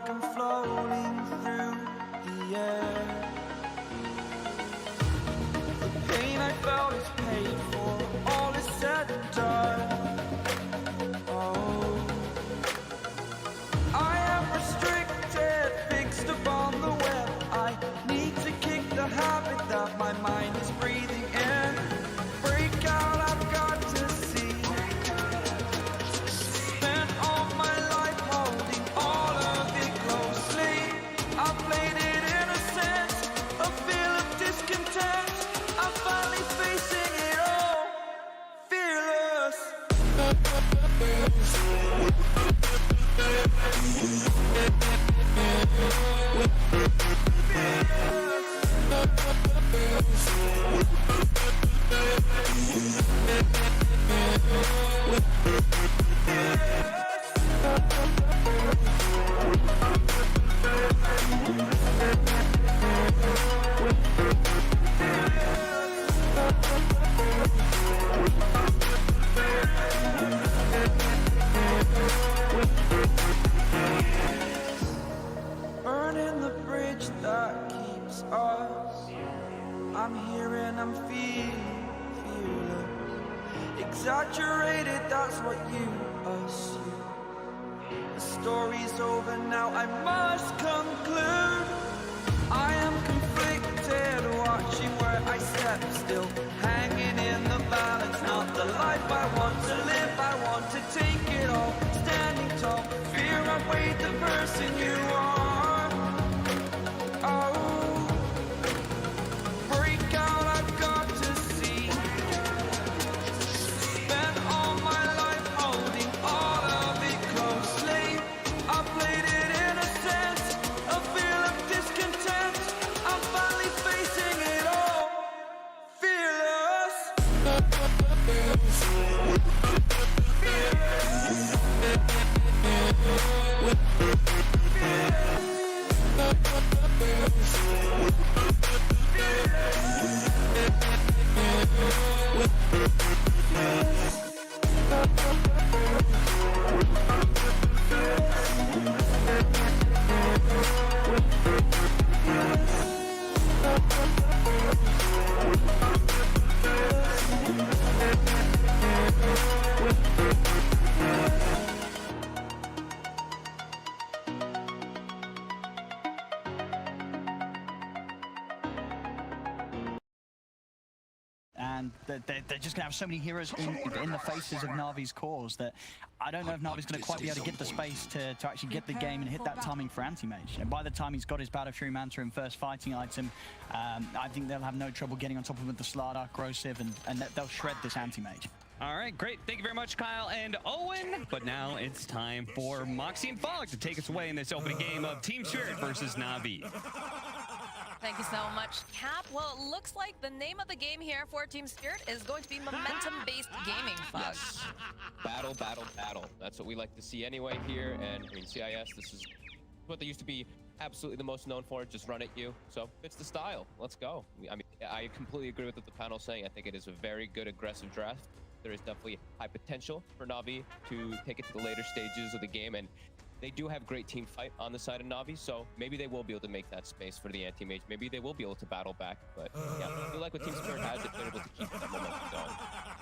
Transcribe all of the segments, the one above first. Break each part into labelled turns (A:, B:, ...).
A: like I'm floating through the air. The pain I felt is paid for, all is said and done. Oh, I am restricted, fixed upon the web. I need to kick the habit that my mind is breathing in. Break out, I've got to see. Spent all my life holding all of it closely. I played it innocent, a feel of discontent. I'm finally facing it all, fearless. Burning the bridge that keeps us. I'm here and I'm feeling fearless. Exaggerated, that's what you assume. The story's over now, I must conclude. I am conflicted, watching where I step still, hanging in the balance. Not the life I want to live, I want to take it all. Standing tall, fear outweighed the person you are. Oh, break out, I've got to see. Spent all my life holding all of it closely. I played it innocent, a feel of discontent. I'm finally facing it all, fearless.
B: And they're just going to have so many heroes in the faces of Na'Vi's cores that I don't know if Na'Vi's going to quite be able to get the space to actually get the game and hit that timing for Anti-Mage. And by the time he's got his Battle Fury Manta and first fighting item, I think they'll have no trouble getting on top of him with the Slardar, Grosiv, and they'll shred this Anti-Mage.
C: All right, great. Thank you very much, Kyle and Owen. But now it's time for Moxie and Fog to take us away in this opening game of Team Spirit versus Na'Vi.
D: Thank you so much, Cap. Well, it looks like the name of the game here for Team Spirit is going to be momentum-based gaming, Fog.
E: Yes. Battle, battle, battle. That's what we like to see anyway here. And I mean, CIS, this is what they used to be absolutely the most known for. Just run at you. So it's the style. Let's go. I mean, I completely agree with what the panel is saying. I think it is a very good aggressive draft. There is definitely high potential for Na'Vi to take it to the later stages of the game, and they do have great team fight on the side of Na'Vi, so maybe they will be able to make that space for the anti-mage. Maybe they will be able to battle back, but yeah, I feel like what Team Spirit has, if they're able to keep that momentum going.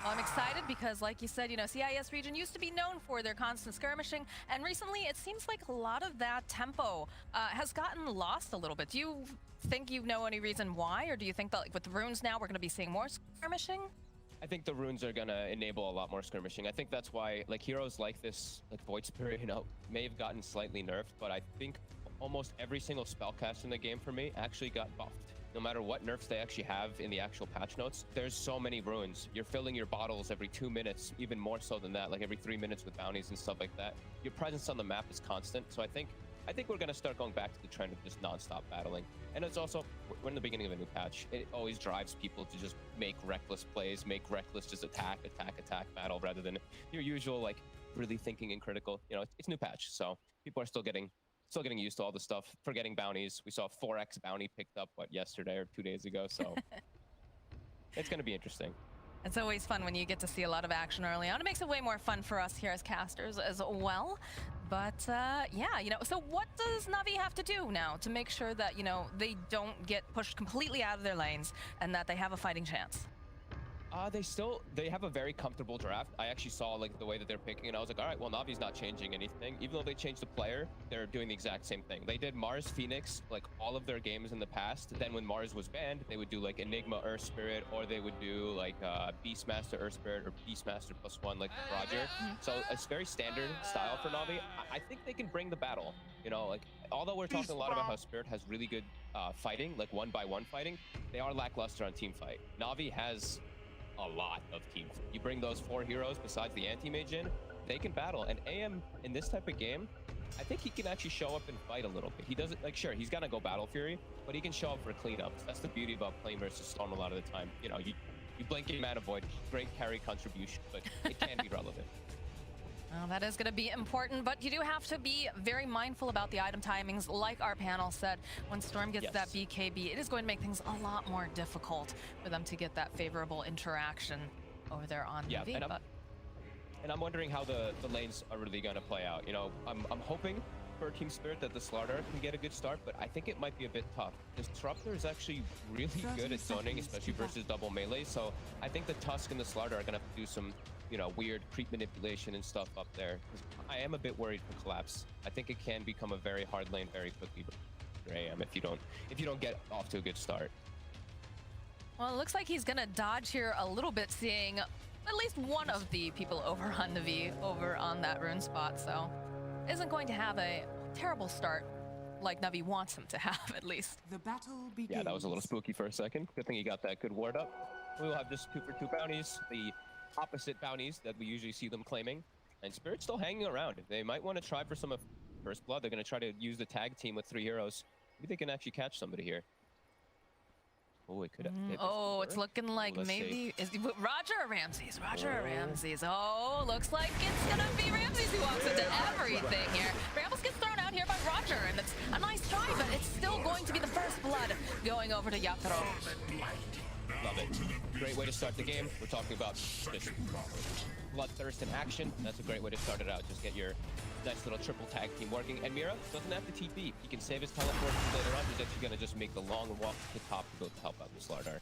D: Well, I'm excited because, like you said, you know, CIS region used to be known for their constant skirmishing, and recently it seems like a lot of that tempo has gotten lost a little bit. Do you think you know any reason why, or do you think that like, with the runes now we're going to be seeing more skirmishing?
E: I think the runes are gonna enable a lot more skirmishing. I think that's why, like, heroes like this, like Void Spirit, you know, may have gotten slightly nerfed, but I think almost every single spellcast in the game for me actually got buffed. No matter what nerfs they actually have in the actual patch notes, there's so many runes. You're filling your bottles every 2 minutes, even more so than that, like every 3 minutes with bounties and stuff like that. Your presence on the map is constant, so I think we're going to start going back to the trend of just non-stop battling. And it's also, we're in the beginning of a new patch. It always drives people to just make reckless plays, make reckless just attack battle, rather than your usual, like, really thinking and critical. You know, it's new patch, so people are still getting used to all the stuff, forgetting bounties. We saw 4x bounty picked up, what, yesterday or 2 days ago, so it's going to be interesting.
D: It's always fun when you get to see a lot of action early on. It makes it way more fun for us here as casters as well. But yeah, so what does Na'Vi have to do now to make sure that, they don't get pushed completely out of their lanes and that they have a fighting chance?
E: They have a very comfortable draft. I actually saw like the way that they're picking, and I was like, all right, well, Navi's not changing anything. Even though they changed the player, they're doing the exact same thing. They did Mars Phoenix like all of their games in the past. Then when Mars was banned, they would do like Enigma Earth Spirit, or they would do like Beastmaster Earth Spirit, or Beastmaster +1 like Roger. So it's very standard style for Navi. I think they can bring the battle. Like although we're talking a lot about how Spirit has really good fighting, like 1-by-1 fighting, they are lackluster on team fight. Navi has a lot of team. You bring those 4 heroes besides the anti-mage in, they can battle. And AM in this type of game, I think he can actually show up and fight a little bit. He doesn't sure, he's gonna go Battle Fury, but he can show up for cleanups. That's the beauty about playing versus Storm a lot of the time. You blink in Mana Void, great carry contribution, but it can be relevant.
D: Well, that is going to be important, but you do have to be very mindful about the item timings. Like our panel said, when Storm gets that BKB, it is going to make things a lot more difficult for them to get that favorable interaction over there on the V.
E: And I'm wondering how the lanes are really going to play out. I'm hoping for Team Spirit that the Slardar can get a good start, but I think it might be a bit tough. This Disruptor is actually really good at zoning, especially versus double melee. So I think the Tusk and the Slardar are going to have to do some weird creep manipulation and stuff up there. I am a bit worried for collapse. I think it can become a very hard lane very quickly for AM if you don't get off to a good start.
D: Well, it looks like he's gonna dodge here a little bit, seeing at least one of the people over on the V over on that rune spot, so isn't going to have a terrible start like Navi wants him to have, at least.
F: The battle begins.
E: Yeah, that was a little spooky for a second. Good thing he got that good ward up. We will have just 2 for 2 bounties, the opposite bounties that we usually see them claiming. And Spirit's still hanging around. They might want to try for some of First Blood. They're going to try to use the tag team with 3 heroes. Maybe they can actually catch somebody here. Oh, it could have.
D: It's looking like maybe is Roger or Ramses? Roger or Ramses? Oh, looks like it's gonna be Ramses who walks into everything here. Rambles gets thrown out here by Roger, and it's a nice try, but it's still going to be the First Blood going over to Yatoro.
E: Love it. Great way to start the game. We're talking about just bloodthirst in action. That's a great way to start it out. Just get your nice little triple tag team working. And Mira doesn't have to TP. He can save his teleport later on. He's actually going to just make the long walk to the top to go to help out the Slardar.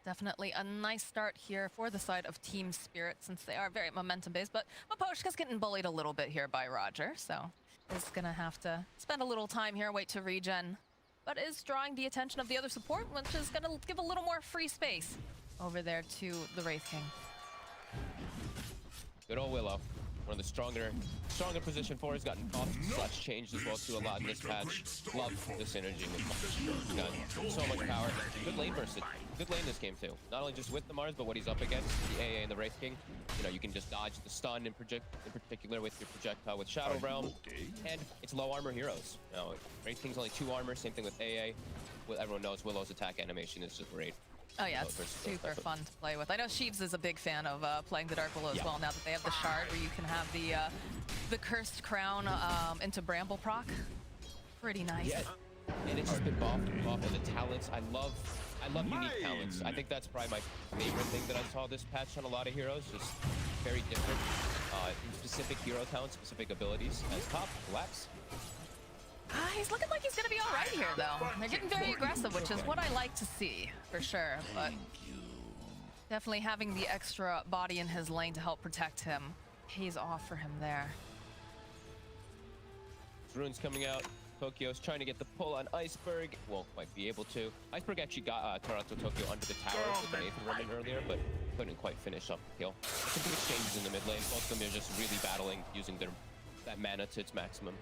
D: Definitely a nice start here for the side of Team Spirit, since they are very momentum-based. But Maposhka's getting bullied a little bit here by Roger, so is going to have to spend a little time here, wait to regen. But is drawing the attention of the other support, which is going to give a little more free space over there to the Wraith King.
E: Good old Willow. One of the stronger position for. He's gotten off/slash changed as well too a lot in this patch. Love the synergy with Mars. He's got so much power. Good lane versus. Good lane this game too. Not only just with the Mars, but what he's up against, the AA and the Wraith King. You can just dodge the stun in particular with your projectile with Shadow Realm, and it's low armor heroes. Wraith King's only 2 armor. Same thing with AA. Everyone knows Willow's attack animation is just great.
D: Oh yeah, it's super fun to play with. I know Sheeves is a big fan of playing the Dark Willow as well, now that they have the Shard, where you can have the Cursed Crown into Bramble proc. Pretty nice. Yeah,
E: and it's just been buffed and the talents. I love unique talents. I think that's probably my favorite thing that I saw this patch on a lot of heroes. Just very different in specific hero talents, specific abilities. As top, Collapse.
D: He's looking like he's going to be all right here, though. They're getting very aggressive, which is what I like to see, for sure. But definitely having the extra body in his lane to help protect him pays off for him there.
E: Rune's coming out. Tokyo's trying to get the pull on Iceberg. Won't quite be able to. Iceberg actually got Toronto Tokyo under the tower with the Nathan running earlier, but couldn't quite finish up the kill. Some big exchanges in the mid lane. Both of them are just really battling, using that mana to its maximum.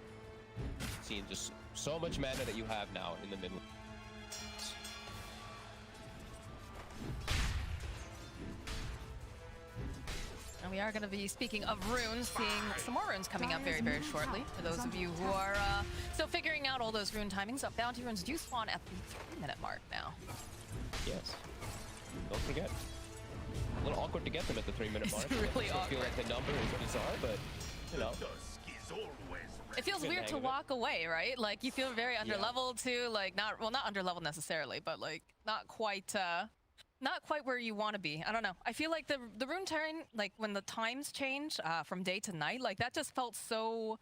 E: Seeing just so much mana that you have now in the mid lane.
D: And we are going to be, speaking of runes, seeing some more runes coming up very, very shortly. For those of you who are still figuring out all those rune timings, bounty runes do spawn at the 3-minute mark now.
E: Yes. Don't forget. A little awkward to get them at the 3-minute mark.
D: It's really awkward.
E: I feel like the number is bizarre, but,
D: It feels weird to walk away, right? Like, you feel very underleveled too, like not underleveled necessarily, but like not quite not quite where you want to be. I don't know. I feel like the rune turn, like when the times change from day to night, like that just felt so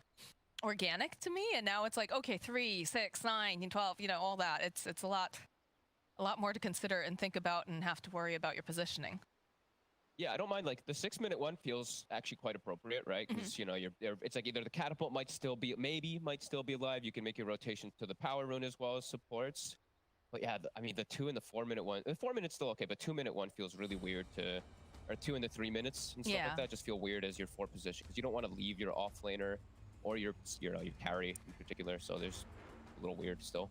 D: organic to me. And now it's like, okay, 3, 6, 9, 12, you know, all that. It's a lot more to consider and think about and have to worry about your positioning.
E: Yeah, I don't mind. Like the 6-minute one feels actually quite appropriate, right? Because you know, it's like either the catapult might still be alive. You can make your rotation to the power rune as well as supports. But yeah, I mean, the 2 and the 4-minute one, the 4 minutes still okay, but 2-minute one feels really weird to, or 2 and the 3 minutes and stuff like that just feel weird as your 4 position because you don't want to leave your offlaner or your carry in particular. So there's a little weird still.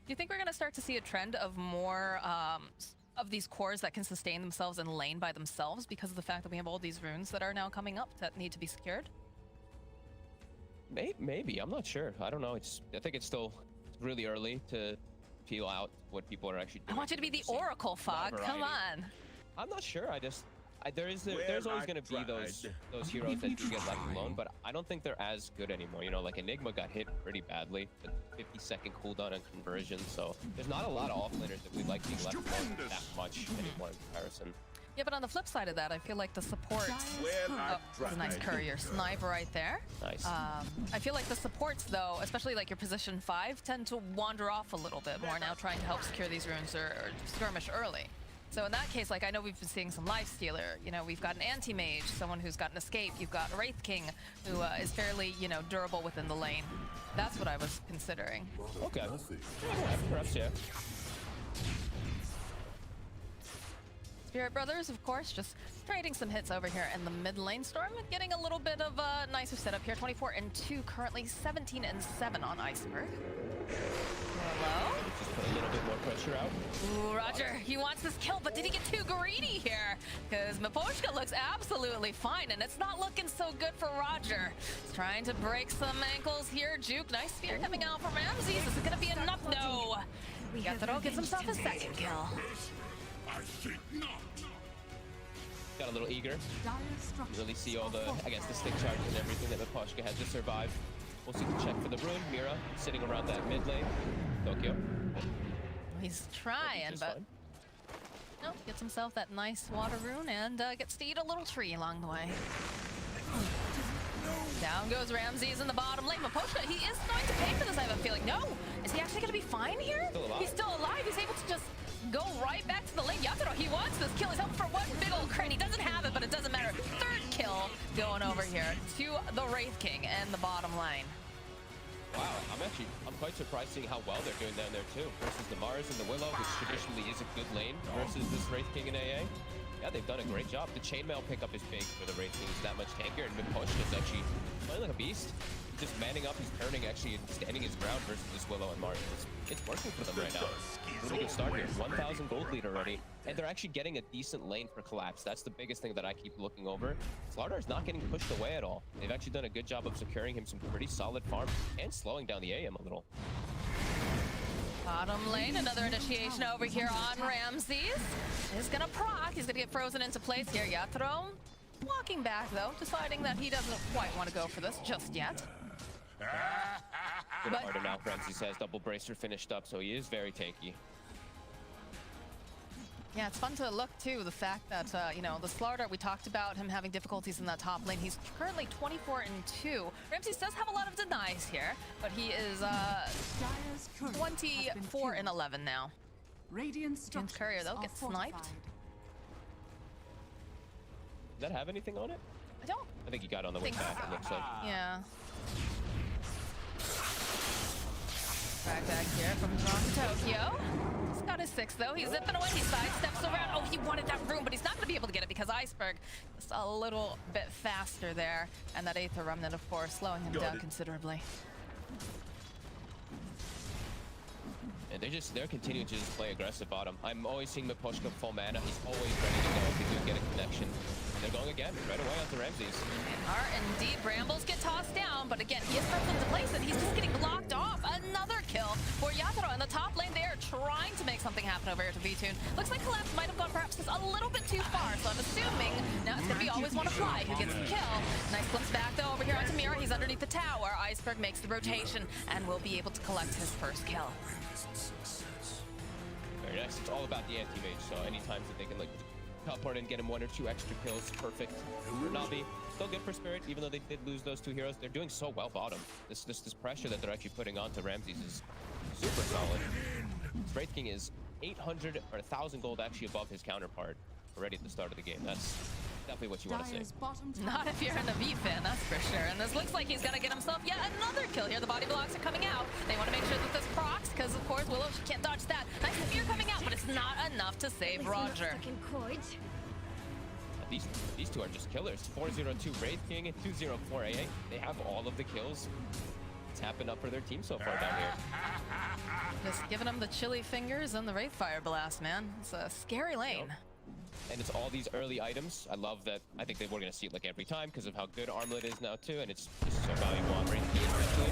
D: Do you think we're gonna start to see a trend of more of these cores that can sustain themselves in lane by themselves because of the fact that we have all these runes that are now coming up that need to be secured?
E: Maybe. I'm not sure. I don't know. I think it's still really early to feel out what people are actually doing.
D: I want you to be the Oracle, Fog. Come on.
E: I'm not sure. There's always going to be those heroes that do get left alone, but I don't think they're as good anymore. You know, like Enigma got hit pretty badly, the 50-second cooldown and conversion, so there's not a lot of offlaners that we like being left alone that much anymore in comparison.
D: Yeah, but on the flip side of that, I feel like the supports... Oh, that's a nice courier sniper right there.
E: Nice.
D: I feel like the supports, though, especially like your position 5, tend to wander off a little bit more now, trying to help secure these runes or skirmish early. So in that case, like I know we've been seeing some lifestealer. You know, we've got an anti-mage, someone who's got an escape. You've got a Wraith King, who is fairly, you know, durable within the lane. That's what I was considering.
E: Okay. Yeah, perhaps, yeah.
D: Spirit Brothers, of course, just trading some hits over here in the mid lane. Storm getting a little bit of a nicer setup here. 24-2, currently 17-7 on Iceberg. Hello?
E: Just put a little bit more pressure out.
D: Ooh, Roger, he wants this kill, but did he get too greedy here? Because Miposhka looks absolutely fine, and it's not looking so good for Roger. He's trying to break some ankles here. Juke, nice spear coming out from Ramses. This is going to be enough. No. Yatoro gets himself a second kill.
F: I think not.
E: Got a little eager. You really see all the, I guess, the stick charge and everything that Miposhka had to survive. We'll see the check for the rune. Mira sitting around that mid lane. Tokyo.
D: He's trying, but no, gets himself that nice water rune and gets to eat a little tree along the way. Down goes Ramses in the bottom lane. Miposhka, he is going to pay for this, I have a feeling. No! Is he actually going to be fine here? He's still alive. He's able to just go right back to the lane. Yatoro, he wants this kill. He's hoping for one big old crane. He doesn't have it, but it doesn't matter. Third kill going over here to the Wraith King and the bottom lane.
E: Wow, I'm quite surprised seeing how well they're doing down there too. Versus the Mars and the Willow, which traditionally is a good lane, versus this Wraith King in AA. Yeah, they've done a great job. The chainmail pickup is big for the Wraith King. He's that much tankier, and Miposhka is actually playing like a beast. He's just manning up, he's turning actually and standing his ground versus this Willow and Mars. It's working for them right now. Really good start here. 1,000 gold lead already. And they're actually getting a decent lane for collapse. That's the biggest thing that I keep looking over. Slardar's not getting pushed away at all. They've actually done a good job of securing him some pretty solid farm and slowing down the AM a little.
D: Bottom lane, another initiation over here on Ramses. Is gonna proc. He's gonna get frozen into place here. Yatoro walking back though, deciding that he doesn't quite want to go for this just yet.
E: Good harder now. Ramses has double bracer finished up, so he is very tanky.
D: Yeah, it's fun to look too, the fact that, you know, the Slardar, we talked about him having difficulties in that top lane. He's currently 24-2. Ramses does have a lot of denies here, but he is 24-11 now. James Courier, though, gets sniped.
E: Does that have anything on it?
D: I
E: think he got on the way back, it looks like.
D: Yeah. Back here from Tokyo. He's got his 6 though. He's zipping away. He sidesteps around. Oh, he wanted that room, but he's not going to be able to get it because Iceberg is a little bit faster there. And that Aether Remnant, of course, slowing him down considerably.
E: And they're continuing to just play aggressive bottom. I'm always seeing Miposhka full mana. He's always ready to go if they do get a connection. And they're going again, right away onto Ramses.
D: And are indeed. Brambles get tossed down, but again, he is stuck into place and he's just getting blocked off. Another kill for Yatoro in the top lane. They are trying to make something happen over here to V-Tune. Looks like Collapse might have gone perhaps just a little bit too far, so I'm assuming now it's going to be Always Wanna Fly who gets the kill. Nice glimpse back though over here onto Mira. He's underneath the tower. Iceberg makes the rotation and will be able to collect his first kill.
E: Very nice. It's all about the anti-mage, so anytime that they can like teleport and get him 1 or 2 extra kills, perfect for Na'Vi. Still good for Spirit, even though they did lose those 2 heroes. They're doing so well bottom. This pressure that they're actually putting onto Ramses is super solid. Wraith King is 800 or 1,000 gold actually above his counterpart already at the start of the game. That's definitely what you want to see.
D: Not if you're an V fan, that's for sure. And this looks like he's gonna get himself yet another kill here. The body blocks are coming out. They want to make sure that this procs, because of course Willow, she can't dodge that. Nice spear coming out, but it's not enough to save Roger.
E: These two are just killers. 402 Wraith King and 204 AA. They have all of the kills. It's happened up for their team so far down here.
D: Just giving them the chilly fingers and the Wraith Fire Blast, man. It's a scary lane.
E: Yep. And it's all these early items. I love that. I think we're going to see it like every time because of how good Armlet is now too, and it's just so valuable on Wraith King especially.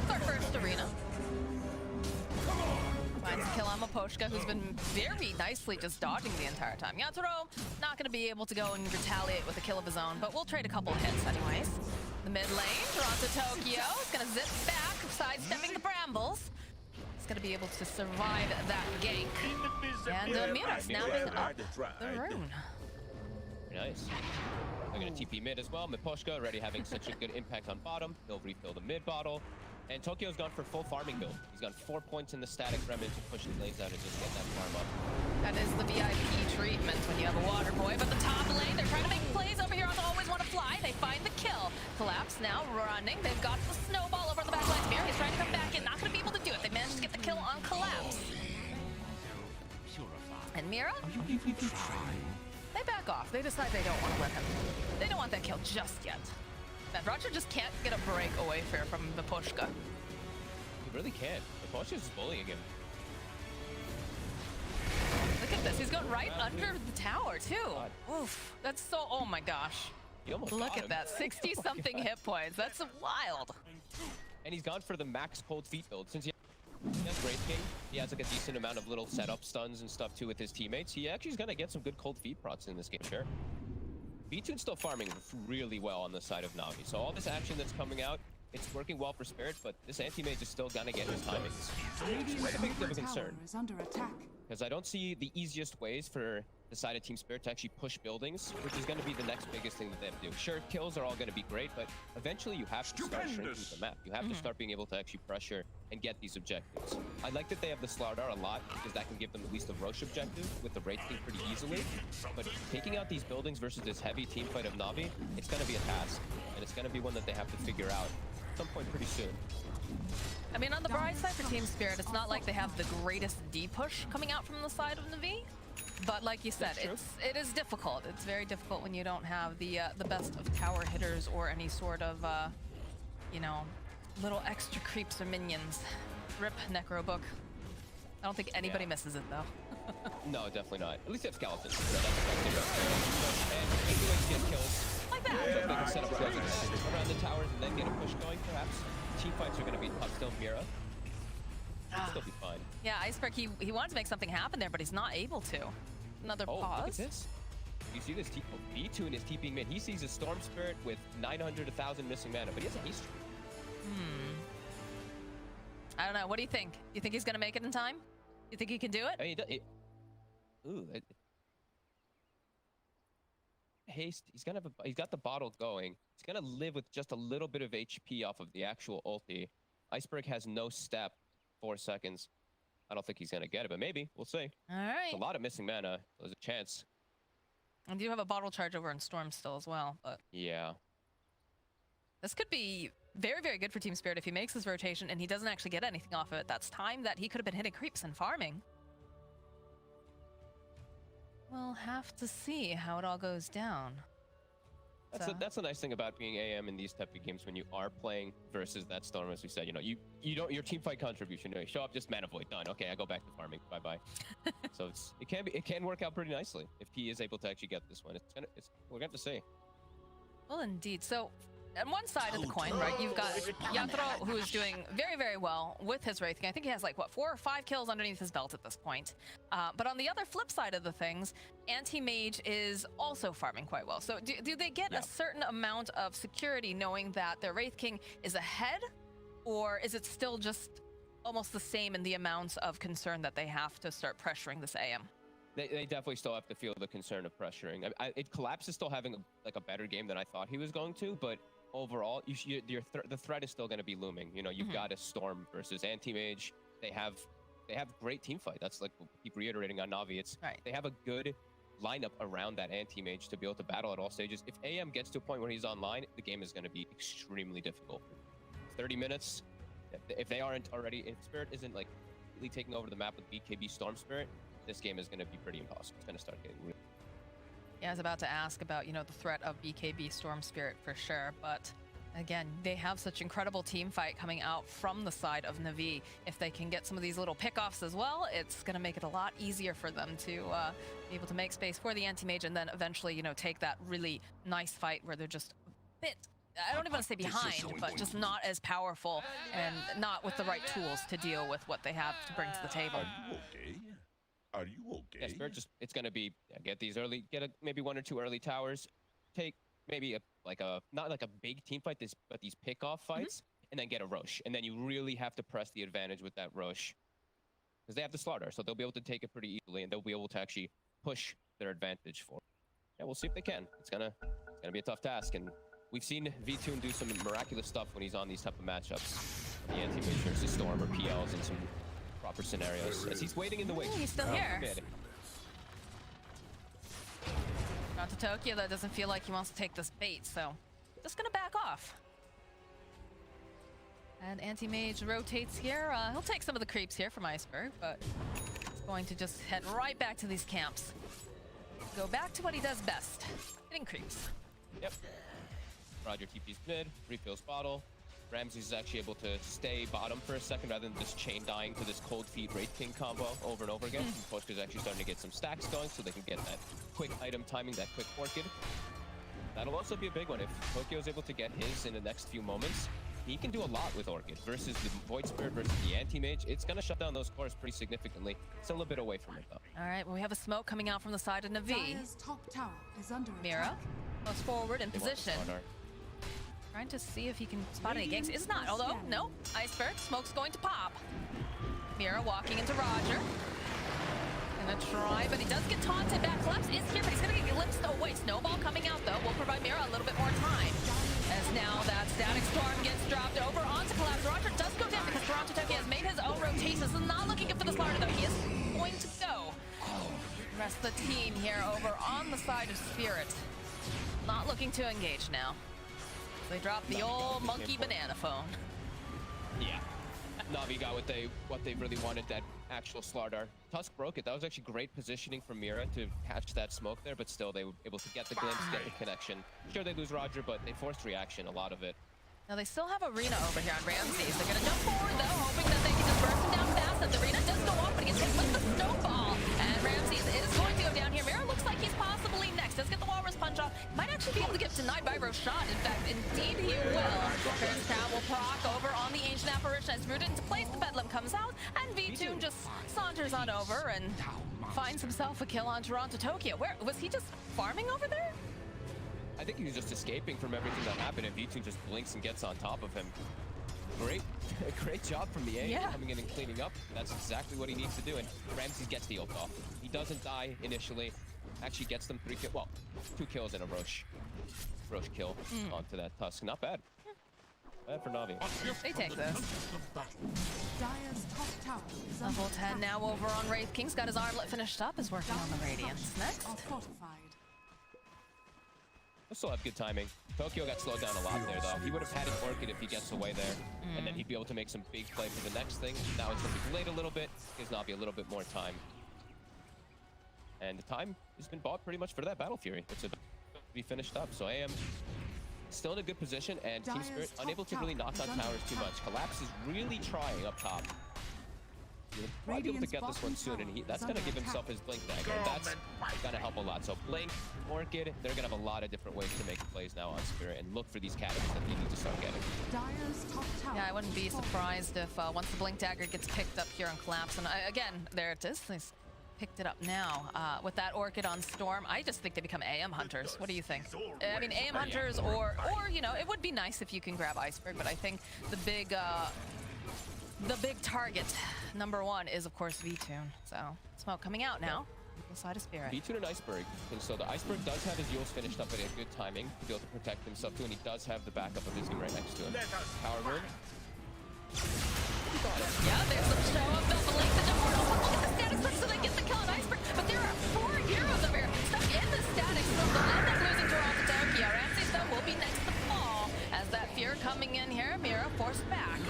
D: It's our first arena. Finds a kill on Miposhka, who's been very nicely just dodging the entire time. Yatoro not going to be able to go and retaliate with a kill of his own, but we'll trade a couple hits anyways. The mid lane, Toronto Tokyo is going to zip back, sidestepping the brambles. He's going to be able to survive that gank. And Mira snapping up the rune.
E: Very nice. They're going to TP mid as well. Miposhka already having such a good impact on bottom. He'll refill the mid bottle. And Tokyo's gone for full farming build. He's got 4 points in the static remnant to push the lanes out and just get that farm up.
D: That is the VIP treatment when you have a water boy. But the top lane, they're trying to make plays over here on the Always Want to Fly. They find the kill. Collapse now running. They've got the snowball over the back line. Mira, he's trying to come back in. Not going to be able to do it. They managed to get the kill on Collapse. And Mira? They back off. They decide they don't want to let him. They don't want that kill just yet. Man, Roger just can't get a break away from Miposhka.
E: He really can't. Miposhka's just bullying him.
D: Look at this. He's going right under the tower, too. Oof. That's so... Oh, my gosh.
E: He almost
D: Look
E: got
D: at
E: him.
D: that. 60-something hit points. That's wild.
E: And he's gone for the max cold feet build. Since he has Wraith King, he has like a decent amount of little setup stuns and stuff, too, with his teammates. He actually is going to get some good cold feet procs in this game, sure. B2's still farming really well on the side of Na'Vi. So all this action that's coming out, it's working well for Spirit, but this anti-mage is still gonna get his timings. It's a big bit of a concern. Because I don't see the easiest ways for the side of Team Spirit to actually push buildings, which is gonna be the next biggest thing that they have to do. Sure, kills are all gonna be great, but eventually you have to start shrinking the map. You have to start being able to actually pressure and get these objectives. I like that they have the Slardar a lot, because that can give them at least a Roche objective with the Wraith King pretty easily. But taking out these buildings versus this heavy team fight of Na'Vi, it's gonna be a task. And it's gonna be one that they have to figure out at some point pretty soon.
D: I mean, on the bright side for Team Spirit, it's not like they have the greatest D push coming out from the side of Na'Vi. But like you said, it is difficult. It's very difficult when you don't have the best of tower hitters or any sort of, you know, little extra creeps or minions. Rip Necro Book. I don't think anybody misses it though.
E: No, definitely not. At least they have skeletons. So that's effective. And maybe like get kills.
D: Like that.
E: So they can set up presence around the towers and then get a push going, perhaps. Team fights are going to be tough still. Mira. It'll still be fine.
D: Yeah, Iceberg, he wanted to make something happen there, but he's not able to. Another pause.
E: Look at this. You see this B2 in his TPing mid. He sees a Storm Spirit with 900, 1,000 missing mana, but he has a haste.
D: I don't know. What do you think? You think he's going to make it in time? You think he can do it?
E: I mean, haste. He's got the bottle going. He's gonna live with just a little bit of HP off of the actual ulti. Iceberg has no step. 4 seconds. I don't think he's gonna get it, but maybe. We'll see.
D: All right.
E: It's a lot of missing mana. There's a chance.
D: And you have a bottle charge over in Storm still as well, but
E: Yeah.
D: this could be very, very good for Team Spirit if he makes his rotation and he doesn't actually get anything off of it. That's time that he could have been hitting creeps and farming. We'll have to see how it all goes down.
E: That's a nice thing about being AM in these type of games when you are playing versus that Storm, as we said. You know, you don't your team fight contribution. You show up, just mana void, done. Okay, I go back to farming. Bye bye. So it can work out pretty nicely if he is able to actually get this one. We're gonna have to see.
D: Well, indeed. So, on one side of the coin, right, you've got Yatoro, who is doing very, very well with his Wraith King. I think he has like, what, 4 or 5 kills underneath his belt at this point. But on the other flip side of the things, Anti-Mage is also farming quite well. So do they get a certain amount of security knowing that their Wraith King is ahead? Or is it still just almost the same in the amounts of concern that they have to start pressuring this AM.
E: They definitely still have to feel the concern of pressuring. Collapse is still having a better game than I thought he was going to, but overall, the threat is still going to be looming. You know, you've got a Storm versus Anti-Mage. They have great team fight. That's like, keep reiterating on Na'Vi. They have a good lineup around that Anti-Mage to be able to battle at all stages. If AM gets to a point where he's online, the game is going to be extremely difficult. 30 minutes, if they aren't already, if Spirit isn't like really taking over the map with BKB Storm Spirit, this game is going to be pretty impossible. It's going to start getting real.
D: Yeah, I was about to ask about, you know, the threat of BKB Storm Spirit for sure, but again, they have such incredible team fight coming out from the side of Na'Vi. If they can get some of these little pickoffs as well, it's going to make it a lot easier for them to be able to make space for the Anti-Mage and then eventually, you know, take that really nice fight where they're just a bit, I don't even want to say behind, but just not as powerful and not with the right tools to deal with what they have to bring to the table.
F: Are you okay?
E: Yeah, Spirit it's going to be, get these early, maybe 1 or 2 early towers, take maybe not like a big team fight, but these pick-off fights, and then get a Roche. And then you really have to press the advantage with that Roche, because they have the slaughter, so they'll be able to take it pretty easily, and they'll be able to actually push their advantage for it. Yeah, we'll see if they can. It's gonna be a tough task, and we've seen VTune do some miraculous stuff when he's on these type of matchups. The Anti-Mage versus Storm or PLs in some proper scenarios. As he's waiting in the wing.
D: He's still here. Not to Tokyo, that doesn't feel like he wants to take this bait, so just gonna back off. And Anti-Mage rotates here. He'll take some of the creeps here from Iceberg, but he's going to just head right back to these camps. Go back to what he does best, hitting creeps.
E: Yep. Roger TP's mid, refills bottle. Ramses is actually able to stay bottom for a second rather than just chain dying to this cold feet Wraith King combo over and over again. Poshka's actually starting to get some stacks going so they can get that quick item timing, that quick Orchid. That'll also be a big one. If Tokyo is able to get his in the next few moments, he can do a lot with Orchid versus the Void Spirit versus the Anti-Mage. It's going to shut down those cores pretty significantly. Still a bit away from it, though.
D: All right, well, we have a smoke coming out from the side of Na'Vi.
G: Dire's top tower is under
D: Mira
G: attack.
D: goes forward in
E: They want the
D: position.
E: slaughter.
D: Trying to see if he can spot any ganks. It's not, although, no. Iceberg, smoke's going to pop. Mira walking into Roger. Gonna try, but he does get taunted back. Collapse is here, but he's gonna get glimpsed away. Snowball coming out, though. Will provide Mira a little bit more time. As now that Static Storm gets dropped over onto Collapse. Roger does go down because Toronto Tokyo has made his own rotation. This is not looking good for the slaughter, though. He is going to go. The rest of the team here over on the side of Spirit. Not looking to engage now. They dropped the old monkey banana phone.
E: Yeah. Na'Vi got what they really wanted, that actual slaughter. Tusk broke it. That was actually great positioning from Mira to catch that smoke there, but still they were able to get the glimpse, get the connection. Sure, they lose Roger, but they forced reaction, a lot of it.
D: Now they still have Arena over here on Ramses. They're gonna jump forward though, hoping that they can just burst him down fast. And the Arena does go off, but he gets hit with the snowball. And Ramses is going to go down here. Mira looks like he's possibly next. Does get the Walrus punch off. Might actually be able to get denied by Roshan. In fact, indeed he will. Turns Crown will proc over on the Ancient Apparition as rooted into place. The Bedlam comes out, and V2 just saunters on over and finds himself a kill on Toronto Tokyo. Where was he just farming over there?
E: I think he was just escaping from everything that happened, and V2 just blinks and gets on top of him. Great job from the A, coming in and cleaning up. That's exactly what he needs to do, and Ramses gets the ult off. He doesn't die initially, actually gets them 2 kills and a Roche kill onto that Tusk. Not bad. Bad for Na'Vi.
D: They take this.
G: Dire's top tower is under
D: Level 10 now over on Wraith King's got his armlet finished up, is working on the Radiance. Next.
G: are fortified.
E: He'll still have good timing. Tokyo got slowed down a lot there, though. He would have had an Orchid if he gets away there, and then he'd be able to make some big play for the next thing. Now it's going to be delayed a little bit. Gives Na'Vi a little bit more time. And the time has been bought pretty much for that Battle Fury. It's about to be finished up, so AM still in a good position, and Team Spirit unable to really knock on towers too much. Collapse is really trying up top. He'll probably be able to get this one soon, and that's going to give himself his Blink Dagger. That's going to help a lot. So Blink, Orchid, they're going to have a lot of different ways to make plays now on Spirit, and look for these catalysts that they need to start getting.
G: Dire's top tower.
D: Yeah, I wouldn't be surprised if once the Blink Dagger gets picked up here on Collapse, and again, there it is. They picked it up now. With that Orchid on Storm, I just think they become AM Hunters. What do you think? I mean, AM Hunters, or you know, it would be nice if you can grab Iceberg, but I think the the big target, number one, is of course V-Tune. So smoke coming out now. Inside of Spirit.
E: V-Tune and Iceberg. And so the Iceberg does have his Yules finished up at a good timing to be able to protect himself too, and he does have the backup of his team right next to him. Power move.
D: Yeah, there's a show of the Blink the Immortal. Look at the static switch so they get the kill on Iceberg. But there are 4 heroes over here stuck in the static. So they'll end up losing Toronto Tokyo. Ramsey's though will be next to fall as that fear coming in here. Mira forced back.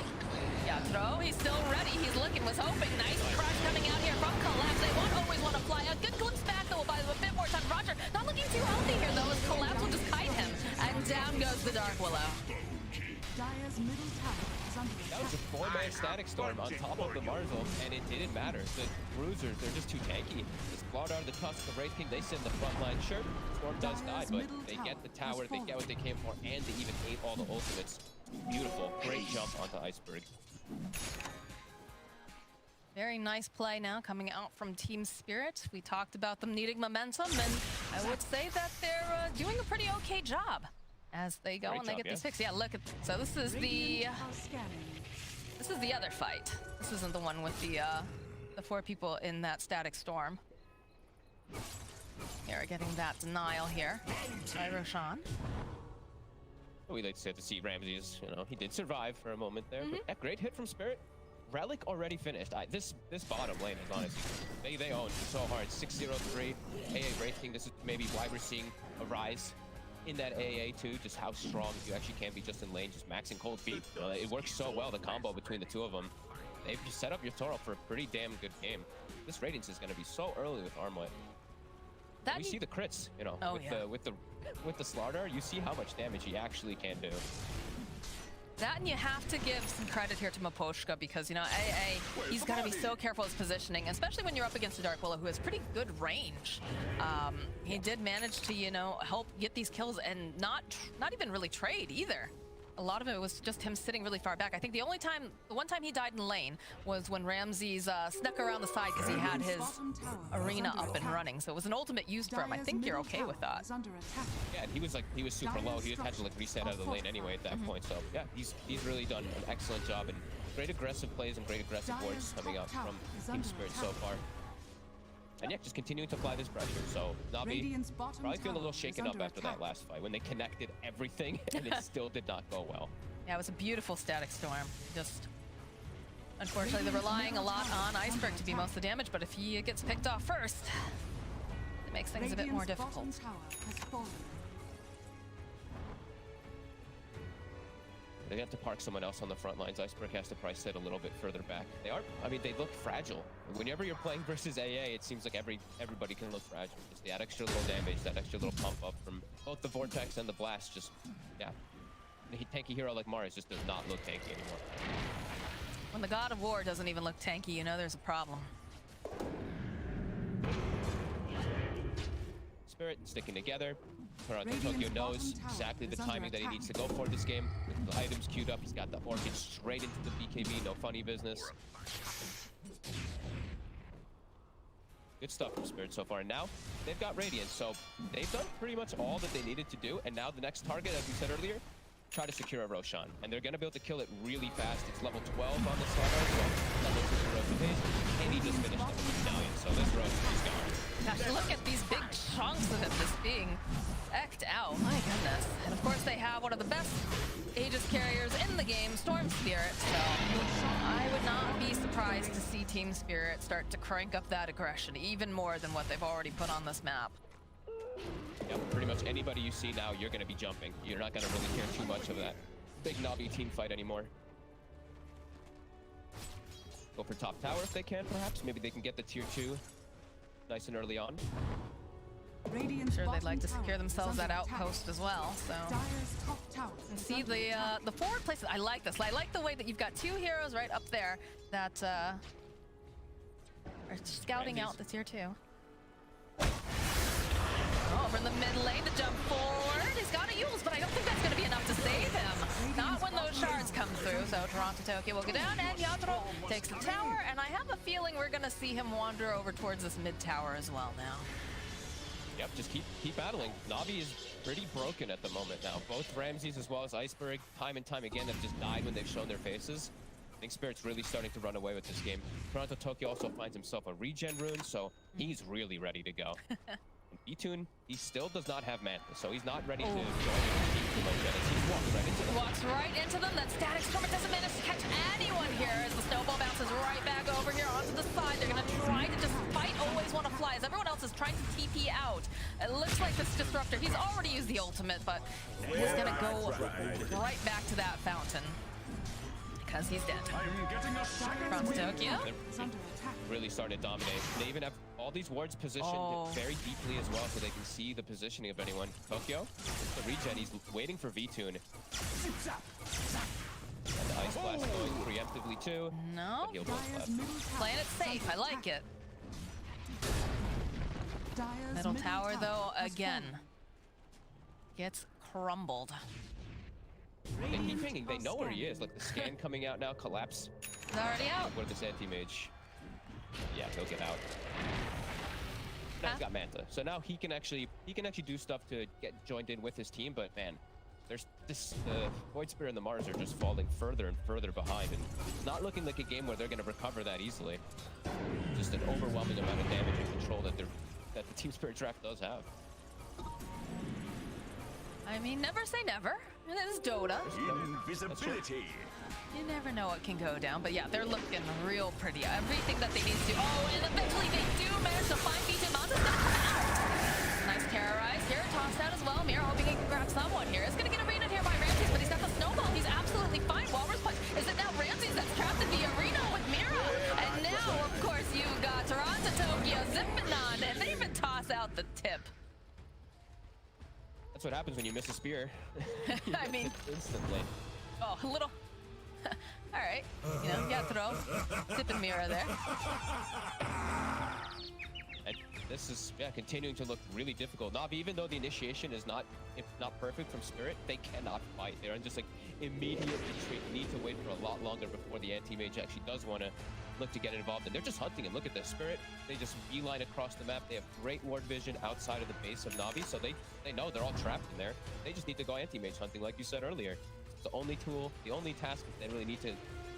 D: Yatro, he's still ready. He's looking, was hoping. Nice crush coming out here from Collapse. They won't always want to fly. A good glimpse back that will buy them a bit more time. Roger not looking too healthy here though, as Collapse will just kite him. And down goes the Dark Willow.
G: Dire's middle tower is under
E: That
G: attack.
E: was a 4-man static storm on top of the Marzel, and it didn't matter. The Bruisers, they're just too tanky. The Splaudar, the Tusk, the Wraith King, they sit in the front line. Sure, Storm does die, but they get the tower, they get what they came for, and they even ate all the ultimates. Beautiful, great jump onto Iceberg.
D: Very nice play now coming out from Team Spirit. We talked about them needing momentum, and I would say that they're doing a pretty okay job as they go
E: Great
D: and they
E: job,
D: get
E: yeah.
D: these picks. Yeah, look at, so this is the other fight. This isn't the one with the 4 people in that static storm. They're getting that denial here by Roshan.
E: We like to say to see Ramses, you know, he did survive for a moment there. But yeah, great hit from Spirit. Relic already finished. This bottom lane is honestly, they own so hard. 6-0-3, AA Wraith King. This is maybe why we're seeing a rise in that AA too, just how strong you actually can be just in lane, just maxing cold feet. You know, it works so well, the combo between the two of them. They've just set up your Toro for a pretty damn good game. This Radiance is going to be so early with Armlet. We see the crits, you know, with the Slaughter, you see how much damage he actually can do.
D: That, and you have to give some credit here to Maposhka because, you know, AA, he's got to be so careful with his positioning, especially when you're up against a Dark Willow who has pretty good range. He did manage to, you know, help get these kills and not even really trade either. A lot of it was just him sitting really far back. I think the one time he died in lane was when Ramses snuck around the side because he had his arena up and running. So it was an ultimate used for him. I think you're okay with that.
E: Yeah, he was super low. He just had to like reset out of the lane anyway at that point. So yeah, he's really done an excellent job and great aggressive plays and great aggressive wards coming out from Team Spirit so far. And yeah, just continuing to apply this pressure. So Navi probably feeling a little shaken up after that last fight when they connected everything and it still did not go well.
D: Yeah, it was a beautiful static storm. Just unfortunately, they're relying a lot on Iceberg to be most of the damage, but if he gets picked off first, it makes things a bit more difficult.
E: They have to park someone else on the front lines. Iceberg has to probably sit a little bit further back. They are, I mean, they look fragile. Whenever you're playing versus AA, it seems like everybody can look fragile. Just that extra little damage, that extra little pump up from both the Vortex and the Blast, just, yeah. A tanky hero like Mars just does not look tanky anymore.
D: When the God of War doesn't even look tanky, you know there's a problem.
E: Spirit sticking together. Toronto Tokyo knows exactly the timing that he needs to go for this game. With the items queued up, he's got the Orchid straight into the BKB, no funny business. Good stuff from Spirit so far. And now they've got Radiance, so they've done pretty much all that they needed to do. And now the next target, as we said earlier, try to secure a Roshan. And they're going to be able to kill it really fast. It's level 12 on the Slaughter, so level 2 for Roshan phase. And he just finished up with the Stallion, so this Roshan is gone.
D: Gosh, look at these big chunks of him just being ecked out. My goodness. And of course, they have one of the best Aegis carriers in the game, Storm Spirit. So I would not be surprised to see Team Spirit start to crank up that aggression even more than what they've already put on this map.
E: Yep, pretty much anybody you see now, you're going to be jumping. You're not going to really care too much of that big Navi team fight anymore. Go for top tower if they can, perhaps. Maybe they can get the tier 2 nice and early on.
D: I'm sure they'd like to secure themselves that outpost as well, so. And see the forward places. I like this. I like the way that you've got 2 heroes right up there that are scouting out the tier 2. Over in the mid lane to jump forward. He's got a Yules, but I don't think that's going to be enough to save him. Not when those shards come through. So Toronto Tokyo will go down, and Yatro takes the tower. And I have a feeling we're going to see him wander over towards this mid tower as well now.
E: Yep, just keep battling. Navi is pretty broken at the moment now. Both Ramses as well as Iceberg, time and time again, have just died when they've shown their faces. think Spirit's really starting to run away with this game. Toronto Tokyo also finds himself a regen rune, so he's really ready to go. And B-Tune, he still does not have Manta, so he's not ready to join the team too much yet. He's walking right into them.
D: Walks right into them. That static storm doesn't manage to catch anyone here as the snowball bounces right back over here onto the side. They're going to try to just fight always want to fly as everyone else is trying to TP out. It looks like this Disruptor, he's already used the ultimate, but he's going to go right back to that fountain because he's dead. From Tokyo.
G: Is under attack.
E: Really starting to dominate. They even have all these wards positioned very deeply as well, so they can see the positioning of anyone. Tokyo, the regen, he's waiting for V-Tune. And the Ice Blast going preemptively too.
D: No,
E: But he'll both
G: Dire's
E: left.
G: middle tower
D: playing it
G: is
D: safe. I
G: under
D: like
G: attack.
D: it.
G: Dire's
D: Middle
G: middle
D: tower, though,
G: has
D: again,
G: fallen.
D: gets crumbled.
E: They keep pinging. They know where he is. Like the scan coming out now, collapse.
D: He's already out.
E: What this anti-mage? Yeah, he'll get out. Now he's got Manta, so now he can actually do stuff to get joined in with his team. But man, there's this the Void Spirit and the Mars are just falling further and further behind, and it's not looking like a game where they're going to recover that easily. Just an overwhelming amount of damage and control that the Team Spirit draft does have.
D: I mean, never say never. This is Dota.
F: Invisibility.
D: You never know what can go down, but yeah, they're looking real pretty. Everything that they need to do. Oh, and eventually they do manage to find BJ Monta's gonna come out. Nice terrorize here, tossed out as well. Mira hoping he can grab someone here. It's gonna get arenaed here by Ramses, but he's got the snowball. He's absolutely fine. Walrus punch. Is it now Ramses that's trapped in the arena with Mira? And now, of course, you've got Toronto Tokyo zipping on, and they even toss out the tip.
E: That's what happens when you miss a spear.
D: I mean,
E: instantly.
D: oh, a little. All right, you know, you got to throw. Tipping Mira there.
E: And this is continuing to look really difficult. Navi, even though the initiation is not perfect from Spirit, they cannot fight. They're in just like immediate retreat. Need to wait for a lot longer before the anti-mage actually does want to look to get involved. And they're just hunting. And look at this Spirit. They just beeline across the map. They have great ward vision outside of the base of Navi, so they know they're all trapped in there. They just need to go anti-mage hunting, like you said earlier. The only tool, the only task that they really need to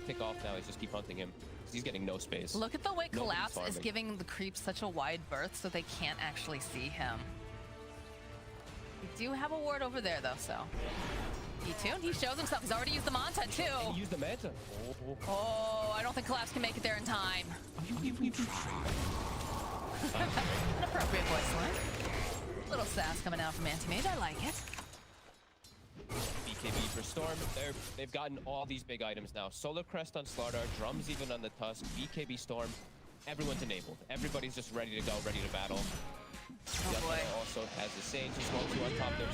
E: pick off now is just keep hunting him. He's getting no space.
D: Look at the way
E: Nobody's
D: Collapse is
E: farming.
D: giving the creeps such a wide berth so they can't actually see him. We do have a ward over there though, so. E-Tune, he shows himself. He's already used the Manta too.
E: He used the Manta.
D: Oh, I don't think Collapse can make it there in time. An appropriate voice line. Little sass coming out from Anti-Mage, I like it.
E: BKB for Storm. They've gotten all these big items now. Solar Crest on Slardar, drums even on the Tusk, BKB Storm. Everyone's enabled. Everybody's just ready to go, ready to battle.
D: Oh boy.
E: Also has the Sage as well too on top. They're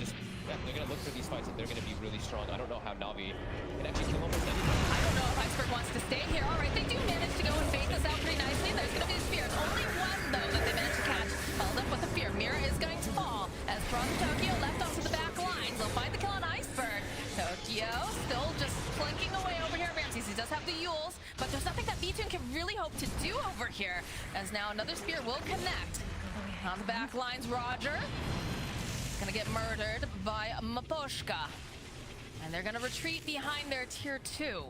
E: gonna look for these fights and they're gonna be really strong. I don't know how Navi can actually kill almost anybody.
D: I don't know if Iceberg wants to stay here. All right, they do manage to go and bait this out pretty nicely. There's going to be a spear. Only one, though, that they managed to catch. Held up with the fear. Mira is going to fall as Toronto Tokyo left onto the back lines. They'll find the kill on Iceberg. Tokyo still just plinking away over here. Ramses, he does have the Yules, but there's nothing that B-Tune can really hope to do over here, as now another spear will connect. On the back lines, Roger gonna get murdered by Maposhka. And they're gonna retreat behind their tier 2.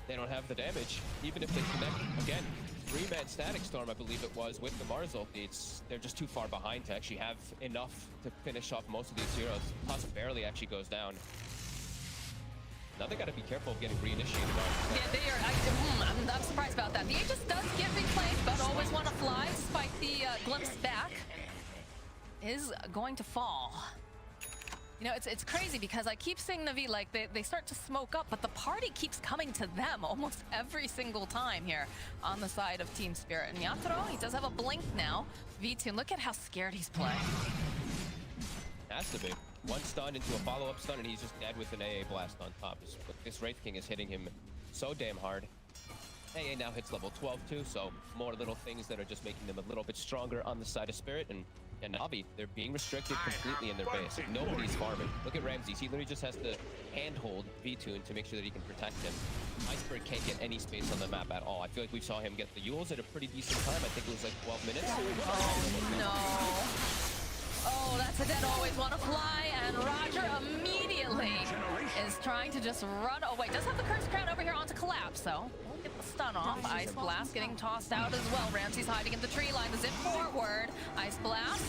E: They don't have the damage. Even if they connect, again, 3-man Static Storm, I believe it was, with the Mars ulti, they're just too far behind to actually have enough to finish off most of these heroes. Haas barely actually goes down. Now they gotta be careful of getting reinitiated on.
D: Yeah, they are. I'm surprised about that. The Aegis does get replayed, but always want to fly, despite the glimpse back, is going to fall. You know, it's crazy because I keep seeing Navi, like, they start to smoke up, but the party keeps coming to them almost every single time here on the side of Team Spirit. And Yatoro, he does have a blink now. V-Tune, look at how scared he's playing.
E: Has to be. One stun into a follow-up stun, and he's just dead with an AA blast on top. This Wraith King is hitting him so damn hard. AA now hits level 12 too, so more little things that are just making them a little bit stronger on the side of Spirit. And Navi, they're being restricted completely in their base. Nobody's farming. Look at Ramses. He literally just has to handhold V-Tune to make sure that he can protect him. Iceberg can't get any space on the map at all. I feel like we saw him get the Yules at a pretty decent time. I think it was like 12 minutes.
D: Oh, no. Oh, that's a dead always want to fly, and Roger immediately is trying to just run. Oh wait, does have the Curse Crown over here onto Collapse, though. We'll get the stun off. Ice Blast getting tossed out as well. Ramsey's hiding in the tree line. The zip forward. Ice Blast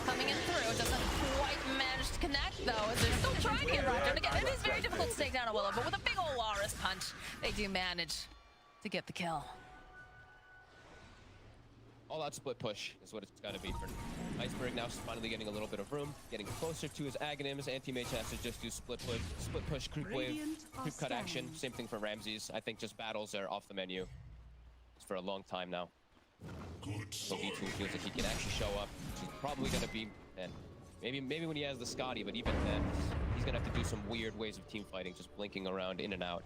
D: coming in through. Doesn't quite manage to connect, though, as they're still trying to get Roger. And again, it is very difficult to take down a Willow, but with a big old Walrus Punch, they do manage to get the kill.
E: All-out split push is what it's got to be for Iceberg. Now finally getting a little bit of room, getting closer to his Aghanims. Anti-Mage has to just do split push, creep wave, creep cut action. Same thing for Ramses. I think just battles are off the menu for a long time now. So V2 feels like he can actually show up. He's probably going to be, and maybe when he has the Scotty, but even then, he's going to have to do some weird ways of team fighting, just blinking around in and out.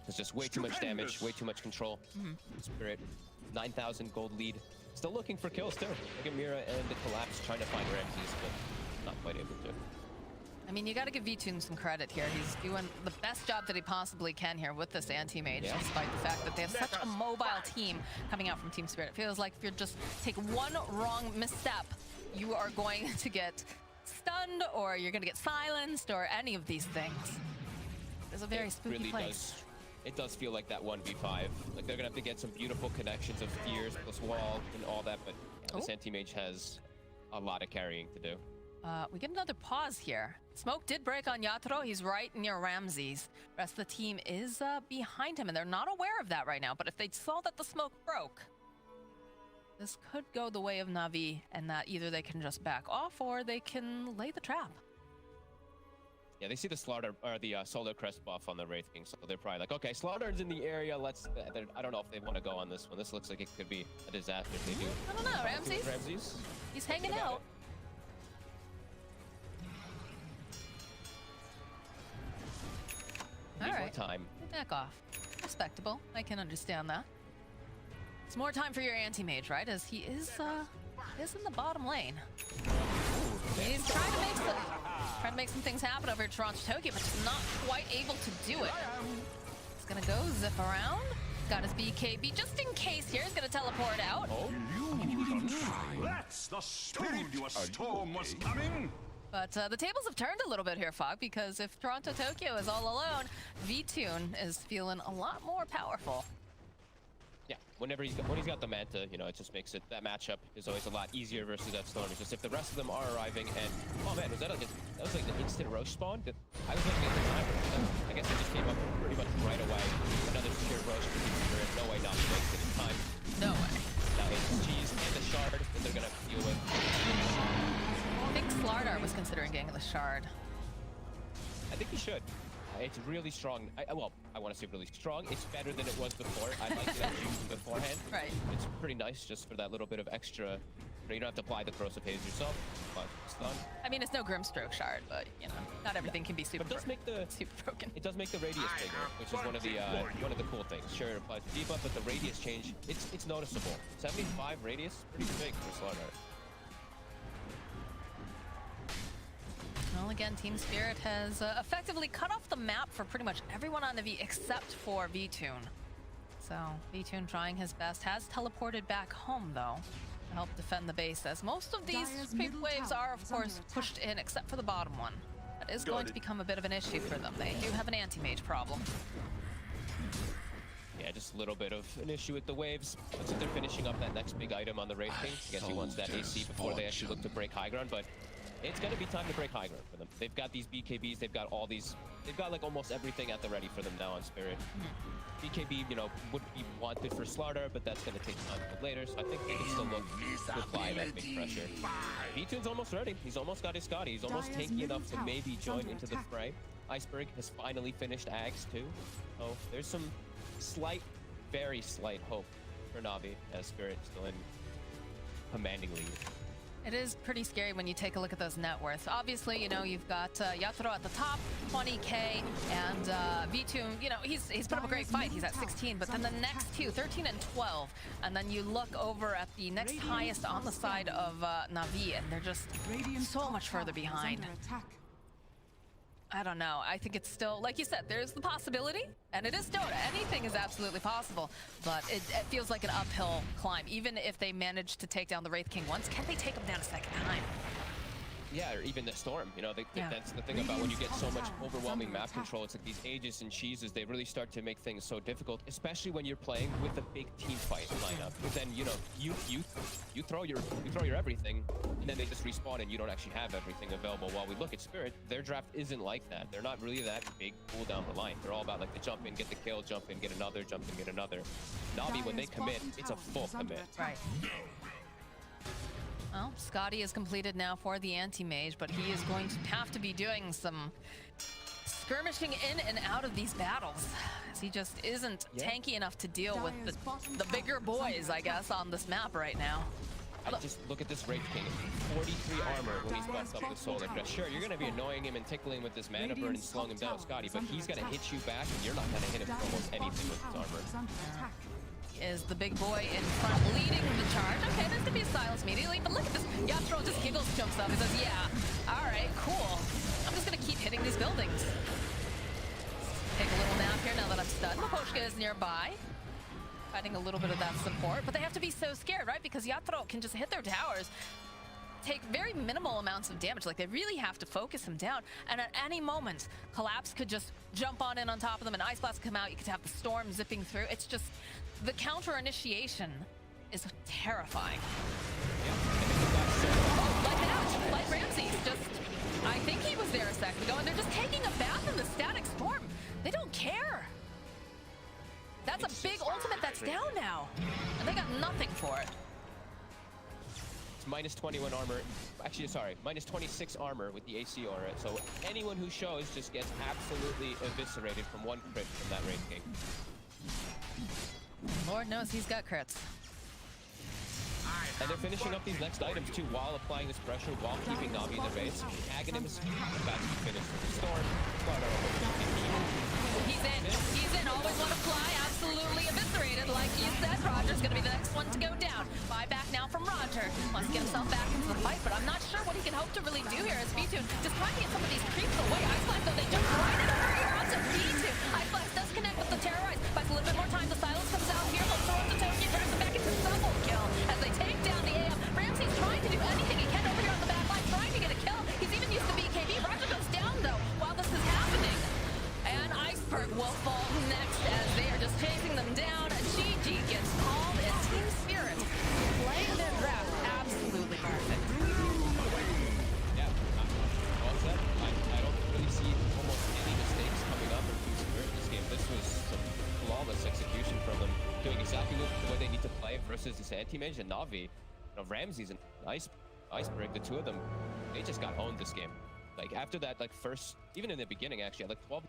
E: It's just way too much damage, way too much control. Spirit, 9,000 gold lead. Still looking for kills too. Look at Mira and the Collapse trying to find Ramses, but not quite able to.
D: I mean, you got to give V2 some credit here. He's doing the best job that he possibly can here with this anti-mage, despite the fact that they have such a mobile team coming out from Team Spirit. It feels like if you just take one wrong misstep, you are going to get stunned, or you're going to get silenced, or any of these things. It's a very spooky
E: really
D: place.
E: It does feel like that 1v5. Like they're gonna have to get some beautiful connections of fears plus wall and all that, but this anti-mage has a lot of carrying to do.
D: We get another pause here. Smoke did break on Yatoro. He's right near Ramses. Rest of the team is behind him, and they're not aware of that right now. But if they saw that the smoke broke, this could go the way of Na'Vi, and that either they can just back off or they can lay the trap.
E: Yeah, they see the Slaughter or the Solar Crest buff on the Wraith King, so they're probably like, okay, Slaughter's in the area. Let's. I don't know if they want to go on this one. This looks like it could be a disaster if they do.
D: I don't know, Ramses. He's hanging out. All right.
E: More time.
D: Back off. Respectable. I can understand that. It's more time for your anti-mage, right? As he is in the bottom lane. He's trying to make some things happen over at Toronto Tokyo, but just not quite able to do it. He's gonna go zip around. Got his BKB just in case here. He's gonna teleport out.
F: That's the spirit. Your storm was coming.
D: But the tables have turned a little bit here, Fog, because if Toronto Tokyo is all alone, V-Tune is feeling a lot more powerful.
E: Yeah, when he's got the Manta, you know, it just makes it, that matchup is always a lot easier versus that Storm. It's just if the rest of them are arriving and, oh man, that was like the instant Roche spawn? I was looking at the timer. I guess it just came up pretty much right away. Another secure Roche for Team Spirit. No way not to make it in time.
D: No way.
E: Now it's Cheese and the Shard that they're gonna deal with.
D: I think Slardar was considering getting the Shard.
E: I think he should. It's really strong. Well, I want to say really strong. It's better than it was before. I liked it beforehand.
D: Right.
E: It's pretty nice just for that little bit of extra. You don't have to apply the corrosive haze yourself. But stun.
D: I mean, it's no Grimstroke Shard, but you know, not everything can be super.
E: But it does make
D: super broken.
E: It does make the radius bigger, which is one of the cool things. Sure, it applies to debuff, but the radius change, it's noticeable. 75 radius, pretty big for Slardar.
D: Well, again, Team Spirit has effectively cut off the map for pretty much everyone on the V except for V-Tune. So V-Tune trying his best, has teleported back home though to help defend the base, as most of these creep waves are of course pushed in except for the bottom one. That is going to become a bit of an issue for them. They do have an anti-mage problem.
E: Yeah, just a little bit of an issue with the waves. Looks like they're finishing up that next big item on the Wraith King. I guess he wants that AC before they actually look to break high ground, but it's going to be time to break high ground for them. They've got these BKBs, they've got all these, they've got like almost everything at the ready for them now on Spirit. BKB, you know, would be wanted for Slardar, but that's going to take time to later, so I think they can still look to apply that big pressure. V-Tune's almost ready. He's almost got his Scotty. He's almost tanky enough to maybe join into the fray. Iceberg has finally finished Ags too. So there's some slight, very slight hope for Na'Vi as Spirit still in commanding lead.
D: It is pretty scary when you take a look at those net worths. Obviously, you know, you've got Yatoro at the top, 20k, and V-Tune, you know, he's put up a great fight. He's at 16, but then the next two, 13 and 12. And then you look over at the next highest on the side of Na'Vi, and they're just so much further behind. I don't know. I think it's still, like you said, there's the possibility, and it is Dota. Anything is absolutely possible, but it feels like an uphill climb. Even if they manage to take down the Wraith King once, can they take him down a second time?
E: Yeah, or even the Storm. You know, that's the thing about when you get so much overwhelming map control. It's like these Aegis and cheeses, they really start to make things so difficult, especially when you're playing with a big team fight lineup. But then, you know, you throw your everything, and then they just respawn and you don't actually have everything available. While we look at Spirit, their draft isn't like that. They're not really that big cooldown reliant. They're all about like the jump in, get the kill, jump in, get another, jump in, get another. Na'Vi, when they commit, it's a full commit.
D: Right. Well, Scotty is completed now for the anti-mage, but he is going to have to be doing some skirmishing in and out of these battles, as he just isn't tanky enough to deal with the bigger boys, I guess, on this map right now.
E: Just look at this Wraith King, 43 armor when he's buffed up with Solar Crest. Sure, you're going to be annoying him and tickling with this mana burn and slowing him down, Scotty, but he's going to hit you back, and you're not going to hit him with almost anything with his armor.
D: Is the big boy in front leading the charge. Okay, there's gonna be a silence immediately, but look at this. Yastro just giggles, jumps up, and says, yeah, all right, cool. I'm just gonna keep hitting these buildings. Take a little nap here now that I'm stunned. Maposhka is nearby, fighting a little bit of that support, but they have to be so scared, right? Because Yastro can just hit their towers, take very minimal amounts of damage. Like, they really have to focus him down, and at any moment, Collapse could just jump on in on top of them, and Ice Blast could come out. You could have the Storm zipping through. It's just, the counter initiation is terrifying. Oh, like that, like Ramsey, just, I think he was there a second ago, and they're just taking a bath in the static storm. They don't care. That's a big ultimate that's down now, and they got nothing for it.
E: It's minus 21 armor. Actually, sorry, minus 26 armor with the AC aura. So anyone who shows just gets absolutely eviscerated from one crit from that Wraith King.
D: Lord knows he's got crits.
E: And they're finishing up these next items too while applying this pressure, while keeping Na'Vi in the base. Aghanim is about to be finished with the Storm.
D: He's in, always want to fly, absolutely eviscerated. Like you said, Roger's gonna be the next one to go down. Buyback now from Roger. Wants to get himself back into the fight, but I'm not sure what he can hope to really do here as V2 just trying to get some of these creeps away. Ice Blast, though, they jump right in over here onto V2. Ice Blast does connect with the Terrorize. Buys a little bit more time. The Silence comes out here. Looks towards the Tony, turns him back into double kill as they take down the AM. Ramsey's trying to do anything he can over here on the back line, trying to get a kill. He's even used the BKB. Roger goes down, though, while this is happening. And Iceberg will fall next as they are just chasing them down. GG gets called, and Team Spirit playing their draft absolutely perfect.
E: Yeah, well said. I don't really see almost any mistakes coming up in Team Spirit this game. This was some flawless execution from them, doing exactly the way they need to play versus this anti-mage and Na'Vi. You know, Ramses and Iceberg, the two of them, they just got owned this game. Like, after that, like, first, even in the beginning, actually, at like 12.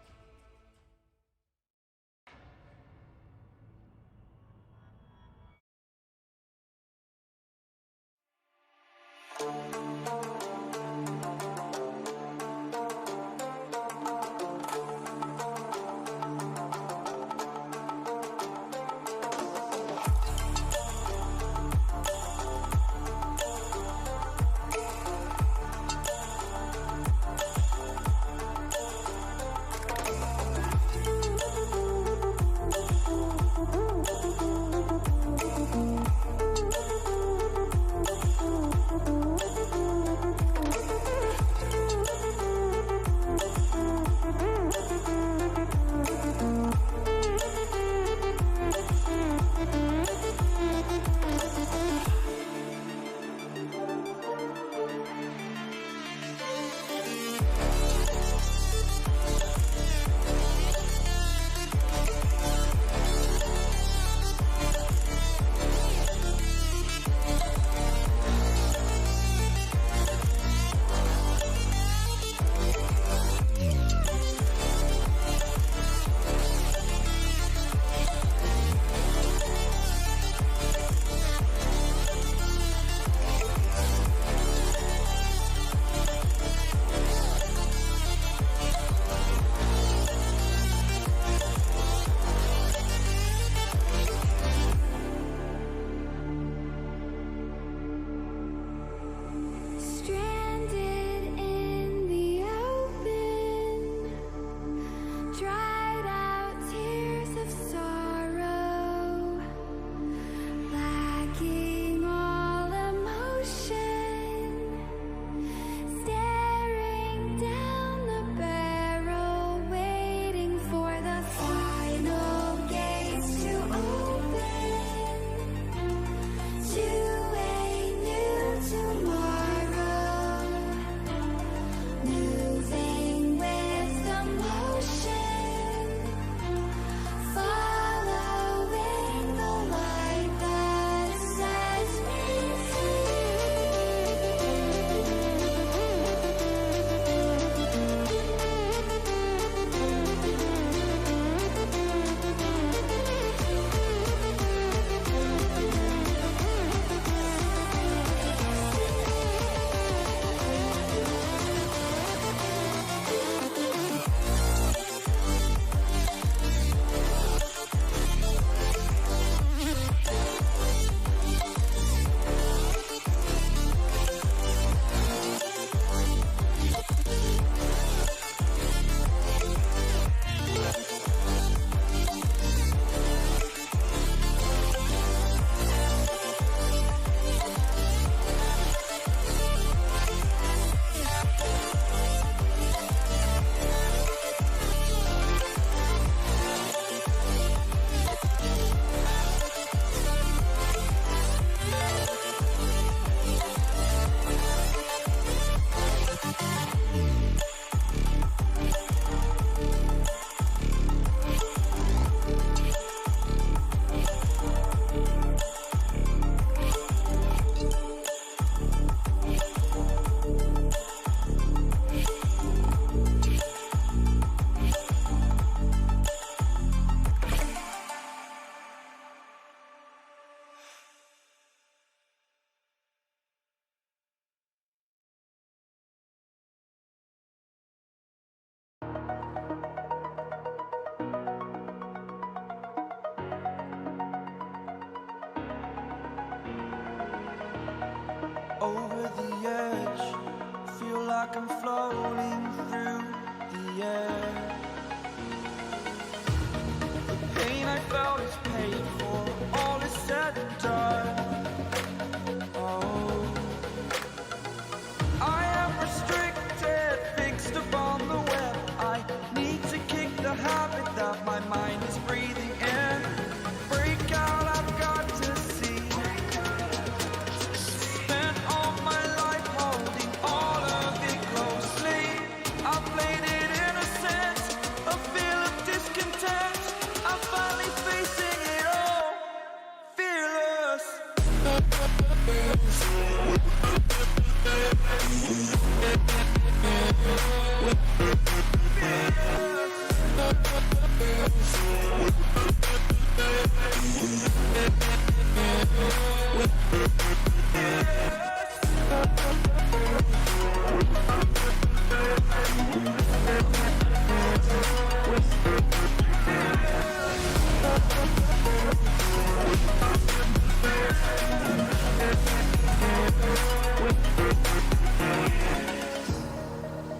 H: Stay
A: I'm floating through the air. The pain I felt is paid for, all is said and done. Oh, I am restricted, fixed upon the web. I need to kick the habit that my mind is breathing in. Break out, I've got to see. Spent all my life holding all of it closely. I played it innocent, a feel of discontent. I'm finally facing it all, fearless.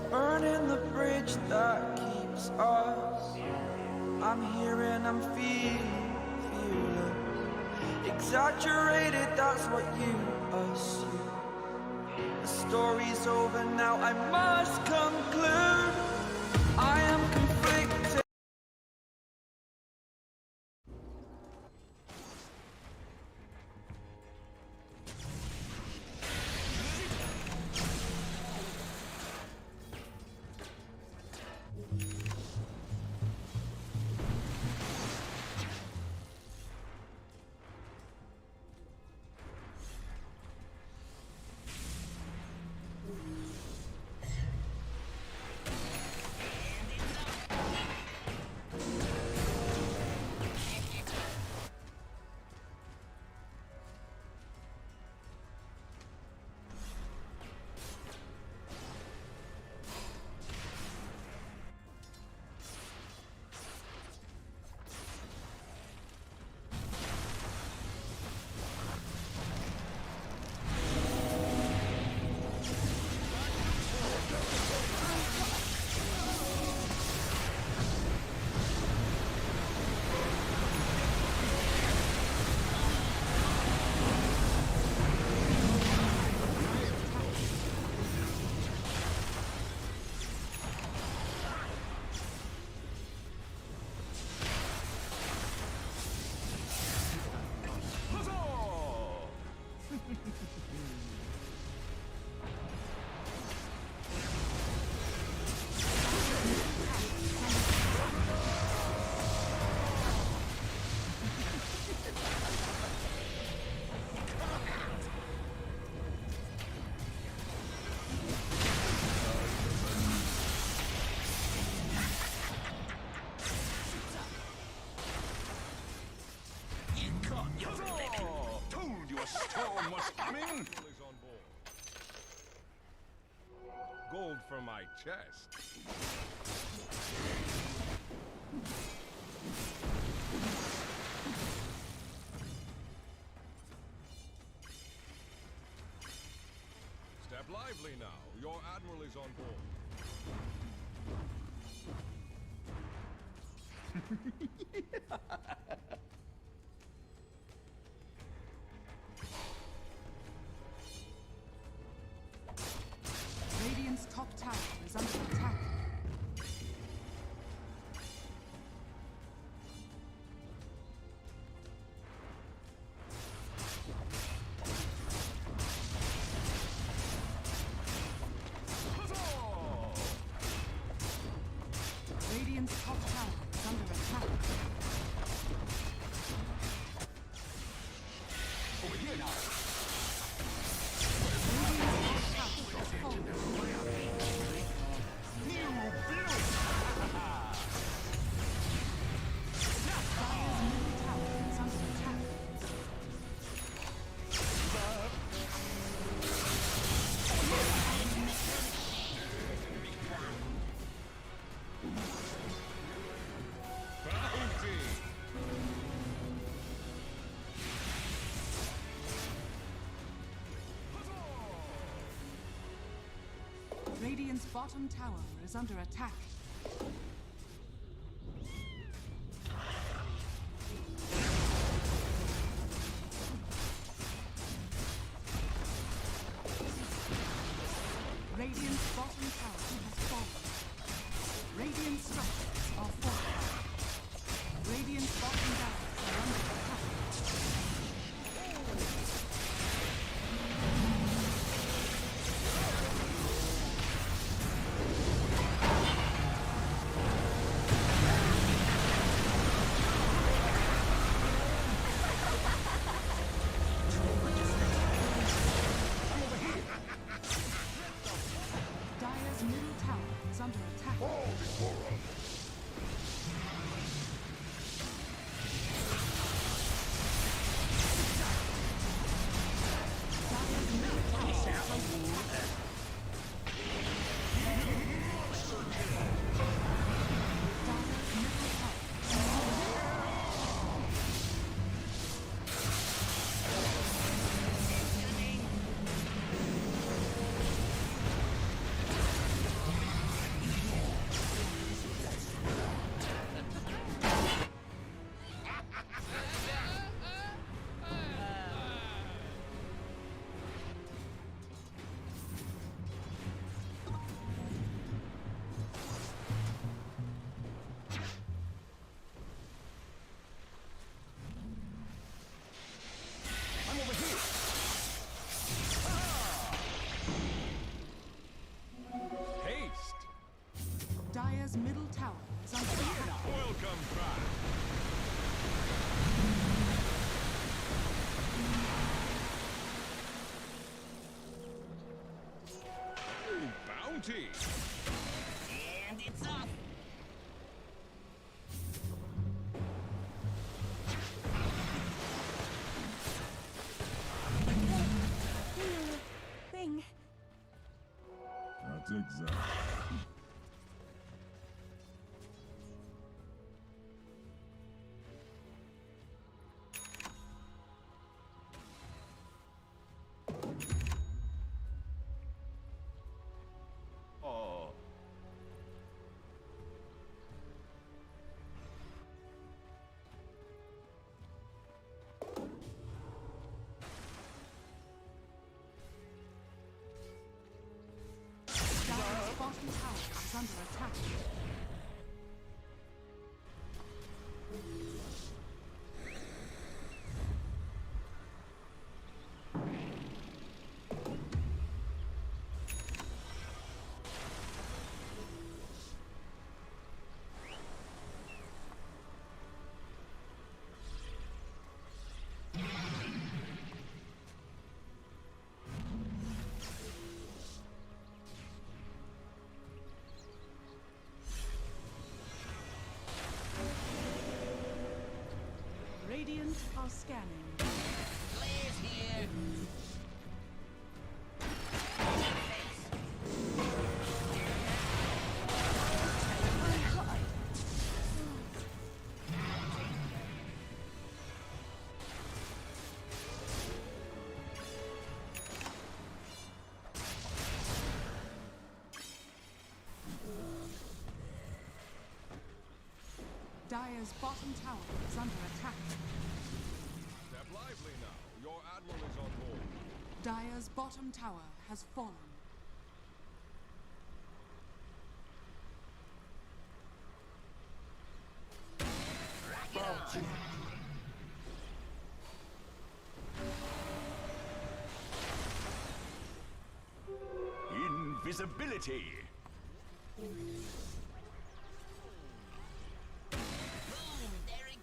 A: Burning the bridge that keeps us. I'm here and I'm feeling exaggerated, that's what you assume. The story's over now, I must conclude. I am conflicted.
F: Told you a storm was coming. Gold for my chest. Step lively now. Your admiral is on board.
G: Radiant's top tower is under attack. Radiant's top tower is under attack. Radiant's bottom tower is under attack. Radiant's bottom tower has fallen. Radiant structures are falling. Radiant's bottom barracks are under attack. Dire's middle tower is under attack. Dire's middle tower is under attack. Dire's middle tower.
F: Haste!
G: Dire's middle tower is under attack.
F: Welcome back! Ooh, bounty!
H: And it's off. Thing.
F: That's exact. Oh.
G: Dire's bottom tower is under attack. Radiant are scanning.
H: Players here.
G: Dire's bottom tower is under attack.
F: Step lively now. Your admiral is on board.
G: Dire's bottom tower has fallen.
I: Invisibility!
H: Boom, there it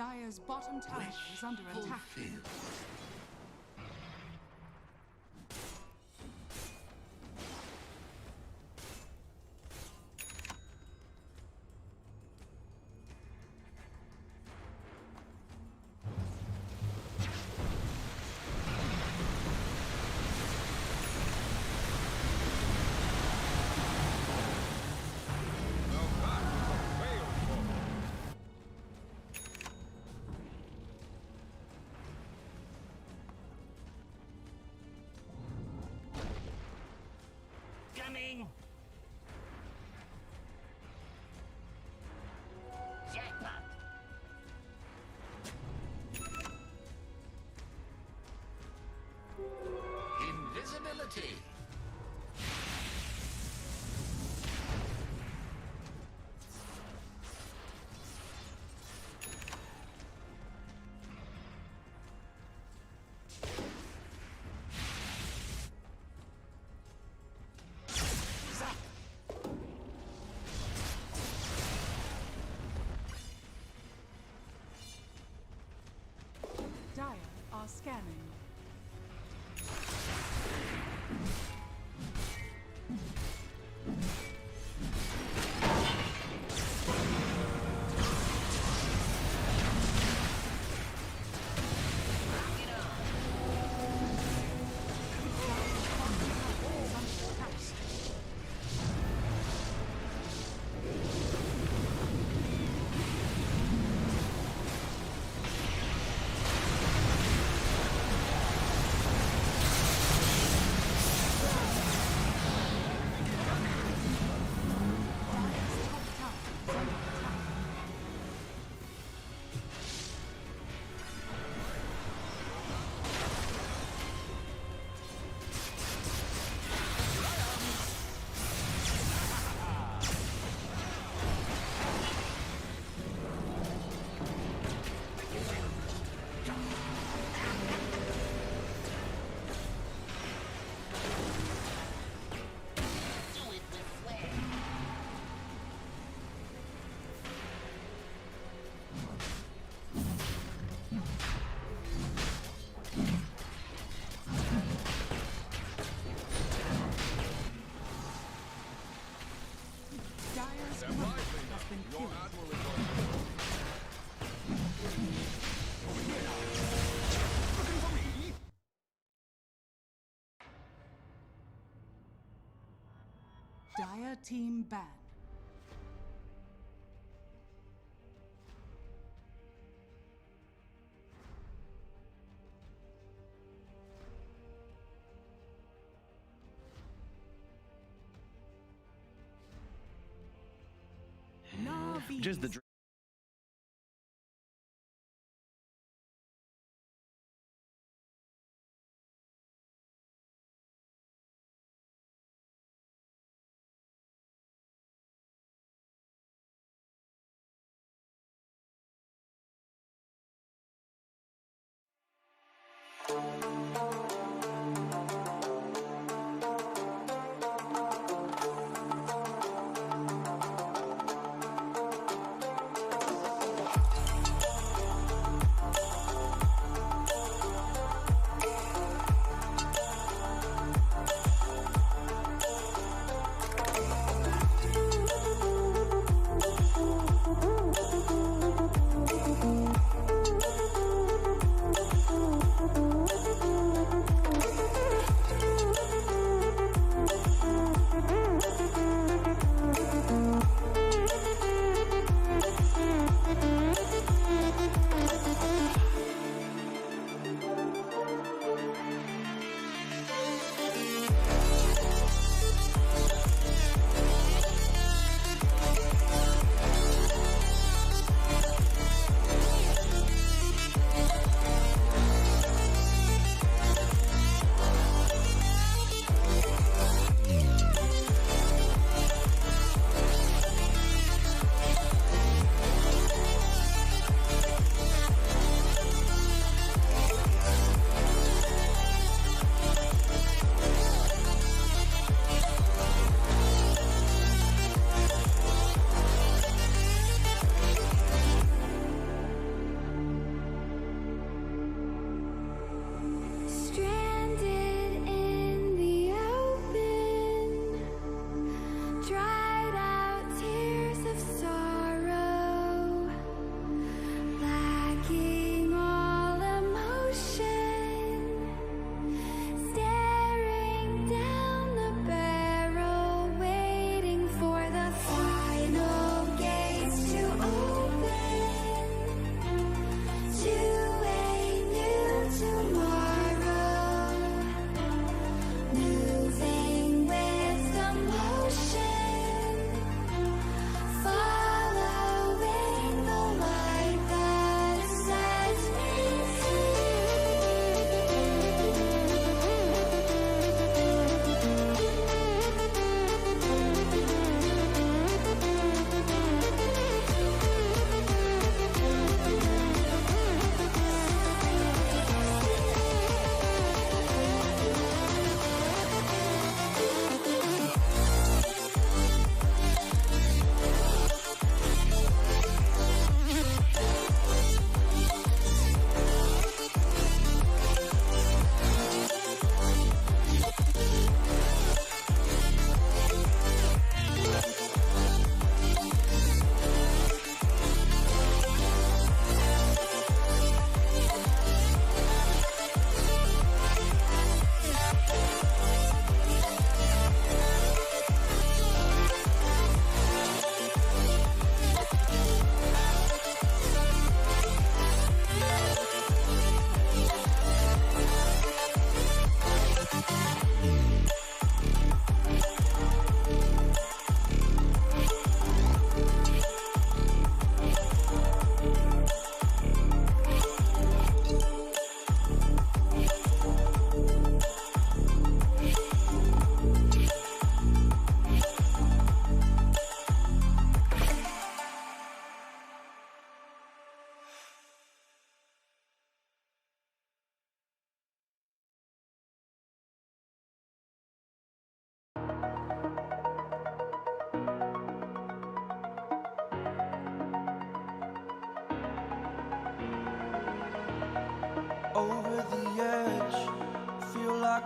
G: Dire's bottom tower is under attack.
H: Coming! Jackpot! Invisibility!
G: Dire are scanning. Dire's
F: Step
G: commander
F: lively
G: has been
F: now. Your
G: killed.
F: admiral is on board. Looking for me?
G: Dire team ban. Navi.
B: Just the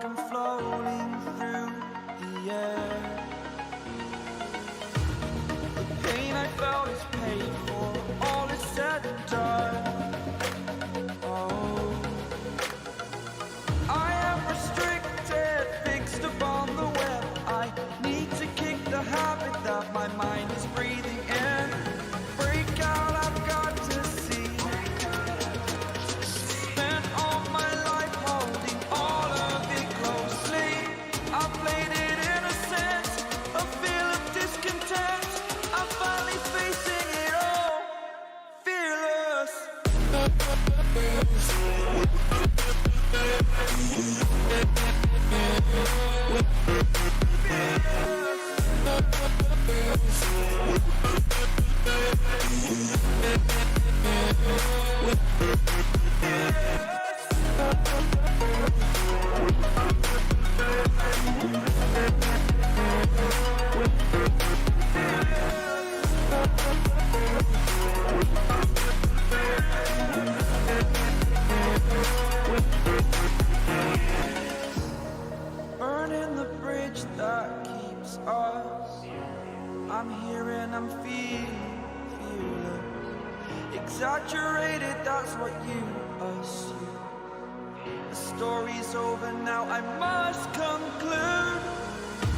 A: like I'm floating through the air. The pain I felt is paid for, all is said and done. Oh, I am restricted, fixed upon the web. I need to kick the habit that my mind is breathing in. Break out, I've got to see. Spent all my life holding all of it closely. I played it innocent, a feel of discontent. I'm finally facing it all, fearless. Burning the bridge that keeps us. I'm here and I'm feeling fearless. Exaggerated, that's what you assume. The story's over now, I must conclude.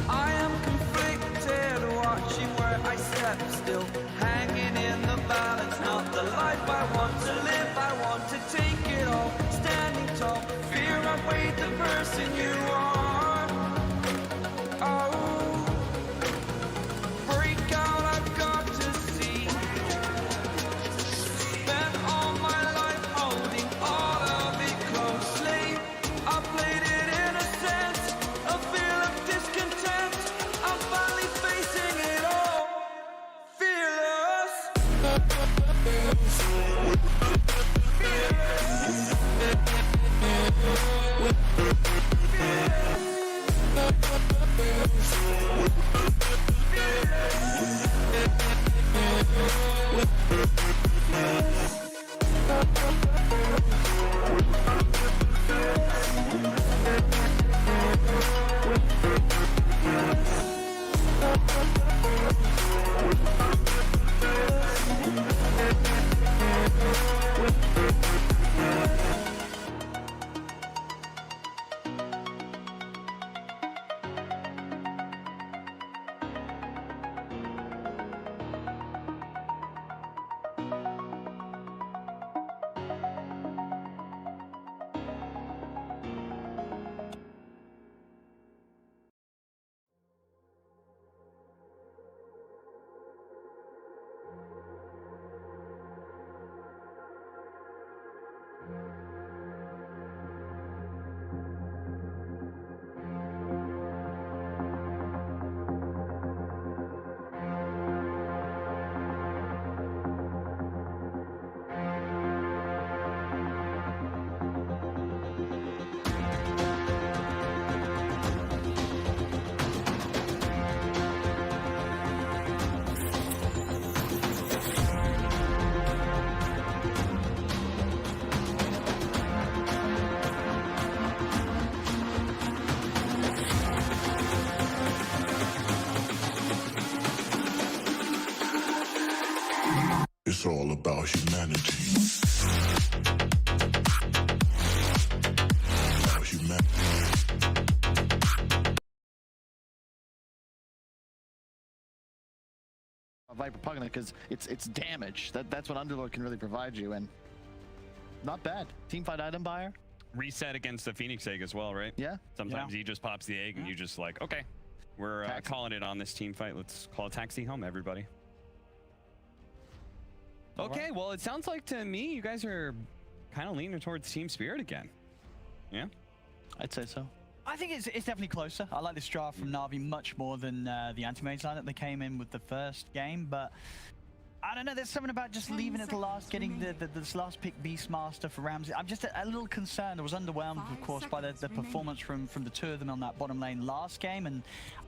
A: I am conflicted, watching where I step still, hanging in the balance. Not the life I want to live, I want to take it all. Standing tall, fear outweighed the person you are. Oh, break out, I've got to see. Spent all my life holding all of it closely. I played it innocent, a feel of discontent. I'm finally facing it all, fearless.
I: It's all about humanity. About humanity.
J: Viper Pugna, because it's damage. That's what Underlord can really provide you, and not bad. Teamfight item buyer.
C: Reset against the Phoenix egg as well, right?
J: Yeah.
C: Sometimes he just pops the egg and you just like, okay, we're calling it on this team fight. Let's call a taxi home, everybody. Okay, well, it sounds like to me you guys are kind of leaning towards Team Spirit again. Yeah?
J: I'd say so.
B: I think it's definitely closer. I like this draft from Na'Vi much more than the anti-mage line that they came in with the first game, but I don't know, there's something about just leaving it to last, getting this last pick Beastmaster for Ramsey. I'm just a little concerned. I was underwhelmed, of course, by the performance from the two of them on that bottom lane last game, and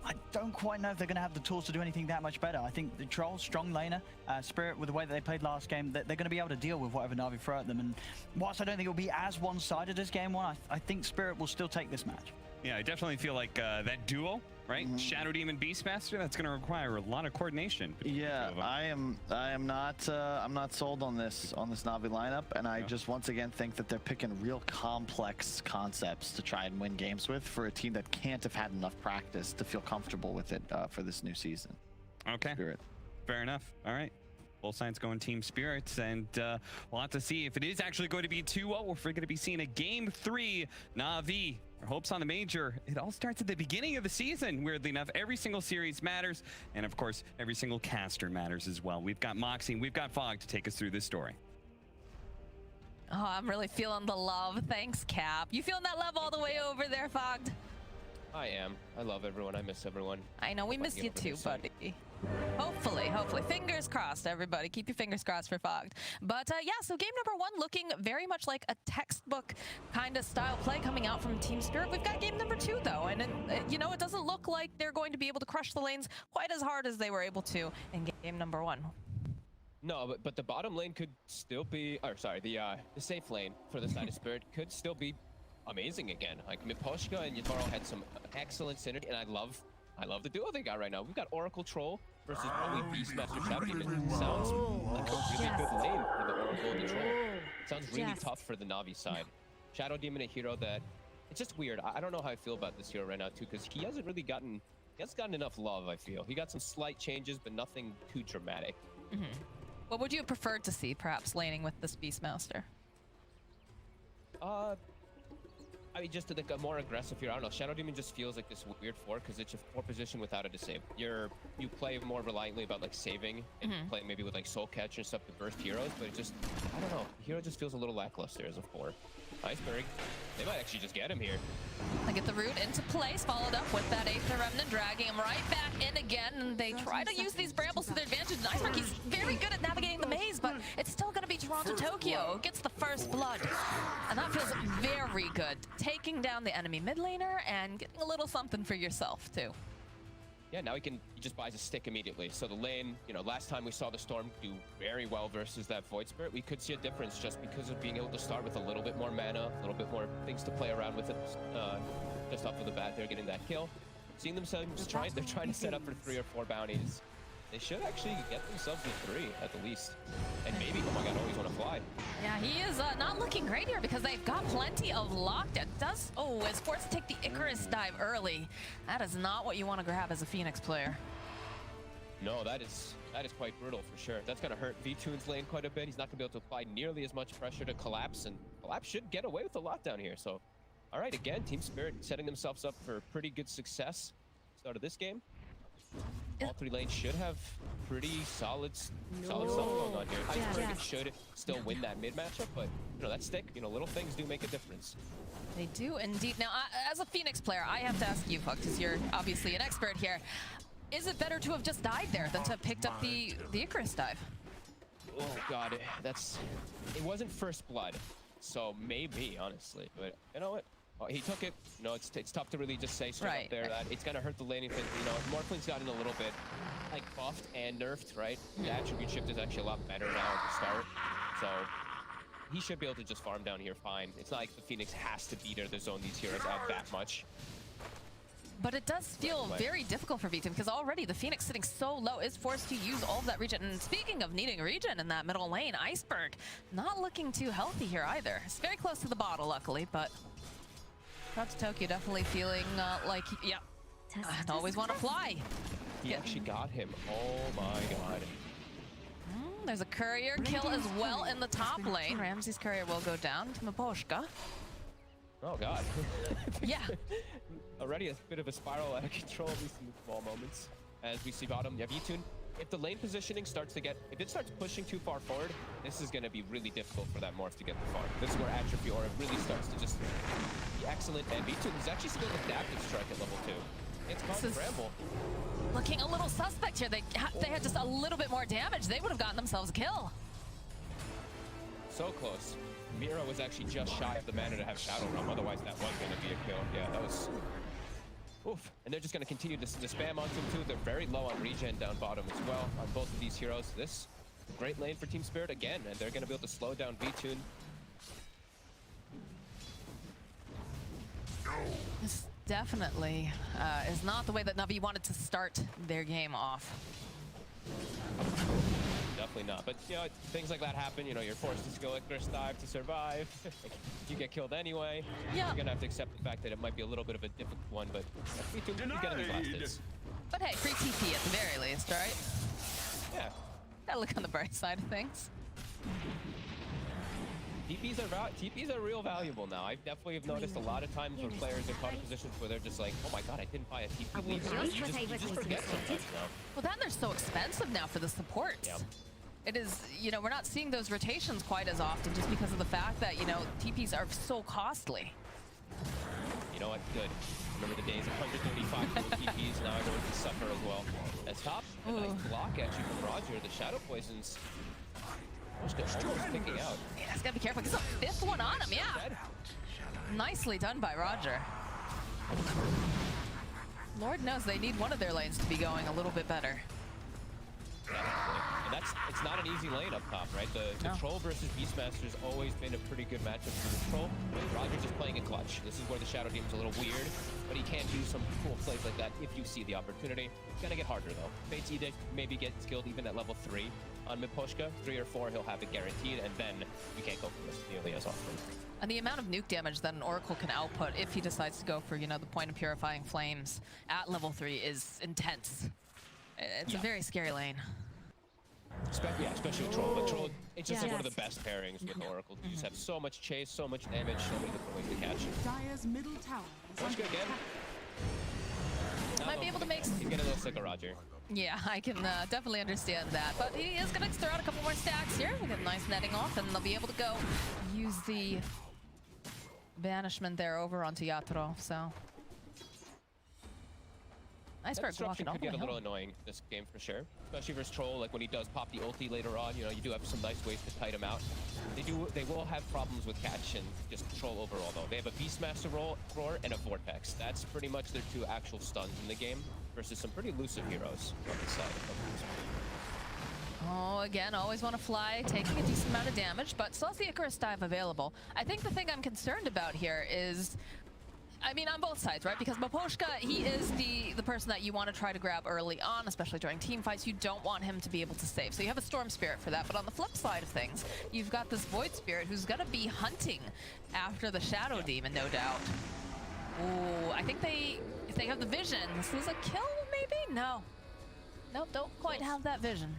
B: I don't quite know if they're going to have the tools to do anything that much better. I think the Troll, strong laner, Spirit, with the way that they played last game, they're going to be able to deal with whatever Na'Vi throw at them, and whilst I don't think it'll be as one-sided as game one, I think Spirit will still take this match.
C: Yeah, I definitely feel like that duo, right? Shadow Demon Beastmaster, that's going to require a lot of coordination. between the
J: Yeah,
C: two of them.
J: I'm not sold on this Na'Vi lineup, and I just once again think that they're picking real complex concepts to try and win games with for a team that can't have had enough practice to feel comfortable with it for this new season.
C: Okay.
J: Spirit.
C: Fair enough. All right. Both sides going Team Spirits, and we'll have to see if it is actually going to be 2-0 or if we're going to be seeing a Game 3 Na'Vi. Our hopes on the major. It all starts at the beginning of the season. Weirdly enough, every single series matters, and of course, every single caster matters as well. We've got Moxie and we've got Fog to take us through this story.
D: Oh, I'm really feeling the love. Thanks, Cap. You feeling that love all the way over there, Fogged?
E: I am. I love everyone. I miss everyone.
D: I know, we
E: Fun
D: miss
E: game
D: you
E: over here
D: too,
E: soon.
D: buddy. Hopefully. Fingers crossed, everybody. Keep your fingers crossed for Fogged. But yeah, so game number 1 looking very much like a textbook kind of style play coming out from Team Spirit. We've got game number 2, though, and it doesn't look like they're going to be able to crush the lanes quite as hard as they were able to in game number 1.
E: No, but the bottom lane could still be, or sorry, the safe lane for the side of Spirit could still be amazing again. Like Miposhka and Yatoro had some excellent synergy, and I love the duo they got right now. We've got Oracle Troll versus probably Beastmaster Shadow Demon. Sounds like a really good lane for the Oracle and the Troll. Sounds really tough for the Na'Vi side. Shadow Demon, a hero that it's just weird. I don't know how I feel about this hero right now too, because he hasn't really gotten enough love. I feel he got some slight changes, but nothing too dramatic.
D: What would you have preferred to see, perhaps, laning with this Beastmaster?
E: I mean, just like a more aggressive hero. I don't know. Shadow Demon just feels like this weird 4 because it's a 4 position without a disable. You play more reliantly about like saving and play maybe with like Soul Catch and stuff to burst heroes, but it just, I don't know. The hero just feels a little lackluster as a 4. Iceberg. They might actually just get him here.
D: They get the root into place, followed up with that Aether Remnant, dragging him right back in again. And they try to use these brambles to their advantage. And Iceberg, he's very good at navigating the maze, but it's still going to be Toronto Tokyo. Gets the first blood. And that feels very good. Taking down the enemy mid laner and getting a little something for yourself, too.
E: Yeah, now he just buys a stick immediately. So the lane, last time we saw the Storm do very well versus that Void Spirit, we could see a difference just because of being able to start with a little bit more mana, a little bit more things to play around with it. Just off of the bat, they're getting that kill. Seeing themselves they're trying to set up for 3 or 4 bounties. They should actually get themselves to 3 at the least. And maybe, oh my god, always want to fly.
D: Yeah, he is not looking great here because they've got plenty of lockdown. Is forced to take the Icarus dive early. That is not what you want to grab as a Phoenix player.
E: No, that is quite brutal for sure. That's going to hurt V-Tune's lane quite a bit. He's not going to be able to apply nearly as much pressure to Collapse, and Collapse should get away with a lot down here. So, all right, again, Team Spirit setting themselves up for pretty good success. Start of this game. All 3 lanes should have pretty solid stuff going on here. Iceberg should still win that mid matchup, but that stick, little things do make a difference.
D: They do indeed. Now, as a Phoenix player, I have to ask you, Puck, because you're obviously an expert here. Is it better to have just died there than to have picked up the Icarus dive?
E: Oh god, it wasn't first blood, so maybe honestly, but you know what? He took it. It's tough to really just say straight up there that it's gonna hurt the laning thing. Morphling's gotten a little bit like buffed and nerfed, right? The attribute shift is actually a lot better now at the start, so he should be able to just farm down here fine. It's not like the Phoenix has to beat or the zone these heroes out that much.
D: But it does feel very difficult for V-Team because already the Phoenix sitting so low is forced to use all of that regen. And speaking of needing regen in that middle lane, Iceberg not looking too healthy here either. It's very close to the bottle, luckily, but Toronto Tokyo definitely feeling like, I always want to fly.
E: He actually got him. Oh my god.
D: There's a courier kill as well in the top lane. Ramsey's courier will go down to Miposhka.
E: Oh god.
D: Yeah.
E: Already a bit of a spiral out of control, at least in the small moments. As we see bottom, V-Tune. If the lane positioning starts to if it starts pushing too far forward, this is going to be really difficult for that Morph to get the farm. This is where Atrophy Aura really starts to just be excellent. And V-Tune is actually still adaptive strike at level 2. It's called Bramble.
D: Looking a little suspect here. They had just a little bit more damage. They would have gotten themselves a kill.
E: So close. Mira was actually just shy of the mana to have Shadow Realm. Otherwise, that was going to be a kill. Yeah, that was... Oof. And they're just going to continue to spam onto him too. They're very low on regen down bottom as well on both of these heroes. This great lane for Team Spirit again, and they're going to be able to slow down V-Tune.
D: definitely is not the way that Na'Vi wanted to start their game off.
E: Definitely not. But, you know, things like that happen. You know, you're forced to go Icarus dive to survive. You get killed anyway.
D: Yeah.
E: You're going to have to accept the fact that it might be a little bit of a difficult one, but you get these last hits.
D: But hey, free TP at the very least, right?
E: Yeah.
D: Gotta look on the bright side of things.
E: TPs are real valuable now. I definitely have noticed a lot of times when players are caught in positions where they're just like, oh my god, I didn't buy a TP lead. You just forget sometimes now.
D: Well, then they're so expensive now for the supports.
E: Yeah.
D: It is, you know, we're not seeing those rotations quite as often just because of the fact that, you know, TPs are so costly.
E: You know what? Good. Remember the days of 135 TPs, now everyone can suffer as well. That's top. A nice block actually from Roger. The Shadow Poisons almost picking out.
D: Yeah, he's gotta be careful. He's a fifth one on him, yeah. Nicely done by Roger. Lord knows they need one of their lanes to be going a little bit better.
E: And it's not an easy lane up top, right? The Troll versus Beastmaster's always been a pretty good matchup for the Troll. But Roger just playing it clutch. This is where the Shadow Demon's a little weird, but he can do some cool plays like that if you see the opportunity. It's gonna get harder though. Fate's Edict maybe gets killed even at level 3 on Miposhka. 3 or 4 he'll have it guaranteed, and then you can't go for this nearly as often.
D: And the amount of nuke damage that an Oracle can output if he decides to go for, you know, the point of Purifying Flames at level 3 is intense. It's a very scary lane.
E: Especially with Troll. But Troll, it's just like one of the best pairings with Oracle. You just have so much chase, so much damage, so many different ways to catch it.
G: Dire's middle tower is under
E: Again.
D: Might be able to make...
E: He's getting a little sick of Roger.
D: Yeah, I can definitely understand that. But he is going to throw out a couple more stacks here. We get a nice netting off, and they'll be able to go use the banishment there over onto Yatoro, so... Iceberg
E: Disruption
D: walking
E: could get a
D: all the
E: little
D: way
E: annoying this game for sure, especially versus Troll. Like when he does pop the ulti later on, you know, you do have some nice ways to kite him out. They will have problems with catch and just Troll overall though. They have a Beastmaster roar and a Vortex. That's pretty much their 2 actual stuns in the game versus some pretty elusive heroes on the side of Beastmaster.
D: Oh, again, always want to fly, taking a decent amount of damage, but still has the Icarus dive available. I think the thing I'm concerned about here is, I mean, on both sides, right? Because Miposhka, he is the person that you want to try to grab early on, especially during team fights. You don't want him to be able to save. So you have a Storm Spirit for that. But on the flip side of things, you've got this Void Spirit who's going to be hunting after the Shadow Demon, no doubt. Ooh, I think if they have the vision, this is a kill, maybe? No. Nope, don't quite have that vision.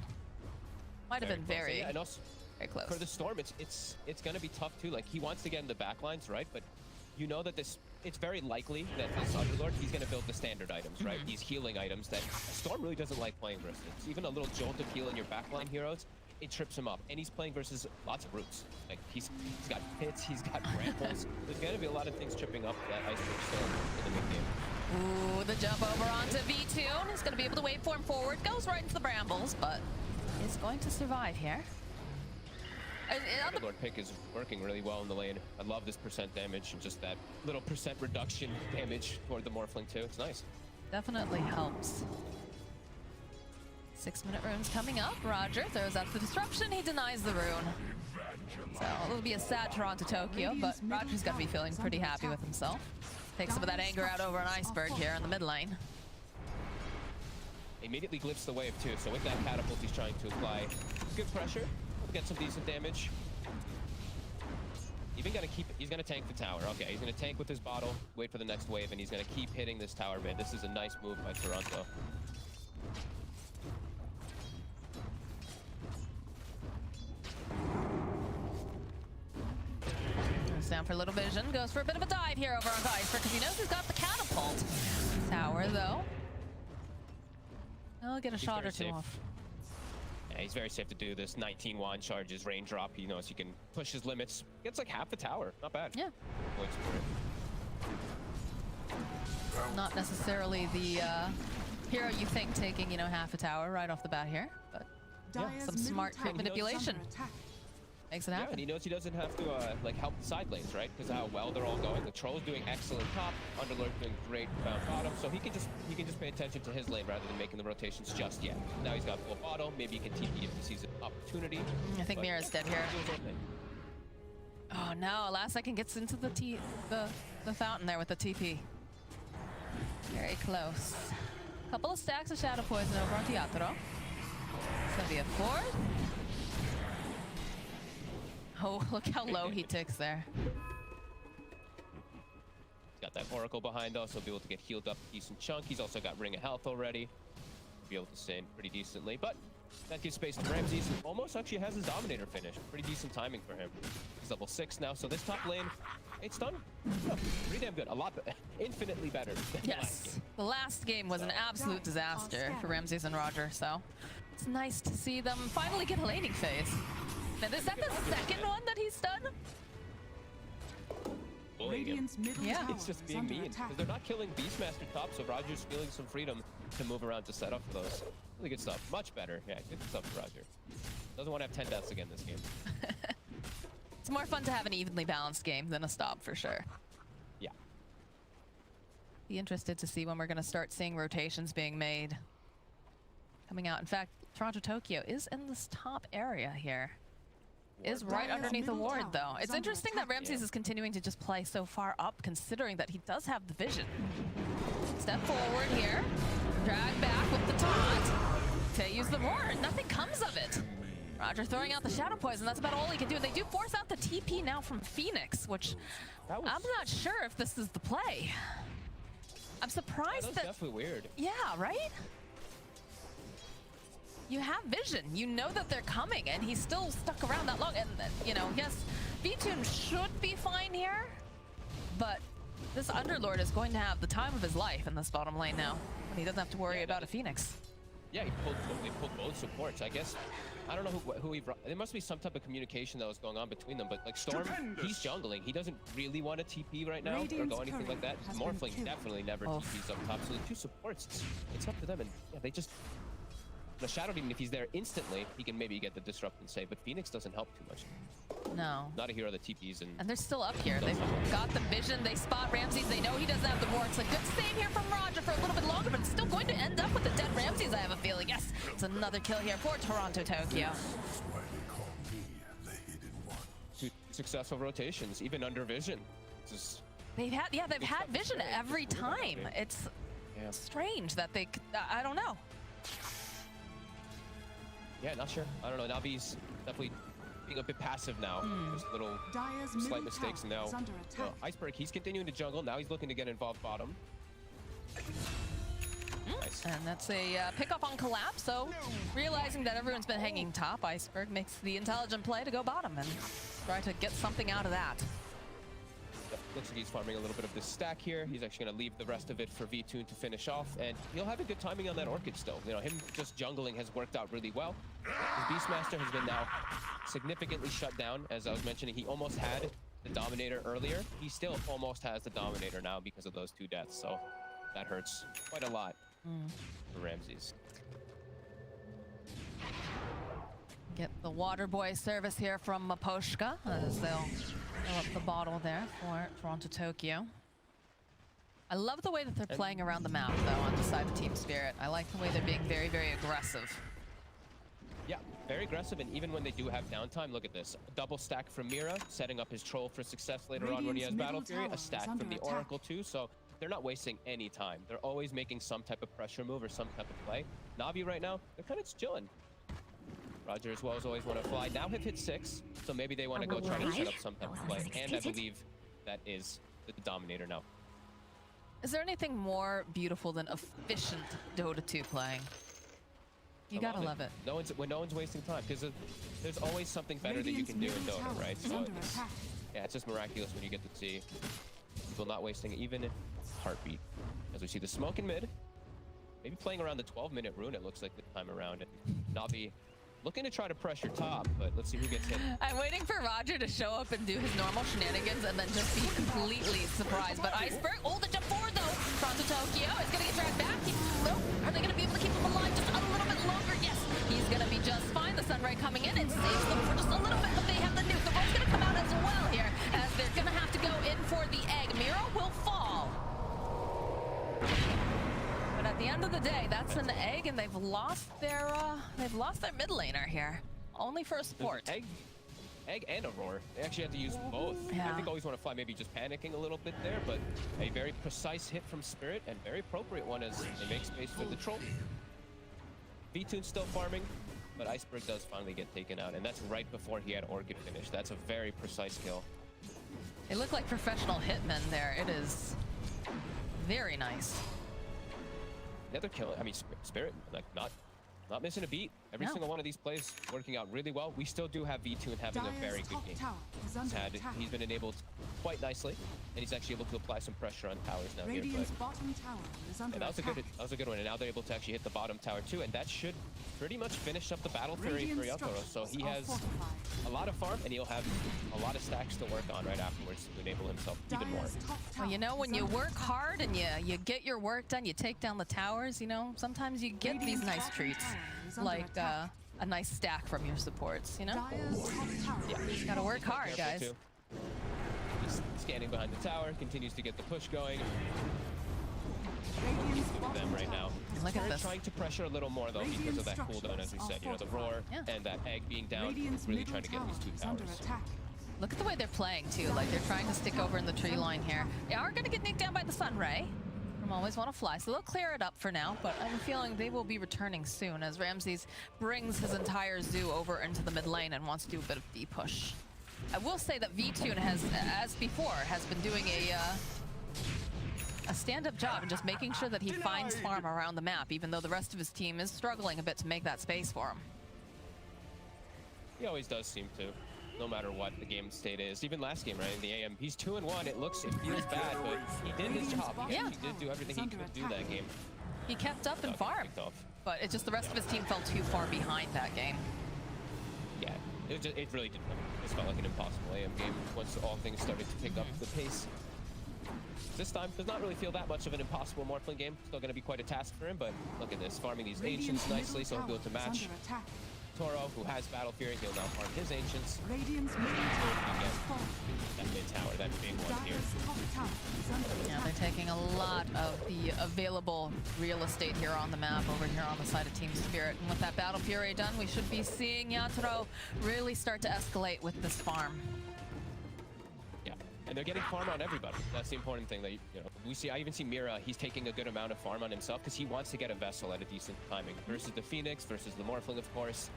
D: Might have been very,
E: and also,
D: very close.
E: For the Storm, it's going to be tough too. Like, he wants to get in the backlines, right? But you know that it's very likely that this Underlord, he's going to build the standard items, right? These healing items that Storm really doesn't like playing versus. Even a little jolt of heal in your backline heroes, it trips him up. And he's playing versus lots of roots. Like, he's got pits, he's got grapples. There's going to be a lot of things tripping up that Iceberg Storm in the mid game.
D: Ooh, the jump over onto V2. He's going to be able to waveform forward. Goes right into the brambles, but is going to survive here.
E: Underlord pick is working really well in the lane. I love this percent damage and just that little percent reduction damage toward the Morphling too. It's nice.
D: Definitely helps. 6-minute runes coming up. Roger throws out the disruption. He denies the rune. So it'll be a sad Toronto Tokyo, but Roger's got to be feeling pretty happy with himself. Take some of that anger out over an Iceberg here in the mid lane.
E: Immediately glyphs the wave too. So with that catapult, he's trying to apply good pressure. Get some decent damage. Even gonna keep. He's gonna tank the tower. Okay, he's gonna tank with his bottle. Wait for the next wave, and he's gonna keep hitting this tower mid. This is a nice move by Toronto.
D: Goes down for a little vision. Goes for a bit of a dive here over on Iceberg because he knows he's got the catapult. Tower though. I'll get a shot or two off.
E: Yeah, he's very safe to do this. 19 wand charges, raindrop. He knows he can push his limits. Gets like half the tower. Not bad.
D: Yeah. Not necessarily the hero you think taking, you know, half a tower right off the bat here, but some smart crit manipulation makes it happen.
E: Yeah, and he knows he doesn't have to like help the side lanes, right? Because of how well they're all going. The Troll's doing excellent top, Underlord doing great bottom, so he can just pay attention to his lane rather than making the rotations just yet. Now he's got full bottle. Maybe he can TP if he sees an opportunity.
D: I think Mira's dead here. Oh no! Last second gets into the fountain there with the TP. close. Couple of stacks of Shadow Poison over on Teatro. It's gonna be a fourth. Oh, look how low he ticks there.
E: He's got that Oracle behind us, he'll be able to get healed up a decent chunk. He's also got Ring of Health already. Be able to stay pretty decently, but that gives space to Ramses, who almost actually has his Dominator finish. Pretty decent timing for him. He's level 6 now, so this top lane, it's done. Oh, pretty damn good. A lot, infinitely better than
D: Yes, the last game was an absolute disaster for Ramses and Roger, so it's nice to see them finally get a laning phase. Man, is that the second one that he's done?
G: Radiant's middle
D: Yeah.
G: tower
E: It's just
G: is
E: being
G: under
E: mean,
G: attack.
E: because they're not killing Beastmaster top, so Roger's feeling some freedom to move around to set up for those. Really good stuff. Much better. Yeah, good stuff for Roger. Doesn't want to have 10 deaths again this game.
D: It's more fun to have an evenly balanced game than a stop for sure.
E: Yeah.
D: Be interested to see when we're going to start seeing rotations being made coming out. In fact, Toronto Tokyo is in this top area here. Is right
G: Dyer's
D: underneath the
G: middle
D: ward
G: tower
D: though.
G: is
D: It's
G: under
D: interesting that
G: attack.
D: Ramses is continuing to just play so far up, considering that he does have the vision. Step forward here, drag back with the taunt. They use the roar, nothing comes of it. Roger throwing out the Shadow Poison, that's about all he can do. They do force out the TP now from Phoenix, which
E: That was,
D: I'm not sure if this is the play. I'm surprised that...
E: definitely weird.
D: Yeah, right? You have vision. You know that they're coming, and he's still stuck around that long. And, you know, yes, V-Tune should be fine here, but this Underlord is going to have the time of his life in this bottom lane now. And he doesn't have to worry about a Phoenix.
E: Yeah, they pulled both supports. I guess, I don't know who he brought. There must be some type of communication that was going on between them, but like Storm, he's jungling. He doesn't really want to TP right now or
G: Radiant's
E: go anything like that.
G: turret has been
E: Morphling
G: killed.
E: definitely never TPs up top. So the two supports, it's up to them. And yeah, they just... The Shadow Demon, if he's there instantly, he can maybe get the disrupt and save, but Phoenix doesn't help too much.
D: No.
E: Not a hero that TPs and...
D: And they're still up here. They've got the vision. They spot Ramses. They know he doesn't have the roar. It's a good save here from Roger for a little bit longer, but it's still going to end up with the dead Ramses, I have a feeling. Yes, it's another kill here for Toronto Tokyo.
I: Why they call me the hidden one.
E: Two successful rotations, even under vision. It's just...
D: They've had vision every time. It's
E: Yeah.
D: strange that they, I don't know.
E: Yeah, not sure. I don't know. Navi's definitely being a bit passive now. Just little
G: Dyer's
E: slight
G: middle
E: mistakes
G: tower
E: now.
G: is under attack.
E: Iceberg, he's continuing to jungle. Now he's looking to get involved bottom. Nice.
D: And that's a pickup on collapse. So realizing that everyone's been hanging top, Iceberg makes the intelligent play to go bottom and try to get something out of that.
E: Looks like he's farming a little bit of this stack here. He's actually going to leave the rest of it for V-Tune to finish off, and he'll have a good timing on that Orchid still. You know, him just jungling has worked out really well. His Beastmaster has been now significantly shut down. As I was mentioning, he almost had the Dominator earlier. He still almost has the Dominator now because of those 2 deaths, so that hurts quite a lot for Ramses.
D: Get the water boy service here from Maposhka as they'll fill up the bottle there for Toronto Tokyo. I love the way that they're playing around the map though on the side of Team Spirit. I like the way they're being very, very aggressive.
E: Yeah, very aggressive, and even when they do have downtime, look at this. A double stack from Mira, setting up his troll for success later on when he has
G: Radiant's
E: Battle
G: middle
E: Fury.
G: tower
E: A
G: is
E: stack
G: under
E: from the
G: attack.
E: Oracle too, so they're not wasting any time. They're always making some type of pressure move or some type of play. Na'Vi right now, they're kind of just chilling. Roger as well as always want to fly. Now have hit 6, so maybe they want to go try to set up some type of play. And I believe that is the Dominator now.
D: Is there anything more beautiful than efficient Dota 2 playing? You gotta love it.
E: When no one's wasting time, because there's always something better that you can do in Dota, right? So it's, yeah, it's just miraculous when you get to see people not wasting even a heartbeat. As we see the smoke in mid, maybe playing around the 12-minute rune, it looks like this time around. And Na'Vi looking to try to pressure top, but let's see who gets hit.
D: I'm waiting for Roger to show up and do his normal shenanigans and then just be completely surprised. But Iceberg, the jump forward though. Toronto Tokyo is gonna get dragged back. Nope. Are they gonna be able to keep him alive just a little bit longer? Yes, he's gonna be just fine. The Sunray coming in and saves them for just a little bit, but they have the nuke. The roll's gonna come out as well here, as they're gonna have to go in for the egg. Miro will fall. But at the end of the day, that's an egg, and they've lost their mid laner here, only for a support.
E: Egg and a Roar. They actually had to use both.
D: Yeah.
E: I think Always Want to Fly maybe just panicking a little bit there, but a very precise hit from Spirit and very appropriate one as they make space for the Troll. V-Tune's still farming, but Iceberg does finally get taken out, and that's right before he had Orchid finish. That's a very precise kill.
D: They look like professional hitmen there. It is very nice.
E: Another kill. I mean, Spirit, like, not missing a beat. Every
D: No.
E: single one of these plays working out really well. We still do have V2 and having a very good game. He's been enabled quite nicely, and he's actually able to apply some pressure on towers now here.
G: Radiant's bottom tower is under
E: And that was a good one. And now they're able to actually hit the bottom tower too, and that should pretty much finish up the battle Fury for Yatoro. So he has a lot of farm, and he'll have a lot of stacks to work on right afterwards to enable himself even more.
D: Well, you know, when you work hard and you get your work done, you take down the towers, you know, sometimes you get these nice treats, like a nice stack from your supports, you know?
E: Yeah,
D: You gotta work hard,
E: careful
D: guys.
E: too. Just scanning behind the tower, continues to get the push going. With them right now.
D: Look at
E: They're
D: this.
E: trying to pressure a little more though because of that cooldown, as we said. You know, the roar
D: Yeah.
E: and that egg being down, really trying to get these two towers.
D: Look at the way they're playing, too. Like, they're trying to stick over in the tree line here. They are gonna get nicked down by the Sun Ray from Always Want to Fly, so they'll clear it up for now, but I have a feeling they will be returning soon as Ramses brings his entire zoo over into the mid lane and wants to do a bit of D-push. I will say that V-Tune has, as before, has been doing a stand-up job and just making sure that he finds farm around the map, even though the rest of his team is struggling a bit to make that space for him.
E: He always does seem to, no matter what the game state is. Even last game, right, in the AM, he's 2-1. It feels bad, but he did his job. He did do everything he could do that game.
D: He kept up and farmed, but it's just the rest of his team fell too far behind that game.
E: Yeah, it really did. It felt like an impossible AM game once all things started to pick up the pace. This time does not really feel that much of an impossible Morphling game. Still going to be quite a task for him, but look at this, farming these Ancients nicely, so he'll be able to match Toro, who has Battle Fury. He'll now farm his Ancients. That mid tower, that big one here.
D: Yeah, they're taking a lot of the available real estate here on the map over here on the side of Team Spirit. And with that Battle Fury done, we should be seeing Yatoro really start to escalate with this farm.
E: Yeah, and they're getting farm on everybody. That's the important thing that, you know, we see. I even see Mira, he's taking a good amount of farm on himself because he wants to get a Vessel at a decent timing. Versus the Phoenix, versus the Morphling, of course.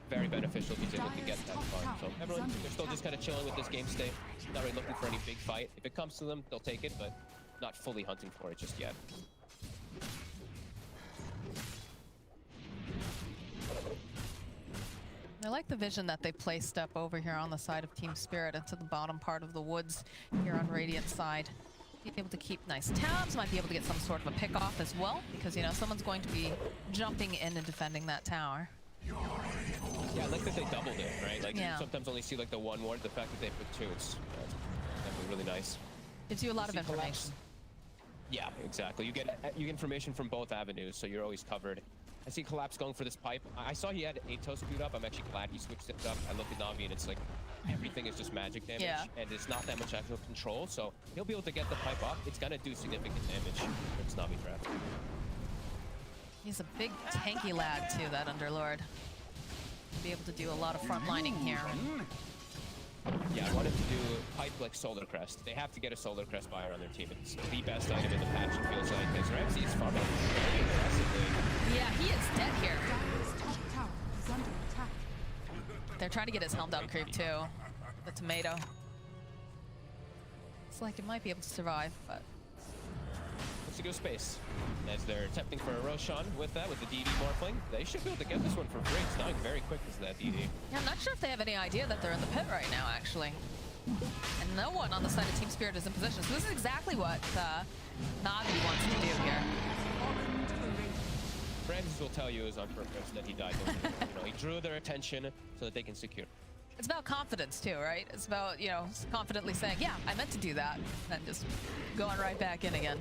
E: Very beneficial if he's able to get that farm. So everyone, they're still just kind of chilling with this game state. Not really looking for any big fight. If it comes to them, they'll take it, but not fully hunting for it just yet.
D: I like the vision that they placed up over here on the side of Team Spirit into the bottom part of the woods here on Radiant's side. Be able to keep nice tabs, might be able to get some sort of a pick off as well, because, you know, someone's going to be jumping in and defending that tower.
E: Yeah, I like that they doubled it, right? Like,
D: Yeah.
E: you sometimes only see, like, the one ward. The fact that they put two, it's definitely really nice.
D: Gives you a lot of
E: See
D: information.
E: Collapse. Yeah, exactly. You get information from both avenues, so you're always covered. I see Collapse going for this pipe. I saw he had Atos queued up. I'm actually glad he switched it up. I look at Na'Vi and it's like everything is just magic damage, and it's not that much actual control. So he'll be able to get the pipe off. It's gonna do significant damage for its Na'Vi trap.
D: He's a big tanky lad too, that Underlord. Be able to do a lot of front lining here.
E: Yeah, I wanted to do pipe like Solar Crest. They have to get a Solar Crest buyer on their team. It's the best item in the patch, it feels like, because Ramsey's farming pretty aggressively.
D: Yeah, he is dead here. They're trying to get his helm down creep too. The tomato. It's like it might be able to survive, but
E: Let's go space. As they're attempting for a Roshan with that, with the DD Morphling. They should be able to get this one for free. It's dying very quick because of that DD.
D: yeah, I'm not sure if they have any idea that they're in the pit right now, actually. And no one on the side of Team Spirit is in position. So this is exactly what Na'Vi wants to do here.
E: Francis will tell you it was on purpose that he died. You know, he drew their attention so that they can secure.
D: It's about confidence too, right? It's about, you know, confidently saying, yeah, I meant to do that, and just going right back in again.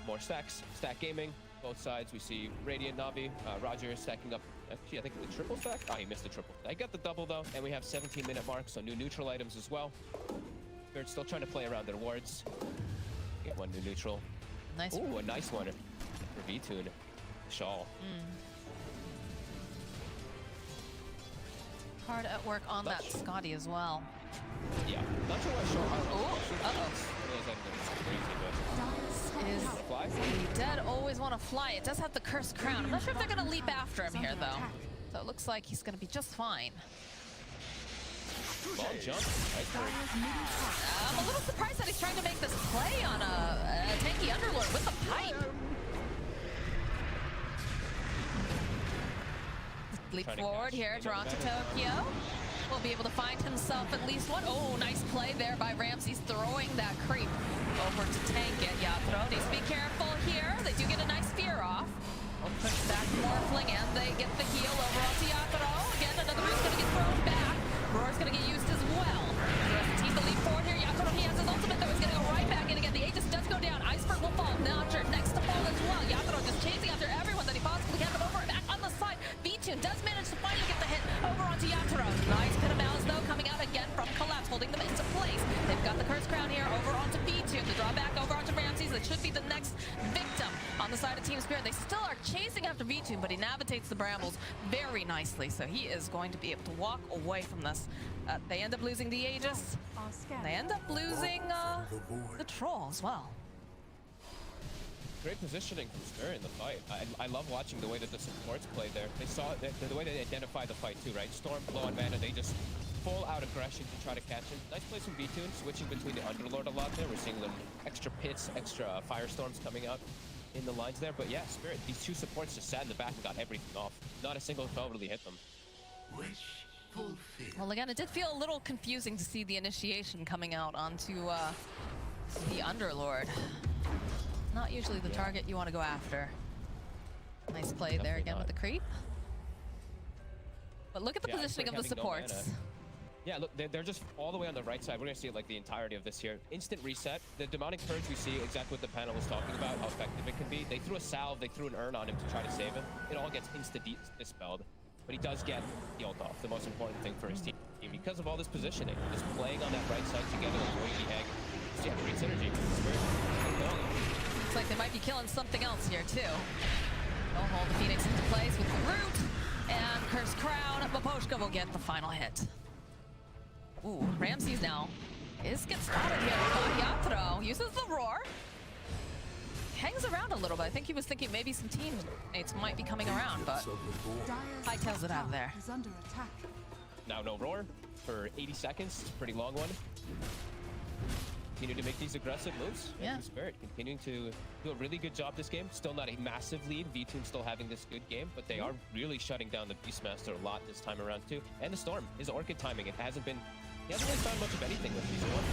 E: More stacks, stack gaming, both sides. We see Radiant Na'Vi, Roger stacking up, actually I think the triple stack? Oh, he missed the triple. I got the double though, and we have 17-minute mark, so new neutral items as well. Spirit's still trying to play around their wards. Get one new neutral.
D: Nice.
E: Ooh, a nice one for V-Tune. Shawl.
D: hard at work on that Scotty as well.
E: Yeah, not sure what short.
D: Uh-oh. Is the dead always want to fly? It does have the cursed crown. I'm not sure if they're going to leap after him here, though. So it looks like he's going to be just fine.
E: Ball jump.
D: I'm a little surprised that he's trying to make this play on a tanky Underlord with the pipe. Leap forward here, Toronto Tokyo. Will be able to find himself at least one. Oh, nice play there by Ramses, throwing that creep over to tank it. Yatro needs to be careful here. They do get a nice fear off. We'll push back Morphling, and they get the heal over onto Yatro. Again, another root's going to get thrown back. Roar's going to get used as well. The rest of the team to leap forward here. Yatro, he has his ultimate, though. He's going to go right back in again. The Aegis does go down. Iceberg will fall. Notcher next to fall as well. Yatro just chasing after everyone that he possibly can. But over back on the side, V-Tune does manage to finally get the hit over onto Yatro. Nice pit of malice, though, coming out again from Collapse, holding them into place. They've got the Curse Crown here over onto V-Tune. The draw back over onto Ramses. That should be the next victim on the side of Team Spirit. They still are chasing after V-Tune, but he navigates the brambles very nicely. So he is going to be able to walk away from this. They end up losing the Aegis. They end up losing the Troll as well.
E: Great positioning from Spirit in the fight. I love watching the way that the supports play there. They saw the way they identified the fight too, right? Storm, low on mana, they just full out aggression to try to catch him. Nice play from V-Tune, switching between the Underlord a lot there. We're seeing them extra pits, extra firestorms coming out in the lines there. But yeah, Spirit, these two supports just sat in the back and got everything off. Not a single spell really hit them.
H: Wish fulfilled.
D: Well, again, it did feel a little confusing to see the initiation coming out onto the Underlord. Not usually the target you want to go after. Nice play there again with the creep. But look at the positioning of the supports.
E: Yeah, look, they're just all the way on the right side. We're going to see like the entirety of this here. Instant reset. The demonic purge, we see exactly what the panel was talking about, how effective it can be. They threw a salve, they threw an urn on him to try to save him. It all gets dispelled. But he does get healed off, the most important thing for his team. Because of all this positioning, just playing on that right side together, avoiding the egg. So yeah, great synergy.
D: Looks like they might be killing something else here too. They'll hold the Phoenix into place with the root and Curse Crown. Maposhka will get the final hit. Ooh, Ramses now gets spotted here by Yatro. Uses the roar. Hangs around a little bit. I think he was thinking maybe some teammates might be coming around, but hightails it out of there.
E: Now no roar for 80 seconds. It's a pretty long one. Continue to make these aggressive moves.
D: Yeah.
E: Spirit continuing to do a really good job this game. Still not a massive lead. V-Tune still having this good game, but they are really shutting down the Beastmaster a lot this time around too. And the Storm, his Orchid timing, he hasn't really found much of anything with these one.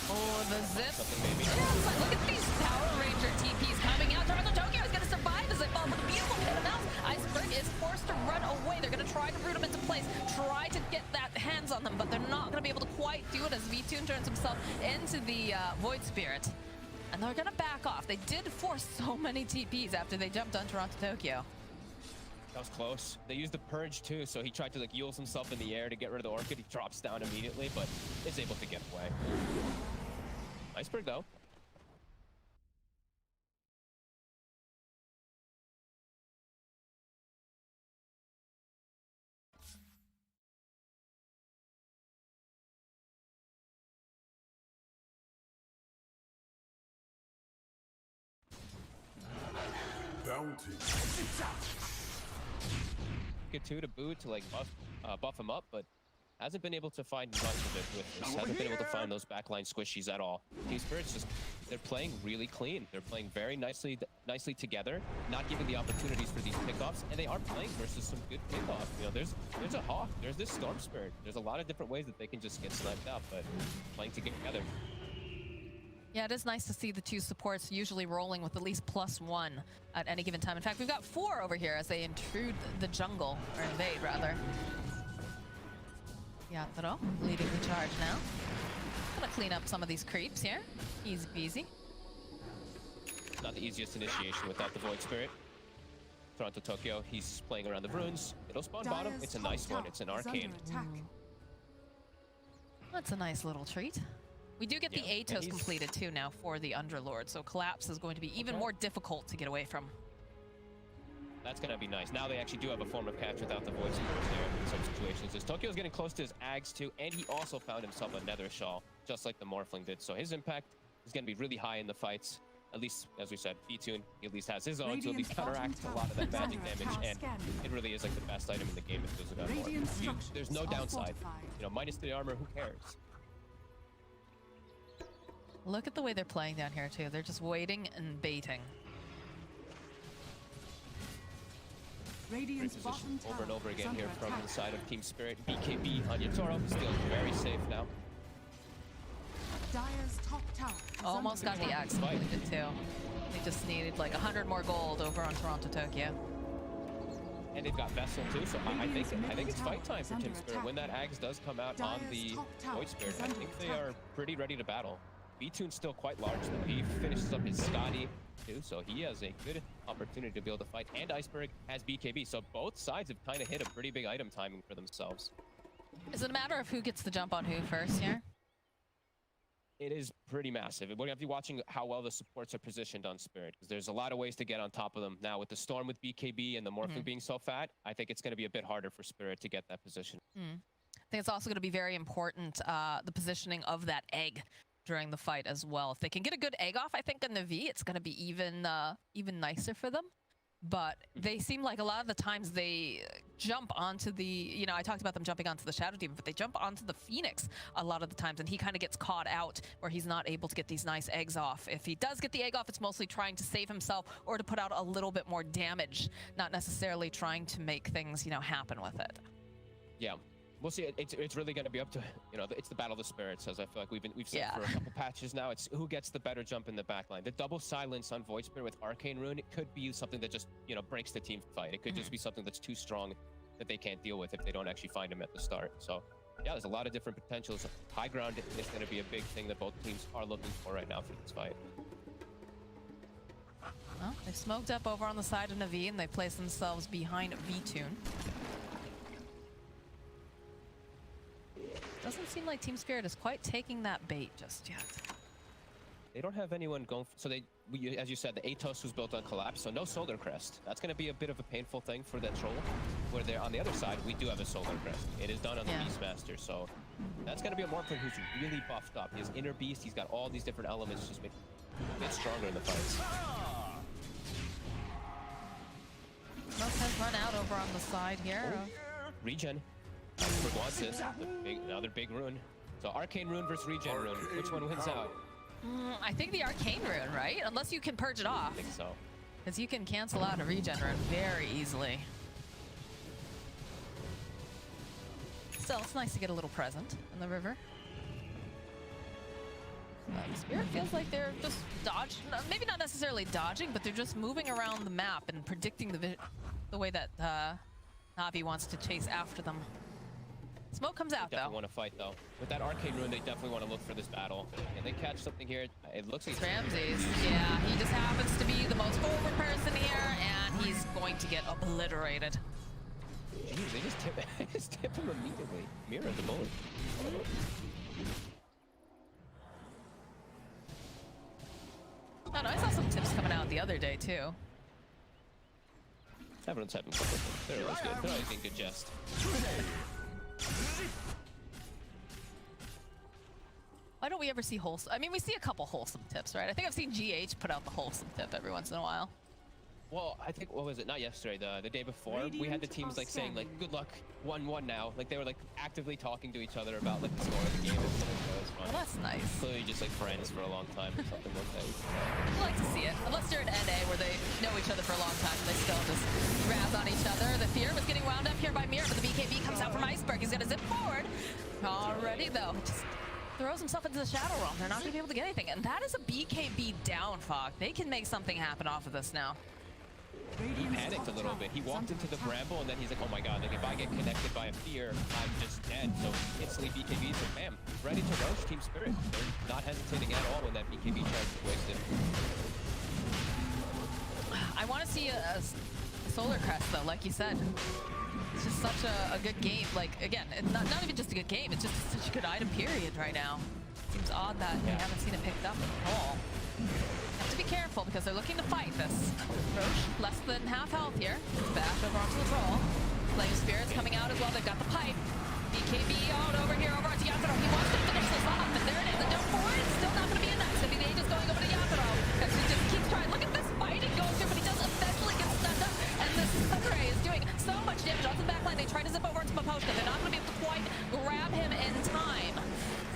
D: Oh, the zip.
E: Something maybe.
D: Yeah, look at these Power Ranger TPs coming out. Toronto Tokyo is going to survive as they fall with a beautiful pit of mouse. Iceberg is forced to run away. They're going to try to root him into place, try to get that hands on them, but they're not going to be able to quite do it as V-Tune turns himself into the Void Spirit. And they're going to back off. They did force so many TPs after they jumped on Toronto Tokyo.
E: That was close. They used the Purge too, so he tried to like Yules himself in the air to get rid of the Orchid. He drops down immediately, but is able to get away. Iceberg though.
I: Bounty.
E: Get two to boot to like buff him up, but hasn't been able to find much of it with this. Hasn't been able to find those backline squishies at all. Team Spirit's just, they're playing really clean. They're playing very nicely together, not giving the opportunities for these pickoffs, and they are playing versus some good pickoffs. You know, there's a Hawk, there's this Storm Spirit. There's a lot of different ways that they can just get sniped out, but playing together.
D: Yeah, it is nice to see the two supports usually rolling with at least +1 at any given time. In fact, we've got 4 over here as they intrude the jungle, or invade rather. Yatro leading the charge now. Gonna clean up some of these creeps here. Easy peasy.
E: Not the easiest initiation without the Void Spirit. Toronto Tokyo, he's playing around the runes. It'll spawn bottom. It's a nice one. It's an arcane.
D: That's a nice little treat. We do get the Atos completed too now for the Underlord, so Collapse is going to be even more difficult to get away from.
E: That's gonna be nice. Now they actually do have a form of catch without the voice spirits here in some situations. As Tokyo's getting close to his Ags too, and he also found himself a Nether Shawl, just like the Morphling did. So his impact is gonna be really high in the fights. At least, as we said, B-Tune, he at least has his own to at least counteract a lot of that magic damage, and it really is like the best item in the game if there's a gun more. There's no downside. You know, minus the armor, who cares?
D: Look at the way they're playing down here too. They're just waiting and baiting.
G: Radiant's
E: Great position
G: bottom
E: over and
G: tower
E: over
G: is
E: again
G: under
E: here from
G: attack.
E: the side of Team Spirit. BKB on Yatoro, still very safe now.
G: Dire's top tower is
D: Almost got
G: under
D: the
G: attack.
D: axe completed too. They just needed like 100 more gold over on Toronto, Tokyo.
E: And they've got Vessel too, so I think it's fight time for Team Spirit. When that Axe does come out on the Void Spirit, I think they are pretty ready to battle. B-Tune's still quite large though. He finishes up his Scotty too, so he has a good opportunity to be able to fight. And Iceberg has BKB, so both sides have kind of hit a pretty big item timing for themselves.
D: Is it a matter of who gets the jump on who first here?
E: It is pretty massive. We're going to be watching how well the supports are positioned on Spirit, because there's a lot of ways to get on top of them. Now, with the Storm with BKB and the Morphling being so fat, I think it's going to be a bit harder for Spirit to get that position.
D: I think it's also going to be very important, the positioning of that egg during the fight as well. If they can get a good egg off, I think in the V, it's going to be even nicer for them. But they seem like a lot of the times they jump onto the, you know, I talked about them jumping onto the Shadow Demon, but they jump onto the Phoenix a lot of the times, and he kind of gets caught out where he's not able to get these nice eggs off. If he does get the egg off, it's mostly trying to save himself or to put out a little bit more damage, not necessarily trying to make things, you know, happen with it.
E: Yeah. We'll see. It's really going to be up to, you know, it's the battle of the spirits, as I feel like we've said for a couple patches now. It's who gets the better jump in the backline. The double silence on Void Spirit with Arcane Rune, it could be something that just, you know, breaks the team fight. It could just be something that's too strong that they can't deal with if they don't actually find him at the start. So, yeah, there's a lot of different potentials. High ground is going to be a big thing that both teams are looking for right now for this fight.
D: Well, they've smoked up over on the side of Na'Vi, and they placed themselves behind V-Tune. Doesn't seem like Team Spirit is quite taking that bait just yet.
E: They don't have anyone going, so as you said, the Atos was built on Collapse, so no Solar Crest. That's going to be a bit of a painful thing for that Troll. Where they're on the other side, we do have a Solar Crest. It is done on the Beastmaster, so that's going to be a Morphling who's really buffed up. He has Inner Beast, he's got all these different elements, just make it stronger in the fights.
D: Smoke has run out over on the side here.
E: Regen. For wants this, another big rune. So Arcane Rune versus Regen Rune. Which one wins out?
D: I think the Arcane Rune, right? Unless you can purge it off.
E: I think so.
D: Because you can cancel out a Regen Rune very easily. Still, it's nice to get a little present in the river. Spirit feels like they're just dodging, maybe not necessarily dodging, but they're just moving around the map and predicting the way that Na'Vi wants to chase after them. Smoke comes out,
E: They definitely want to fight, though. With that Arcane Rune, they definitely want to look for this battle. And they catch something here. It looks like
D: it's Ramses. Yeah, he just happens to be the most forward person here, and he's going to get obliterated.
E: Jeez, they just tip him immediately. Mirror the bullet.
D: Oh, no, I saw some tips coming out the other day, too.
E: Everyone's having fun with them. They're always good. They're always in good jest.
D: Why don't we ever see wholesome? I mean, we see a couple wholesome tips, right? I think I've seen GH put out the wholesome tip every once in a while.
E: Well, I think, what was it? Not yesterday, the day before. We had the teams like saying like, "Good luck, 1-1 now." Like they were like actively talking to each other about like the score of the game. And stuff like that. It was fun.
D: Well, that's nice.
E: Clearly just like friends for a long time or something like that.
D: I like to see it. Unless you're in NA where they know each other for a long time and they still just razz on each other. The Fear was getting wound up here by Mirror, but the BKB comes out from Iceberg. He's gonna zip forward. Already though, just throws himself into the Shadow Realm. They're not gonna be able to get anything. And that is a BKB down, Fog. They can make something happen off of this now.
E: He panicked a little bit. He walked into the bramble and then he's like, oh my god, like if I get connected by a Fear, I'm just dead. So instantly BKB's like, bam, ready to roast Team Spirit. They're not hesitating at all when that BKB charge is wasted.
D: I want to see a Solar Crest though, like you said. It's just such a good game. Like, again, it's not even just a good game, it's just such a good item period right now. Seems odd that we haven't seen it picked up at all. Have to be careful because they're looking to fight this. Roche, less than half health here. Back over onto the troll. Flame Spirits coming out as well. They've got the pipe. BKB out over here over onto Yatoro. He wants to finish this off, and there it is. The jump forward. It's still not going to be enough. So the age is going over to Yatoro. As he just keeps trying. Look at this fighting going through, but he does eventually get stunned up. And this Sunray is doing so much damage onto the backline. They try to zip over into Maposhka. They're not going to be able to quite grab him in time.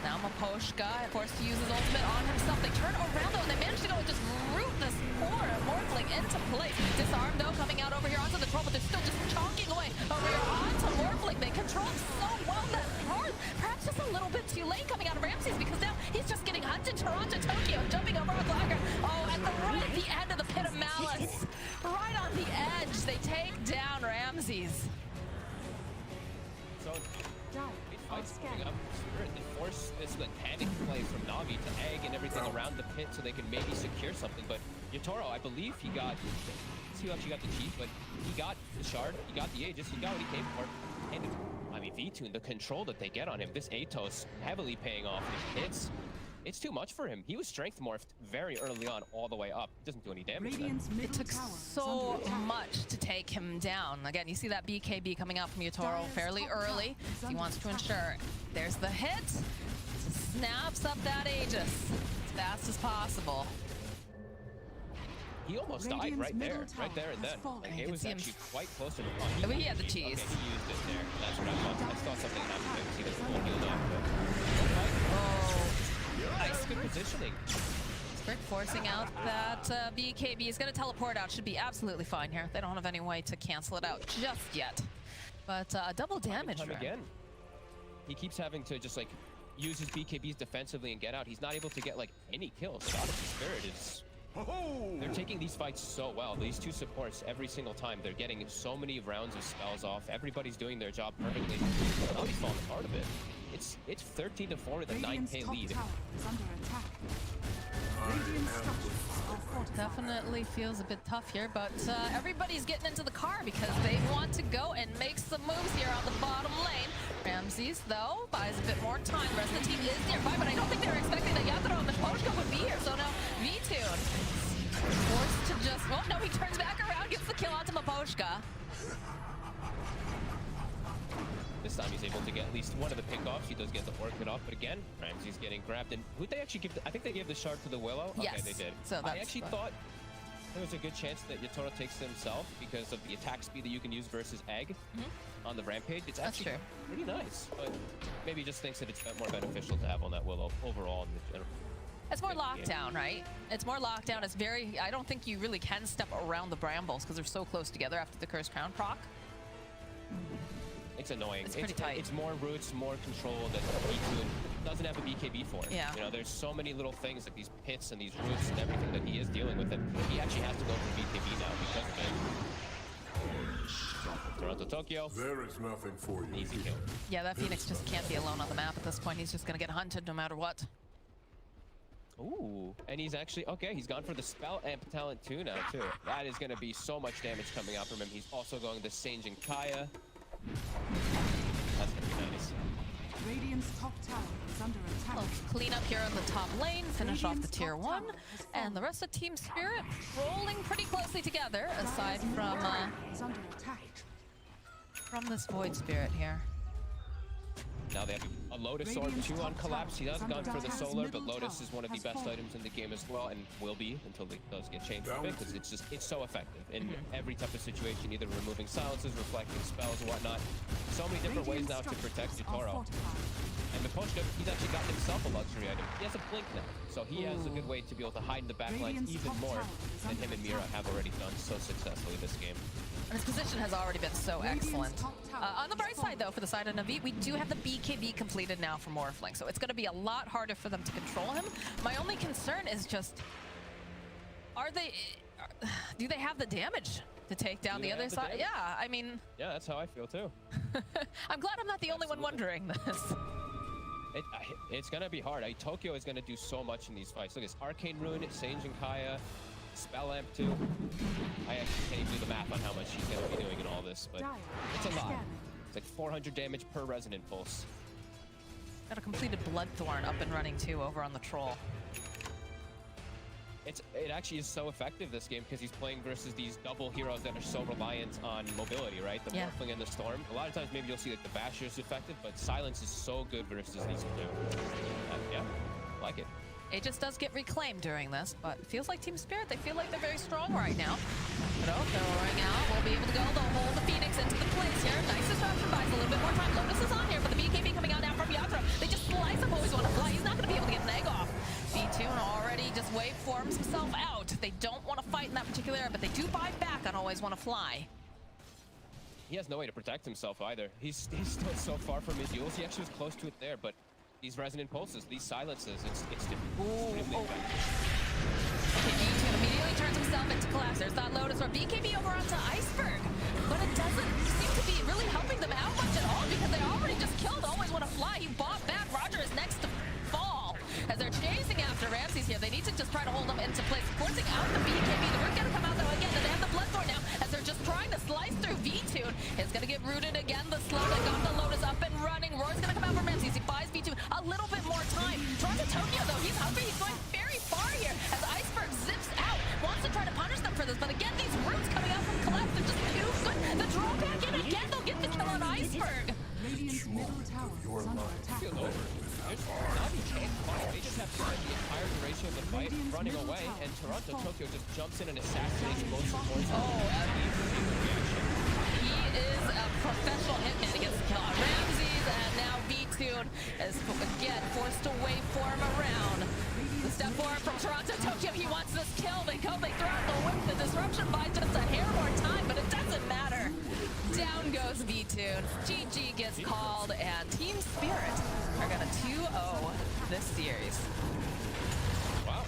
D: Now Maposhka forced to use his ultimate on himself. They turn around though, and they manage to go and just root this poor Morphling into place. Disarm though, coming out over here onto the troll, but they're still just chonking away over here onto Morphling. They control so well that hard. Perhaps just a little bit too late coming out of Ramses, because now he's just getting hunted. Toronto, Tokyo, jumping over on Lager. Oh, at the end of the Pit of Malice. Right on the edge, they take down Ramses.
E: So, fights coming up. Spirit, they force this like panic play from Na'Vi to egg and everything around the pit so they can maybe secure something. But Yatoro, I believe he got, he actually got the cheat, but he got the shard, he got the Aegis, he got what he came for. And I mean, V-Tune, the control that they get on him, this Atos heavily paying off. It's too much for him. He was strength morphed very early on, all the way up. It doesn't do any damage.
D: It took so much to take him down. Again, you see that BKB coming out from Yatoro fairly early. He wants to ensure there's the hit. Snaps up that Aegis as fast as possible.
E: He almost died right there and then. Like, it was actually quite close to the punch.
D: But he had the cheese.
E: Okay, he used it there. That's what I thought. I thought something happened because he doesn't hold healed up. Nice, good positioning.
D: Strict forcing out that BKB. He's going to teleport out. Should be absolutely fine here. They don't have any way to cancel it out just yet. But double damage.
E: Again. He keeps having to just like use his BKBs defensively and get out. He's not able to get like any kills. Odyssey Spirit is... They're taking these fights so well. These two supports, every single time, they're getting so many rounds of spells off. Everybody's doing their job perfectly. Navi's falling apart a bit. It's 13-4 with a 9k lead.
D: Definitely feels a bit tough here, but everybody's getting into the car because they want to go and make some moves here on the bottom lane. Ramses, though, buys a bit more time. The rest of the team is nearby, but I don't think they were expecting that Yatoro and Maposhka would be here. So now V-Tune forced to just... Oh, no, he turns back around, gets the kill onto Maposhka.
E: This time he's able to get at least one of the pickoffs. He does get the orchid off, but again, Ramsey's getting grabbed. And who'd they actually give? I think they gave the shard to the Willow.
D: Yes.
E: Okay, they did.
D: So
E: I actually thought there was a good chance that Yatoro takes it himself because of the attack speed that you can use versus Egg on the Rampage. It's actually pretty nice, but maybe he just thinks that it's more beneficial to have on that Willow overall in the general.
D: It's more lockdown, right? It's more lockdown. It's very... I don't think you really can step around the brambles because they're so close together after the Cursed Crown proc.
E: It's annoying.
D: It's pretty tight.
E: It's more roots, more control that V-Tune doesn't have a BKB for.
D: Yeah.
E: You know, there's so many little things like these pits and these roots and everything that he is dealing with, and he actually has to go for BKB now because of it. Toronto, Tokyo.
I: There is nothing for you.
E: Easy kill.
D: Yeah, that Phoenix just can't be alone on the map at this point. He's just going to get hunted no matter what.
E: Ooh, and he's actually, okay, he's gone for the spell amp talent too now, too. That is going to be so much damage coming out from him. He's also going to Sange and Kaya. That's gonna be nice.
G: Radiant's top tower is under attack.
D: Well, clean up here on the top lane, finish off the tier 1, and the rest of Team Spirit rolling pretty closely together, aside from this Void Spirit here.
E: Now they have a Lotus Orb 2 on Collapse. He has gone for the Solar, but Lotus is one of the best items in the game as well, and will be until it does get changed a bit, because it's so effective in every type of situation, either removing silences, reflecting spells, and whatnot. So many different ways now to protect Yatoro. And Maposhka, he's actually got himself a luxury item. He has a blink now, so he has a good way to be able to hide in the backlines even more than him and Mira have already done so successfully this game.
D: And his position has already been so excellent. On the bright side, though, for the side of Navi, we do have the BKB completed now for Morphling, so it's going to be a lot harder for them to control him. My only concern is just, do they have the damage to take down the other side? Yeah, I mean...
E: Yeah, that's how I feel, too.
D: I'm glad I'm not the only one wondering this.
E: It's going to be hard. Tokyo is going to do so much in these fights. Look, it's Arcane Rune, Sange and Kaya, Spell Amp too. I actually can't even do the math on how much she's going to be doing in all this, but it's a lot. It's like 400 damage per Resonant Pulse.
D: Got a completed Bloodthorn up and running too over on the Troll.
E: it actually is so effective this game because he's playing versus these double heroes that are so reliant on mobility, right? The Morphling and the Storm. A lot of times maybe you'll see like the Basher's effective, but Silence is so good versus these two. Yeah, like it.
D: It just does get reclaimed during this, but it feels like Team Spirit, they feel like they're very strong right now. But throwing out, will be able to go. They'll hold the Phoenix into the place here. Nice disruption, buys a little bit more time. Lotus is on here, but the BKB coming out now from Yatra. They just slice him, always want to fly. He's not going to be able to get an egg off. V2 already just waveforms himself out. They don't want to fight in that particular area, but they do buy back on always want to fly.
E: He has no way to protect himself either. He's still so far from his duels. He actually was close to it there, but these resonant pulses, these silences, it's extremely effective.
D: Okay, V2 immediately turns himself into collapse. There's that Lotus or BKB over onto Iceberg, but it doesn't seem to be really helping them out much at all because they already just killed Always Want to Fly. He bought back. Roger is next to fall as they're chasing after Ramses here. They need to just try to hold them into place, forcing out the BKB. The root gonna come out though again, and they have the Bloodthorn now as they're just trying to slice through V2. It's gonna get rooted again. The slow that got the Lotus up and running. Roar's gonna come out from Ramses. He buys V2 a little bit more time. Toronto Tokyo though, he's hungry. He's going very far here as Iceberg zips out. Wants to try to punish them for this, but again, these roots coming out from Collapse, they're just too good. The drawback in again, they'll get the kill on Iceberg.
G: Radiant's middle tower is under attack.
E: Navi can't fight. They just have to spend the entire duration of the fight running away, and Toronto Tokyo just jumps in and assassinates both supports.
D: He is a professional hitman against the kill on Ramses, and now V2 is again forced to waveform around. The step forward from Toronto Tokyo, he wants this kill. They go, they throw out the whip. The disruption buys just a hair more time, but it doesn't matter. Down goes V2. GG gets called, and Team Spirit are gonna 2-0 this series.
E: Wow.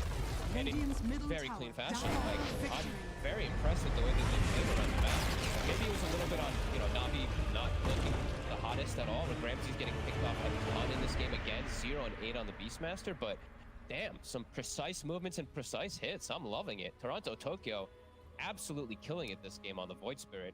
E: And in very clean fashion. Like, I'm very impressed with the way that they played around the map. Maybe it was a little bit on, you know, Navi not looking the hottest at all. With Ramsey's getting picked off a ton in this game again. 0 and 8 on the Beastmaster, but damn, some precise movements and precise hits. I'm loving it. Toronto Tokyo absolutely killing it this game on the Void Spirit.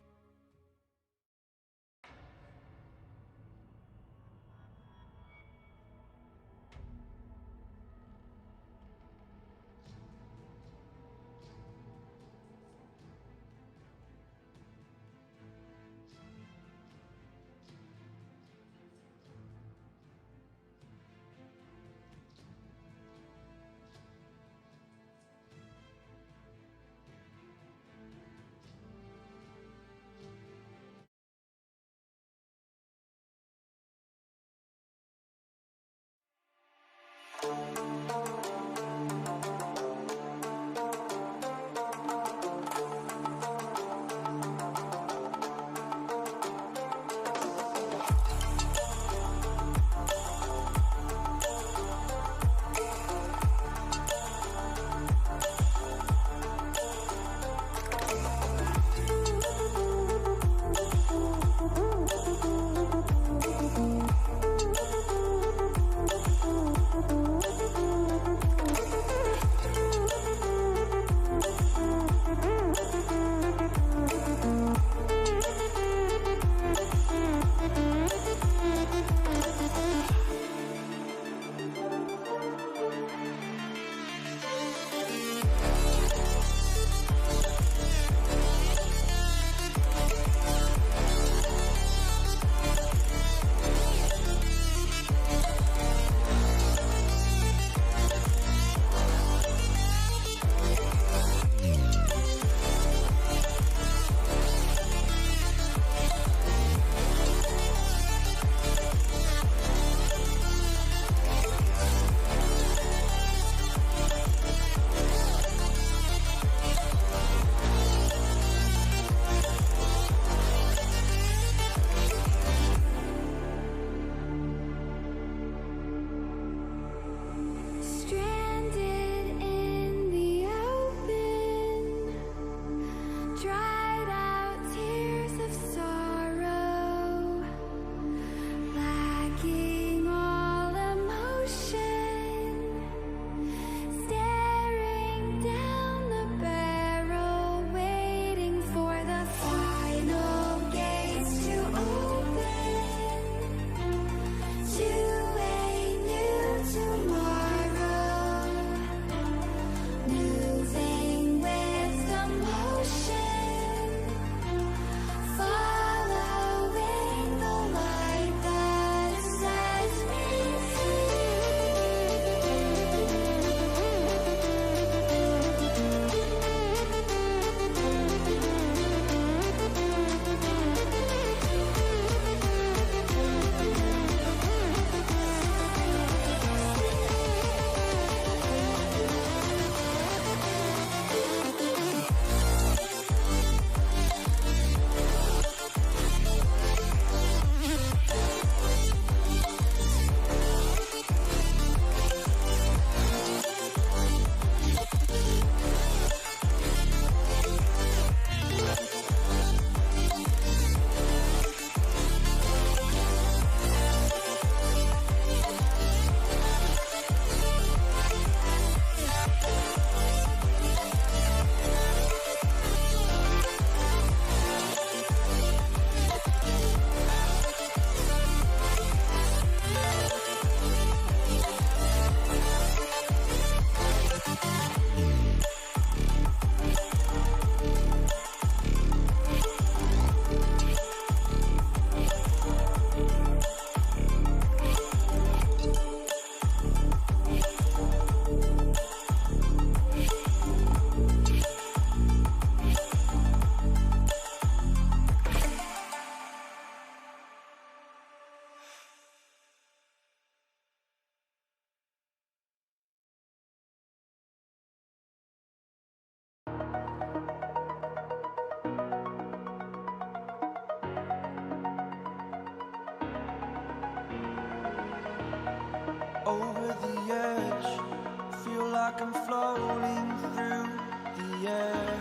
A: like I'm floating through the air.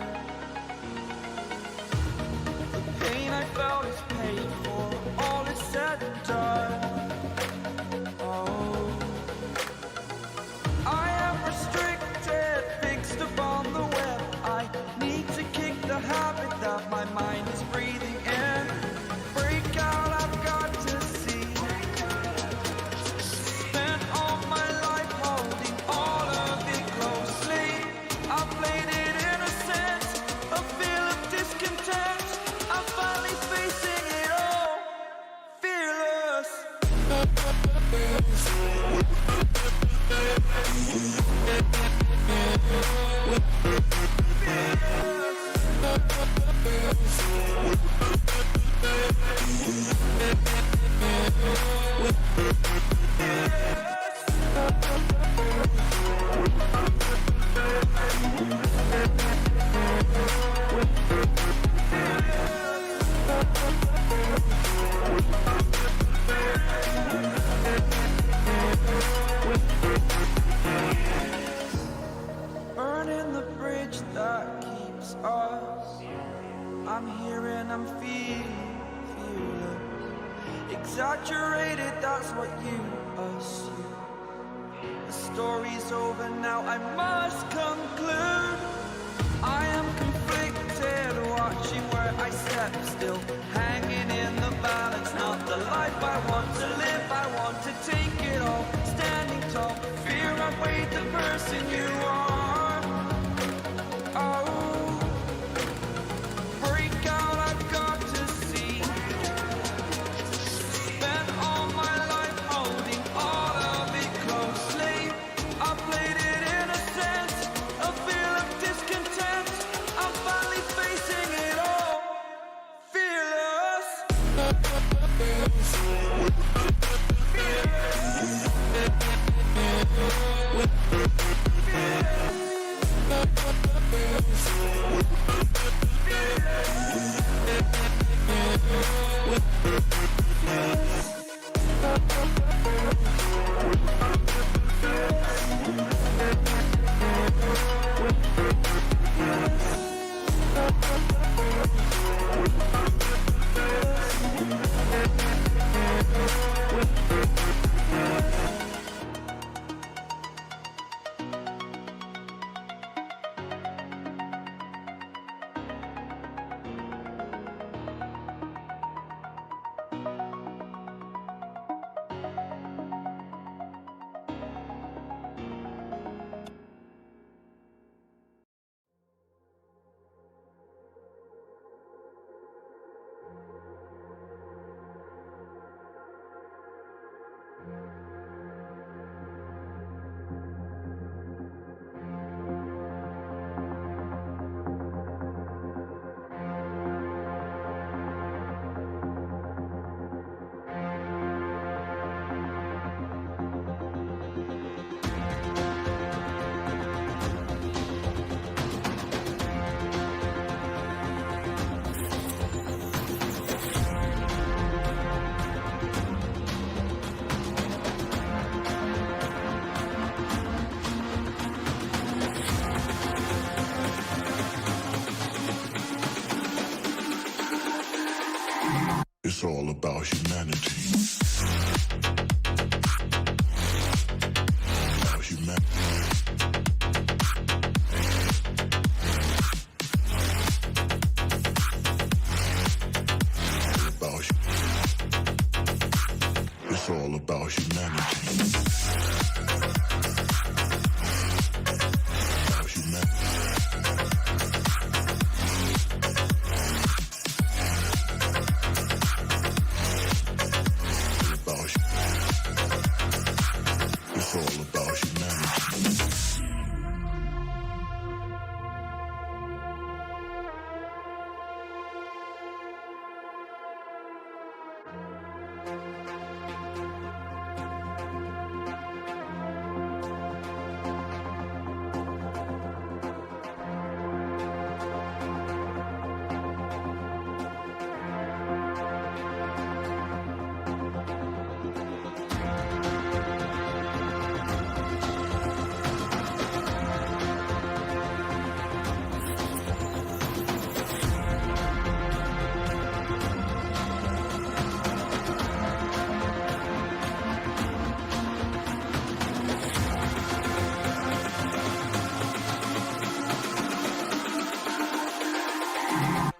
A: The pain I felt is paid for, all is said and done. Oh, I am restricted, fixed upon the web. I need to kick the habit that my mind is breathing in. Break out, I've got to see. Spent all my life holding all of it closely. I played it innocent, a feel of discontent. I'm finally facing it all, fearless. Burning the bridge that keeps us. I'm here and I'm feeling fearless. Exaggerated, that's what you assume. The story's over now, I must conclude. I am conflicted, watching where I step still, hanging in the balance. Not the life I want to live, I want to take it all. Standing tall, fear outweighed the person you are. Oh, break out, I've got to see. Spent all my life holding all of it closely. I played it innocent, a feel of discontent. I'm finally facing it all, fearless.
I: It's all about humanity. About humanity. It's all about humanity. About humanity. About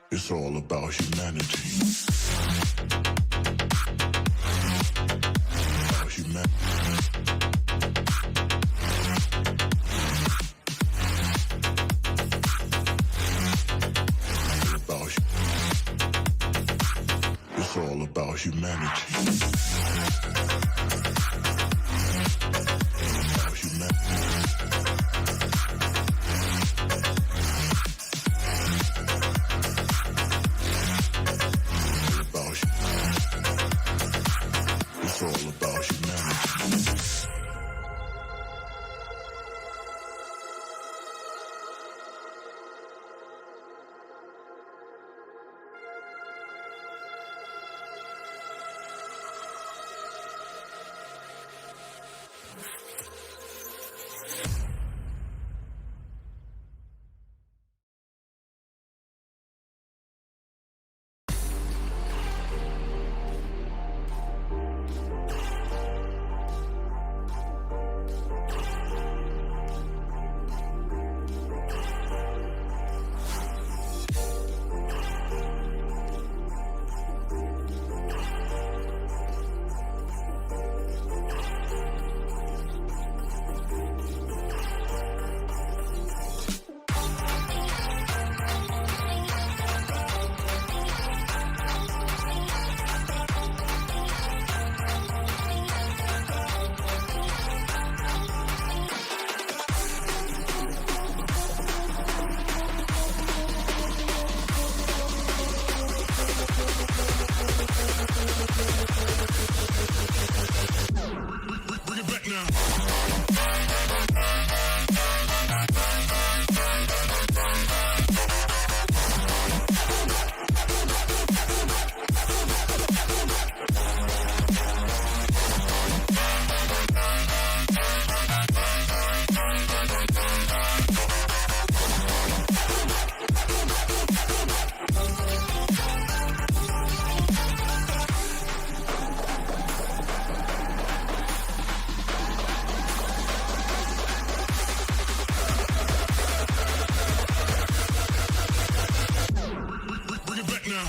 I: It's all about humanity. About humanity. It's all about humanity. About humanity. It's all about humanity. Bring it back now. Bring it back now.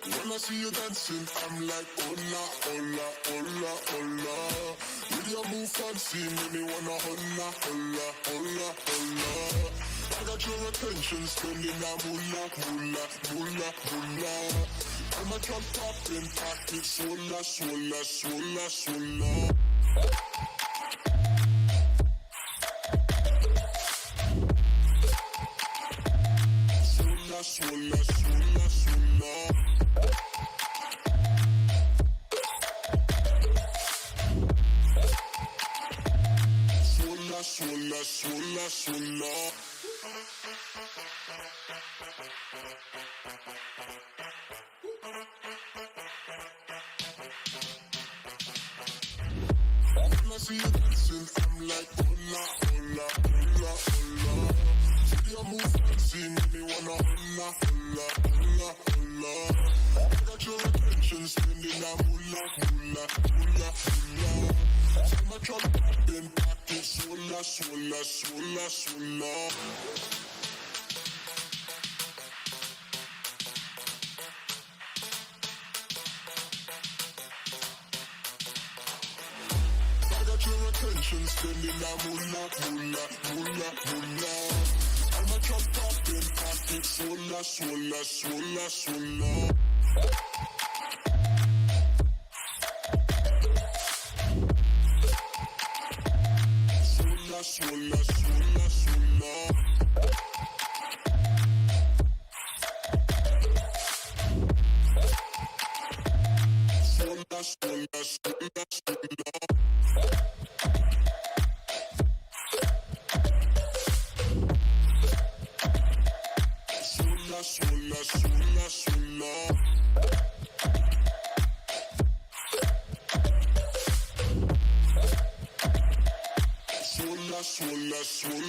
I: When I see you dancing, I'm like, hola, hola, hola, hola. With your move fancy, make me wanna hola, hola, hola, hola. I got your attention, spending that moolah, moolah, moolah, moolah. I'm a top popping, pocket, swola, swola, swola, swola. Swola, swola, swola, swola. Swola, swola, swola. When I see you dancing, I'm like, hola, hola, hola, hola. See your move fancy, make me wanna hola, hola, hola, hola. I got your attention, spending that moolah, moolah, moolah, moolah. I'm a drop in pocket, swola, swola, swola, swola. I got your attention, spending that moolah, moolah, moolah, moolah. I'm a drop in pocket, swola, swola, swola, swola. Swola, swola, swola. Swola, swola, swola, swola. Swola, swola, swola, swola. Swola, swola, swola.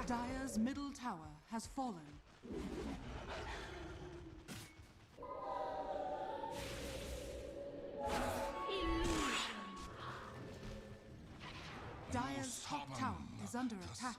G: Dire's middle tower has fallen. Dire's top tower is under attack.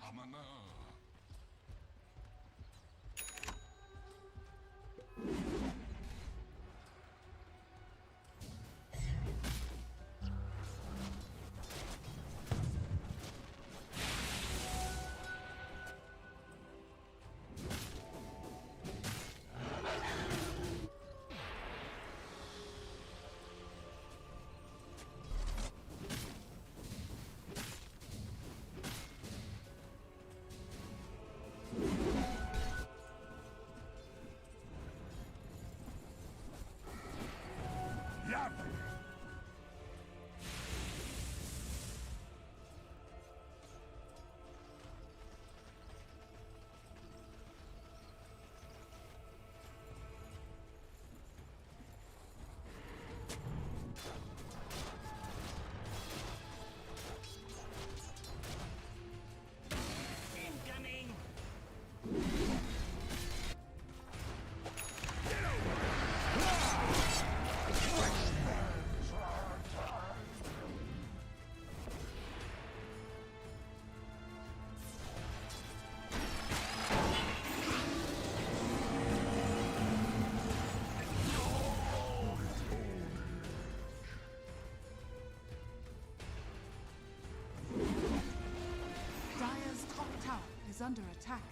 G: Under attack.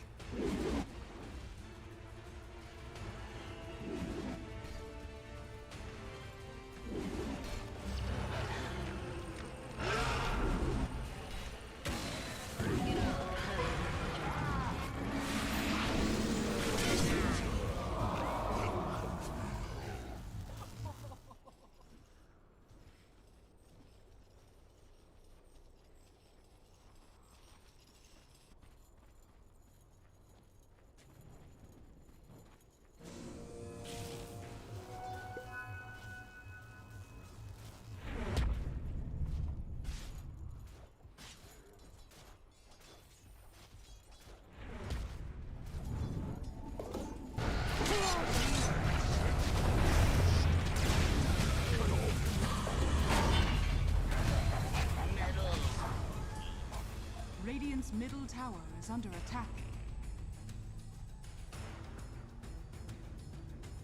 G: Radiant's middle tower is under attack.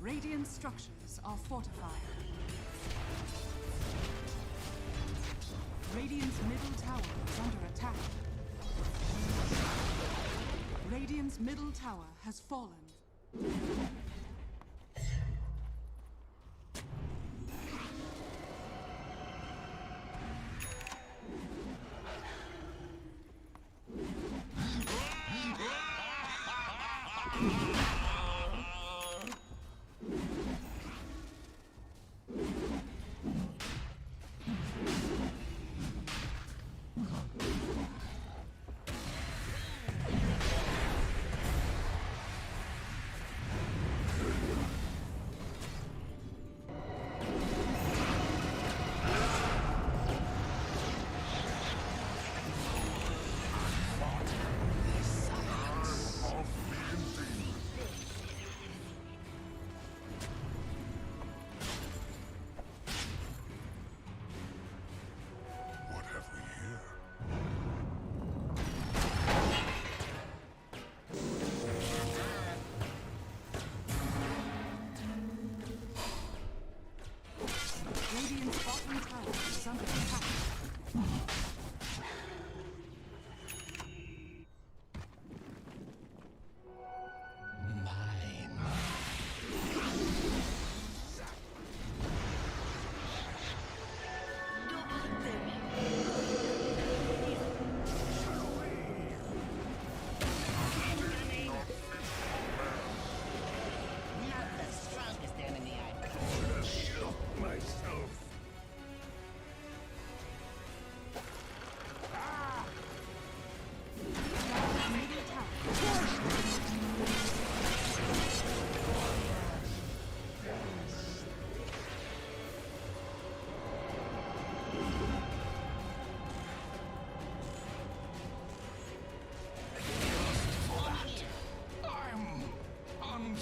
G: Radiant structures are fortified. Radiant's middle tower is under attack. Radiant's middle tower has fallen.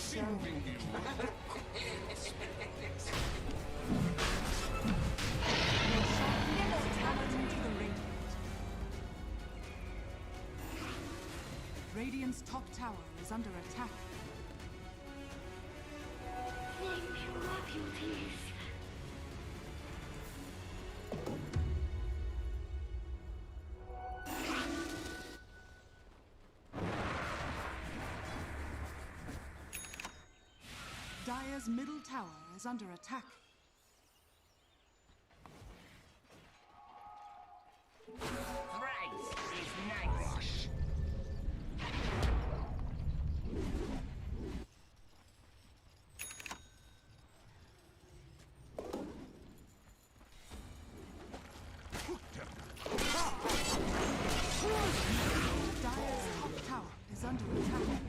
H: Sending you.
G: Radiant's top tower is under attack. Dire's middle tower is under attack. Dire's top tower is under attack.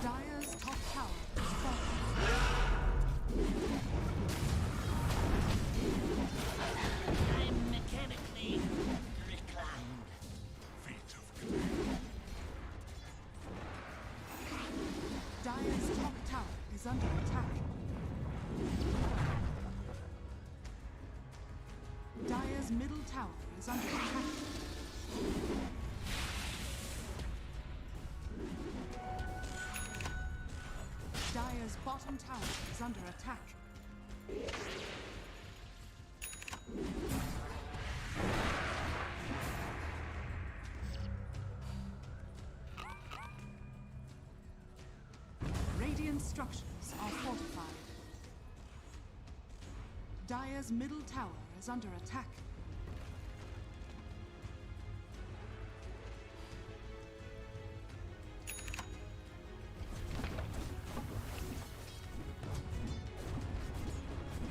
G: Dire's top tower is
H: I'm mechanically reclined.
F: Feet of command.
G: Dire's top tower is under attack. Dire's middle tower is under attack. Dire's bottom tower is under attack. Radiant structures are fortified. Dire's middle tower is under attack.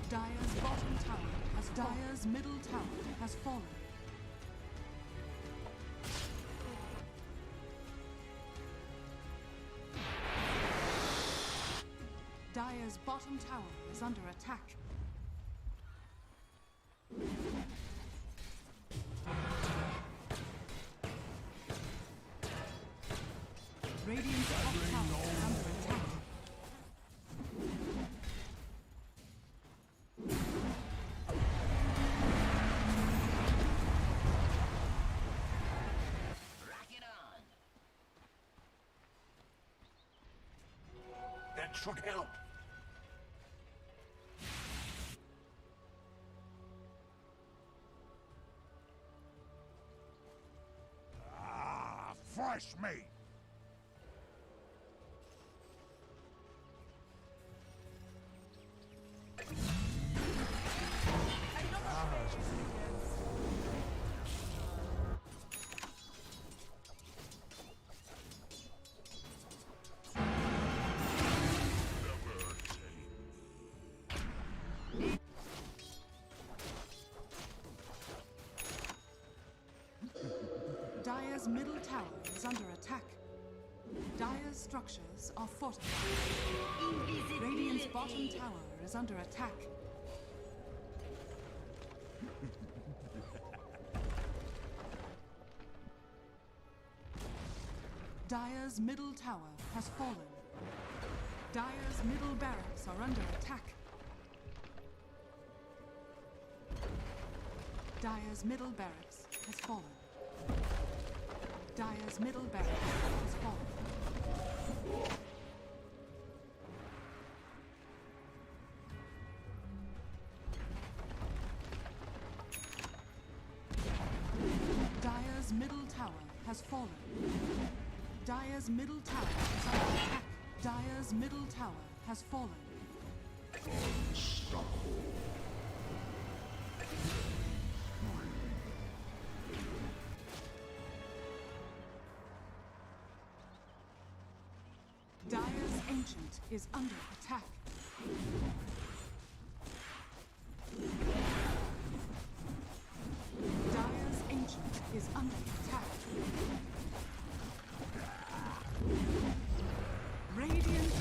G: Dire's bottom tower has Dire's middle tower has fallen. Dire's bottom tower is under attack. Radiant's top tower is under attack.
H: Rock it on. That should help.
F: Ah, fresh meat.
G: Dire's middle tower is under attack. Dire's structures are fortified. Radiant's bottom tower is under attack. Dire's middle tower has fallen. Dire's middle barracks are under attack. Dire's middle barracks has fallen. Dire's middle barracks has fallen. Dire's middle tower has fallen. Dire's middle tower is under attack. Dire's middle tower has fallen. Dire's ancient is under attack. Dire's ancient is under attack. Radiant.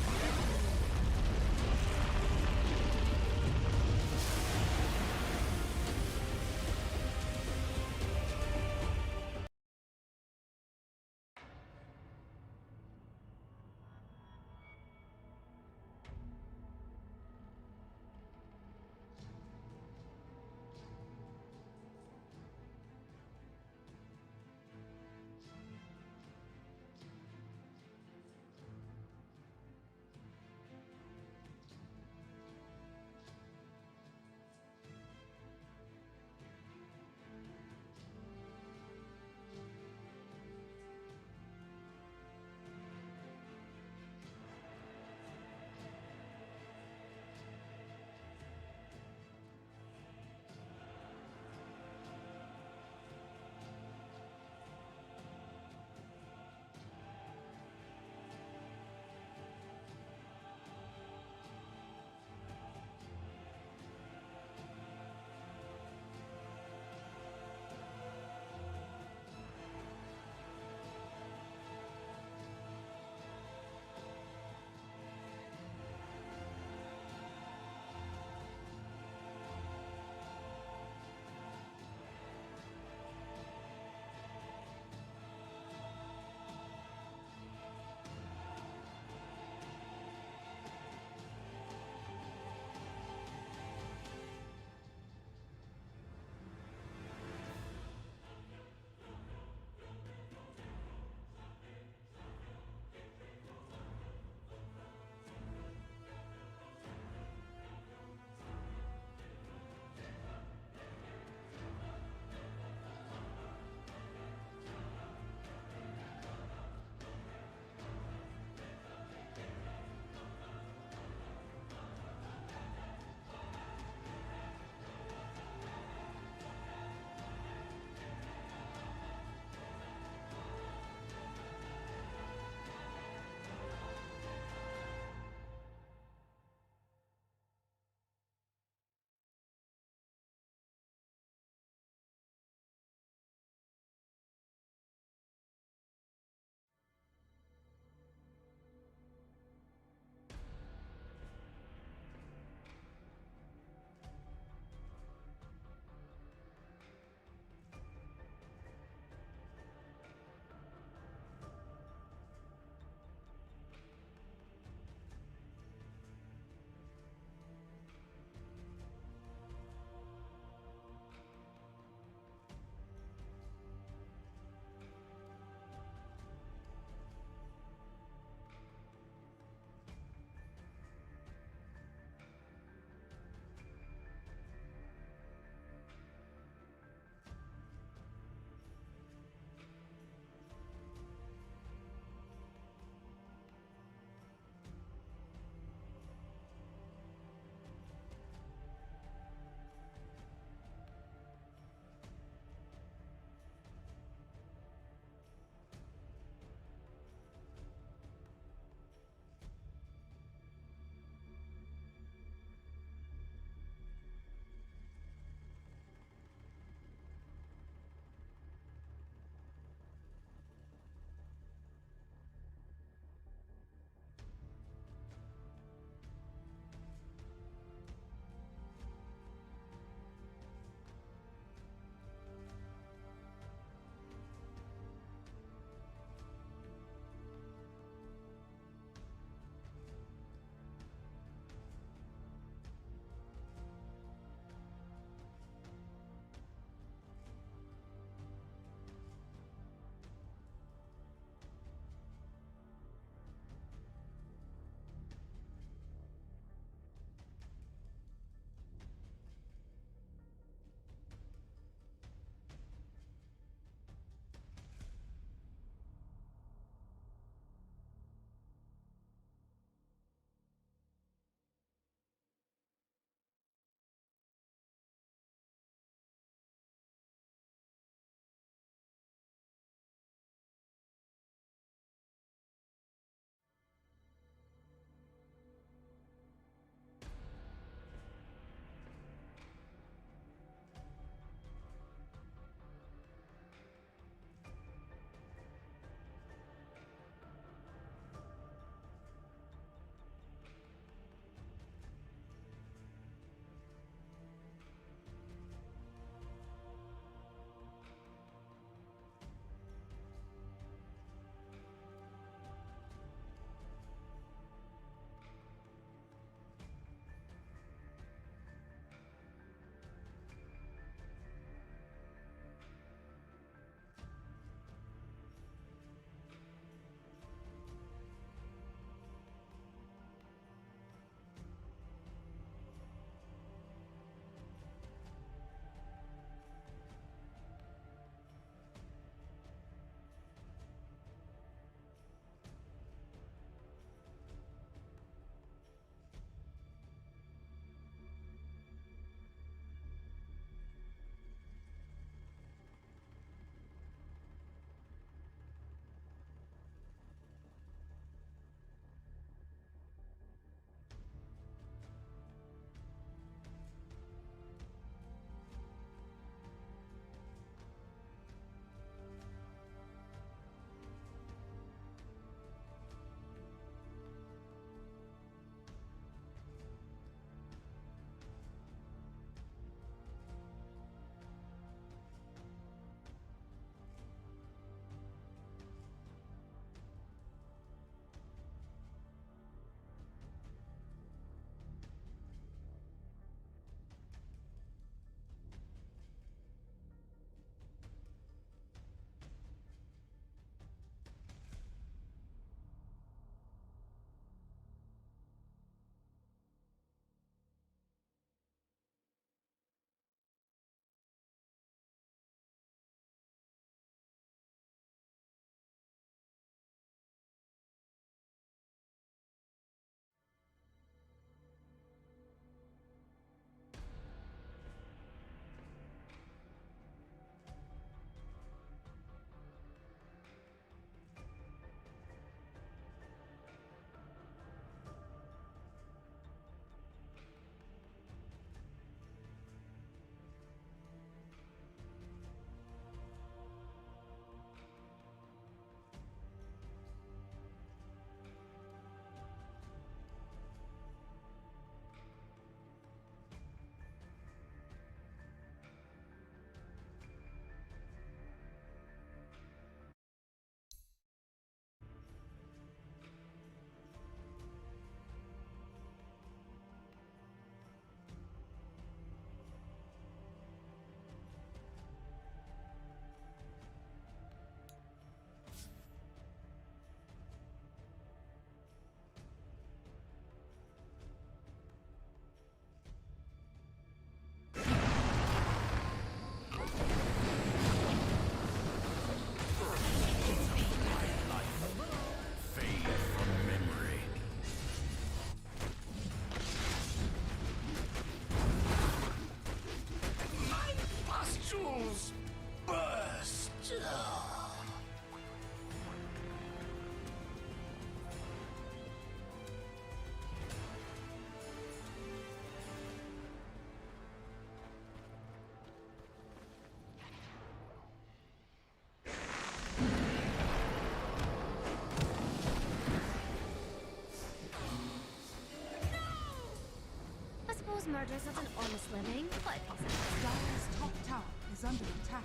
K: murder such an honest living? Quite possible.
G: Dire's top tower is under attack.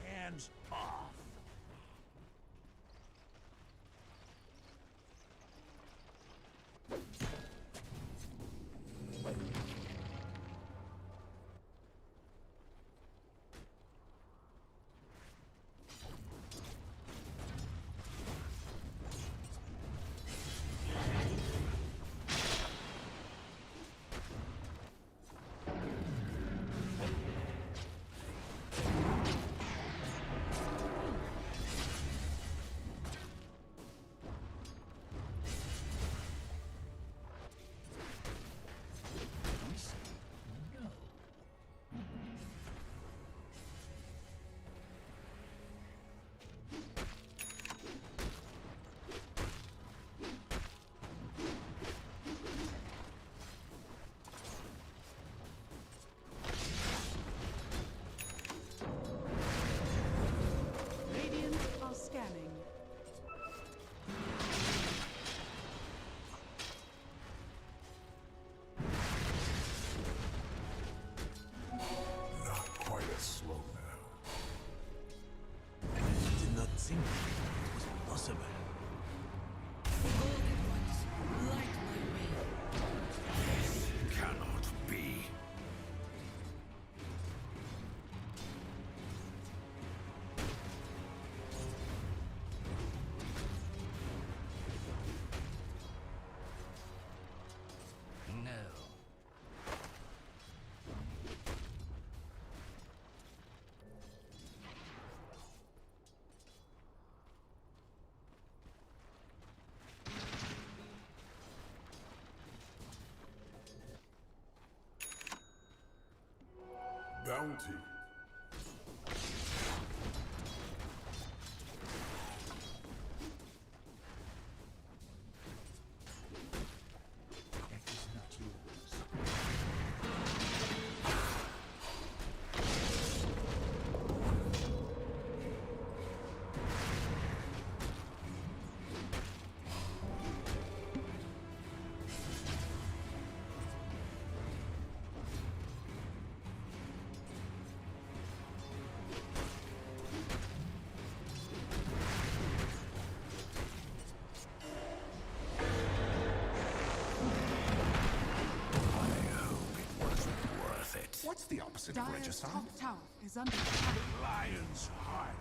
H: Hands off.
G: Radiant are scanning.
F: Not quite as slow now.
H: I did not think it was possible. Cannot be. No.
F: Bounty.
H: That is not yours.
F: What's the opposite of
G: Dire's
F: regicide?
G: top tower is under attack.
F: Lion's heart.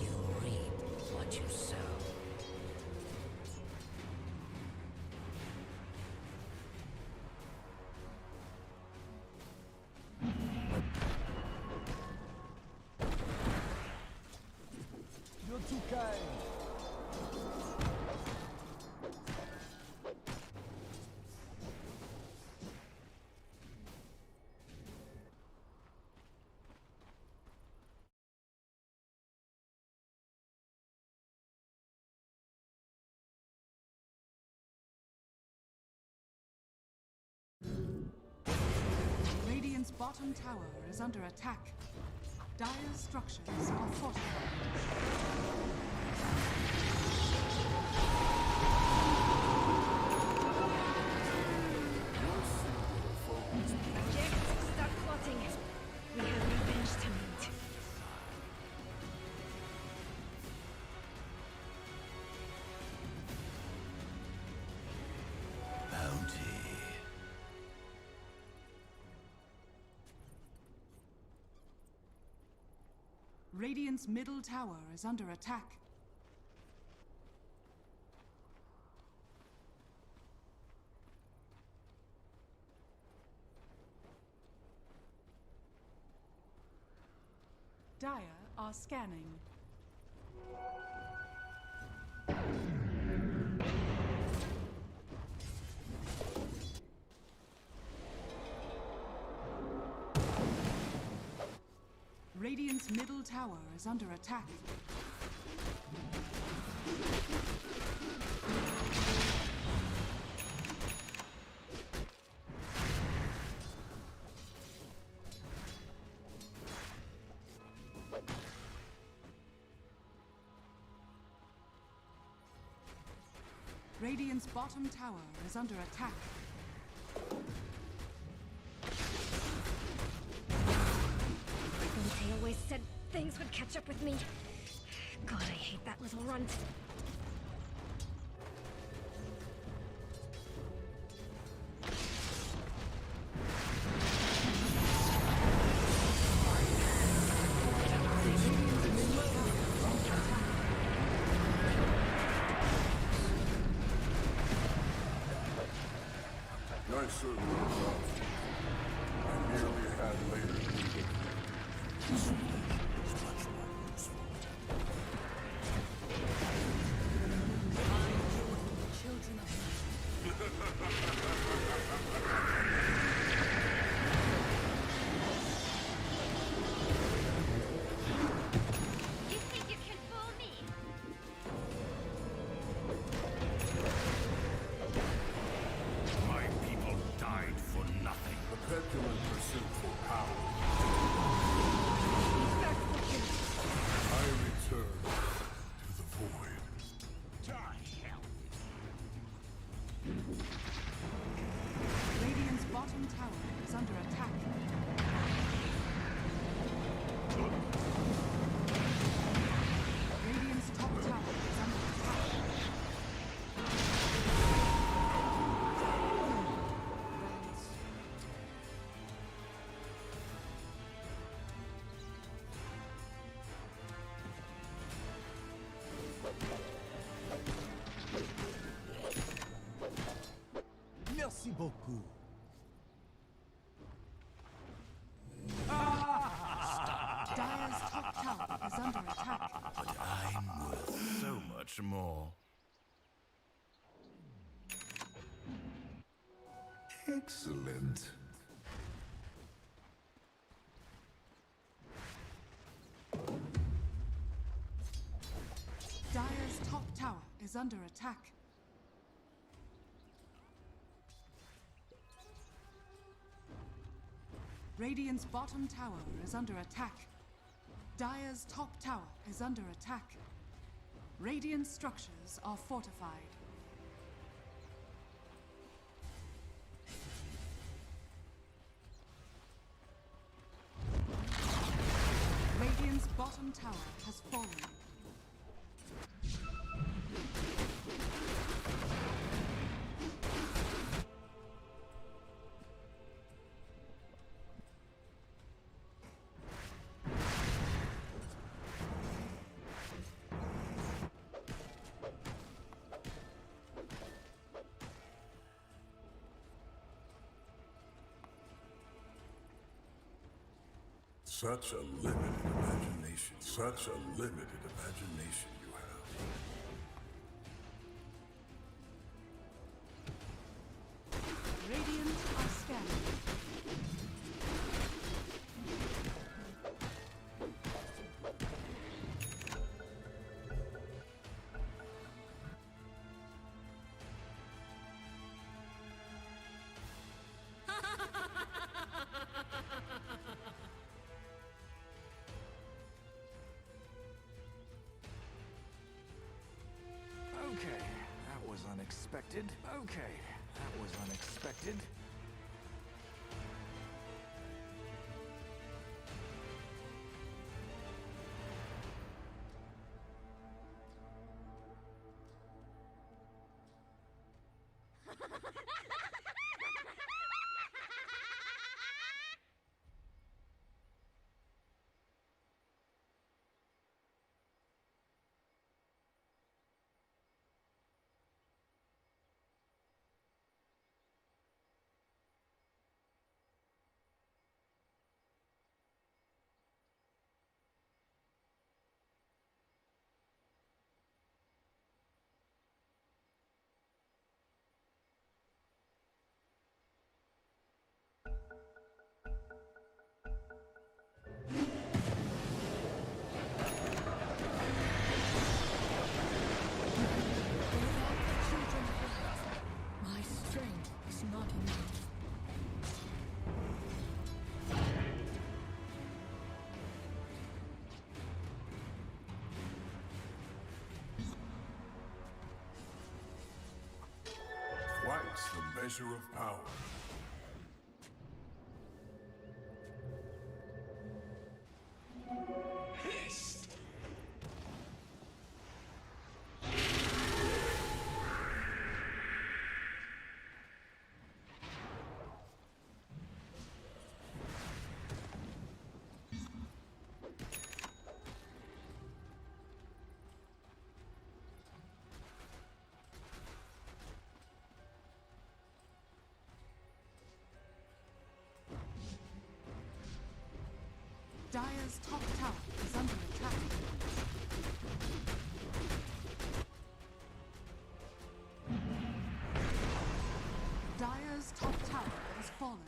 H: You reap what you sow.
A: You're too kind.
G: Radiant's bottom tower is under attack. Dire's structures are fortified.
K: Objectives start plotting. We have revenge to meet.
H: Bounty.
G: Radiant's middle tower is under attack. Dire are scanning. Radiant's middle tower is under attack. Radiant's bottom tower is under attack.
K: They always said things would catch up with me. God, I hate that little runt.
F: I certainly was. I merely had later needed. This is much more useful.
G: Children of
K: You think you can fool me?
H: My people died for nothing.
F: The petulant pursuit for power. I return to the void.
G: Radiant's bottom tower is under attack. Radiant's top tower is under attack.
H: Merci beaucoup.
G: Dire's top tower is under attack.
H: But I'm worth so much more.
F: Excellent.
G: Dire's top tower is under attack. Radiant's bottom tower is under attack. Dire's top tower is under attack. Radiant structures are fortified. Radiant's bottom tower has fallen.
F: Such a limited imagination. Such a limited imagination you have.
G: Radiant are scanning.
A: Okay, that was unexpected. Okay, that was unexpected.
G: Strength is not enough.
F: Twice the measure of power.
G: Dire's top tower is under attack. Dire's top tower has fallen.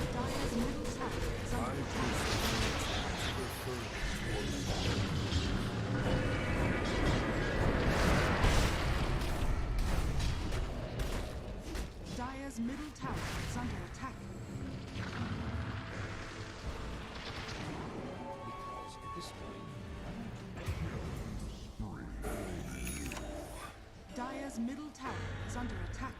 G: Dire's middle tower is under attack. Dire's middle tower is under attack. Dire's middle tower is under attack.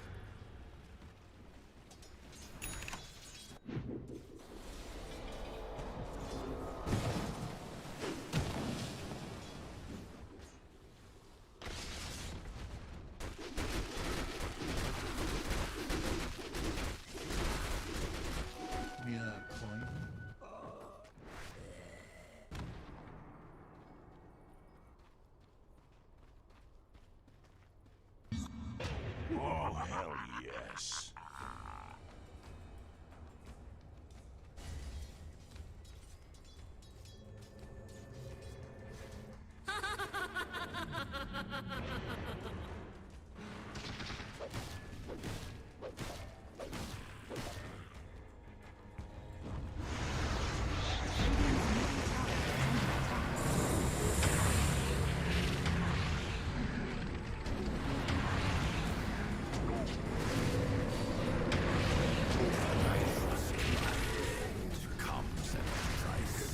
G: Dire's middle tower is under attack.
F: Oh, hell yes.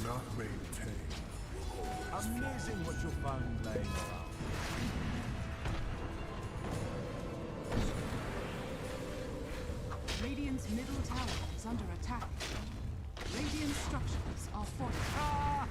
F: Cannot maintain.
H: Amazing what you found laying around.
G: Radiant's middle tower is under attack. Radiant structures are fortified.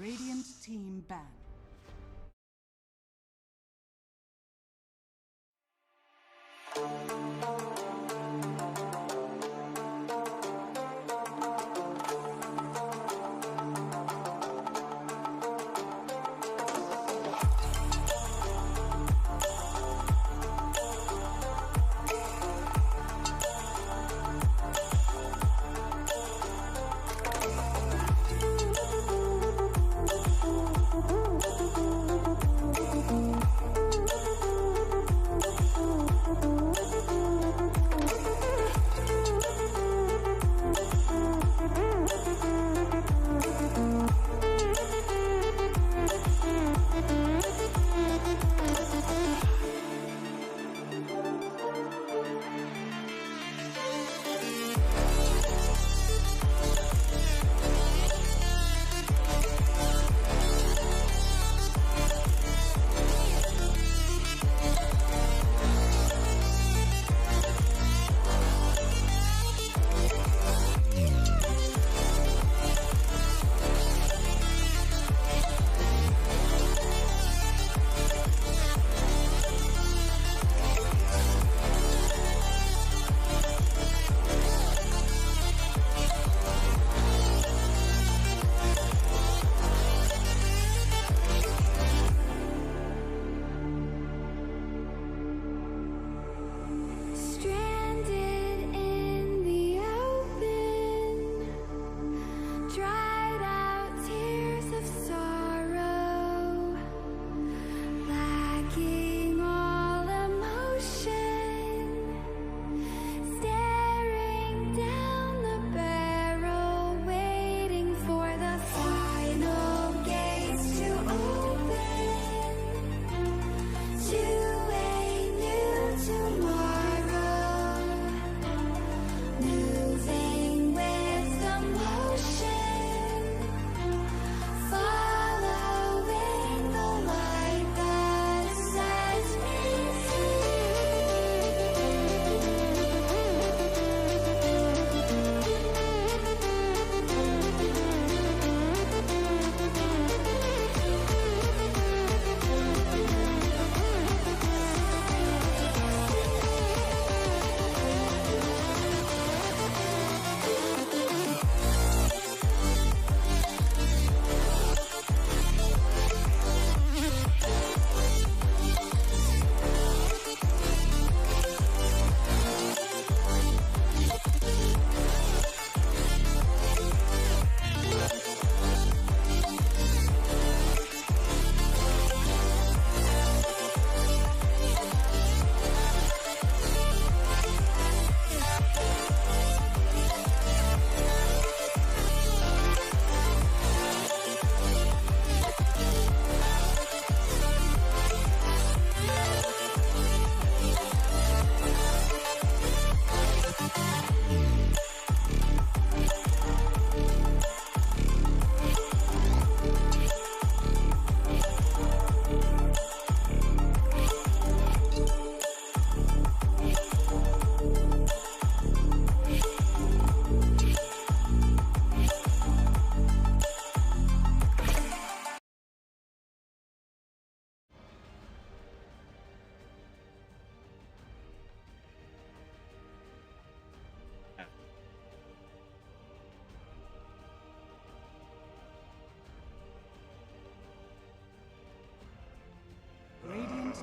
G: Radiant team ban.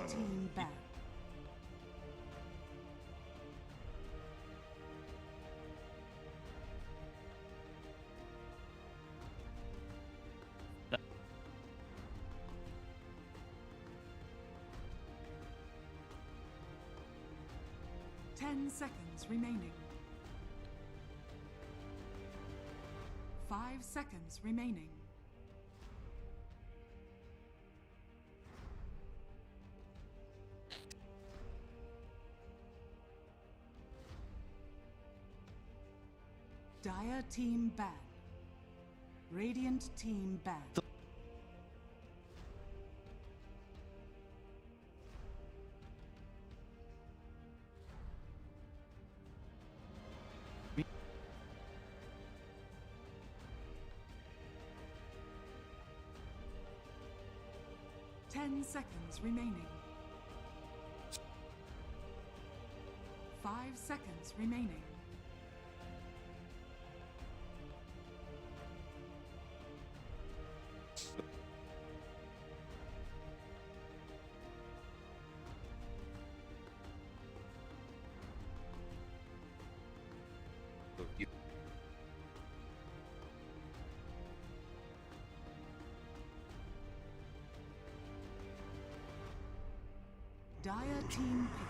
G: Team ban. Ten seconds remaining. 5 seconds remaining. Dire team ban. Radiant team ban. 10 seconds remaining. 5 seconds remaining. Dire team pick.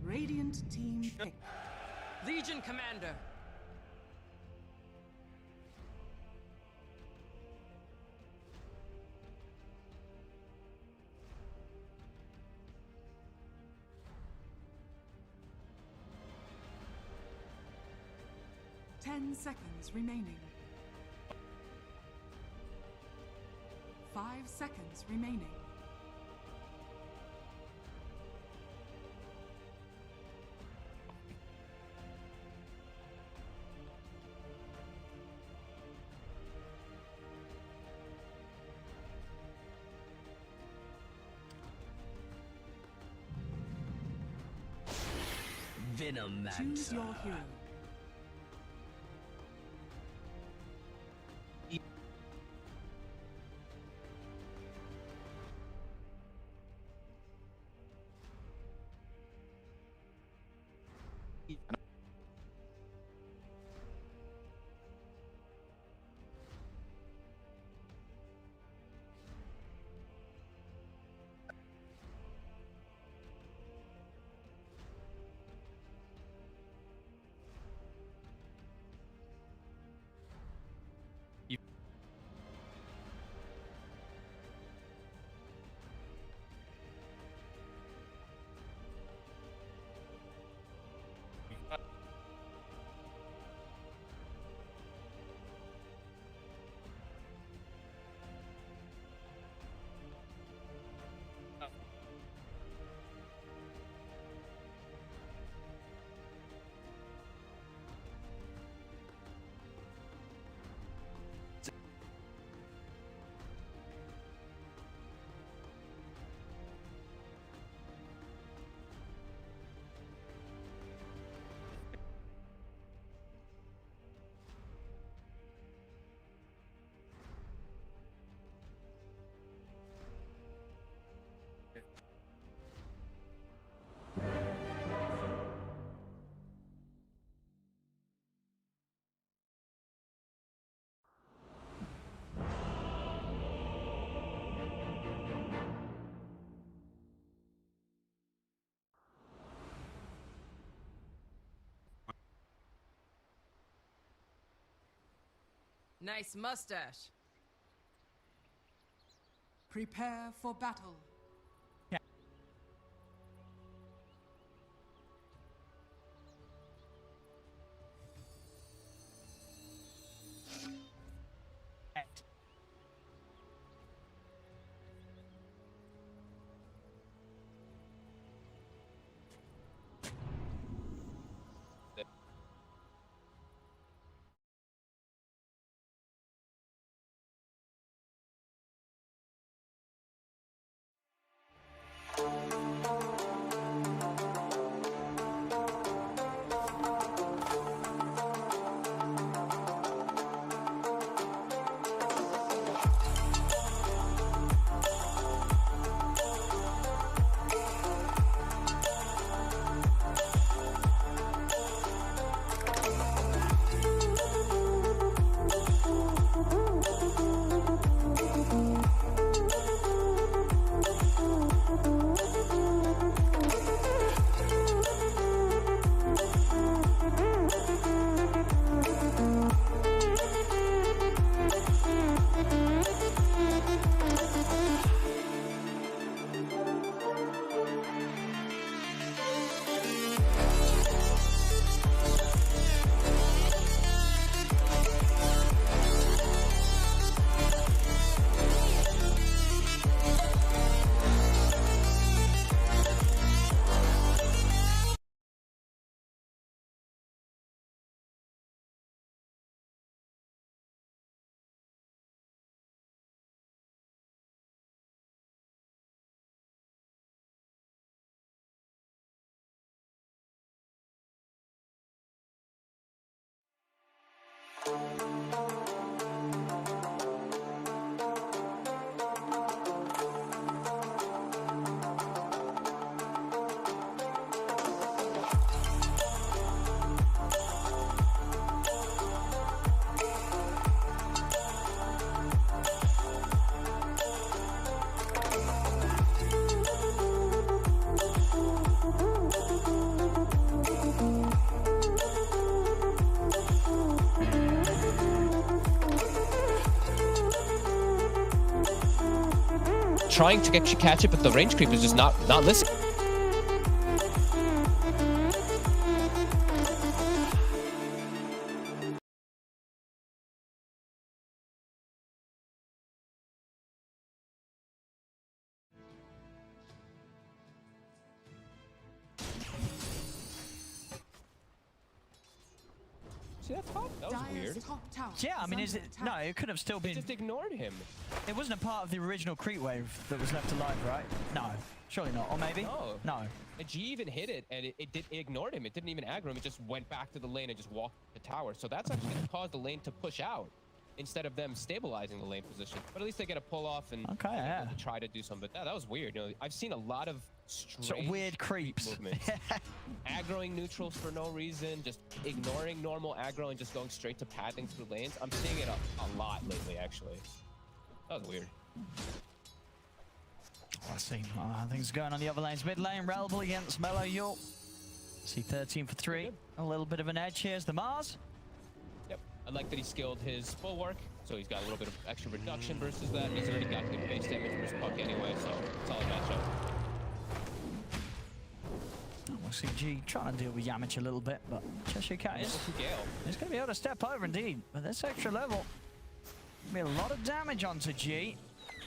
G: Radiant team pick.
L: Legion Commander.
G: Ten seconds remaining. 5 seconds remaining. Choose your hero.
L: Nice mustache.
G: Prepare for battle.
E: trying to catch it, but the range creep is just not listening. See that top? That was weird.
G: Dire's top tower
B: Yeah, I
G: is
B: mean,
G: under
B: is it?
G: attack.
B: No, it could have still been.
E: Just ignored him.
B: It wasn't a part of the original creep wave that was left alive, right? No, surely not. Or maybe?
E: No.
B: No.
E: And G even hit it, and it ignored him. It didn't even aggro him. It just went back to the lane and just walked the tower. So that's actually going to cause the lane to push out instead of them stabilizing the lane position. But at least they get a pull off and
B: Okay, yeah.
E: try to do something. But that was weird. You know, I've seen a lot of strange
B: Sort of weird creeps.
E: movements. Aggroing neutrals for no reason, just ignoring normal aggro and just going straight to pathing through lanes. I'm seeing it a lot lately, actually. That was weird.
B: Let's see. Things going on the other lanes. Mid lane, Relbel against mellojul. See 13 for 3. A little bit of an edge. Here's the Mars.
E: Yep. I like that he skilled his bulwark, so he's got a little bit of extra reduction versus that. He's already got good base damage from his puck anyway, so solid matchup.
B: We'll see G trying to deal with Yamich a little bit, but chshrct is going to be able to step over indeed. But this extra level, be a lot of damage onto G.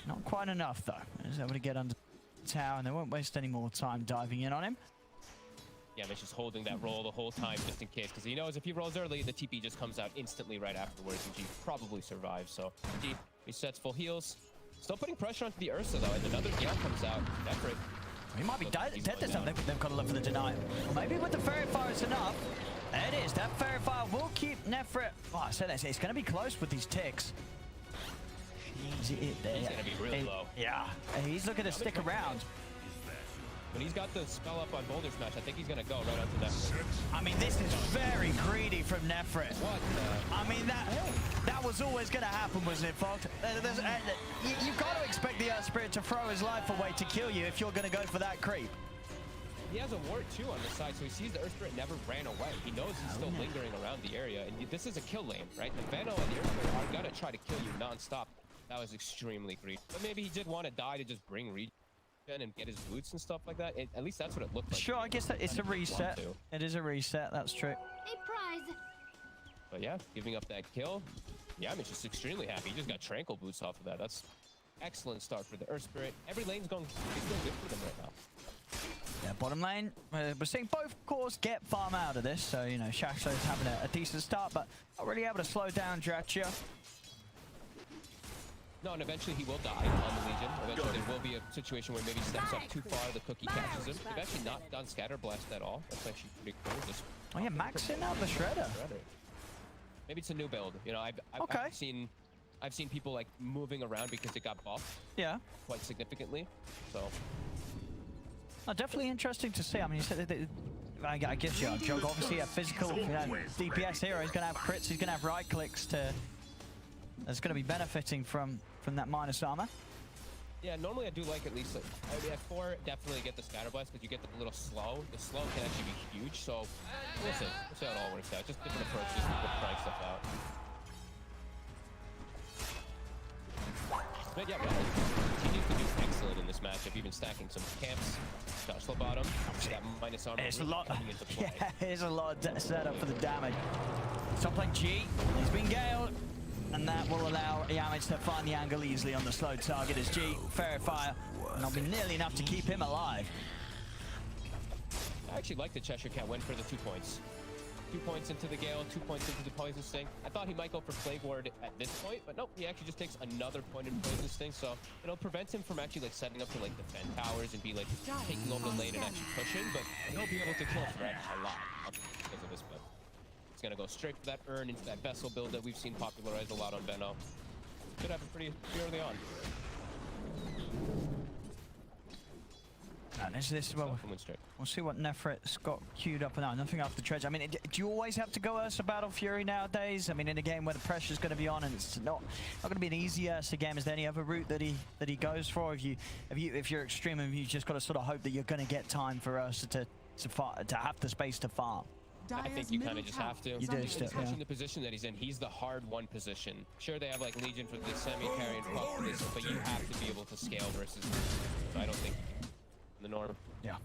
B: Not quite enough though. He's able to get under the tower, and they won't waste any more time diving in on him.
E: Yamich is holding that roll the whole time just in case, because he knows if he rolls early, the TP just comes out instantly right afterwards, and G probably survives. So G resets full heals. Still putting pressure onto the Ursa though, and another Gale comes out. Nefrit.
B: He might be dead this time. They've got to look for the denial. Or maybe with the Fairy Fire it's enough. There it is. That Fairy Fire will keep Nefrit. Oh, I said that. It's going to be close with these ticks.
E: He's going to be real low.
B: Yeah. He's looking to stick around.
E: When he's got the spell up on Boulder Smash, I think he's going to go right onto Nefrit.
B: I mean, this is very greedy from Nefrit.
E: What the?
B: I mean, that was always going to happen, wasn't it, Fox? You've got to expect the Earth Spirit to throw his life away to kill you if you're going to go for that creep.
E: He has a ward too on the side, so he sees the Earth Spirit never ran away. He knows he's still lingering around the area, and this is a kill lane, right? The Veno and the Earth Spirit are going to try to kill you non-stop. That was extremely greedy. But maybe he did want to die to just bring regen and get his boots and stuff like that. At least that's what it looked like.
B: Sure, I guess that it's a reset. It is a reset, that's true.
K: A prize.
E: But yeah, giving up that kill. Yamich is extremely happy. He just got Tranquil boots off of that. That's excellent start for the Earth Spirit. Every lane's going good for them right now.
B: Yeah, bottom lane, we're seeing both cores get farm out of this. So, you know, Shachlo's having a decent start, but not really able to slow down dyrachyo.
E: No, and eventually he will die on the Legion. Eventually there will be a situation where maybe he steps up too far, the cookie catches him. They've actually not done Scatter Blast at all. That's actually pretty cool. Just
B: oh yeah, maxing out the Shredder.
E: Maybe it's a new build. You know, I've seen people like moving around because it got buffed.
B: Yeah.
E: Quite significantly. So.
B: Oh, definitely interesting to see. I mean, you said that. I guess you know, Jug obviously a physical DPS hero. He's going to have crits. He's going to have right clicks to. That's going to be benefiting from that minus armor.
E: Yeah, normally I do like at least, I mean, at 4, definitely get the Scatter Blast because you get the little slow. The slow can actually be huge, so we'll see. We'll see how it all works out. Just different approaches to trying stuff out. But yeah, Riley continues to do excellent in this matchup, even stacking some camps. Shachlo bottom, that minus armor
B: It's
E: really
B: a lot.
E: coming into play.
B: Yeah, there's a lot of setup for the damage. Top lane G, he's been galed. And that will allow Yamich to find the angle easily on the slow target as G, Fairy Fire, and that'll be nearly enough to keep him alive.
E: I actually like the chshrct went for the 2 points. 2 points into the Gale, 2 points into the Poison Sting. I thought he might go for Plague Ward at this point, but nope, he actually just takes another point in Poison Sting, so it'll prevent him from actually like setting up to like defend towers and be like taking over the lane and actually pushing, but he'll be able to kill threat a lot because of this build. Gonna go straight for that urn into that vessel build that we've seen popularized a lot on Veno. Should have it pretty early on.
B: And this is well, we'll see what Nefrit's got queued up now. Nothing after Dredge. I mean, do you always have to go Ursa Battle Fury nowadays? I mean, in a game where the pressure's going to be on and it's not going to be an easy Ursa game, is there any other route that he goes for? If you're EXTREMUM, you just got to sort of hope that you're going to get time for Ursa to have the space to farm.
E: I think you kind of just have to.
B: You do,
E: Especially in the position that he's in. He's the hard one position. Sure, they have like Legion for the semi-carry and puck for this, but you have to be able to scale versus. So I don't think the norm.
B: Yeah.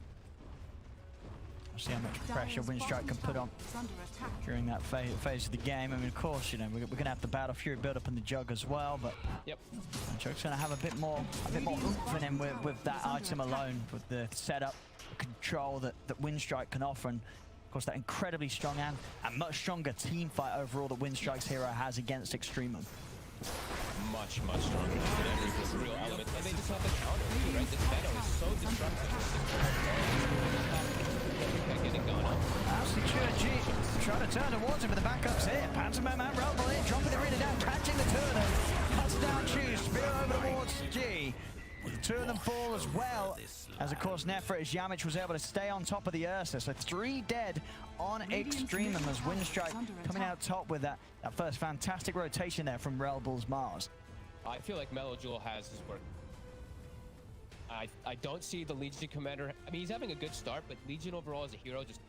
B: We'll see how much pressure Winstrike can put on during that phase of the game. I mean, of course, you know, we're going to have the Battle Fury build up in the jug as well, but
E: yep,
B: Jug's going to have a bit more oomph in him with that item alone, with the setup, the control that Winstrike can offer, and of course that incredibly strong and much stronger team fight overall that Winstrike's hero has against Extremum.
E: Much stronger just in every real element, and they just have the counter too, right? This Venom is so disruptive. Getting gone up.
B: chshrct trying to turn towards him with the backups here. Pantomem and Rumble in, dropping the arena down, catching the turner. Cuts down Chu, spear over towards G. The two of them fall as well, as of course nefrit, as Yamich was able to stay on top of the Ursa. So 3 dead on Extremum as Winstrike coming out top with that first fantastic rotation there from Relbul's Mars.
E: I feel like mellojul has his work. I don't see the Legion commander. I mean, he's having a good start, but Legion overall as a hero, just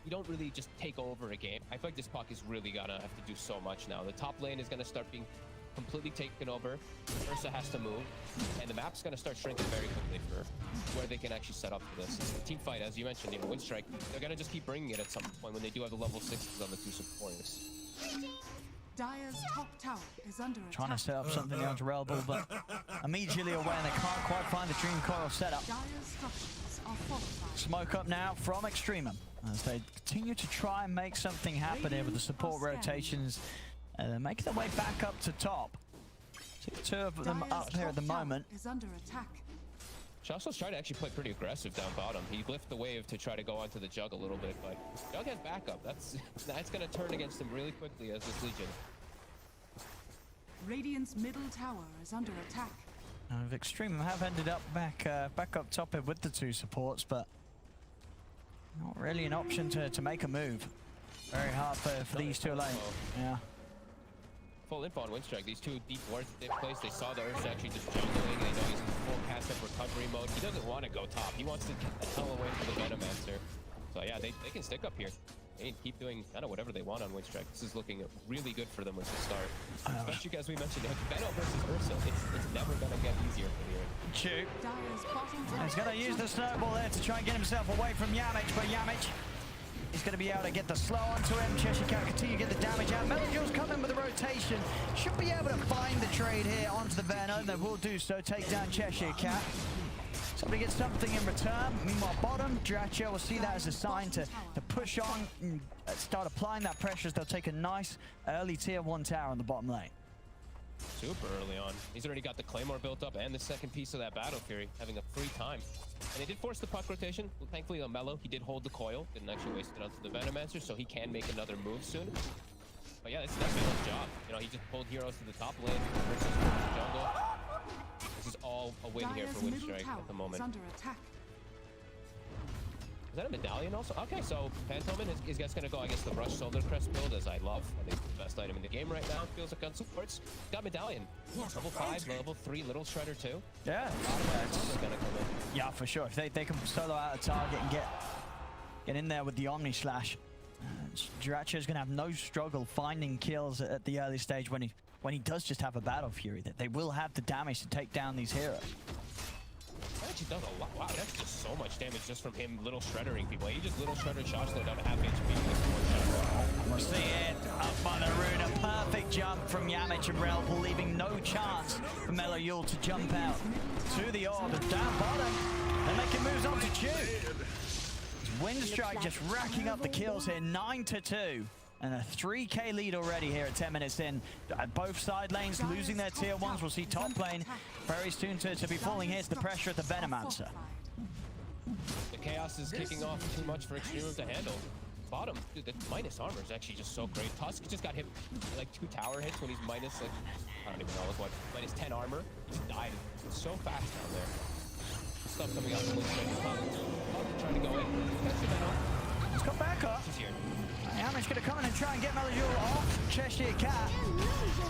E: you don't really just take over a game. I feel like this puck is really gonna have to do so much now. The top lane is gonna start being completely taken over. Ursa has to move, and the map's gonna start shrinking very quickly for where they can actually set up for this. It's the team fight, as you mentioned, you know, Winstrike, they're gonna just keep bringing it at some point when they do have the level 6s on the 2 supporters.
G: Dire's top tower is under attack.
B: Trying to set up something onto Relbul, but immediately aware they can't quite find the Dream Coil setup.
G: Dire's structures are fortified.
B: Smoke up now from Extremum as they continue to try and make something happen here with the support rotations. They're making their way back up to top. See the 2 of them up here at the moment.
G: Is under attack.
E: Shachlo's trying to actually play pretty aggressive down bottom. He lifted the wave to try to go onto the jug a little bit, but jug has backup. That's going to turn against him really quickly as this Legion.
G: Radiant's middle tower is under attack.
B: Extremum have ended up back up top here with the 2 supports, but not really an option to make a move. Very hard for these 2 alone. Yeah.
E: Full info on Winstrike. These 2 deep wards that they've placed, they saw the Ursa actually just jungling. They know he's in full cast up recovery mode. He doesn't want to go top. He wants to get the hell away from the Venomancer. So yeah, they can stick up here. They keep doing kind of whatever they want on Winstrike. This is looking really good for them with the start. Especially as we mentioned, Venom versus Ursa, it's never going to get easier for the Ursa.
B: Chu. He's going to use the snowball there to try and get himself away from Yamich, but Yamich is going to be able to get the slow onto him. chshrct continue to get the damage out. mellojul's coming with a rotation. Should be able to find the trade here onto the Venom. They will do so. Take down chshrct. Somebody gets something in return. Meanwhile, bottom, dyrachyo will see that as a sign to push on and start applying that pressure as they'll take a nice early tier 1 tower on the bottom lane.
E: Super early on. He's already got the Claymore built up and the second piece of that Battle Fury, having a free time. And they did force the puck rotation. Well, thankfully on Mello, he did hold the coil. Didn't actually waste it onto the Venomancer, so he can make another move soon. But yeah, that's Mello's job. You know, he just pulled heroes to the top lane versus the jungle. This is all a win here for Winstrike at the moment.
G: Under attack.
E: Is that a medallion also? Okay, so pantomem is just gonna go, I guess, the Rush Solar Crest build, as I love. I think it's the best item in the game right now. Feels like gun supports. Got medallion. Level 5, level 3, little shredder too.
B: Yeah. Yeah, for sure. If they can solo out a target and get in there with the Omni Slash, dyrachyo is gonna have no struggle finding kills at the early stage when he does just have a Battle Fury. That they will have the damage to take down these heroes.
E: That actually does a lot. Wow, that's just so much damage just from him little shreddering people. He just little shredded Shachlo down to half HP.
B: We'll see it up on the rune. A perfect jump from Yamich and Relbul, leaving no chance for mellojul to jump out to the orb. Down bottom, they're making moves on to Chu. Winstrike just racking up the kills here, 9-2. And a 3k lead already here at 10 minutes in. Both side lanes losing their tier 1s. We'll see top lane very soon to be falling here to the pressure at the Venomancer.
E: The chaos is kicking off too much for Extremum to handle. Bottom, dude, the minus armor is actually just so great. Tusk just got hit like 2 tower hits when he's minus, like, I don't even know, like what, minus 10 armor. He just died. It's so fast down there. Stuff coming out from Winstrike. Trying to go in. Catch the Venom.
B: He's got back up.
E: She's here.
B: Yamich gonna come in and try and get mellojul off chshrct.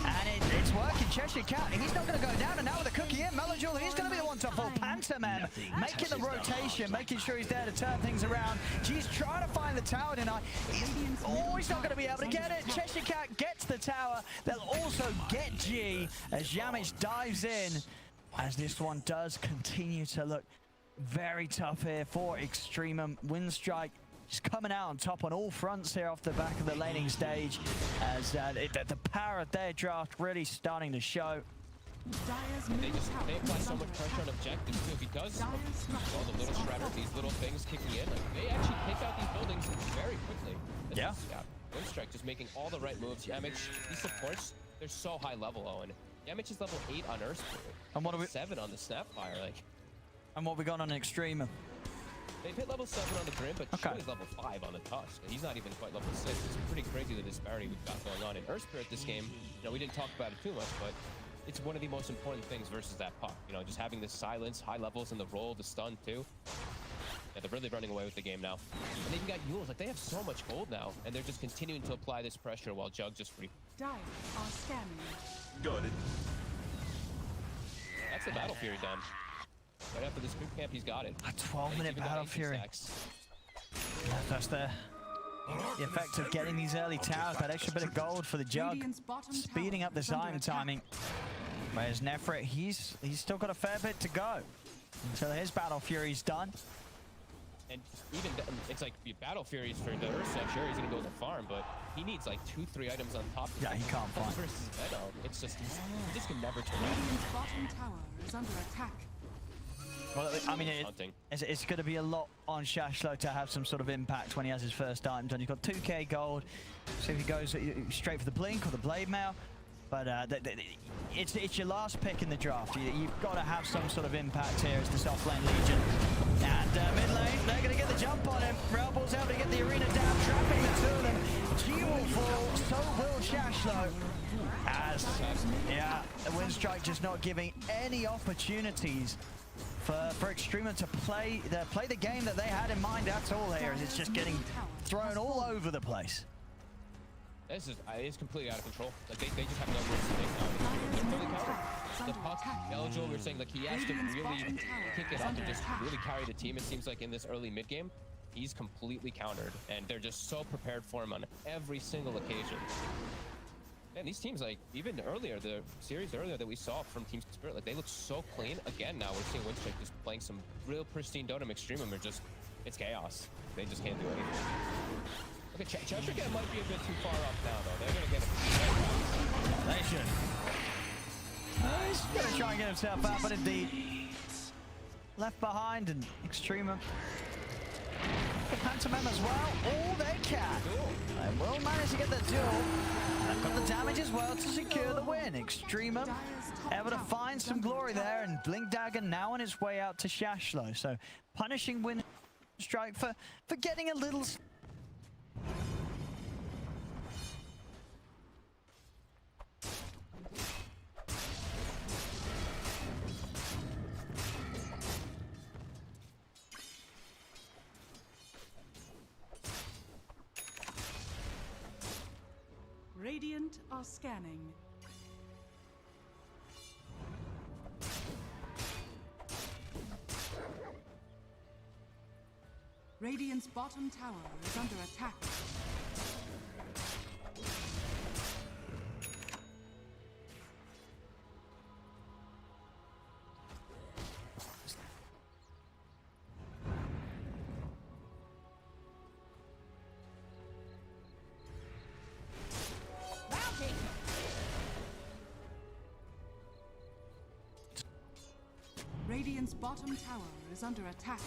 B: And it's working. chshrct, he's not gonna go down, and now with the cookie in, mellojul, he's gonna be the one to fall. pantomem, making the rotation, making sure he's there to turn things around. G's trying to find the tower tonight. He's not gonna be able to get it. chshrct gets the tower. They'll also get G as Yamich dives in, as this one does continue to look very tough here for Extremum. Winstrike just coming out on top on all fronts here off the back of the laning stage, as the power of their draft really starting to show.
E: They apply so much pressure on objectives too, because of all the little shredder, these little things kicking in. Like, they actually take out these buildings very quickly.
B: Yeah.
E: Winstrike just making all the right moves. Yamich, these supports, they're so high level, Owen. Yamich is level 8 on Earth Spirit.
B: And what are we?
E: 7 on the Snapfire, like.
B: And what we got on Extremum?
E: They've hit level 7 on the Brim, but Shachlo's level 5 on the Tusk. And he's not even quite level 6. It's pretty crazy the disparity we've got going on in Earth Spirit this game. You know, we didn't talk about it too much, but it's one of the most important things versus that puck. You know, just having this silence, high levels in the roll, the stun too. Yeah, they're really running away with the game now. And they've got Yules, like they have so much gold now, and they're just continuing to apply this pressure while Jug just free.
G: Dire are scanning.
H: Got it.
E: That's the Battle Fury done. Right after this group camp, he's got it.
B: A 12-minute Battle Fury. That's the effect of getting these early towers, that extra bit of gold for the Jug, speeding up this iron timing. Whereas Nefrit, he's still got a fair bit to go until his Battle Fury's done.
E: And even it's like Battle Furies for the Ursa, sure he's gonna go to the farm, but he needs like 2-3 items on top of
B: yeah, he can't find
E: versus Venom. It's just he just can never turn
G: Radiant's bottom tower is under attack.
B: Well, I mean, it's going to be a lot on Shachlo to have some sort of impact when he has his first items. And he's got 2k gold, so if he goes straight for the Blink or the Blade Mail. But it's your last pick in the draft. You've got to have some sort of impact here as the soft lane Legion. And mid lane, they're going to get the jump on him. Rebel's able to get the arena down, trapping the two of them. G will fall, so will Shachlo. As, yeah, Winstrike just not giving any opportunities for Extremum to play the game that they had in mind at all here. It's just getting thrown all over the place.
E: This is it's completely out of control. Like they just have no moves to make now. Really counter. The puck, mellojul, we're saying like he has to really kick it up and just really carry the team. It seems like in this early mid game, he's completely countered, and they're just so prepared for him on every single occasion. And these teams, like even earlier, the series earlier that we saw from Team Spirit, like they look so clean. Again, now we're seeing Winstrike just playing some real pristine Dota. Extremum are just, it's chaos. They just can't do anything. Okay, chshrct might be a bit too far off now, though. They're gonna get it.
B: They should. He's gonna try and get himself out, but indeed left behind, and Extremum. The pantomem as well, all they can. They will manage to get the duel. They've got the damage as well to secure the win. Extremum able to find some glory there, and Blink Dagger now on its way out to Shachlo. So punishing Winstrike for getting a little.
G: Radiant are scanning. Radiant's bottom tower is under attack. Radiant's bottom tower is under attack.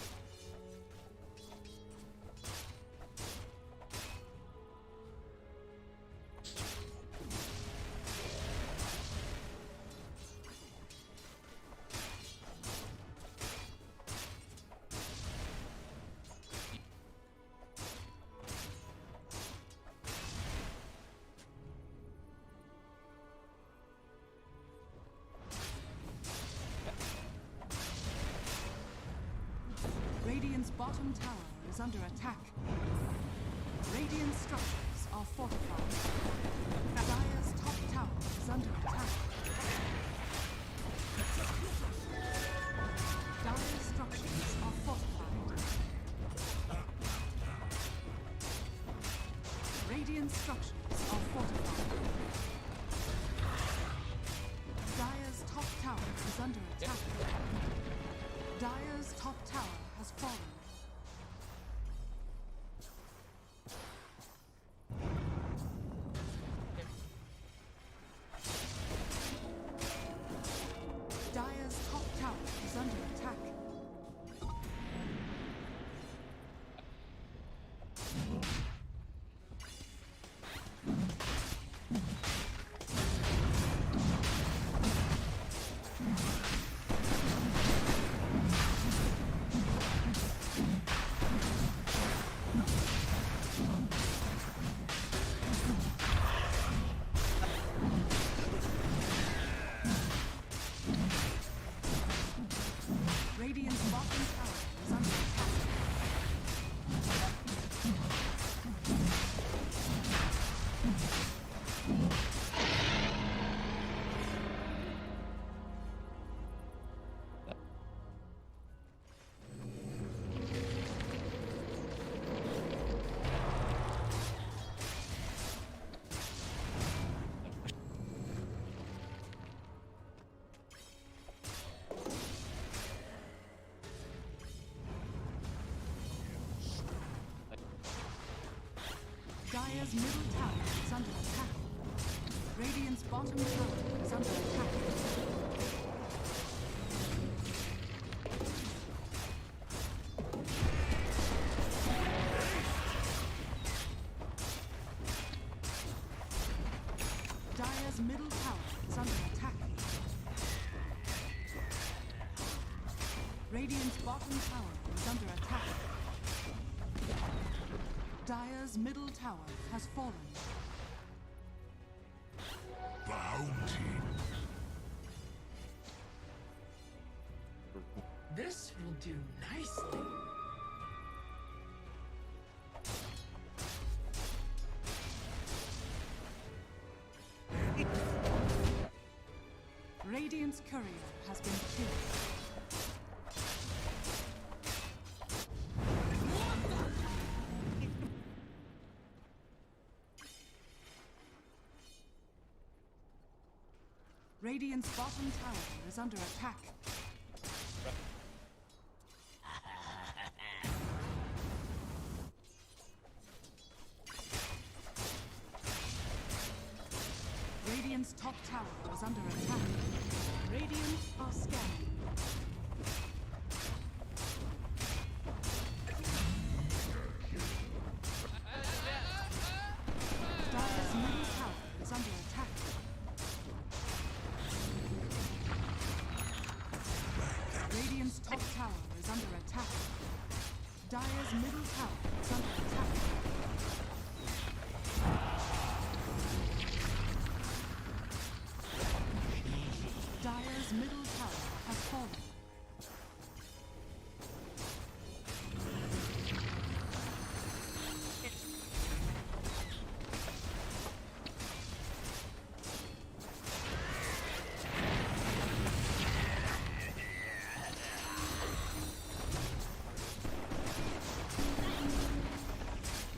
G: Radiant's bottom tower is under attack. Radiant structures are fortified. Dire's top tower is under attack. Dire's structures are fortified. Radiant structures are fortified. Dire's top tower is under attack. Dire's top tower has fallen. Dire's top tower is under attack. Radiant's bottom tower is under attack. Dire's middle tower is under attack. Radiant's bottom tower is under attack. Dire's middle tower is under attack. Radiant's bottom tower is under attack. Dire's middle tower has fallen.
F: Bounty.
L: This will do nicely.
G: Radiant's courier has been killed. Radiant's bottom tower is under attack. Radiant's top tower is under attack. Radiant are scanning. Dire's middle tower is under attack. Radiant's top tower is under attack. Dire's middle tower is under attack. Dire's middle tower has fallen.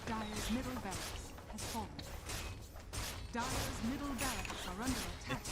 G: Dire's middle barracks has fallen. Dire's middle barracks are under attack.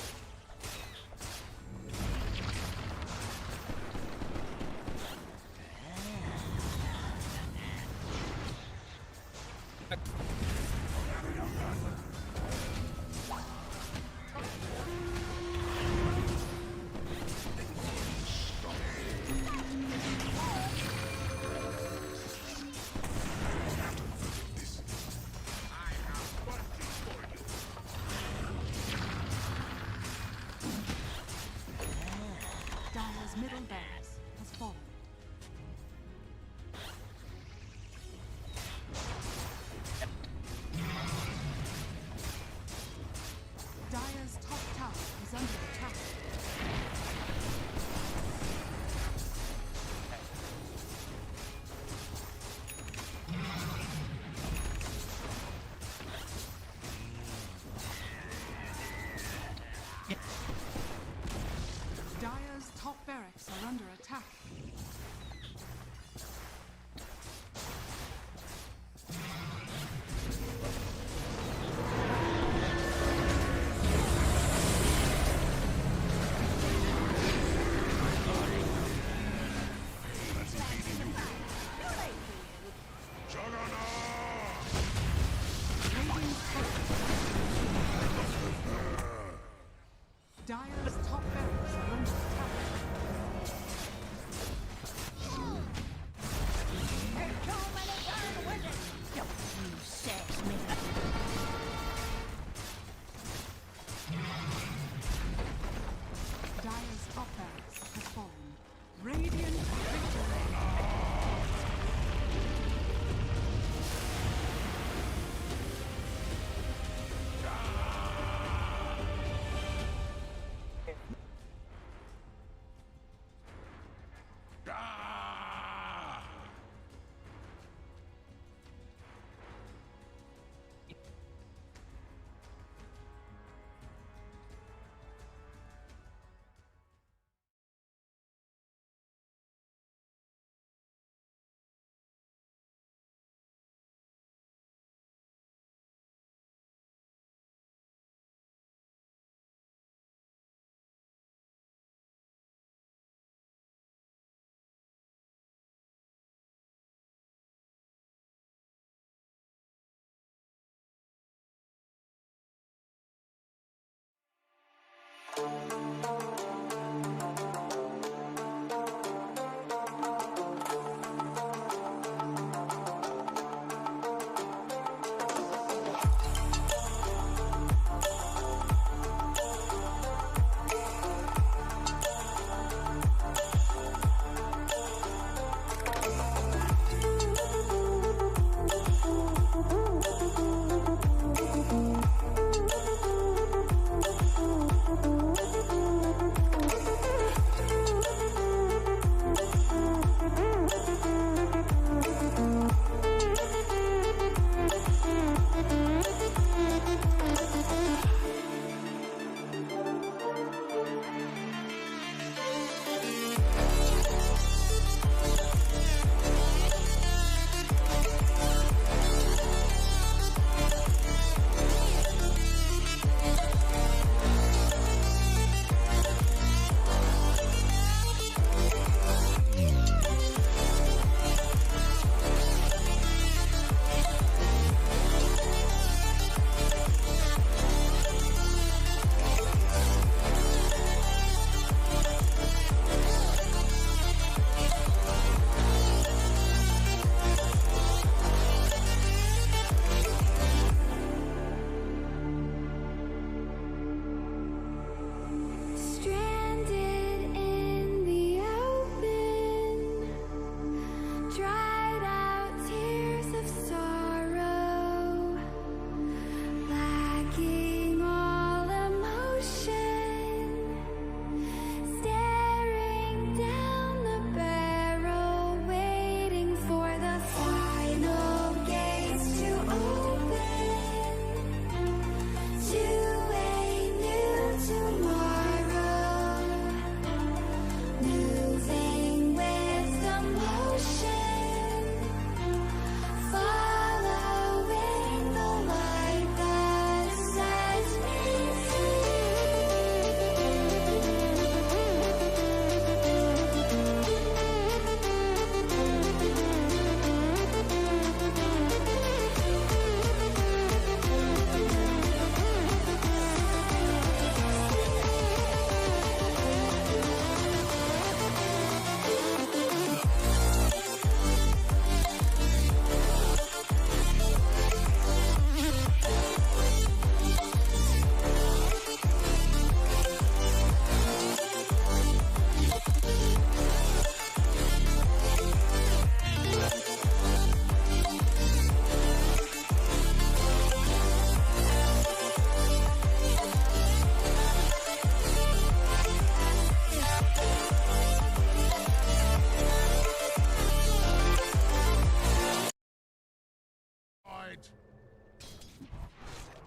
F: right.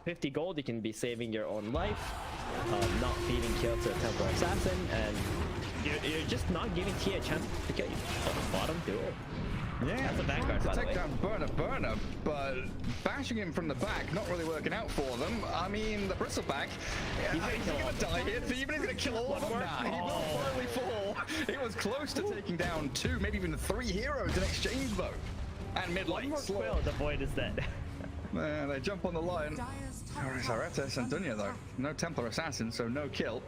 M: 50 gold, you can be saving your own life, not feeding kill to a Templar Assassin, and you're just not giving TA a chance to kill you. Bottom duel.
N: Yeah,
M: that's a Vanguard, by
N: to
M: the
N: take
M: way.
N: down Burner, but bashing him from the back, not really working out for them. I mean, the Bristleback, he's gonna die here. Even if he's gonna kill all of them, he will finally fall. He was close to taking down 2, maybe even 3 heroes in exchange though. And mid lane,
M: Quill, the Void is dead.
N: They jump on the line. Chshrct and Dunya though, no Templar Assassin, so no kill.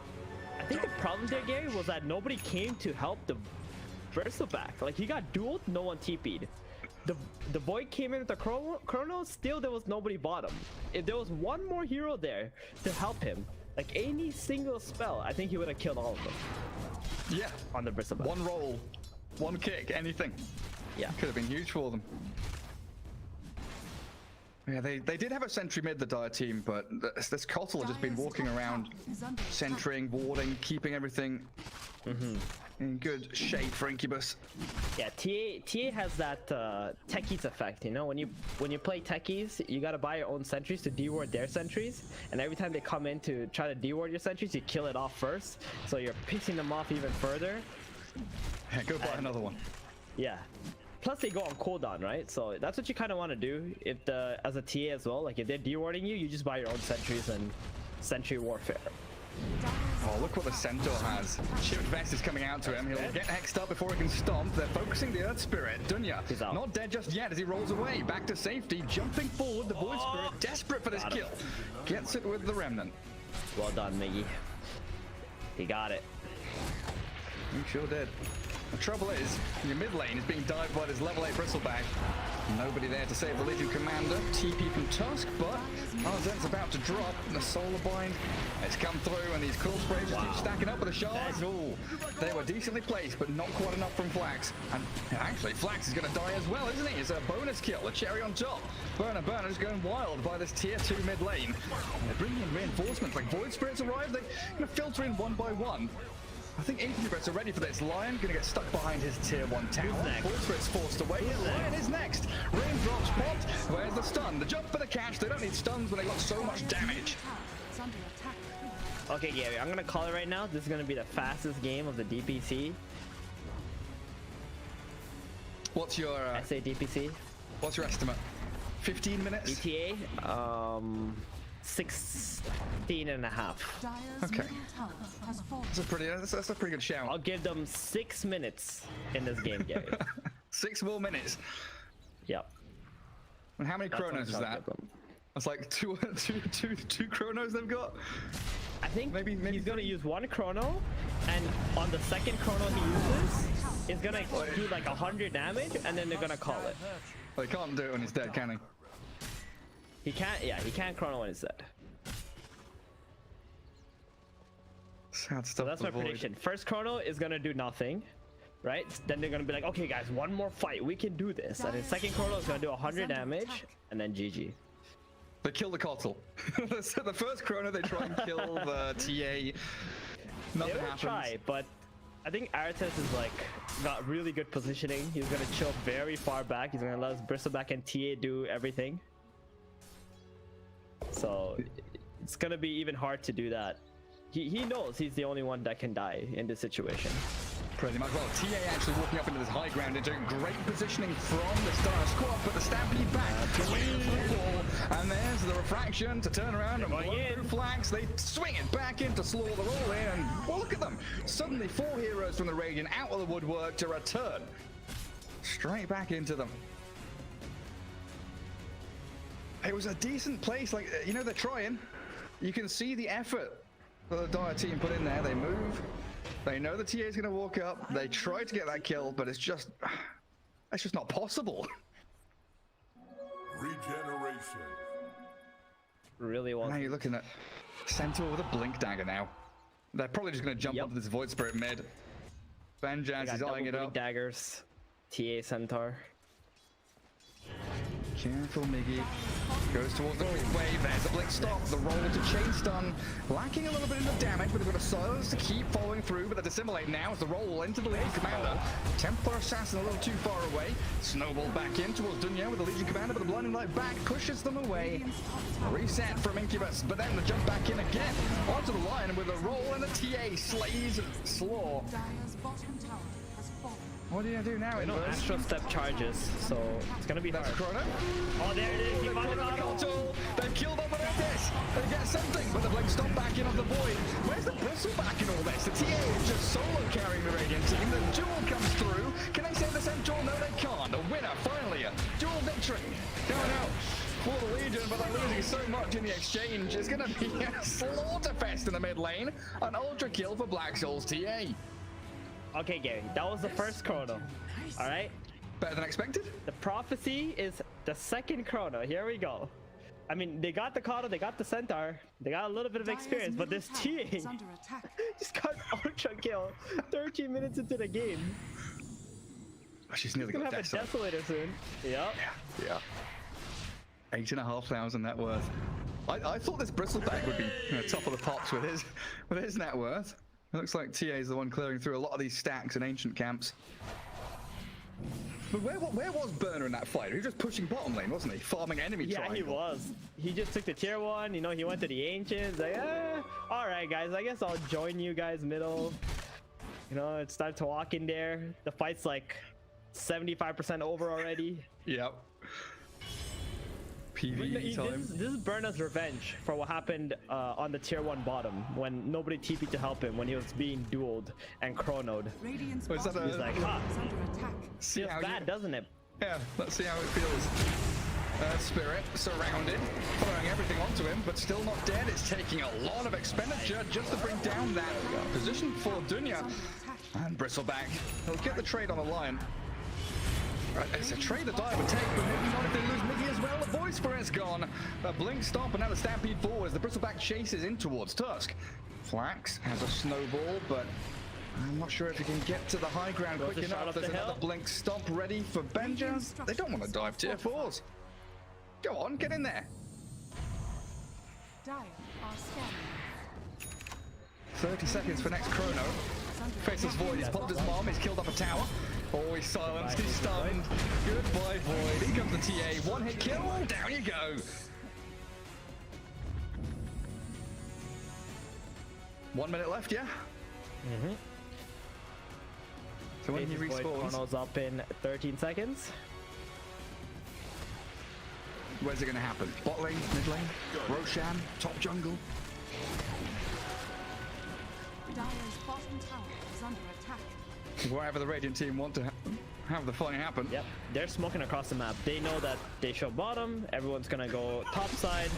M: I think the problem there, Gary, was that nobody came to help the Bristleback. Like, he got dueled, no one TP'd. The Void came in with the Chrono, still there was nobody bottom. If there was one more hero there to help him, like any single spell, I think he would have killed all of them.
N: Yeah,
M: on the Bristleback.
N: One roll, one kick, anything.
M: Yeah,
N: could have been huge for them. Yeah, they did have a sentry mid, the Dire team, but this Kotl has just been walking around, centering, warding, keeping everything in good shape for Incubus.
M: Yeah, TA has that techies effect, you know? When you play techies, you gotta buy your own sentries to deward their sentries, and every time they come in to try to deward your sentries, you kill it off first, so you're pissing them off even further.
N: Yeah, go buy another one.
M: Yeah. Plus they go on cooldown, right? So that's what you kind of want to do if as a TA as well. Like if they're dewarding you, you just buy your own sentries and sentry warfare.
N: Oh, look what the Centaur has. Chipped Vest is coming out to him. He'll get hexed up before he can stomp. They're focusing the Earth Spirit. Dunya, not dead just yet as he rolls away. Back to safety, jumping forward. The Void Spirit, desperate for this kill. Gets it with the Remnant.
M: Well done, Miggy. He got it.
N: He sure did. The trouble is, your mid lane is being dived by this level 8 Bristleback. Nobody there to save the Legion Commander. TP from Tusk, but Arzen's about to drop. The Solar Bind has come through, and these cool sprays just keep stacking up with the shards. Ooh, they were decently placed, but not quite enough from Flax. And actually, Flax is going to die as well, isn't he? It's a bonus kill, a cherry on top. Burner's going wild by this tier 2 mid lane. They're bringing in reinforcements, like Void Spirits arrive. They're going to filter in one by one. I think Incubus are ready for this. Lion gonna get stuck behind his tier 1 tower. Void Spirit's forced away. Lion is next. Raindrops popped. Where's the stun? The jump for the catch. They don't need stuns when they got so much damage.
M: Okay, Gary, I'm gonna call it right now. This is gonna be the fastest game of the DPC.
N: What's your
M: SA DPC?
N: What's your estimate? 15 minutes?
M: ETA? 16 and a half.
N: Okay. That's a pretty good shout.
M: I'll give them 6 minutes in this game, Gary.
N: 6 more minutes.
M: Yep.
N: And how many chronos is that? That's like two chronos they've got.
M: I think maybe he's gonna use 1 chrono, and on the second chrono he uses, it's gonna do like 100 damage, and then they're gonna call it.
N: Well, he can't do it when he's dead, can he?
M: He can't. Yeah, he can't chrono when he's dead.
N: Sad stuff.
M: So that's my prediction. First chrono is gonna do nothing, right? Then they're gonna be like, okay, guys, one more fight, we can do this. And then second chrono is gonna do 100 damage, and then GG.
N: They kill the Kotl. The first chrono they try and kill the TA. Nothing
M: They will
N: happens.
M: try, but I think Artes is like got really good positioning. He's gonna chill very far back. He's gonna let his Bristleback and TA do everything. So it's gonna be even hard to do that. He knows he's the only one that can die in this situation.
N: Pretty much. Well, TA actually walking up into this high ground into great positioning from the Star Squad, but the Stampede back and there's the refraction to turn around and blow through flags. They swing it back in to slow the roll in, and well, look at them. Suddenly 4 heroes from the Radiant out of the woodwork to return. Straight back into them. It was a decent place, like, you know, they're trying. You can see the effort that the Dire team put in there. They move. They know the TA is going to walk up. They try to get that kill, but it's just not possible.
F: Regeneration.
M: Really well.
N: Now you're looking at Centaur with a blink dagger now. They're probably just going to jump onto this Void Spirit mid. Benjaz is eyeing it up.
M: Daggers. TA Centaur.
N: Careful, Miggy. Goes towards the quick wave. There's a blink stop. The roll to chain stun. Lacking a little bit in the damage, but they've got a silence to keep following through. But they dissimulate now as the roll into the Legion Commander. Templar Assassin a little too far away. Snowball back in towards Dunya with the Legion Commander, but the Blinding Light back pushes them away. Reset from Incubus, but then the jump back in again. Onto the line with a roll, and the TA slays Slaw.
G: Dire's bottom tower has fallen.
N: What do you do now?
M: No Astro Step charges, so it's gonna be hard.
N: Chrono.
M: Oh, there it is. He found it
N: Chrono
M: out.
N: tool. They've killed off this. They get something, but the blink stop back in on the void. Where's the bristleback in all this? The TA is just solo carrying the Radiant team. The duel comes through. Can they save the Centaur? No, they can't. A winner, finally. A duel victory. Going out for the Legion, but they're losing so much in the exchange. It's going to be a slaughterfest in the mid lane. An ultra kill for Black Soul's TA.
M: Okay, Gary, that was the first chrono. All right.
N: Better than expected?
M: The prophecy is the second chrono. Here we go. I mean, they got the Kata, they got the Centaur, they got a little bit of experience, but this TA just got ultra kill 13 minutes into the game.
N: Oh, she's nearly
M: gonna
N: got
M: have a Desolator soon. Yep.
N: Yeah. 8,500 net worth. I thought this bristleback would be top of the pops with his net worth. It looks like TA is the one clearing through a lot of these stacks in ancient camps. But where was Burner in that fight? He was just pushing bottom lane, wasn't he? Farming enemy triangle.
M: Yeah, he was. He just took the tier 1, you know, he went to the Ancients, like, alright guys, I guess I'll join you guys middle. You know, it started to walk in there. The fight's like 75% over already.
N: Yep. PvE time.
M: This is Burna's revenge for what happened on the tier 1 bottom when nobody TP'd to help him when he was being dueled and chronoed.
G: Radiant's
N: He's
G: is
N: like,
G: under attack.
M: Feels bad, doesn't it?
N: Yeah, let's see how it feels. Spirit surrounded, throwing everything onto him, but still not dead. It's taking a lot of expenditure just to bring down that position for Dunya. And Bristleback, he'll get the trade on the line. It's a trade that Dire would take, but maybe not if they lose Miggy as well. The Void Spirit's gone. A blink stop, and now the Stampede forward as the Bristleback chases in towards Tusk. Flax has a snowball, but I'm not sure if he can get to the high ground quick enough. There's another blink stop ready for Benja. They don't want to dive tier 4s. Go on, get in there.
G: Dire are scanning.
N: 30 seconds for next chrono. Faceless Void, he's popped his bomb, he's killed off a tower. Oh, he's silenced, he's stunned. Goodbye, Void. Here comes the TA. One hit kill, down you go. One minute left, yeah?
M: Mm-hmm.
N: So when he respawns...
M: Chrono's up in 13 seconds.
N: Where's it going to happen? Bot lane, mid lane, Roshan, top jungle.
G: Dire's bottom tower is under attack.
N: Wherever the Radiant team want to have the fight happen.
M: Yep, they're smoking across the map. They know that they show bottom, everyone's gonna go top side.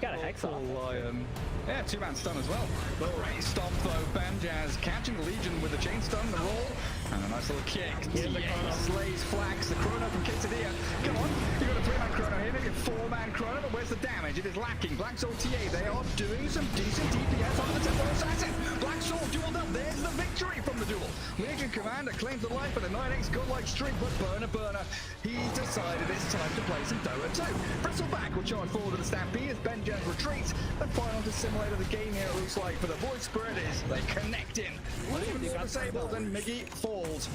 M: Got a Hex off.
N: Lion. Yeah, 2-man stun as well. Great stomp though. Banjaz catching the Legion with the chain stun, the roll, and a nice little kick. TA slays Flax, the chrono from Quesadilla. Come on, you got a 3-man chrono here, maybe a 4-man chrono, but where's the damage? It is lacking. Black Soul TA, they are doing some decent DPS on the Temple Assassin. Black Soul dueled up. There's the victory from the duel. Legion Commander claims the life of the 9x godlike streak, but Burner, he's decided it's time to play some Dota 2. Bristleback will charge forward to the Stampede as Benja retreats. The final dissimulator of the game here, it looks like, for the Void Spirit is they connect in. Even more disabled and Miggy falls.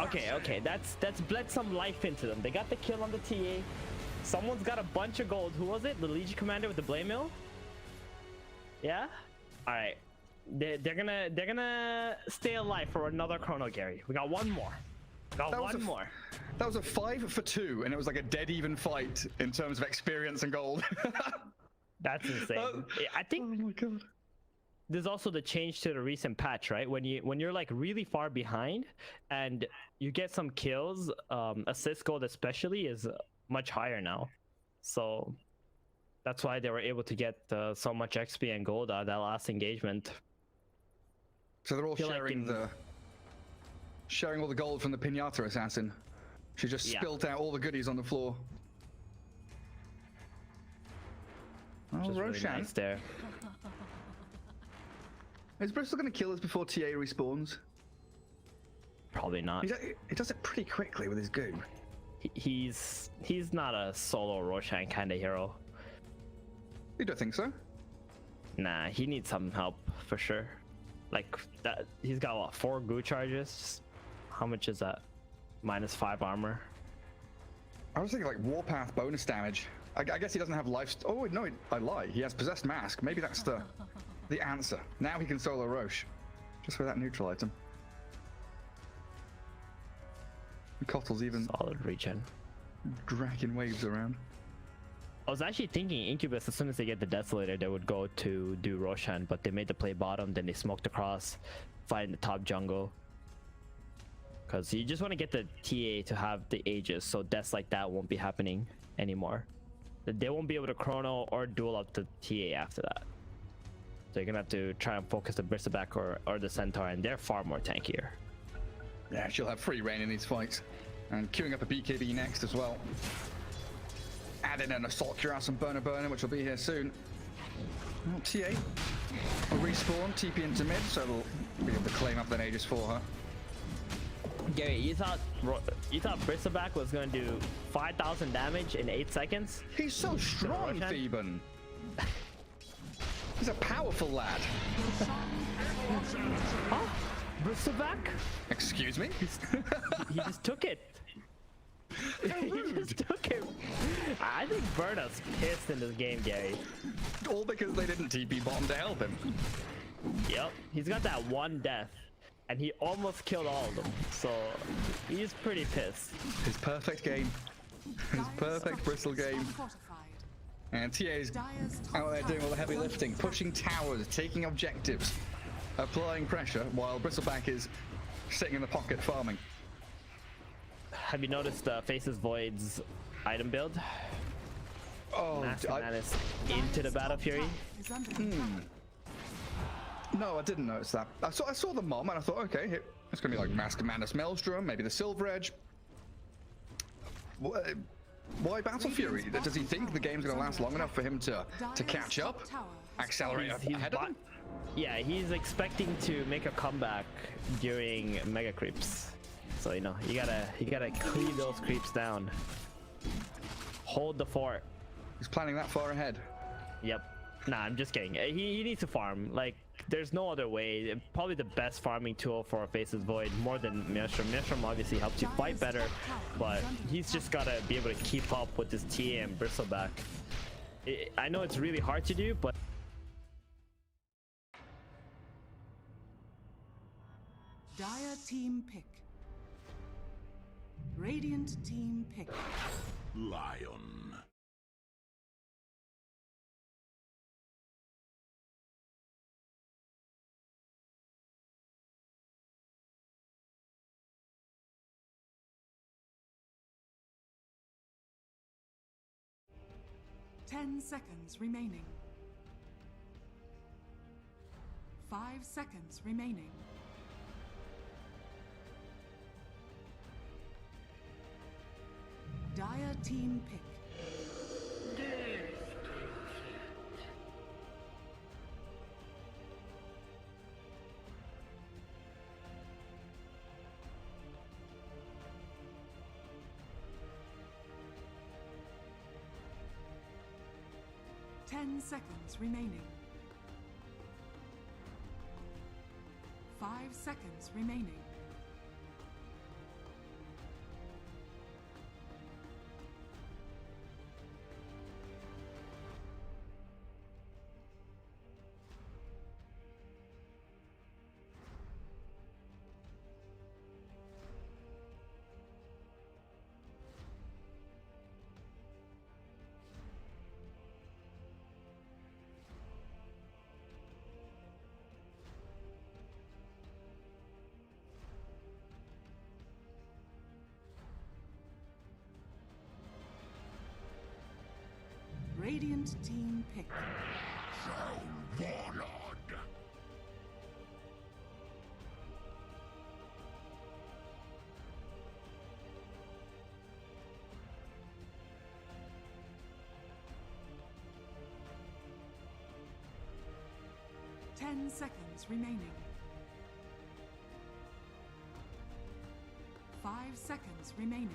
M: Okay, that's bled some life into them. They got the kill on the TA. Someone's got a bunch of gold. Who was it? The Legion Commander with the Blade Mill? Yeah? Alright. They're gonna stay alive for another chrono, Gary. We got one more.
N: That was a 5 for 2, and it was like a dead even fight in terms of experience and gold.
M: That's insane. I think.
N: Oh my god.
M: There's also the change to the recent patch, right? When you're like really far behind and you get some kills, assist gold especially is much higher now. So that's why they were able to get so much XP and gold out of that last engagement.
N: So they're all sharing all the gold from the Pinata Assassin. She just spilt out all the goodies on the floor. Oh, Roshan.
M: Really nice there.
N: Is Bristol going to kill us before TA respawns?
M: Probably not.
N: He does it pretty quickly with his goo.
M: he's not a solo Roshan kind of hero.
N: You don't think so?
M: Nah, he needs some help for sure. Like that, he's got what, 4 goo charges? How much is that? -5 armor.
N: I was thinking like Warpath bonus damage. I guess he doesn't have life. Oh no, I lie. He has possessed mask. Maybe that's the answer. Now he can solo Roche, just for that neutral item. And Kottle's even
M: solid regen,
N: dragging waves around.
M: I was actually thinking Incubus, as soon as they get the Desolator, they would go to do Roshan, but they made the play bottom, then they smoked across, fight in the top jungle. Because you just want to get the TA to have the Aegis, so deaths like that won't be happening anymore. They won't be able to chrono or duel up the TA after that. So you're going to have to try and focus the Bristleback or the Centaur, and they're far more tankier.
N: Yeah, she'll have free reign in these fights. And queuing up a BKB next as well. Add in an Assault Cuirass and Burner, which will be here soon. Well, TA will respawn, TP into mid, so they'll be able to claim up that Aegis for her.
M: Gary, you thought Bristleback was going to do 5,000 damage in 8 seconds?
N: He's so strong, Theban. He's a powerful lad.
M: Oh, Bristleback?
N: Excuse me?
M: He just took it. He just took him. I think Burna's pissed in this game, Gary.
N: All because they didn't TP bottom to help him.
M: Yep, he's got that one death, and he almost killed all of them, so he's pretty pissed.
N: His perfect game. His perfect Bristle game. And TA's out there doing all the heavy lifting, pushing towers, taking objectives, applying pressure, while Bristleback is sitting in the pocket farming.
M: Have you noticed Faces Void's item build?
N: Oh,
M: Mass into the Battle Fury?
N: No, I didn't notice that. I saw the mom and I thought, okay, it's gonna be like Mask of Madness Maelstrom, maybe the Silver Edge. Why Battle Fury? Does he think the game's gonna last long enough for him to catch up, accelerate ahead of him?
M: Yeah, he's expecting to make a comeback during Mega Creeps. So you know, you gotta cleave those creeps down. Hold the fort.
N: He's planning that far ahead.
M: Yep. Nah, I'm just kidding. He needs to farm. Like, there's no other way. Probably the best farming tool for Faces Void, more than Maelstrom. Maelstrom obviously helps you fight better, but he's just gotta be able to keep up with this TA and Bristleback. I know it's really hard to do, but
G: Dire team pick. Radiant team pick.
F: Lion.
G: Ten seconds remaining. 5 seconds remaining. Dire team pick. Ten seconds remaining. 5 seconds remaining. Radiant team pick.
F: Warlord.
G: 10 seconds remaining. 5 seconds remaining.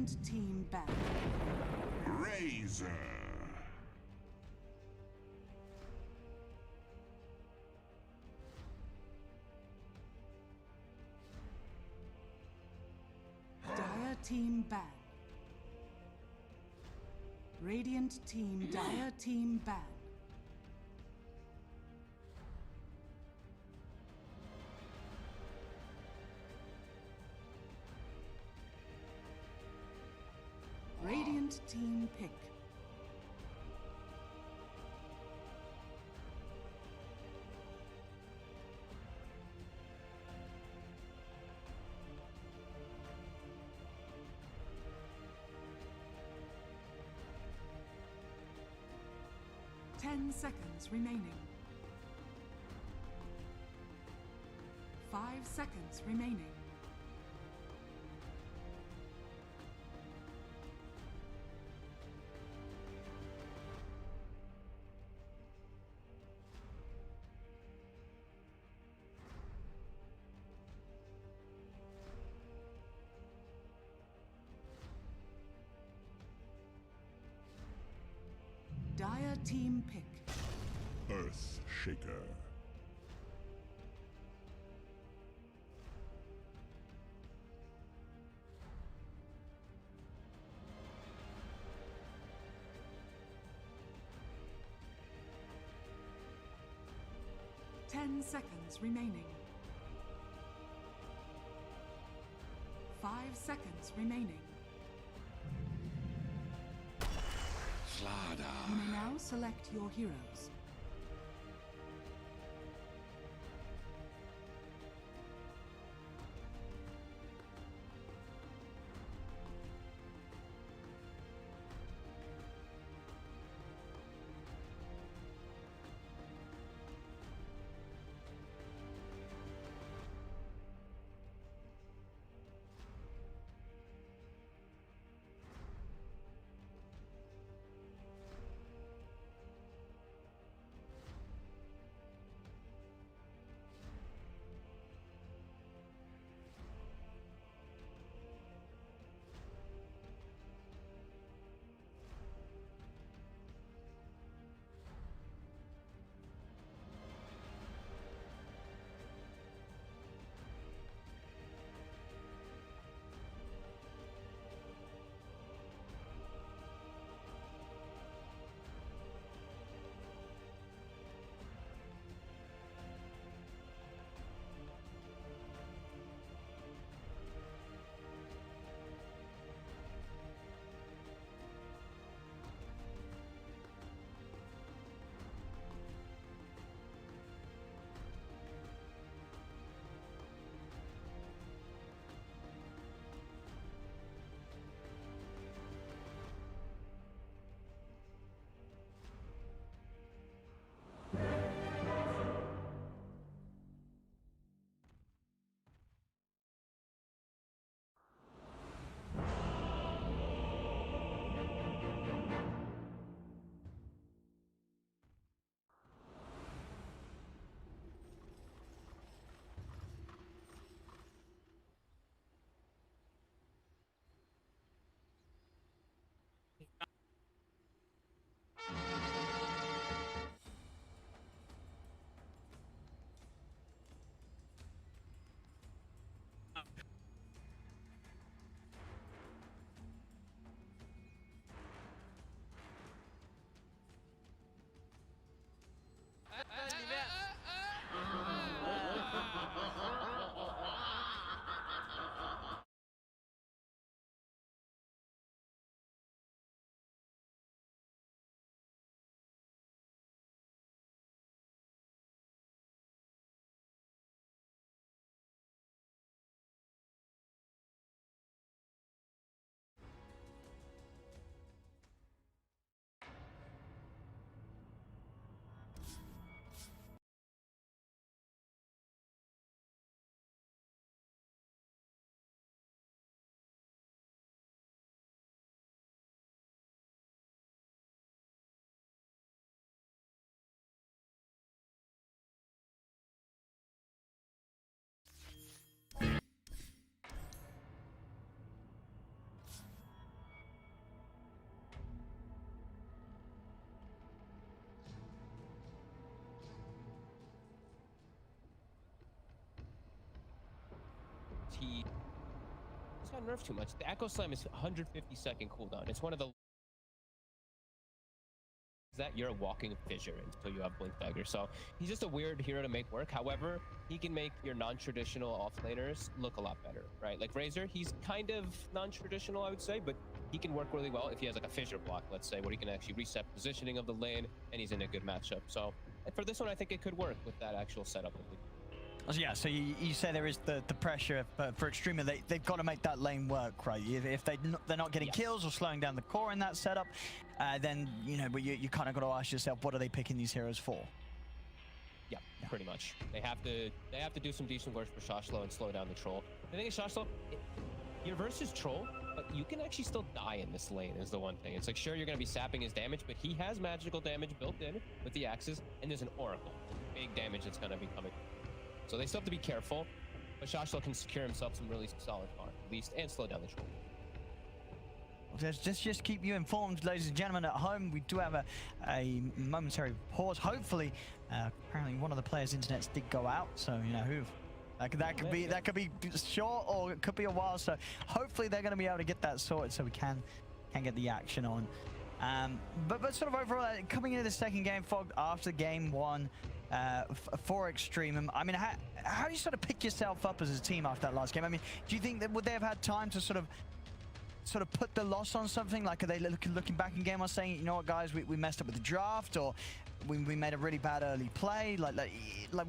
G: Radiant team ban.
F: Razor.
G: Dire team ban. Radiant team Dire team ban. Radiant team pick. Ten seconds remaining. 5 seconds remaining. Dire team pick.
F: Earth Shaker.
G: Ten seconds remaining. 5 seconds remaining. You may now select your heroes.
E: he's got nerfed too much. The Echo Slam is 150-second cooldown. It's one of the that you're a walking fissure until you have Blink Dagger. So he's just a weird hero to make work. However, he can make your non-traditional offlaners look a lot better, right? Like Razor, he's kind of non-traditional, I would say, but he can work really well if he has like a fissure block, let's say, where he can actually reset positioning of the lane and he's in a good matchup. So for this one, I think it could work with that actual setup.
B: Yeah, so you say there is the pressure for Extrema. They've got to make that lane work, right? If they're not getting kills or slowing down the core in that setup, then but you kind of got to ask yourself, what are they picking these heroes for?
E: Yeah, pretty much. They have to do some decent work for Shachlo and slow down the troll. The thing is, Shachlo, you're versus troll, but you can actually still die in this lane is the one thing. It's like, sure, you're going to be sapping his damage, but he has magical damage built in with the axes, and there's an oracle. Big damage that's going to be coming. So they still have to be careful, but Shachlo can secure himself some really solid farm, at least, and slow down the troll.
B: Just keep you informed, ladies and gentlemen at home. We do have a momentary pause. Hopefully, apparently one of the players' internets did go out, so who. That could be short or it could be a while. So hopefully they're going to be able to get that sorted so we can get the action on. But sort of overall, coming into the second game, Fog, after game one. For Extremum, I mean, how do you sort of pick yourself up as a team after that last game? I mean, do you think that would they have had time to sort of put the loss on something? Like, are they looking back in game or saying, you know what, guys, we messed up with the draft, or we made a really bad early play? Like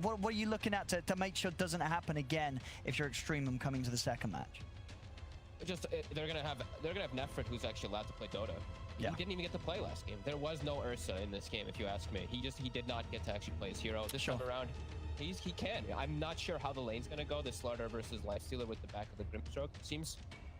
B: what are you looking at to make sure it doesn't happen again if you're Extremum coming to the second match?
E: Just they're gonna have Nefrit, who's actually allowed to play Dota.
B: Yeah.
E: He didn't even get to play last game. There was no Ursa in this game, if you ask me. He did not get to actually play his hero. This time around, he can. I'm not sure how the lane's gonna go. The Slardar versus Lifestealer with the back of the Grimstroke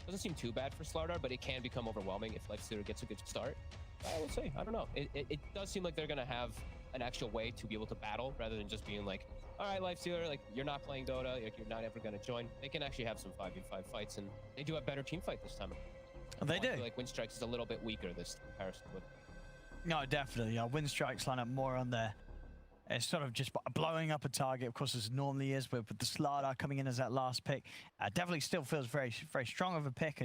E: doesn't seem too bad for Slardar, but it can become overwhelming if Lifestealer gets a good start. I would say, I don't know. It does seem like they're gonna have an actual way to be able to battle rather than just being like, all right, Lifestealer, like you're not playing Dota, like you're not ever gonna join. They can actually have some 5v5 fights, and they do have better team fight this time.
B: They do.
E: I feel like Winstrike is a little bit weaker this comparison with.
B: No, definitely. Winstrike's line up more on there. It's sort of just blowing up a target, of course, as it normally is, with the Slardar coming in as that last pick. Definitely still feels very, very strong of a pick,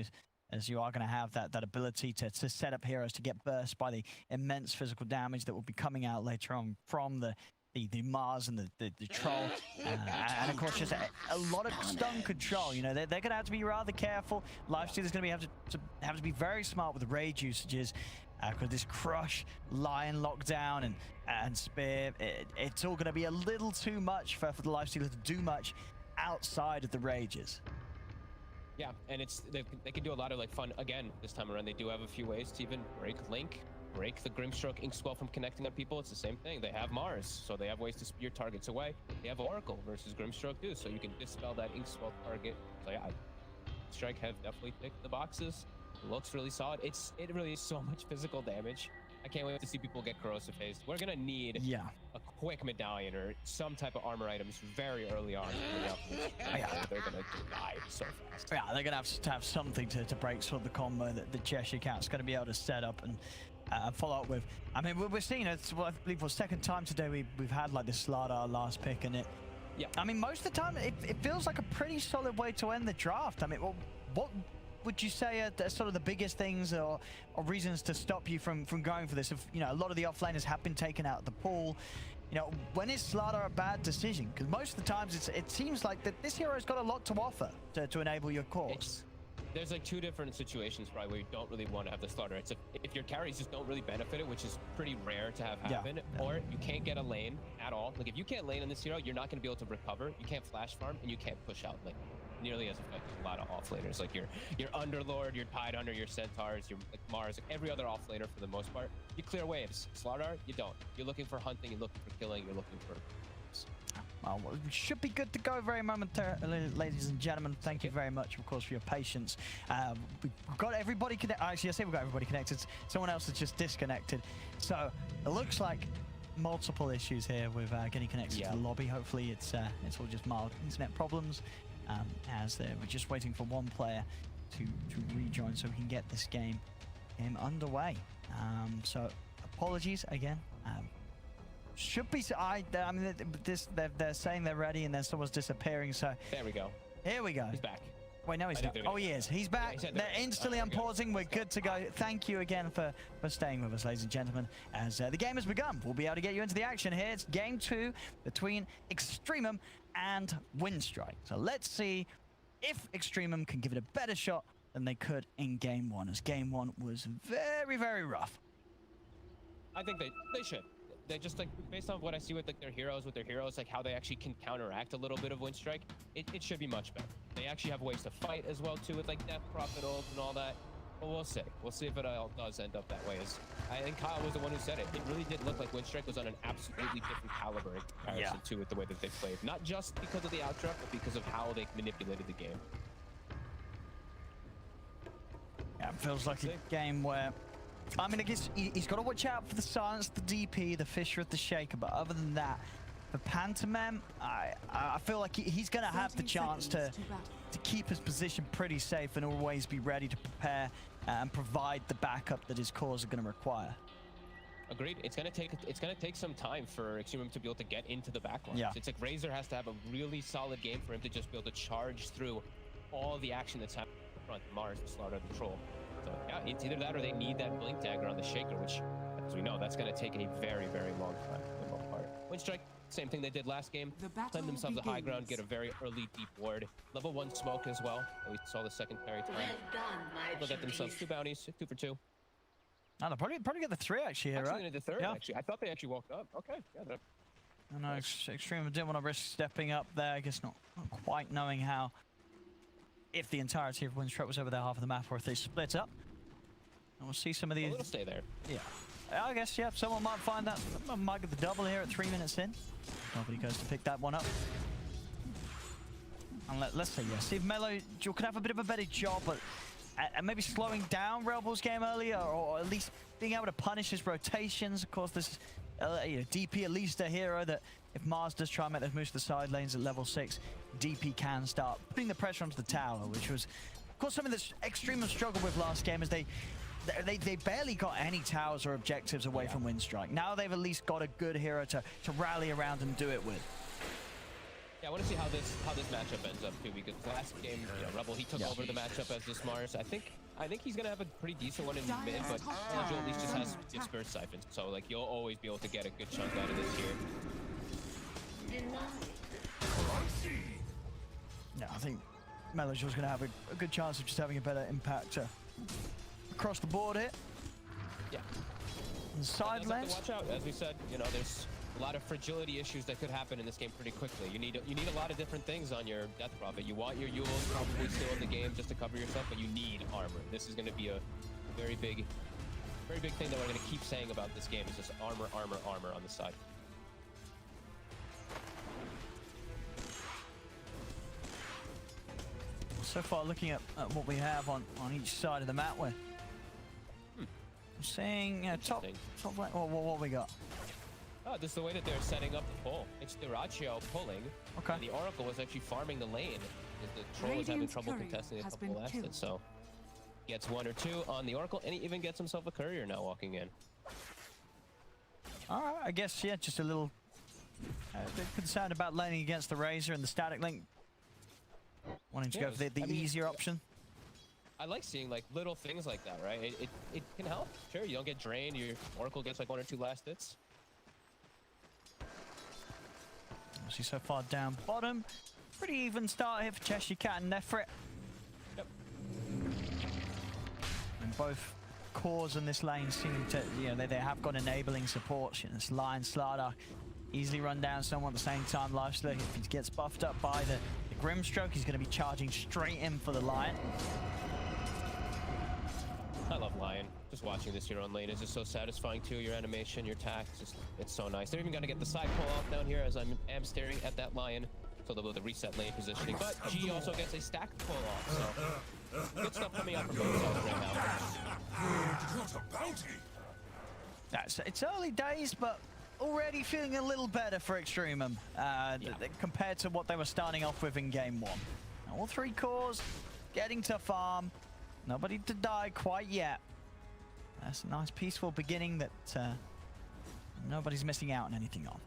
B: as you are going to have that ability to set up heroes to get burst by the immense physical damage that will be coming out later on from the Mars and the troll, and of course just a lot of stun control. They're going to have to be rather careful. Lifestealer's going to have to be very smart with the rage usages, because this crush, lion lockdown, and spear, it's all going to be a little too much for the Lifestealer to do much outside of the rages.
E: Yeah, and they can do a lot of fun again this time around. They do have a few ways to even break Link. Break the Grimstroke Ink Squall from connecting on people. It's the same thing. They have Mars, so they have ways to spear targets away. They have Oracle versus Grimstroke too, so you can dispel that Ink Squall target. So yeah, Strike have definitely ticked the boxes. It looks really solid. It really is so much physical damage. I can't wait to see people get corrosive phased. We're gonna need a quick medallion or some type of armor items very early on. They're gonna die so fast.
B: Yeah, they're gonna have to have something to break sort of the combo that the chshrct gonna be able to set up and follow up with. I mean, we're seeing it. I believe for the second time today we've had like this Slardar last pick, and I mean, most of the time it feels like a pretty solid way to end the draft. I mean, what would you say are sort of the biggest things or reasons to stop you from going for this? If a lot of the offlaners have been taken out of the pool, when is Slardar a bad decision? Because most of the times it seems like that this hero's got a lot to offer to enable your cause.
E: There's two different situations probably where you don't really want to have the Slardar. It's if your carries just don't really benefit it, which is pretty rare to have happen, or you can't get a lane at all. Like if you can't lane in this hero, you're not going to be able to recover. You can't flash farm, and you can't push out lane nearly as effective as a lot of offlaners. Like your Underlord, your Tidehunter, your Centaurs, your Mars, every other offlaner for the most part. You clear waves. Slardar, you don't. You're looking for hunting, you're looking for killing, you're looking for...
B: Well, we should be good to go very momentarily, ladies and gentlemen. Thank you very much, of course, for your patience. We've got everybody connected. Actually, I say we've got everybody connected. Someone else is just disconnected. So it looks like multiple issues here with getting connected to the lobby. Hopefully, it's all just mild internet problems. As we're just waiting for one player to rejoin so we can get this game underway. So apologies again. Should be. I mean, they're saying they're ready, and then someone's disappearing. So
E: there we go.
B: Here we go.
E: He's back.
B: Wait, no, he's not. Oh, he is. He's back.
E: said
B: They're
E: they're
B: instantly unpausing. We're good to go. Thank you again for staying with us, ladies and gentlemen, as the game has begun. We'll be able to get you into the action here. It's game 2 between EXTREMUM and Winstrike. So let's see if EXTREMUM can give it a better shot than they could in game 1, as game 1 was very, very rough.
E: I think they should. They just, like, based on what I see with like their heroes, like how they actually can counteract a little bit of Winstrike, it should be much better. They actually have ways to fight as well too, with like Death Prophet ult and all that. But we'll see. We'll see if it all does end up that way. As I think Kyle was the one who said it. It really did look like Winstrike was on an absolutely different caliber in comparison to with the way that they played. Not just because of the outdraft, but because of how they manipulated the game.
B: Yeah, it feels like a game where, I mean, I guess he's got to watch out for the silence, the DP, the Fisher of the Shaker, but other than that, for pantomem, I feel like he's going to have the chance to keep his position pretty safe and always be ready to prepare and provide the backup that his cores are going to require.
E: Agreed. It's gonna take some time for EXTREMUM to be able to get into the backlines.
B: Yeah.
E: It's like Razor has to have a really solid game for him to just be able to charge through all the action that's happening in front. Mars to slaughter the troll. So yeah, it's either that or they need that blink dagger on the Shaker, which, as we know, that's gonna take a very, very long time for the most part. Winstrike, same thing they did last game. Claim themselves a high ground, get a very early deep ward. Level 1 smoke as well. We saw the second carry time. They'll get themselves 2 bounties, 2 for 2.
B: No, they'll probably get the 3 actually here,
E: Actually,
B: right?
E: the third, actually. I thought they actually walked up. Okay, yeah.
B: I know EXTREMUM didn't want to risk stepping up there. I guess not quite knowing how, if the entirety of Winstrike was over there half of the map, or if they split up. And we'll see some of these.
E: Well, it'll stay there.
B: Yeah. I guess, yeah, someone might find that. Might get the double here at 3 minutes in. Nobody goes to pick that one up. And let's say, yeah, see if mellojul can have a bit of a better job, but maybe slowing down Rebel's game earlier, or at least being able to punish his rotations. Of course, this DP, at least a hero that if Mars does try and make those moves to the side lanes at level 6, DP can start putting the pressure onto the tower, which was, of course, something that EXTREMUM struggled with last game, as they barely got any towers or objectives away from Winstrike. Now they've at least got a good hero to rally around and do it with.
E: Yeah, I want to see how this matchup ends up too, because last game, Rebel, he took over the matchup as this Mars. I think he's gonna have a pretty decent one in mid, but mellojul at least just has dispersed siphons, so like you'll always be able to get a good chunk out of this here.
B: Yeah, I think mellojul's gonna have a good chance of just having a better impact across the board here.
E: Yeah.
B: And the side lanes.
E: Watch out, as we said. There's a lot of fragility issues that could happen in this game pretty quickly. You need a lot of different things on your Death Prophet. You want your Yule probably still in the game just to cover yourself, but you need armor. This is going to be a very big thing that we're going to keep saying about this game, is just armor on the side.
B: So far, looking at what we have on each side of the map, we're seeing top lane. What we got?
E: Oh, this is the way that they're setting up the pull. It's dyrachyo pulling.
B: Okay.
E: And the Oracle was actually farming the lane, because the troll was having trouble contesting a couple assets. So gets 1 or 2 on the Oracle, and he even gets himself a courier now walking in.
B: All right, I guess, yeah, just a little bit concerned about laning against the Razor and the static link. Wanting to go for the easier option.
E: I like seeing like little things like that, right? It can help. Sure, you don't get drained. Your Oracle gets like 1 or 2 last hits.
B: See so far down bottom. Pretty even start here for chshrct and nefrit.
E: Yep.
B: And both cores in this lane seem to, they have got enabling support. This Lion Slardar easily run down someone at the same time. Lifesteal, if he gets buffed up by the Grimstroke, he's going to be charging straight in for the Lion.
E: I love Lion. Just watching this here on lane is just so satisfying too. Your animation, your tack, it's so nice. They're even going to get the side pull off down here as I am staring at that Lion. So they'll be able to reset lane positioning. But G also gets a stacked pull off. So good stuff coming out from both sides right now.
B: It's early days, but already feeling a little better for EXTREMUM compared to what they were starting off with in game 1. All 3 cores getting to farm. Nobody to die quite yet. That's a nice, peaceful beginning that nobody's missing out on anything on.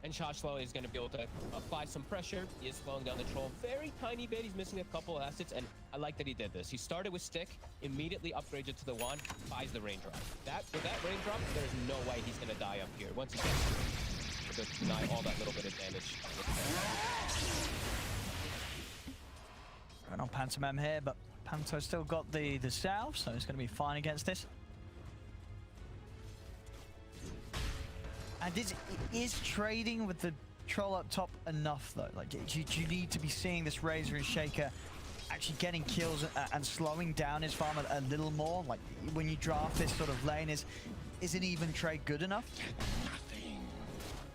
E: And Shachlo is going to be able to apply some pressure. He is slowing down the troll very tiny bit. He's missing a couple of assets, and I like that he did this. He started with stick, immediately upgrades it to the wand, buys the raindrop. With that raindrop, there's no way he's going to die up here. Once he gets to it, he'll deny all that little bit of damage.
B: Going on pantomem here, but Panto's still got the salve, so he's going to be fine against this. And is trading with the troll up top enough though? Like, do you need to be seeing this Razor and Shaker actually getting kills and slowing down his farm a little more? Like, when you draft this sort of lane, is an even trade good enough?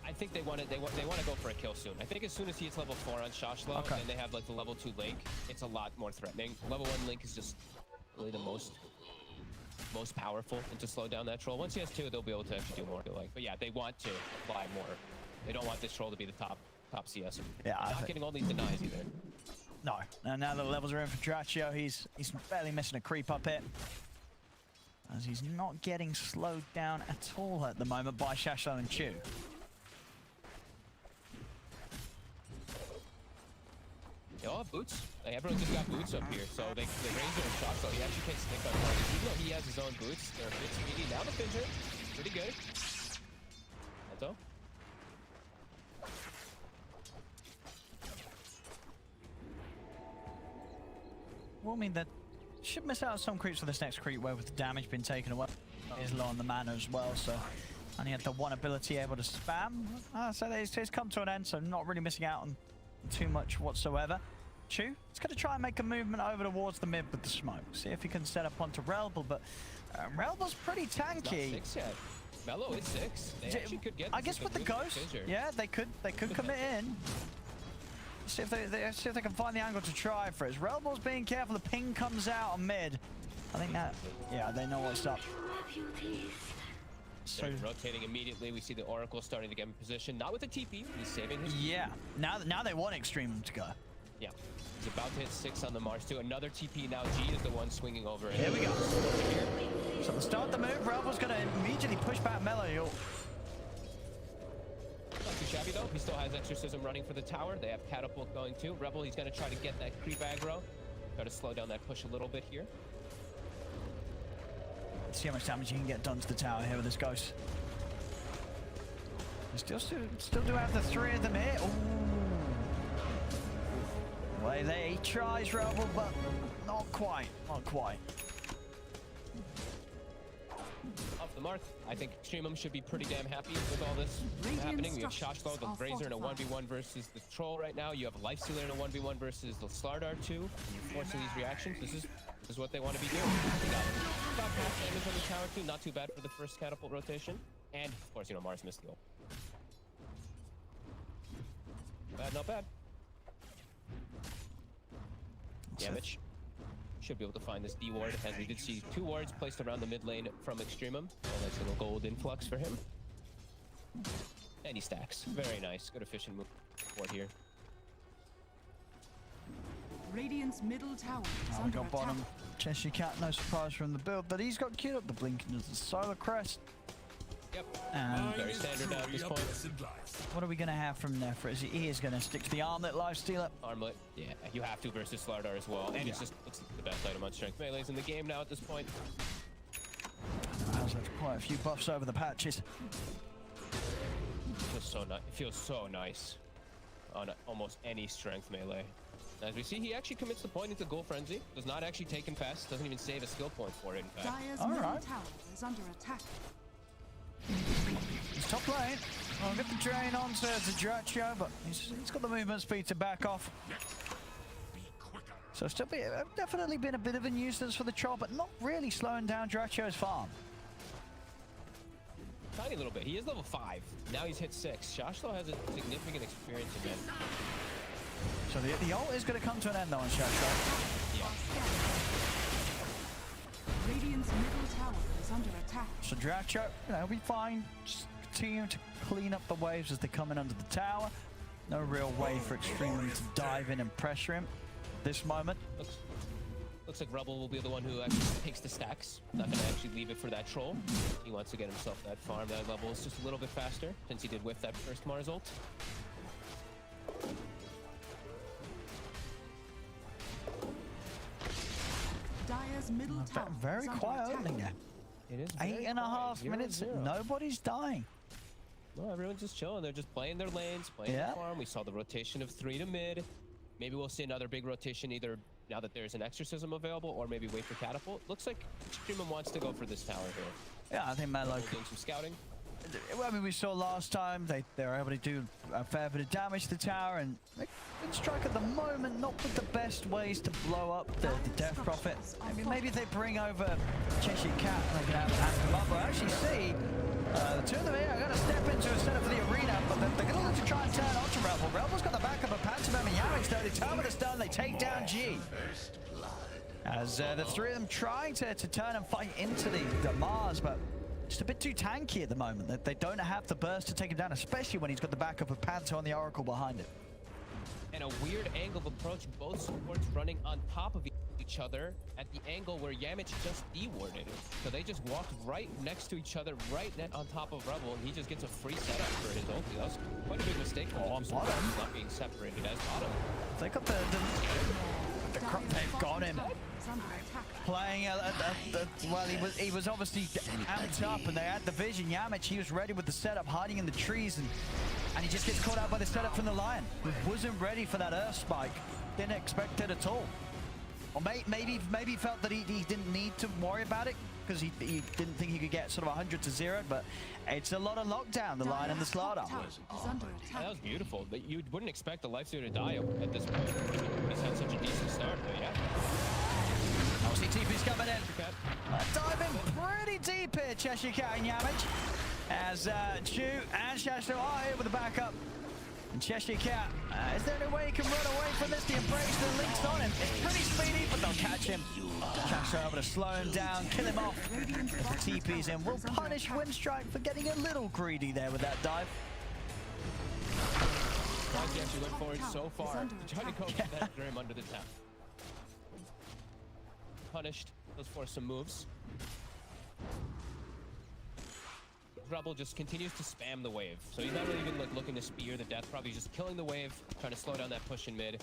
E: I think they want to go for a kill soon. I think as soon as he hits level 4 on Shachlo, and they have like the level 2 Link, it's a lot more threatening. Level 1 Link is just really the most powerful and to slow down that troll. Once he has 2, they'll be able to actually do more. But yeah, they want to apply more. They don't want this troll to be the top CS.
B: Yeah,
E: not getting all these denies either.
B: No. And now the levels are in for dyrachyo. He's barely missing a creep up here, as he's not getting slowed down at all at the moment by Shachlo and Chu.
E: They all have boots. Like, everyone just got boots up here, so they Razor and Shachlo. He actually takes stick on target. Even though he has his own boots, they're a bit speedy. Now the Fidger, pretty good. That's all.
B: Well, I mean, that should miss out on some creeps for this next creep wave with the damage being taken away. Is low on the mana as well, so only had the one ability able to spam. So it's come to an end, so not really missing out on too much whatsoever. Chu, he's going to try and make a movement over towards the mid with the smoke. See if he can set up onto Relbel, but Relbel's pretty tanky.
E: Not 6 yet. Mello is 6. They actually could get.
B: I guess with the ghost, yeah, they could commit in. See if they can find the angle to try for it. Relbel's being careful. The ping comes out on mid. I think that, yeah, they know what's up.
E: So rotating immediately, we see the Oracle starting to get in position. Not with the TP, he's saving his.
B: Yeah, now they want EXTREMUM to go.
E: Yeah, he's about to hit 6 on the Mars too. Another TP now. G is the one swinging over.
B: Here we go. So to start the move, Relbel's going to immediately push back mellojul.
E: Not too shabby though. He still has Exorcism running for the tower. They have Catapult going too. Rebel, he's going to try to get that creep aggro. Try to slow down that push a little bit here.
B: Let's see how much damage you can get done to the tower here with this ghost. Still do have the 3 of them here. Ooh. Well, he tries Rebel, but not quite. Not quite.
E: Off the mark. I think EXTREMUM should be pretty damn happy with all this happening. We have Shachlo, the Razor in a 1v1 versus the Troll right now. You have a Lifestealer in a 1v1 versus the Slardar too. And you're forcing these reactions. This is what they want to be doing. They got about half damage on the tower too. Not too bad for the first catapult rotation. And of course, Mars missed the ult. Bad, not bad. Yamich should be able to find this D ward, as we did see 2 wards placed around the mid lane from EXTREMUM. A nice little gold influx for him. And he stacks. Very nice. Good efficient move forward here.
G: Radiant's middle tower is
B: We
G: under
B: got
G: attack.
B: bottom. chshrct, no surprise from the build that he's got queued up. The blinking of the solar crest.
E: Yep.
B: And
E: very standard now at this point.
B: what are we going to have from nefrit? He is going to stick to the armlet lifestealer.
E: Armlet, yeah, you have to versus Slardar as well. And it's the best item on strength melees in the game now at this point.
B: Has quite a few buffs over the patches.
E: It feels so nice on almost any strength melee. As we see, he actually commits the point into Goal Frenzy. Does not actually take Infest. Doesn't even save a skill point for it, in fact.
G: Dire's middle tower is under attack.
B: He's top lane. I'll get the drain on to dyrachyo, but he's got the movement speed to back off. So still definitely been a bit of a nuisance for the troll, but not really slowing down dyrachyo's farm.
E: Tiny little bit. He is level 5. Now he's hit 6. Shachlo has a significant experience again.
B: So the ult is going to come to an end though on Shachlo.
E: Yeah.
G: Radiant's middle tower is under attack.
B: So dyrachyo, he'll be fine. Just continue to clean up the waves as they come in under the tower. No real way for EXTREMUM to dive in and pressure him at this moment.
E: Looks like Rebel will be the one who actually takes the stacks. Not gonna actually leave it for that troll. He wants to get himself that farm. That level is just a little bit faster since he did whiff that first Mars ult.
G: Dire's middle tower
B: Very
G: is under
B: quiet
G: attack.
B: opening there.
E: It is
B: 8.5 minutes. Nobody's dying.
E: No, everyone's just chilling. They're just playing their lanes, playing the farm. We saw the rotation of 3 to mid. Maybe we'll see another big rotation either now that there's an exorcism available or maybe wait for catapult. Looks like EXTREMUM wants to go for this tower here.
B: Yeah, I think Melo
E: doing some scouting.
B: I mean, we saw last time they were able to do a fair bit of damage to the tower, and Winstrike at the moment not with the best ways to blow up the Death Prophet. Maybe they bring over Cheshire Cat and they can have them up. I actually see the two of them here are going to step into a setup for the arena, but they're going to look to try and turn onto Rebel. Rebel's got the backup of pantomem and yamich, though. They turn with a stun, they take down G. As the three of them trying to turn and fight into the Mars, but just a bit too tanky at the moment. They don't have the burst to take him down, especially when he's got the backup of Panto and the Oracle behind it.
E: And a weird angle of approach, both supports running on top of each other at the angle where Yamich just de-warded. So they just walked right next to each other, right on top of Rebel, and he just gets a free setup for his ulti. That was quite a big mistake for
B: on bottom.
E: Not being separated as bottom.
B: They got they've got him. Playing well, he was obviously amped up, and they had the vision. Yamich, he was ready with the setup, hiding in the trees, and he just gets caught out by the setup from the Lion. He wasn't ready for that Earth spike. Didn't expect it at all. Or maybe he felt that he didn't need to worry about it because he didn't think he could get sort of 100 to 0. But it's a lot of lockdown, the Lion and the Slardar.
E: That was beautiful. You wouldn't expect the Lifestealer to die at this point. He's had such a decent start, though, yeah.
B: Obviously, TP's coming in. Diving pretty deep here, Cheshire Cat and Yamich. As Chu and Shachlo are here with the backup. And Cheshire Cat, is there any way he can run away from this? The Embrace, the links on him. It's pretty speedy, but they'll catch him. Shachlo able to slow him down, kill him off. As the TP's in, will punish Winstrike for getting a little greedy there with that dive.
E: He actually went forward so far. Trying to go for that Grim under the tap. Punished. Let's force some moves. Rebel just continues to spam the wave. So he's not really even looking to spear the death prop. He's just killing the wave, trying to slow down that push in mid.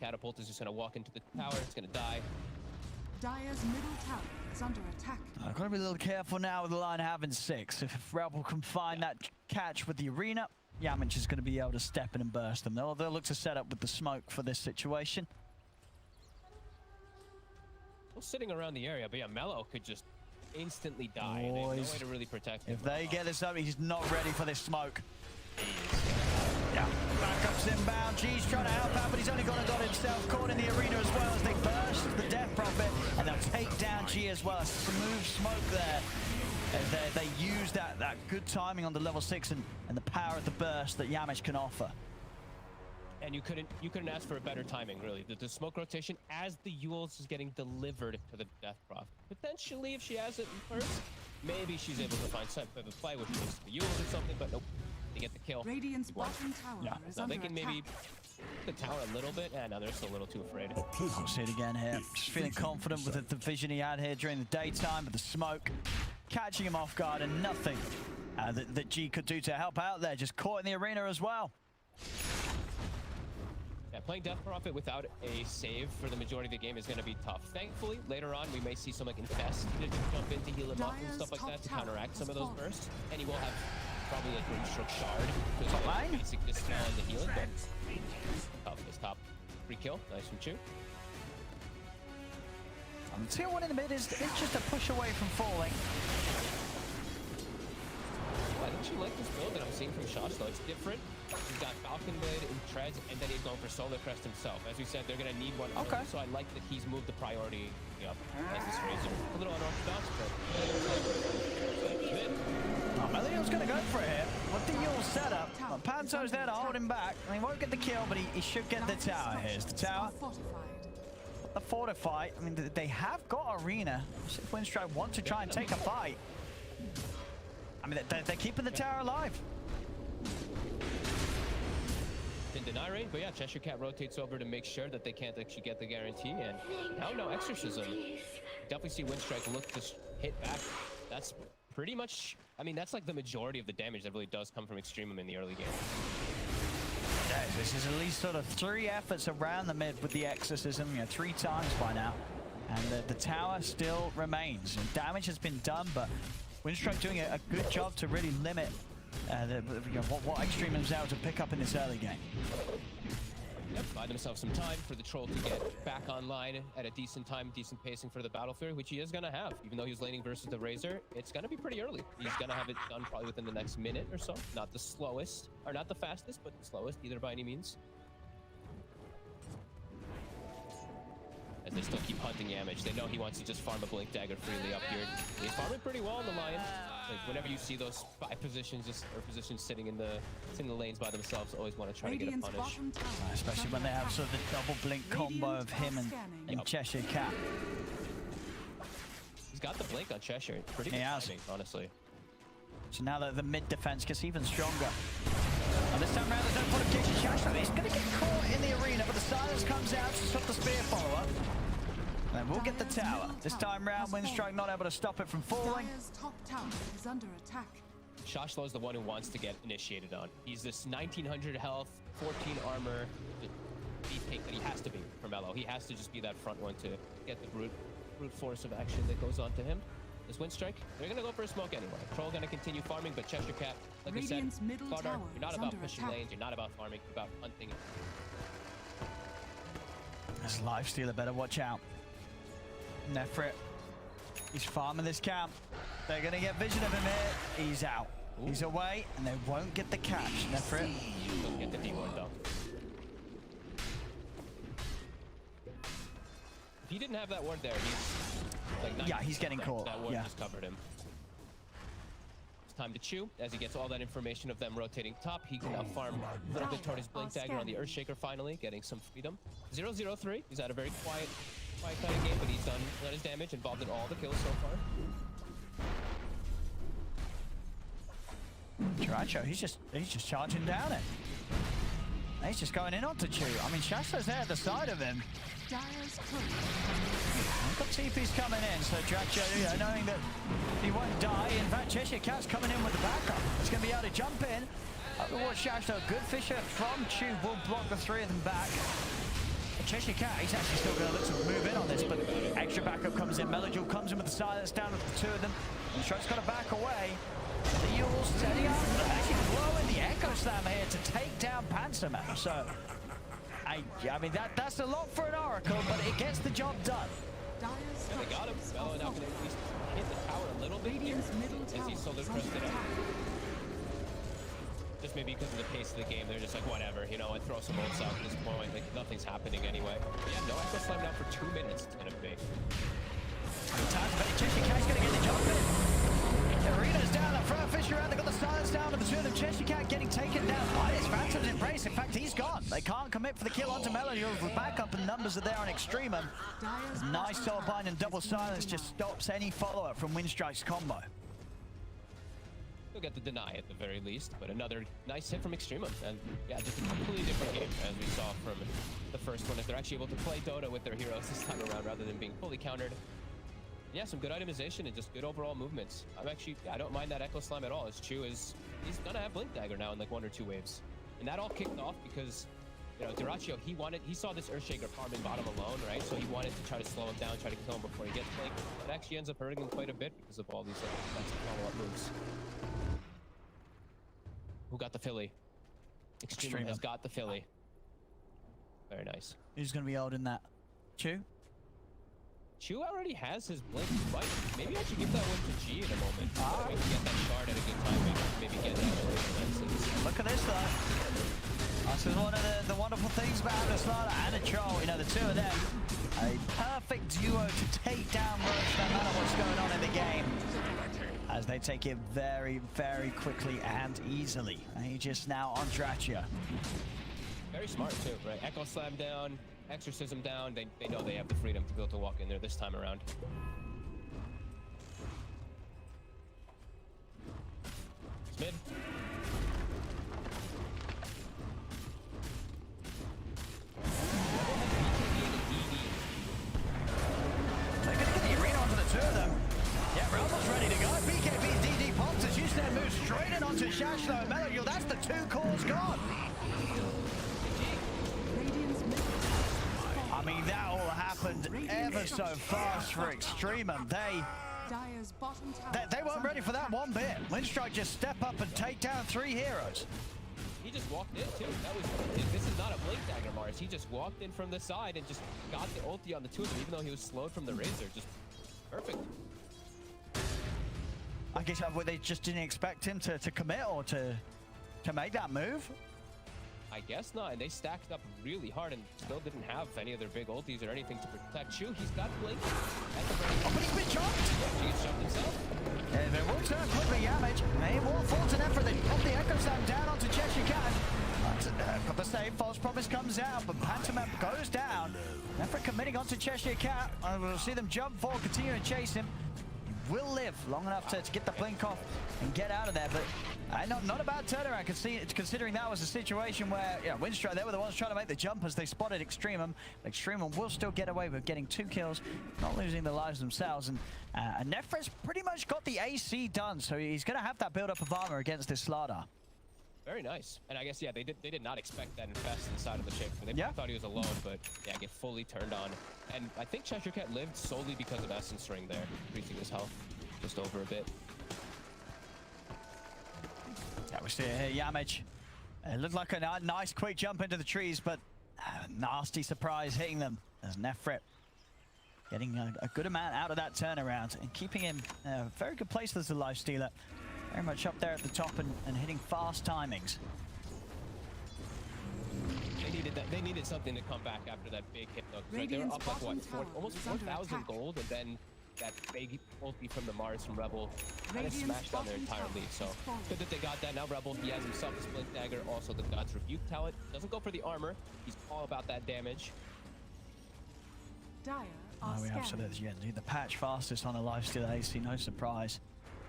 E: Catapult is just going to walk into the tower. It's going to die.
G: Dire's middle tower is under attack.
B: I've got to be a little careful now with the Lion having 6. If Rebel can find that catch with the arena, Yamich is going to be able to step in and burst them. They'll look to set up with the smoke for this situation.
E: Well, sitting around the area, but yeah, Mello could just instantly die. They have no way to really protect him.
B: If they get this up, he's not ready for this smoke. Yeah, backup's inbound. G's trying to help out, but he's only got himself caught in the arena as well as they burst the Death Prophet, and they'll take down G as well. Smooth smoke there. They use that good timing on the level 6 and the power of the burst that Yamich can offer.
E: And you couldn't ask for a better timing, really. The smoke rotation as the Yules is getting delivered to the Death Prof. Potentially, if she has it in first, maybe she's able to find some type of play, which is the Yules or something, but nope. They get the kill.
G: Radiant's bottom tower is
E: now
G: under
E: they can
G: attack.
E: maybe the tower a little bit, and now they're still a little too afraid.
B: We'll see it again here. Just feeling confident with the vision he had here during the daytime, with the smoke catching him off guard, and nothing that G could do to help out there. Just caught in the arena as well.
E: Yeah, playing Death Prophet without a save for the majority of the game is going to be tough. Thankfully, later on, we may see some like Infest to jump in to heal him up and stuff like that to counteract some of those bursts. And he will have probably like Winstrike Shard to like, basic dispel and the healing, but top of this top. Free kill. Nice from Chu.
B: Tier 1 in the mid is just a push away from falling.
E: I actually like this build that I'm seeing from Shachlo. It's different. He's got Falcon Blade and Treads, and then he's going for Solar Crest himself. As we said, they're going to need one. Okay. So I like that he's moved the priority up as this Razor. A little unorthodox, but...
B: Mellojul's going to go for it here. With the Yule setup, Panto's there to hold him back. I mean, he won't get the kill, but he should get the tower. Here's the tower. The fortified. I mean, they have got arena. If Winstrike want to try and take a fight, I mean, they're keeping the tower alive.
E: The in deny range, but yeah, chshrct rotates over to make sure that they can't actually get the guarantee, and now no exorcism. Definitely see Winstrike look to hit back. That's pretty much, I mean, that's like the majority of the damage that really does come from EXTREMUM in the early game.
B: Yeah, this is at least sort of 3 efforts around the mid with the exorcism, 3 times by now. And the tower still remains. And damage has been done, but Winstrike doing a good job to really limit what EXTREMUM's able to pick up in this early game.
E: Yep, buy themselves some time for the troll to get back online at a decent time, decent pacing for the Battle Fury, which he is going to have. Even though he's laning versus the Razor, it's going to be pretty early. He's going to have it done probably within the next minute or so. Not the slowest, or not the fastest, but the slowest, either by any means. As they still keep hunting yamich. They know he wants to just farm a Blink Dagger freely up here. He's farming pretty well on the Lion. Like whenever you see those 5 positions or positions sitting in the lanes by themselves, always want to try to get a punish.
B: Especially when they have sort of the double blink combo of him and chshrct.
E: He's got the blink on Cheshire. It's pretty good timing, honestly.
B: So now the mid defense gets even stronger. And this time around, there's no qualification. Shachlo is going to get caught in the arena, but the silence comes out to stop the spear follower. And we'll get the tower. This time round, Winstrike not able to stop it from falling.
G: Top tower is under attack.
E: Shachlo is the one who wants to get initiated on. He's this 1900 health, 14 armor, beefcake that he has to be for Melo. He has to just be that front one to get the brute force of action that goes on to him. This Winstrike, they're going to go for a smoke anyway. Troll going to continue farming, but chshrct, like we said, Carter, you're not about pushing lanes, you're not about farming, you're about hunting.
B: This lifestealer better watch out. Nefrit, he's farming this camp. They're going to get vision of him here. He's out. Ooh. He's away, and they won't get the catch. Nefrit.
E: Don't get the D-ward, though. If he didn't have that ward there, he's like...
B: Yeah, he's getting caught.
E: That ward just covered him. It's time to chew. As he gets all that information of them rotating top, he can now farm a little bit toward his Blink Dagger on the Earthshaker finally, getting some freedom. 0-0-3. He's had a very quiet kind of game, but he's done his damage, involved in all the kills so far.
B: Dyrachyo, he's just charging down it. He's just going in onto Chew. I mean, Shachlo's there at the side of him. We've got TP's coming in, so Dyrachyo, knowing that he won't die. In fact, chshrct's coming in with the backup. It's going to be able to jump in. Towards Shachlo, good fisher from Chew will block the 3 of them back. chshrct, he's actually still going to look to move in on this, but extra backup comes in. Mellojul comes in with the silence down with the 2 of them. And Shrug's got to back away. The Yule setting up, actually blowing the Echo Slam here to take down pantomem. So, I mean, that's a lot for an Oracle, but it gets the job done.
E: Yeah, they got him. Melo now can at least hit the tower a little bit here as he's solo crested up. Just maybe because of the pace of the game, they're just like, whatever, you know, and throw some ults out at this point. Like, nothing's happening anyway. But yeah, no Echo Slam now for 2 minutes it's going to be.
B: chshrct's going to get the jump in. The arena's down, the front fisher out, they got the silence down to the 2 of them. chshrct getting taken down by his Phantom's Embrace. In fact, he's gone. They can't commit for the kill onto Mellojul. The backup and numbers are there on EXTREMUM. Nice soul bind and double silence just stops any follow-up from Winstrike's combo.
E: They'll get the deny at the very least, but another nice hit from EXTREMUM. And yeah, just a completely different game as we saw from the first one. If they're actually able to play Dota with their heroes this time around rather than being fully countered. Yeah, some good itemization and just good overall movements. I don't mind that Echo Slam at all. As Chew he's gonna have Blink Dagger now in like 1 or 2 waves. And that all kicked off because, you know, Dyrachyo, he saw this Earthshaker farming bottom alone, right? So he wanted to try to slow him down, try to kill him before he gets Blink. It actually ends up hurting him quite a bit because of all these defensive follow-up moves. Who got the Philly? EXTREMUM has got the Philly. Very nice.
B: Who's gonna be holding that? Chew?
E: Chew already has his Blink. Maybe I should give that one to G in a moment. So we can get that shard at a good time. Maybe get that.
B: Look at this though. This is one of the wonderful things about the Slaughter and a Troll. You know, the 2 of them, a perfect duo to take down Roach no matter what's going on in the game. As they take it very, very quickly and easily. Aegis now on Dyrachyo.
E: Very smart too, right? Echo Slam down. Exorcism down, they know they have the freedom to be able to walk in there this time around. It's mid.
B: to Shachlo and mellojul. That's the 2 cores gone. I mean, that all happened ever so fast for EXTREMUM. They weren't ready for that one bit. Winstrike just step up and take down 3 heroes.
E: He just walked in too. This is not a blink dagger, Mars. He just walked in from the side and just got the ulti on the 2 of them, even though he was slowed from the Razor. Just perfect.
B: I guess they just didn't expect him to commit or to make that move.
E: I guess not, and they stacked up really hard and still didn't have any of their big ultis or anything to protect Chu. He's got blink.
B: Oh, but he's been jumped!
E: He gets jumped himself.
B: Yeah, they will turn quickly, yamich. They will fall to nefrit. They pop the Echo Slam down onto chshrct. But the save, false promise comes out, but pantomem goes down. nefrit committing onto chshrct. We'll see them jump forward, continue to chase him. He will live long enough to get the blink off and get out of there, but not a bad turnaround, considering that was a situation where Winstrike, they were the ones trying to make the jump as they spotted EXTREMUM. EXTREMUM will still get away with getting 2 kills, not losing their lives themselves, and nefrit's pretty much got the AC done, so he's going to have that build-up of armor against this Slardar.
E: Very nice. And I guess, yeah, they did not expect that infest inside of the ship. They thought he was alone, but yeah, get fully turned on. And I think chshrct lived solely because of Essence Ring there, increasing his health just over a bit.
B: Yeah, we see it here, yamich. It looked like a nice quick jump into the trees, but nasty surprise hitting them as nefrit getting a good amount out of that turnaround and keeping him in a very good place as a lifestealer. Very much up there at the top and hitting fast timings.
E: They needed something to come back after that big hit though. Right, they were up like what, almost 4,000 gold, and then that big ulti from the Mars from Rebel kind of smashed down their entire lead. So good that they got that. Now Rebel, he has himself his blink dagger, also the God's Rebuke talent. Doesn't go for the armor. He's all about that damage.
B: We absolutely need the patch fastest on a lifesteal AC, no surprise.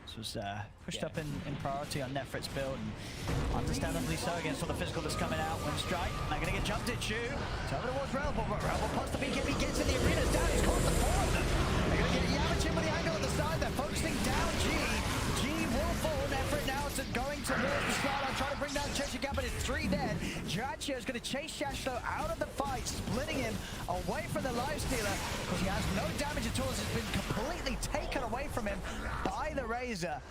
B: This was pushed up in priority on nefrit's build, and understandably so against all the physical that's coming out. Winstrike, they're going to get jumped at Chu. So over towards Rebel, but Rebel puts the BKB, gets in the arena, down, he's caught the 4 of them. They're going to get yamich in with the angle on the side, they're focusing down G. G will fall, nefrit now going towards the Slardar, trying to bring down chshrct, but it's 3 dead. dyrachyo is going to chase Shachlo out of the fight, splitting him away from the lifestealer, because he has no damage at all. It's been completely taken away from him by the Razor.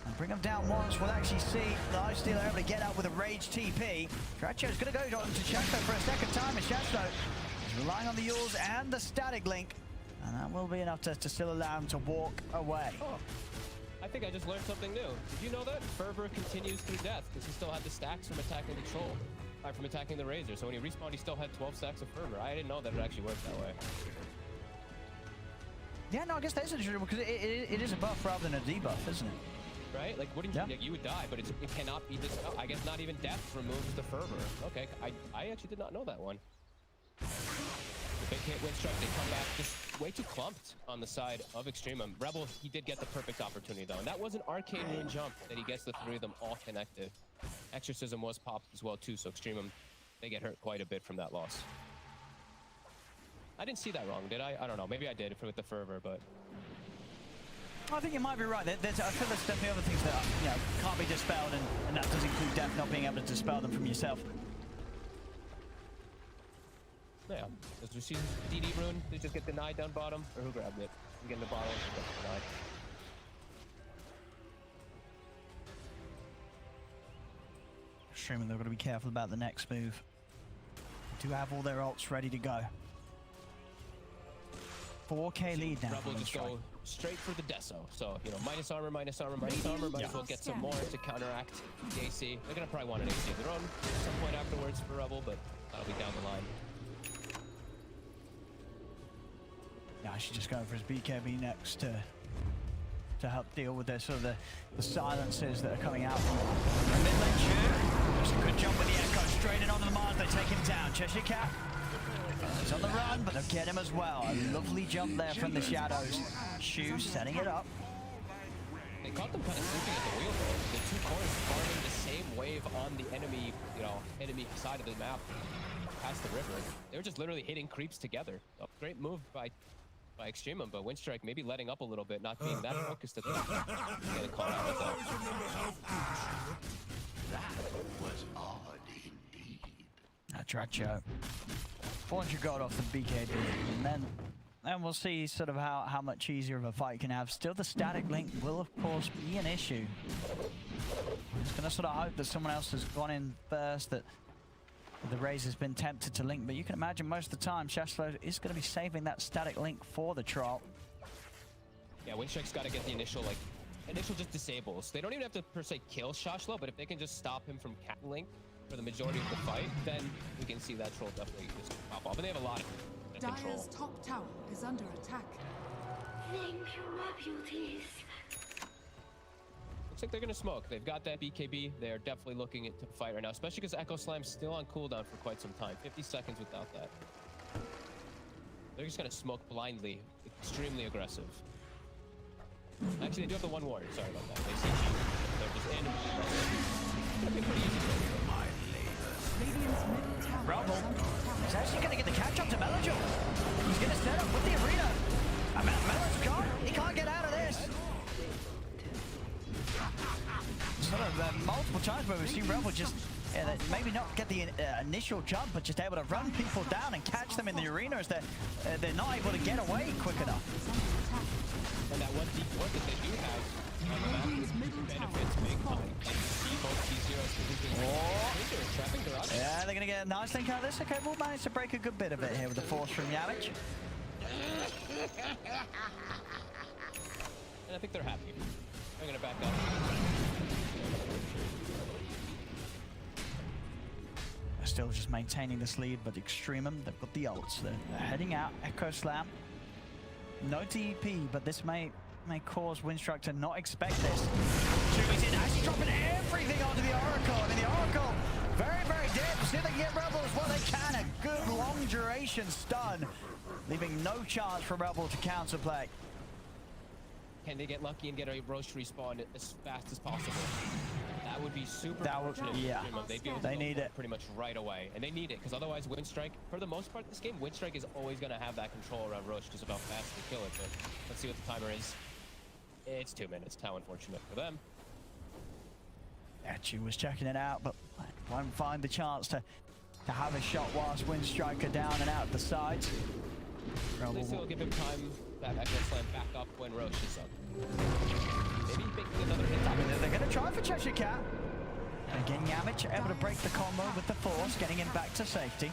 B: And bring him down once. We'll actually see the lifestealer able to get out with a rage TP. dyrachyo is going to go on to Shachlo for a second time, and Shachlo is relying on the Yules and the static link, and that will be enough to still allow him to walk away.
E: Oh. I think I just learned something new. Did you know that? Fervor continues through death because he still had the stacks from attacking the troll, from attacking the Razor. So when he respawned, he still had 12 stacks of Fervor. I didn't know that it actually worked that way.
B: Yeah, no, I guess that's interesting because it is a buff rather than a debuff, isn't it?
E: Right? Like, wouldn't you? Like, you would die, but it cannot be dispelled. I guess not even death removes the Fervor. Okay, I actually did not know that one. The big hit Winstrike, they come back just way too clumped on the side of EXTREMUM. Rebel, he did get the perfect opportunity though, and that was an arcane rune jump that he gets the 3 of them all connected. Exorcism was popped as well too, so EXTREMUM, they get hurt quite a bit from that loss. I didn't see that wrong, did I? I don't know, maybe I did with the Fervor, but...
B: I think you might be right. I feel there's definitely other things that can't be dispelled, and that does include death, not being able to dispel them from yourself.
E: Yeah, as we see DD rune, they just get denied down bottom, or who grabbed it? You get in the bottom, get denied.
B: EXTREMUM, they've got to be careful about the next move. They do have all their ults ready to go. 4K lead now.
E: Rebel just go straight for the Deso. So, minus armor, minus armor, minus armor. Might as well get some more to counteract the AC. They're going to probably want an AC of their own at some point afterwards for Rebel, but that'll be down the line.
B: Yeah, she's just going for his BKB next to help deal with the silences that are coming out from the mid lane. Just a good jump with the Echo, straight in onto the Mars, they take him down. chshrct, he's on the run, but they'll get him as well. A lovely jump there from the shadows. Chu setting it up.
E: They caught them kind of sleeping at the wheel though. The 2 cores farming the same wave on the enemy, enemy side of the map past the river. They were just literally hitting creeps together. So great move by by Extremum, but Winstrike maybe letting up a little bit, not being that focused at the getting caught out with that.
H: That was odd indeed.
B: Dyrachyo. 400 gold off the BKB, and then we'll see sort of how much easier of a fight you can have. Still, the static link will of course be an issue. I'm just gonna sort of hope that someone else has gone in first, that the Raze has been tempted to link, but you can imagine most of the time Shachlo is going to be saving that static link for the troll.
E: Yeah, Winstrike's got to get the initial just disables. They don't even have to per se kill Shachlo, but if they can just stop him from cat link for the majority of the fight, then we can see that troll definitely just pop off. And they have a lot of control.
G: Dire's top tower is under attack.
K: Thank you, my beauties.
E: Looks like they're gonna smoke. They've got that BKB. They're definitely looking to fight right now, especially because Echo Slam's still on cooldown for quite some time. 50 seconds without that. They're just gonna smoke blindly. Extremely aggressive. Actually, they do have the one ward. Sorry about that. They see you. They're just in. It's gonna be pretty easy for them.
G: Radiant's middle tower
B: Rumble.
G: is under attack.
B: He's actually going to get the catch up to mellojul. He's going to set up with the arena. Melo's gone. He can't get out of this. Sort of multiple times where we've seen Rebel just maybe not get the initial jump, but just able to run people down and catch them in the arena as they're not able to get away quick enough.
E: And that one deep ward that they do have on the map benefits big time. And see both T0s trapping dyrachyo.
B: Yeah, they're going to get a nice link out of this. Okay, we'll manage to break a good bit of it here with the force from yamich.
E: And I think they're happy. They're going to back up.
B: They're still just maintaining this lead, but Extremum, they've got the ults. They're heading out. Echo Slam. No DP, but this may cause Winstrike to not expect this. Shumi's in, actually dropping everything onto the Oracle. I mean, the Oracle, very, very dead. See if they can get Rebel as well. They can. A good long duration stun, leaving no chance for Rebel to counterplay.
E: Can they get lucky and get a roast respawn as fast as possible? That would be super fortunate.
B: Yeah,
E: they need
B: it
E: pretty much right away, and they need it because otherwise Winstrike, for the most part this game, Winstrike is always going to have that control around Roche just about fast to kill it. But let's see what the timer is. It's 2 minutes. How unfortunate for them.
B: She was checking it out, but won't find the chance to have a shot whilst Winstrike are down and out the sides.
E: At least it'll give him time that Echo Slam back up when Roche is up. Maybe make another hit.
B: I mean, they're going to try for chshrct. And again, yamich able to break the combo with the force, getting him back to safety.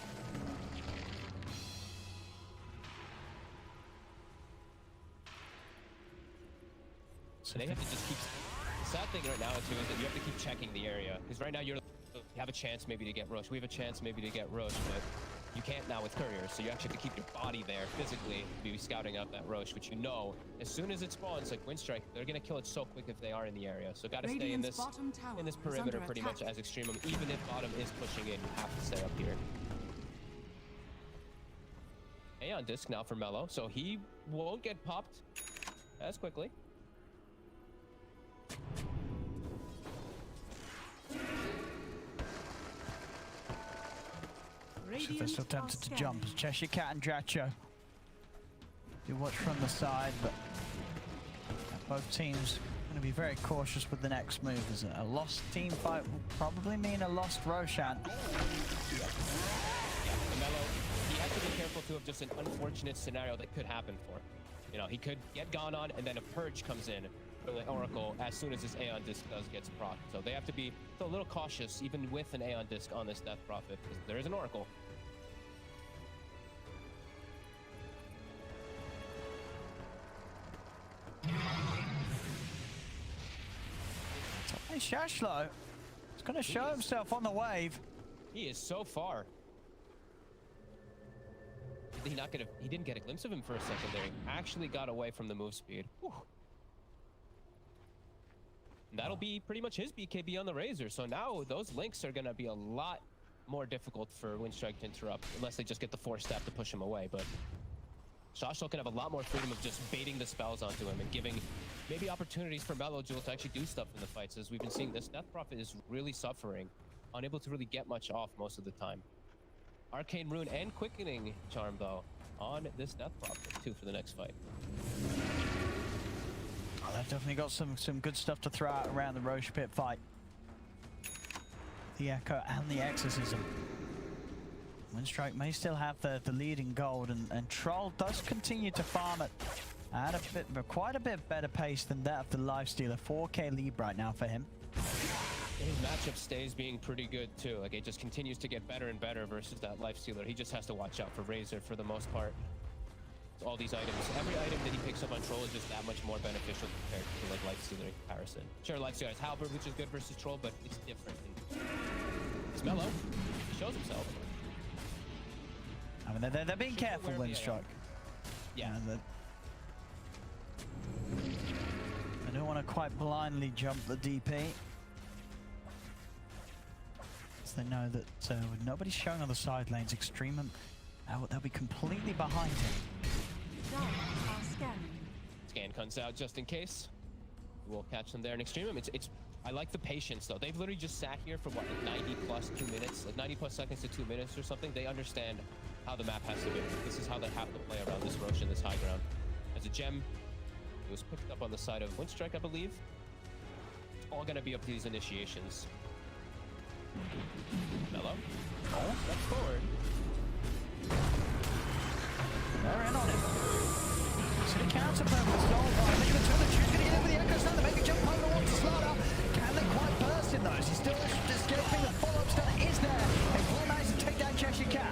E: So they have to just keep. The sad thing right now too is that you have to keep checking the area because right now you have a chance maybe to get Roche. We have a chance maybe to get Roche, but you can't now with couriers. So you actually have to keep your body there physically to be scouting out that Roche, which you know as soon as it spawns, like Winstrike, they're gonna kill it so quick if they are in the area. So got to stay in this perimeter pretty much as Extremum. Even if bottom is pushing in, you have to stay up here. On disc now for Melo, so he won't get popped as quickly.
B: So they're still tempted to jump. chshrct and dyrachyo do watch from the side, but both teams going to be very cautious with the next move. As a lost team fight will probably mean a lost Roshan.
E: Yeah, Melo, he has to be careful too of just an unfortunate scenario that could happen for him. You know, he could get gone on and then a purge comes in for the Oracle as soon as this Aeon Disc gets proc. So they have to be a little cautious even with an Aeon Disc on this Death Prophet because there is an Oracle.
B: Hey, Shachlo is going to show himself on the wave.
E: He is so far. He didn't get a glimpse of him for a second there. He actually got away from the move speed. Whew. That'll be pretty much his BKB on the Razor. So now those links are going to be a lot more difficult for Winstrike to interrupt unless they just get the force staff to push him away. But Shachlo can have a lot more freedom of just baiting the spells onto him and giving maybe opportunities for mellojul to actually do stuff in the fights. As we've been seeing, this Death Prophet is really suffering, unable to really get much off most of the time. Arcane Rune and Quickening Charm, though, on this Death Prophet too for the next fight.
B: Oh, they've definitely got some good stuff to throw out around the Roche Pit fight. The Echo and the Exorcism. Winstrike may still have the lead in gold, and Troll does continue to farm it at quite a bit better pace than that of the Lifestealer. 4K lead right now for him.
E: His matchup stays being pretty good too. Like it just continues to get better and better versus that Lifestealer. He just has to watch out for Razor for the most part. All these items, every item that he picks up on Troll is just that much more beneficial compared to like Lifestealer in comparison. Sure, Lifestealer has Halberd, which is good versus Troll, but it's different. It's Mellow. He shows himself.
B: I mean, they're being careful, Winstrike.
E: Yeah.
B: I don't want to quite blindly jump the DP. So they know that with nobody showing on the side lanes, EXTREMUM, they'll be completely behind him.
E: Scan comes out just in case. We'll catch them there in EXTREMUM. I like the patience though. They've literally just sat here for what, like 90 plus 2 minutes, like 90 plus seconds to 2 minutes or something. They understand how the map has to be. This is how they have to play around this Roche and this high ground. As a gem, it was picked up on the side of Winstrike, I believe. It's all gonna be up to these initiations. Mellow. Oh, steps forward.
B: They're in on him. It's going to counter play with the Soul Drive. They're going to turn the Choose, going to get in with the Echo Stun. They make a jump over towards the Slaughter. Can they quite burst in those? He's still escaping. The follow-up stun is there. They will manage to take down chshrct.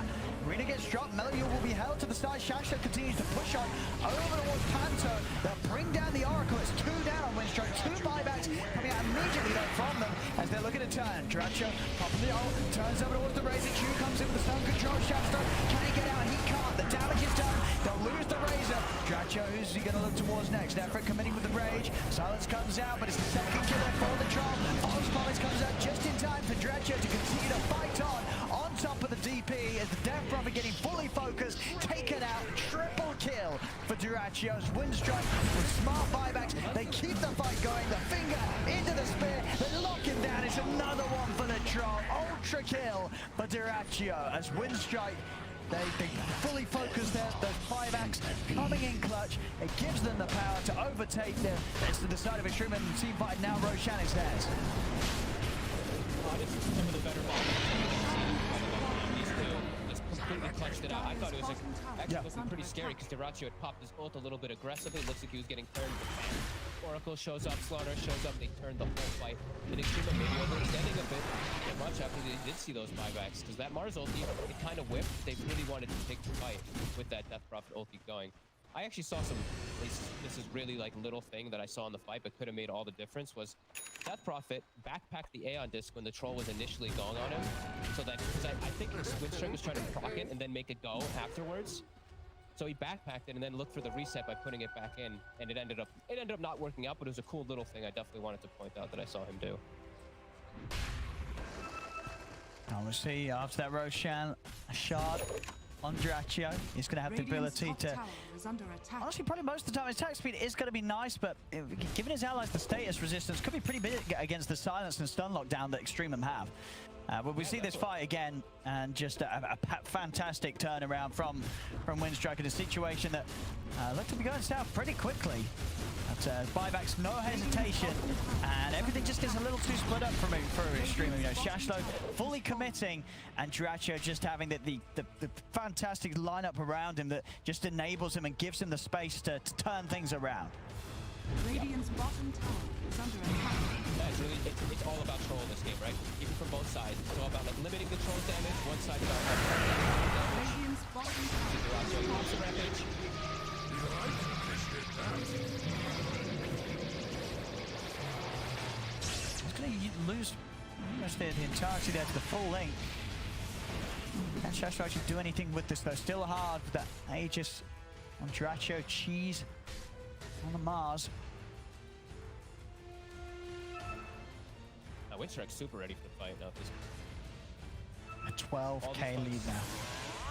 B: Rita gets dropped. Mellojul will be held to the side. Shachlo continues to push on over towards Panto. They'll bring down the Oracle. It's 2 down on Winstrike. 2 buybacks coming out immediately though from them as they're looking to turn. Dyrachyo popping the ult, turns over towards the Razor. Q comes in with the stun control. Shachlo, can he get out? He can't. The damage is done. They'll lose the Razor. Dyrachyo, who's he going to look towards next? Nefrit committing with the Rage. Silence comes out, but it's the second killer for the Troll. False Promise comes out just in time for Dyrachyo to continue to fight on top of the DP as the Death Prophet getting fully focused, taken out, triple kill for Dyrachyo's Winstrike with smart buybacks. They keep the fight going, the finger into the spear, they lock him down. It's another one for the Troll. Ultra kill for Dyrachyo as Winstrike, they fully focus there. Those buybacks coming in clutch. It gives them the power to overtake them. It's to the side of EXTREMUM team fight now. Roshan is theirs.
E: This is some of the better balls. These two just completely clutched it out. I thought it was actually looking pretty scary because Dyrachyo had popped his ult a little bit aggressively. Looks like he was getting turned. Oracle shows up, Slaughter shows up. They turned the whole fight. And EXTREMUM maybe overextending a bit much after they did see those buybacks because that Mars ulti, it kind of whipped. They really wanted to take the fight with that Death Prophet ulti going. I actually saw some, this is really like little thing that I saw in the fight but could have made all the difference was Death Prophet backpacked the Aeon disc when the Troll was initially going on him. So that, because I think Winstrike was trying to proc it and then make it go afterwards. So he backpacked it and then looked for the reset by putting it back in, and it ended up not working out, but it was a cool little thing I definitely wanted to point out that I saw him do.
B: Now we'll see after that Roshan shard on Dyrachyo. He's going to have the ability to... Honestly, probably most of the time his attack speed is going to be nice, but given his allies the status resistance could be pretty big against the silence and stun lockdown that EXTREMUM have. But we see this fight again, and just a fantastic turnaround from Winstrike in a situation that looked to be going south pretty quickly. But buybacks, no hesitation, and everything just gets a little too split up for EXTREMUM. You know, Shachlo fully committing, and Dyrachyo just having the fantastic lineup around him that just enables him and gives him the space to turn things around.
G: Radiant's bottom tower is under attack.
E: Yeah, it's all about Troll in this game, right? Even from both sides. It's all about like limiting the Troll's damage. One side about
G: Radiant's bottom tower
E: Dyrachyo pops a rampage.
B: He's going to lose almost the entirety there to the full length. Can Shachlo actually do anything with this though? Still hard with that Aegis on Dyrachyo. Cheese on the Mars.
E: Now Winstrike's super ready for the fight now.
B: A 12k lead now.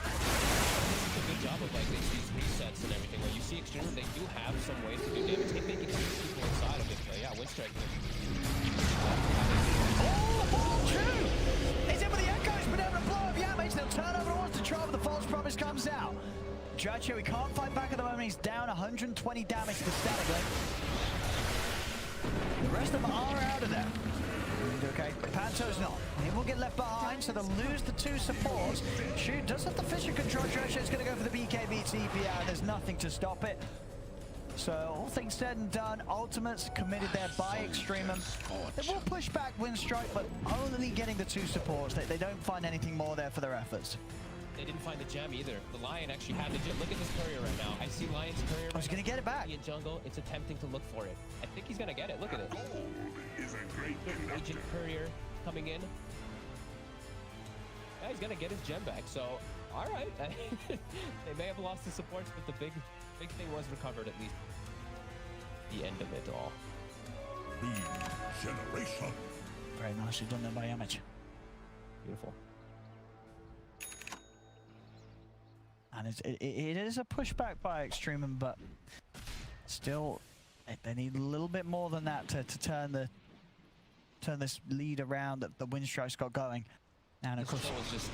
E: It's a good job of like these resets and everything. When you see EXTREMUM, they do have some ways to do damage. They can keep people inside of it, but yeah, Winstrike.
B: Oh, ball true! He's in with the Echo. He's been able to blow up yamich. They'll turn over towards the Troll, but the false promise comes out. Dyrachyo, he can't fight back at the moment. He's down 120 damage to static. The rest of them are out of there. Okay, Panto's not. He will get left behind, so they'll lose the 2 supports. Shoot does have the Fisher control. Dyrachyo's going to go for the BKB TP out. There's nothing to stop it. So all things said and done, ultimates committed there by Extremum. They will push back Winstrike, but only getting the 2 supports. They don't find anything more there for their efforts.
E: They didn't find the gem either. The Lion actually had the gem. Look at this courier right now. I see Lion's courier.
B: He's going to get it back.
E: In jungle, it's attempting to look for it. I think he's going to get it. Look at it. Agent courier coming in. Yeah, he's going to get his gem back. So, all right. They may have lost the supports, but the big thing was recovered at least. The end of it all.
F: Regeneration.
B: Very nicely done there by yamich.
E: Beautiful.
B: And it is a pushback by Extremum, but still, they need a little bit more than that to turn this lead around that the Winstrike's got going. And of course,
E: was just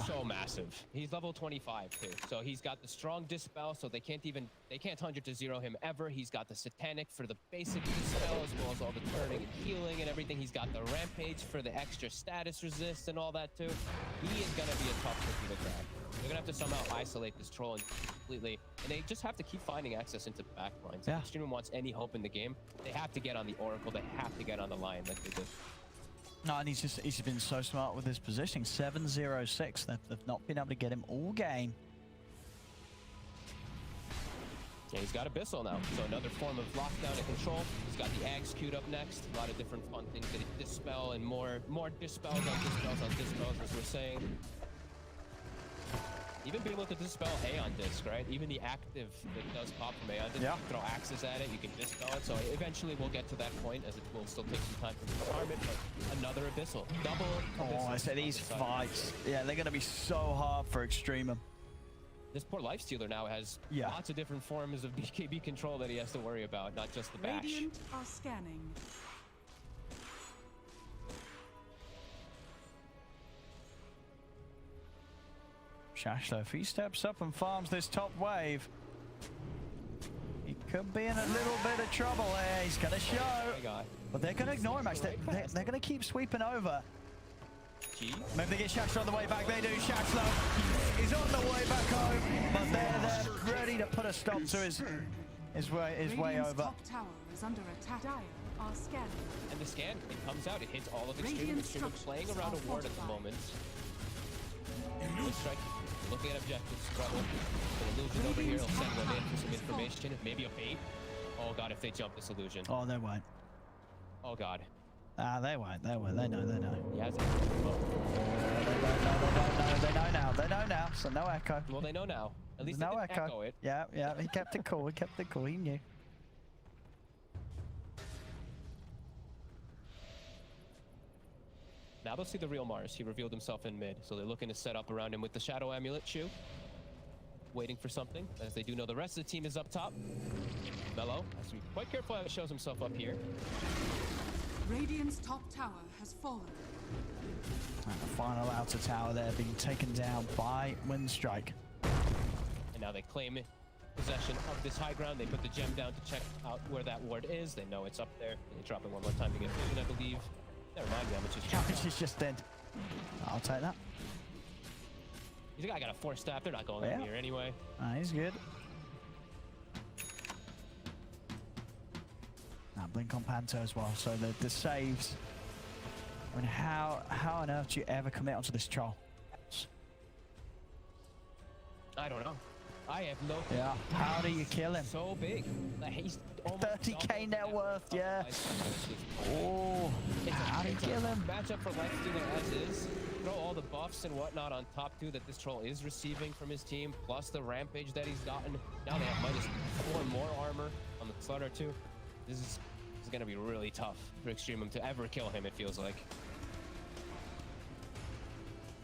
E: so massive. He's level 25 too, so he's got the strong dispel, so they can't 100-0 him ever. He's got the satanic for the basic dispel, as well as all the turning and healing and everything. He's got the rampage for the extra status resist and all that too. He is gonna be a tough cookie to crack. They're gonna have to somehow isolate this troll completely, and they just have to keep finding access into the back lines. If Extremum wants any hope in the game, they have to get on the Oracle. They have to get on the Lion like they did.
B: No, and he's been so smart with his positioning. 7-0-6. They've not been able to get him all game.
E: Yeah, he's got Abyssal now, so another form of lockdown and control. He's got the Ags queued up next. A lot of different fun things that he dispel and more dispels on dispels on dispels, as we're saying. Even being able to dispel Aeon Disc, right? Even the active that does pop from Aeon Disc, you can throw axes at it, you can dispel it. So eventually we'll get to that point, as it will still take some time for the farm it, but another Abyssal. Double Abyssal.
B: Oh, I said these fights. Yeah, they're going to be so hard for Extremum.
E: This poor Lifestealer now has lots of different forms of BKB control that he has to worry about, not just the bash.
G: Radiant are scanning.
B: Shachlo, if he steps up and farms this top wave, he could be in a little bit of trouble here. He's going to show. But they're going to ignore him, actually. They're going to keep sweeping over. Maybe they get Shachlo on the way back. They do. Shachlo is on the way back home, but they're ready to put a stop to his way over.
G: Top tower is under attack. Dire are scanning.
E: And the scan, it comes out. It hits all of Extremum. Extremum playing around a ward at the moment. Winstrike looking at objectives, struggle. The illusion over here, he'll send one in for some information, maybe a bait. Oh god, if they jump this illusion.
B: Oh, they won't.
E: Oh god.
B: They won't. They won't. They know. They know.
E: He has it.
B: They know now. They know now. So no echo.
E: Well, they know now. At least
B: no
E: they didn't echo it.
B: Yeah. He kept it cool. He kept it cool. He knew.
E: Now they'll see the real Mars. He revealed himself in mid, so they're looking to set up around him with the Shadow Amulet shoe. Waiting for something, as they do know the rest of the team is up top. Mello has to be quite careful how he shows himself up here.
G: Radiant's top tower has fallen.
B: And the final outer tower there being taken down by Winstrike.
E: And now they claim possession of this high ground. They put the gem down to check out where that ward is. They know it's up there. They drop it one more time to get vision, I believe. Never mind,
B: Yamich is just dead. I'll take that.
E: He's got a 4-staff. They're not going in here anyway.
B: He's good. Now blink on Panto as well. So the saves. I mean, how on earth do you ever commit onto this troll?
E: I don't know. I have no clue.
B: Yeah. How do you kill him?
E: So big. Like, he's
B: 30k net worth. Yeah. Oh. How do you kill him?
E: Matchup for Lifestealer as is. Throw all the buffs and whatnot on top too that this troll is receiving from his team, plus the rampage that he's gotten. Now they have -4 more armor on the Slaughter too. This is gonna be really tough for Extremum to ever kill him, it feels like.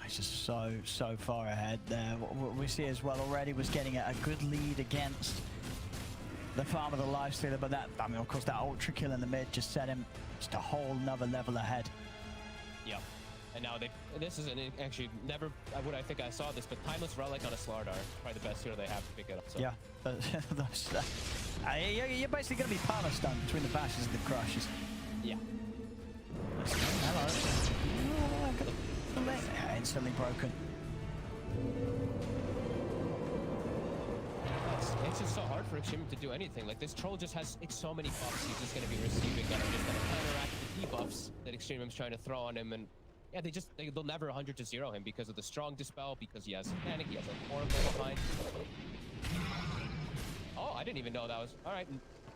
B: He's just so far ahead there. What we see as well already was getting a good lead against the farm of the Lifestealer, but that, I mean, of course, that ultra kill in the mid just set him just a whole nother level ahead.
E: Yep. And now this is actually never would I think I saw this, but Timeless Relic on a Slardar, probably the best hero they have to pick it up. So.
B: Yeah, you're basically going to be power stunned between the bashes and the crushes.
E: Yeah.
B: Hello. Instantly broken.
E: It's just so hard for Extremum to do anything. Like this troll just has so many buffs he's just going to be receiving that are just going to counteract the debuffs that Extremum's trying to throw on him. And yeah, they'll never 100-0 him because of the strong dispel, because he has panic, he has a horrible behind. Oh, I didn't even know that was all right.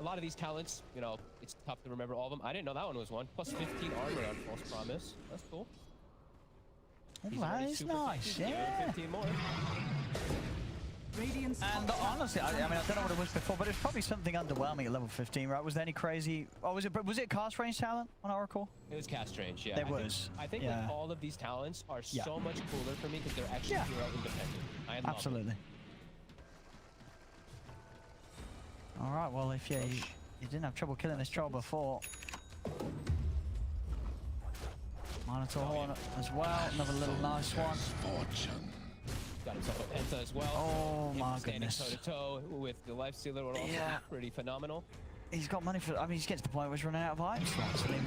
E: A lot of these talents, you know, it's tough to remember all of them. I didn't know that one was one. Plus 15 armor on False Promise. That's cool.
B: That is nice, yeah.
E: 15 more.
B: And honestly, I mean, I don't know what it was before, but it was probably something underwhelming at level 15, right? Was there any crazy? Oh, was it cast range talent on Oracle?
E: It was cast range, yeah.
B: There was.
E: I think
B: yeah.
E: like all of these talents are so much cooler for me because they're actually hero independent. I love
B: Absolutely.
E: them.
B: All right. Well, if you didn't have trouble killing this troll before. Minotaur Horn as well. Another little nice one.
E: Got himself a Penta as well.
B: Oh my
E: goodness.
B: goodness.
E: Toe-to-toe with the Lifestealer would also be pretty phenomenal.
B: He's got money for. I mean, he's getting to the point where he's running out of item slots. I mean,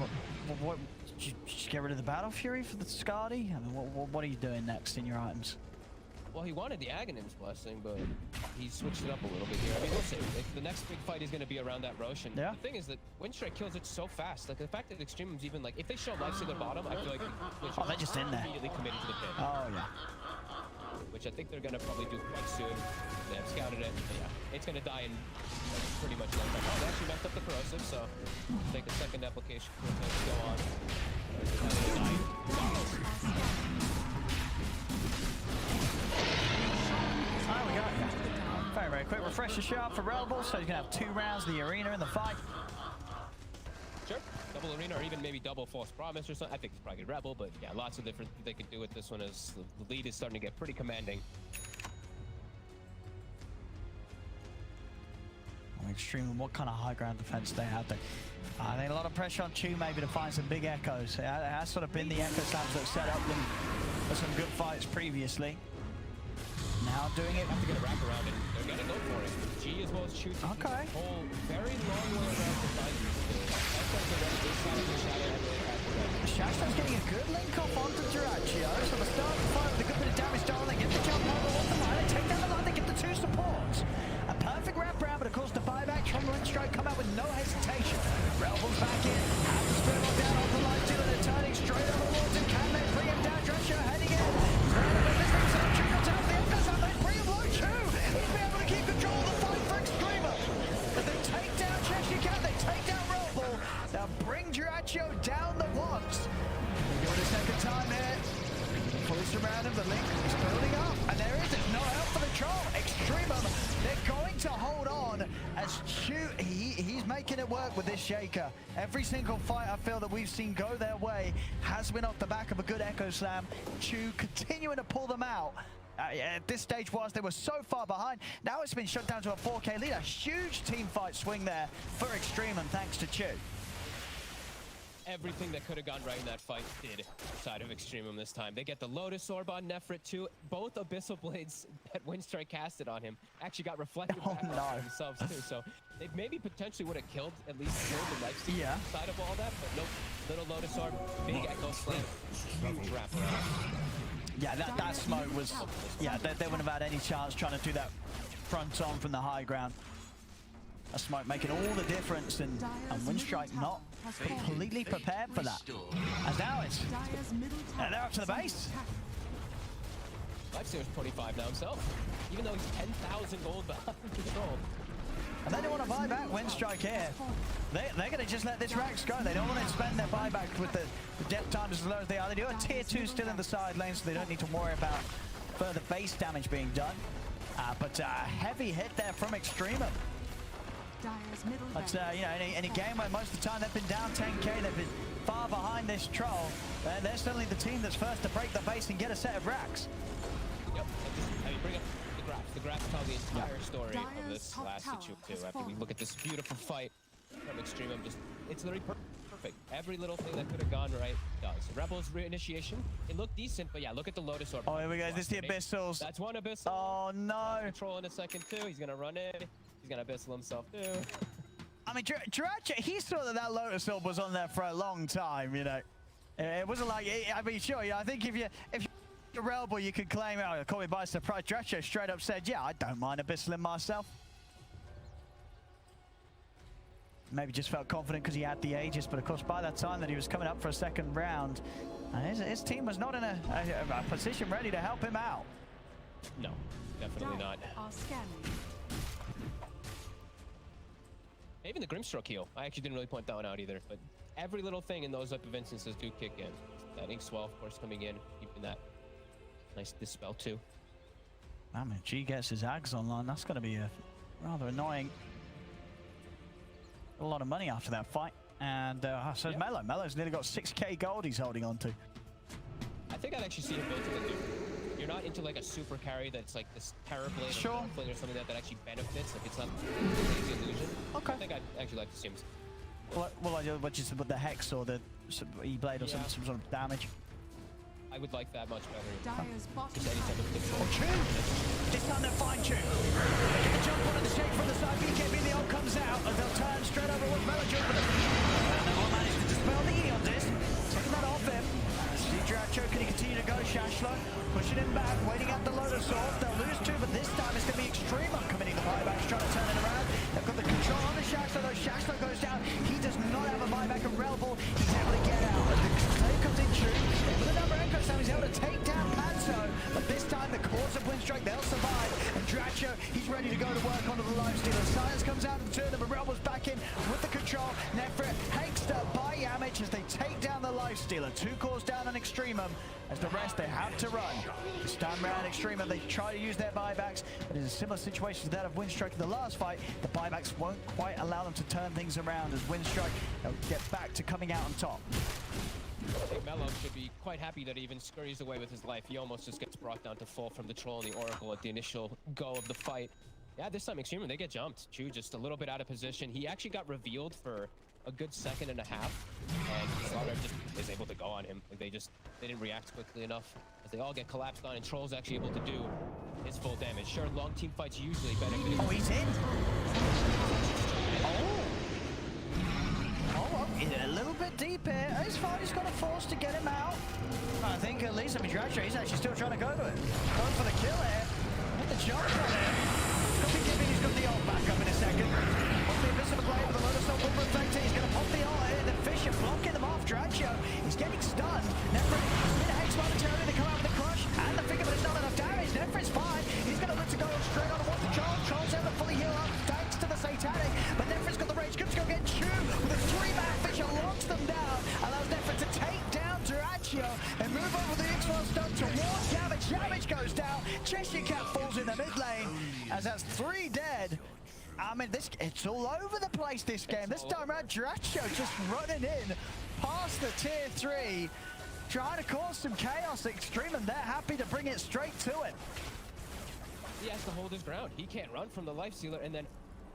B: what did you just get rid of the Battle Fury for the Skadi? I mean, what are you doing next in your items?
E: Well, he wanted the Aghanim's Blessing, but he switched it up a little bit here. I mean, we'll see. The next big fight is going to be around that Rosh. And the thing is that Winstrike kills it so fast. Like, the fact that Extremum's even, like, if they show Lifestealer bottom, I feel like
B: they're just in there.
E: Immediately committed to the pin.
B: Oh, yeah.
E: Which I think they're going to probably do quite soon. They have scouted it. Yeah, it's going to die in pretty much no time. Oh, they actually messed up the corrosive, so take a second application for it to go on.
B: Oh, we got it. Very, very quick refresher shot for Rebel, so he's going to have 2 rounds in the arena in the fight.
E: Sure. Double arena or even maybe double False Promise or something. I think it's probably Rebel, but yeah, lots of different things they could do with this one as the lead is starting to get pretty commanding.
B: Extremum, what kind of high ground defense they had there? I think a lot of pressure on Chu maybe to find some big echoes. It has sort of been the echo slams that set up them for some good fights previously. Now doing it.
E: Have to get a wrap around it. They're gonna go for it. G as well as Chu.
B: Okay.
E: Whole very long way around the side.
B: Shachlo's getting a good link off onto dyrachyo. So the start of the fight with a good bit of damage down. They get the jump over off the line. They take down the line. They get the 2 supports. A perfect wrap round, but of course the buyback from Winstrike come out with no hesitation. Relville's back in. Has the spirit down off the line. They're turning straight over towards him. Can they bring him down? Dyrachyo heading in. He's been able to keep control of the fight for Extremum. But they take down chshrct, they take down Rebel. They'll bring dyrachyo down the once. They go it a second time here. Fully surround him, the link is building up. And there is no help for the troll. Extremum, they're going to hold on as Chu, he's making it work with this shaker. Every single fight I feel that we've seen go their way has been off the back of a good echo slam. Chu continuing to pull them out. At this stage, whilst they were so far behind, now it's been shut down to a 4K lead. A huge team fight swing there for Extremum, thanks to Chu.
E: Everything that could have gone right in that fight did side of Extremum this time. They get the Lotus Orb on Nefrit too. Both Abyssal Blades that Winstrike casted on him actually got reflected back on themselves too. So they maybe potentially would have killed at least the lifesteal side of all that, but nope. Little Lotus Orb, big Echo Slam, huge wrap.
B: Yeah, that smoke was... Yeah, they wouldn't have had any chance trying to do that front on from the high ground. A smoke making all the difference, and Winstrike not completely prepared for that. As now it's... they're up to the base.
E: Lifestealer's 25 now himself, even though he's 10,000 gold behind control.
B: And they don't want to buy back Winstrike here. They're going to just let this Rax go. They don't want to spend their buyback with the depth time as low as they are. They do a tier 2 still in the side lane, so they don't need to worry about further base damage being done. But a heavy hit there from Extremum. But you know, in a game where most of the time they've been down 10k, they've been far behind this troll, they're certainly the team that's first to break the base and get a set of racks.
E: Yep, I mean, bring up the graph. The graph tells the entire story of this last situ too. After we look at this beautiful fight from Extremum, just it's literally perfect perfect. Every little thing that could have gone right does. Rebel's reinitiation, it looked decent, but yeah, look at the Lotus Orb.
B: Oh, here we go. This is the Abyssals.
E: That's one Abyssal.
B: Oh, no.
E: Control in a second, too. He's going to run in. He's going to Abyssal himself, too.
B: I mean, dyrachyo, he saw that Lotus Orb was on there for a long time, you know. It wasn't like, I mean, sure, I think if you're a rebel, you could claim, oh, caught me by surprise. Dyrachyo straight up said, yeah, I don't mind Abyssaling myself. Maybe just felt confident because he had the Aegis, but of course by that time that he was coming up for a second round, his team was not in a position ready to help him out.
E: No, definitely not. Even the Grimstroke heal, I actually didn't really point that one out either, but every little thing in those type of instances do kick in. That Ink Swell, of course, coming in, keeping that nice Dispel too.
B: I mean, G gets his Ags online, that's going to be a rather annoying. A lot of money after that fight, and so is Mello. Mello's nearly got 6k gold he's holding on to.
E: I think I'd actually see him build to the Duke. You're not into like a super carry that's like this Terrorblade or something or something that actually benefits. Like it's not crazy illusion. Okay. I think I'd actually like to see him.
B: Well, I do, but just with the Hex or the E-Blade or some sort of damage.
E: I would like that much better.
G: Just
E: any type of control.
B: This time they'll find Chu. The jump on the shake from the side. BKB, the ult comes out, and they'll turn straight over with mellojul. And they will manage to dispel the Eon disc. Taking that off him. dyrachyo, can he continue to go? Shachlo pushing him back, waiting at the Lotus Orb. They'll lose two, but this time it's going to be EXTREMUM committing the buybacks, trying to turn it around. They've got the control on the Shachlo, though. Shachlo goes down. He does not have a buyback of Relball. He's able to get out. And the claim comes in true. With another Echo Slam, he's able to take down Panto. But this time, the cores of Winstrike, they'll survive. And dyrachyo, he's ready to go to work onto the lifestealer. Science comes out and turn them, but Relball's back in with the control. Nefrit haked up by yamich as they take down the lifestealer. Two cores down on EXTREMUM. As the rest, they have to run. This time around, EXTREMUM, they try to use their buybacks, but in a similar situation to that of Winstrike in the last fight, the buybacks won't quite allow them to turn things around as Winstrike will get back to coming out on top.
E: I think Mello should be quite happy that he even scurries away with his life. He almost just gets brought down to full from the Troll and the Oracle at the initial go of the fight. Yeah, this time EXTREMUM, they get jumped. Chu just a little bit out of position. He actually got revealed for a good second and a half, and Slaughter just is able to go on him. Like they didn't react quickly enough as they all get collapsed on, and Troll's actually able to do his full damage. Sure, long team fights usually benefit.
B: Oh, he's in. A little bit deep here. It's fine. He's got a force to get him out. I think at least, I mean, dyrachyo, he's actually still trying to go to it. Going for the kill here. With the jump on him. He's got the ult back up in a second. Off the invisible blade with the Lotus Orb will reflect it. He's going to pop the ult here. The Fisher blocking them off. dyrachyo, he's getting stunned. Nefrit in a haste momentarily. They come out with the crush and the finger, but it's not enough damage. Nefrit's fine. He's going to look to go straight on towards the Charles. Charles able to fully heal up thanks to the Satanic. But Nefrit's got the rage. Good to go get Chu with a three-man Fisher. Locks them down. Allows Nefrit to take down dyrachyo and move over the X1 stun towards yamich. Yamich goes down. chshrct falls in the mid lane as that's 3 dead. I mean, it's all over the place this game. This time around, dyrachyo just running in past the tier 3, trying to cause some chaos. EXTREMUM, they're happy to bring it straight to it.
E: He has to hold his ground. He can't run from the lifestealer, and then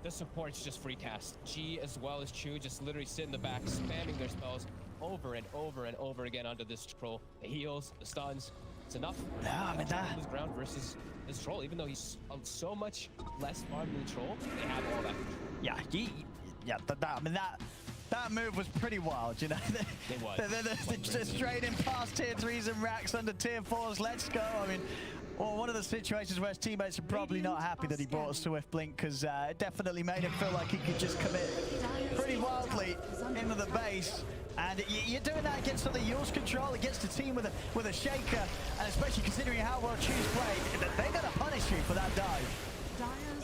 E: the supports just free cast. G as well as Chu just literally sit in the back, spamming their spells over and over and over again onto this Troll. The heals, the stuns, it's enough.
B: Yeah, I mean that.
E: His ground versus this Troll, even though he's so much less farm than the Troll, they have all that control.
B: Yeah, I mean that move was pretty wild, you know.
E: It was.
B: Just straight in past tier 3s and racks under tier 4s. Let's go. I mean, well, one of the situations where his teammates are probably not happy that he brought a Swift Blink, because it definitely made him feel like he could just commit pretty wildly into the base. And you're doing that against the Yule's control, against a team with a shaker, and especially considering how well Chu's played, they're going to punish you for that dive.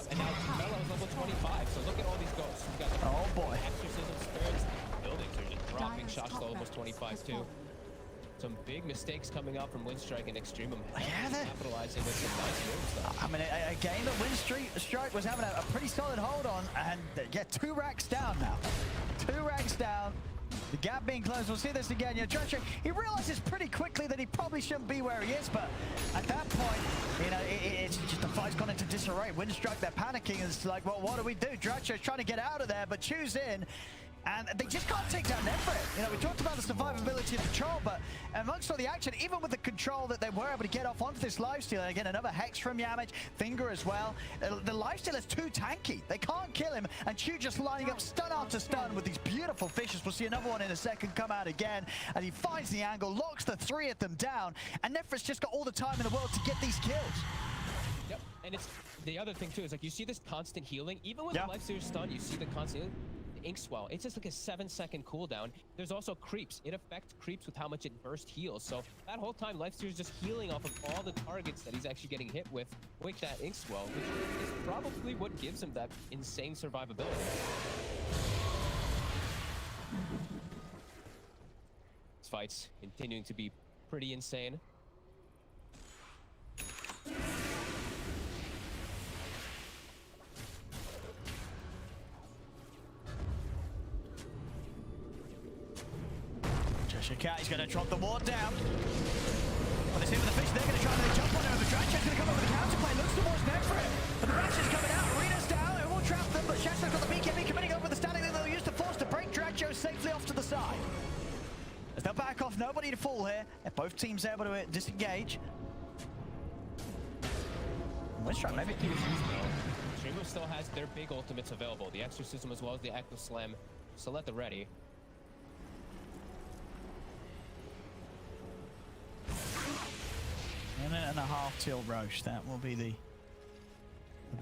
E: And now Mello's level 25, so look at all these ghosts. You got the exorcism spirits, buildings are just dropping. Shachlo almost 25 too. Some big mistakes coming out from Winstrike and EXTREMUM. Capitalizing with some nice moves though.
B: I mean, a game that Winstrike was having a pretty solid hold on, and they get 2 racks down now. 2 racks down. The gap being closed. We'll see this again. Yeah, dyrachyo, he realizes pretty quickly that he probably shouldn't be where he is, but at that point, you know, it's just the fight's gone into disarray. Winstrike, they're panicking, and it's like, well, what do we do? dyrachyo's trying to get out of there, but Chu's in. And they just can't take down nefrit. You know, we talked about the survivability of the troll, but amongst all the action, even with the control that they were able to get off onto this lifesteal, and again, another hex from yamich, finger as well. The lifesteal is too tanky. They can't kill him, and Chu just lining up stun after stun with these beautiful fishes. We'll see another one in a second come out again, and he finds the angle, locks the three of them down, and nefrit's just got all the time in the world to get these kills.
E: Yep, and it's the other thing too is like you see this constant healing, even with the lifesteal stun, you see the constant healing. Ink swell, it's just like a 7-second cooldown. There's also creeps. It affects creeps with how much it burst heals. So that whole time, Lifesteal is just healing off of all the targets that he's actually getting hit with that ink swell, which is probably what gives him that insane survivability. This fight's continuing to be pretty insane.
B: chshrct, he's going to drop the ward down. But they see with the fish, they're going to try to jump on him. The dyrachyo's going to come over the counterplay, looks towards nefrit. But the Ratch is coming out, Arena's down, it will trap them, but Shachlo's got the BKB committing over the standing that they'll use to force to break dyrachyo safely off to the side. As they'll back off, nobody to fall here. And both teams able to disengage. Winstrike maybe.
E: Extremum still has their big ultimates available, the Exorcism as well as the Active Slam. Still at the ready.
B: Minute and a half till Roche. That will be the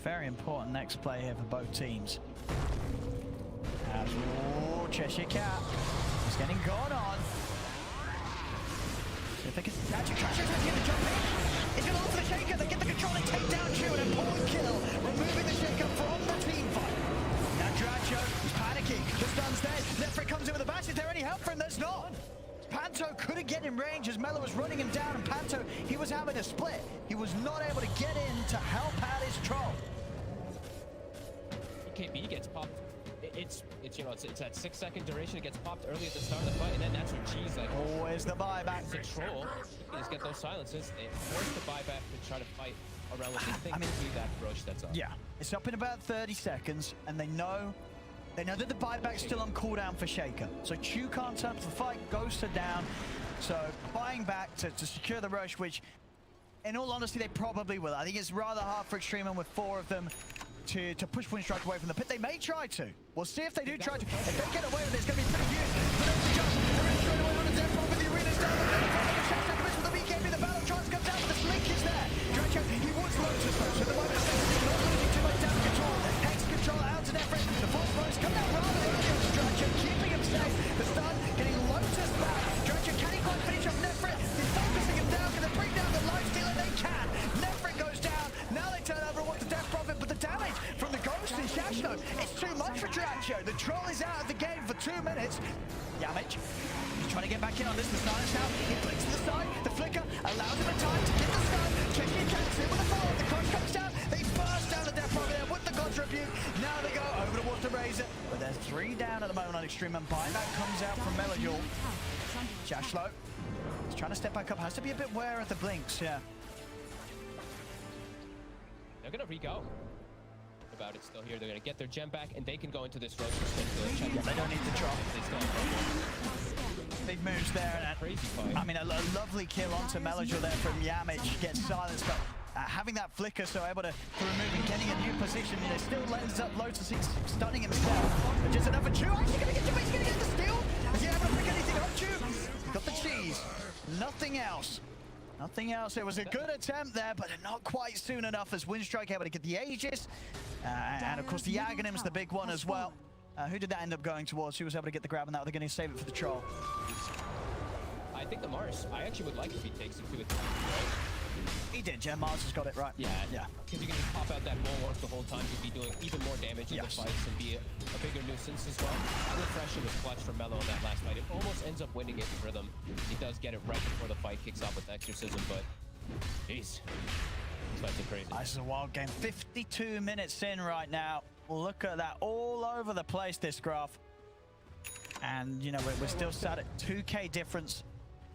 B: very important next play here for both teams. As chshrct is getting gone on. See if they can catch it. Trasher's going to get the jump in. He's going to look for the Shaker. They get the control and take down Chu, and an important kill, removing the Shaker from the team fight. Now dyrachyo is panicking. The stun's dead. nefrit comes in with a bash. Is there any help for him? There's not. Panto couldn't get in range as Mello was running him down, and Panto, he was having a split. He was not able to get in to help out his troll.
E: EKB gets popped. It's you know, it's that 6-second duration. It gets popped early at the start of the fight, and then that's when G's like,
B: always the buyback.
E: It's a troll. You just get those silences. They force the buyback to try to fight around what they think will be that Roche that's up.
B: Yeah, it's up in about 30 seconds, and they know that the buyback's still on cooldown for Shaker. So Chu can't turn the fight, goes to down. So buying back to secure the Roche, which in all honesty, they probably will. I think it's rather hard for Extremum with 4 of them to push Winstrike away from the pit. They may try to. We'll see if they do try to. If they get away with it, it's going to be pretty huge. But there's the jump. They're in straight away on the death with the arena's down. The Shachlo commits with the BKB. The battle trance comes out. The link is there. dyrachyo, he wants Lotus though. So at the moment, he's not losing too much damage control. Hex control out to nefrit. The force bonus coming out rather early on dyrachyo, keeping him safe. The stun getting Lotus back. dyrachyo, can he quite finish off nefrit? He's focusing him down. Can they bring down the lifesteal? And they can. nefrit goes down. Now they turn over and want the death profit, but the damage from the ghost in Shachlo, it's too much for dyrachyo. The troll is out of the game for 2 minutes. Yamich, he's trying to get back in on this. The silence now. He flicks to the side. The flicker allows him a time to get the stun. chshrct in with the follow. The crush comes down. They burst down the death profit there with the God's Rebuke. Now they go over towards the Razor. But there's 3 down at the moment on Extremum. Buyback comes out from mellojul. Shachlo is trying to step back up. Has to be a bit wary of the blinks, yeah.
E: They're gonna re-go. About it still here. They're gonna get their gem back, and they can go into this Roche.
B: Yeah, they don't need to drop. Big moves there. And
E: crazy fight.
B: I mean, a lovely kill onto mellojul there from yamich. Gets silenced, but having that flicker so able to remove and getting a new position, you know, still lends up Lotus. He's stunning himself. But just another Chu. Actually gonna get He's gonna get the steal. Is he able to pick anything up, Chu? Got the cheese. Nothing else. Nothing else. It was a good attempt there, but not quite soon enough as Winstrike able to get the Aegis. And of course the Aghanim's the big one as well. Who did that end up going towards? Who was able to get the grab on that? They're going to save it for the troll.
E: I think the Mars. I actually would like if he takes it to it.
B: He did, yeah. Mars has got it right.
E: Yeah. Because you can just pop out that bulwark the whole time to be doing even more damage in the fights and be a bigger nuisance as well. That refresher was clutch for Mello in that last fight. It almost ends up winning it for them. He does get it right before the fight kicks off with Exorcism, but jeez. These fights are crazy.
B: This is a wild game. 52 minutes in right now. Look at that. All over the place, this graph. And, you know, we're still sat at 2K difference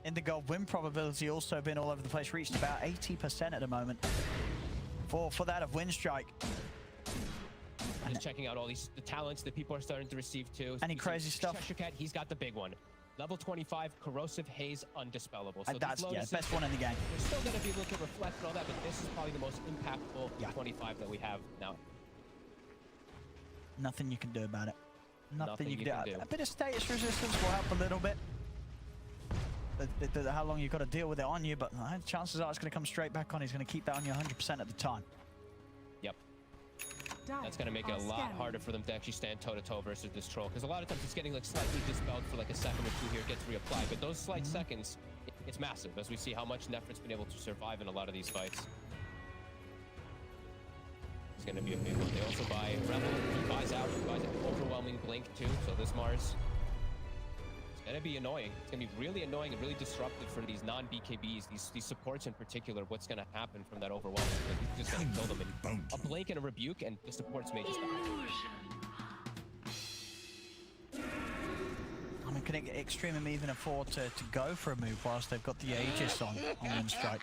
B: in the gold. Win probability also been all over the place. Reached about 80% at the moment for that of Winstrike.
E: just checking out all the talents that people are starting to receive too.
B: Any crazy stuff?
E: chshrct, he's got the big one. Level 25, Corrosive Haze, Undispellable. So
B: That's, yeah, best one in the game.
E: There's still going to be a little bit of Reflect and all that, but this is probably the most impactful 25 that we have now.
B: Nothing you can do about it. Nothing you can do.
E: do.
B: A bit of status resistance will help a little bit. How long you've got to deal with it on you, but chances are it's going to come straight back on. He's going to keep that on you 100% at the time.
E: Yep. That's going to make it a lot harder for them to actually stand toe-to-toe versus this troll, because a lot of times it's getting like slightly dispelled for like a second or two here, gets reapplied, but those slight seconds, it's massive, as we see how much Nefrit's been able to survive in a lot of these fights. It's going to be a big one. They also buy Rebel, he buys out, he buys an overwhelming blink too, so this Mars, it's going to be annoying. It's going to be really annoying and really disruptive for these non-BKBs, these supports in particular. What's going to happen from that overwhelm? Like, he's just going to kill them in a blink and a rebuke, and the supports may just die.
B: I mean, can EXTREMUM even afford to go for a move whilst they've got the Aegis on Winstrike?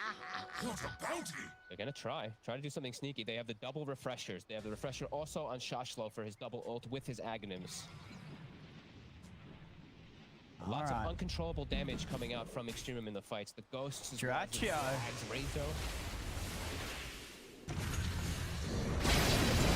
E: They're going to try to do something sneaky. They have the double refreshers. They have the refresher also on Shachlo for his double ult with his Aghanims. Lots of uncontrollable damage coming out from EXTREMUM in the fights. The ghosts,
B: dyrachyo,
E: Razor.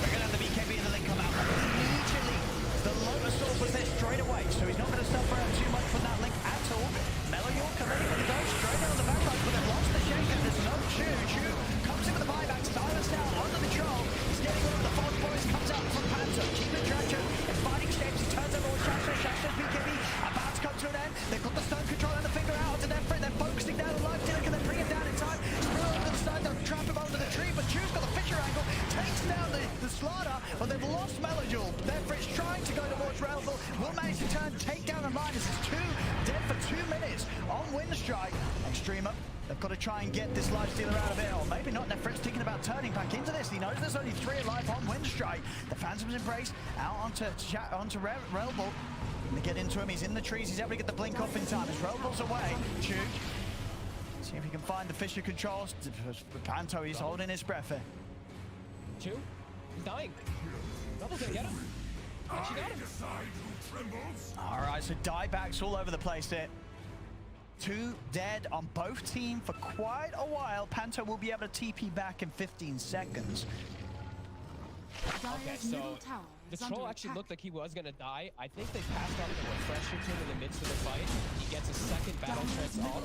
B: We're gonna have the BKB and the link come out immediately. The Lotus Orb was there straight away, so he's not going to suffer out too much from that link at all. mellojul coming in with the ghost straight down the back line, but they've lost the Shaker. There's no Chu comes in with the buyback, silence down onto the troll. He's getting one of the False Boys, comes out from Panto, keeping dyrachyo in fighting shapes. He turns over on Shachlo's BKB, about to come to an end. They've got the stun control and the finger out onto nefrit. They're focusing down on life dealer. Can they bring him down in time? Still over the side, they'll trap him under the tree, but Chu's got the Fisher angle, takes down the Slaughter, but they've lost mellojul. nefrit's trying to go towards Relville, will manage to turn, take down the Linus. It's two dead for 2 minutes on Winstrike. EXTREMUM, they've got to try and get this life stealer out of it, or maybe not. nefrit's thinking about turning back into this. He knows there's only 3 alive on Winstrike. The Phantom's Embrace out onto Relville. They get into him, he's in the trees, he's able to get the blink off in time. As Relville's away, Chu, see if he can find the Fisher controls. Panto, he's holding his breath here.
E: Chu, he's dying. Rebel's gonna get him. And she got him.
B: All right, so diebacks all over the place here. 2 dead on both teams for quite a while. Panto will be able to TP back in 15 seconds.
E: Okay, so the troll actually looked like he was gonna die. I think they passed on the refresher to him in the midst of the fight. He gets a second battle trance off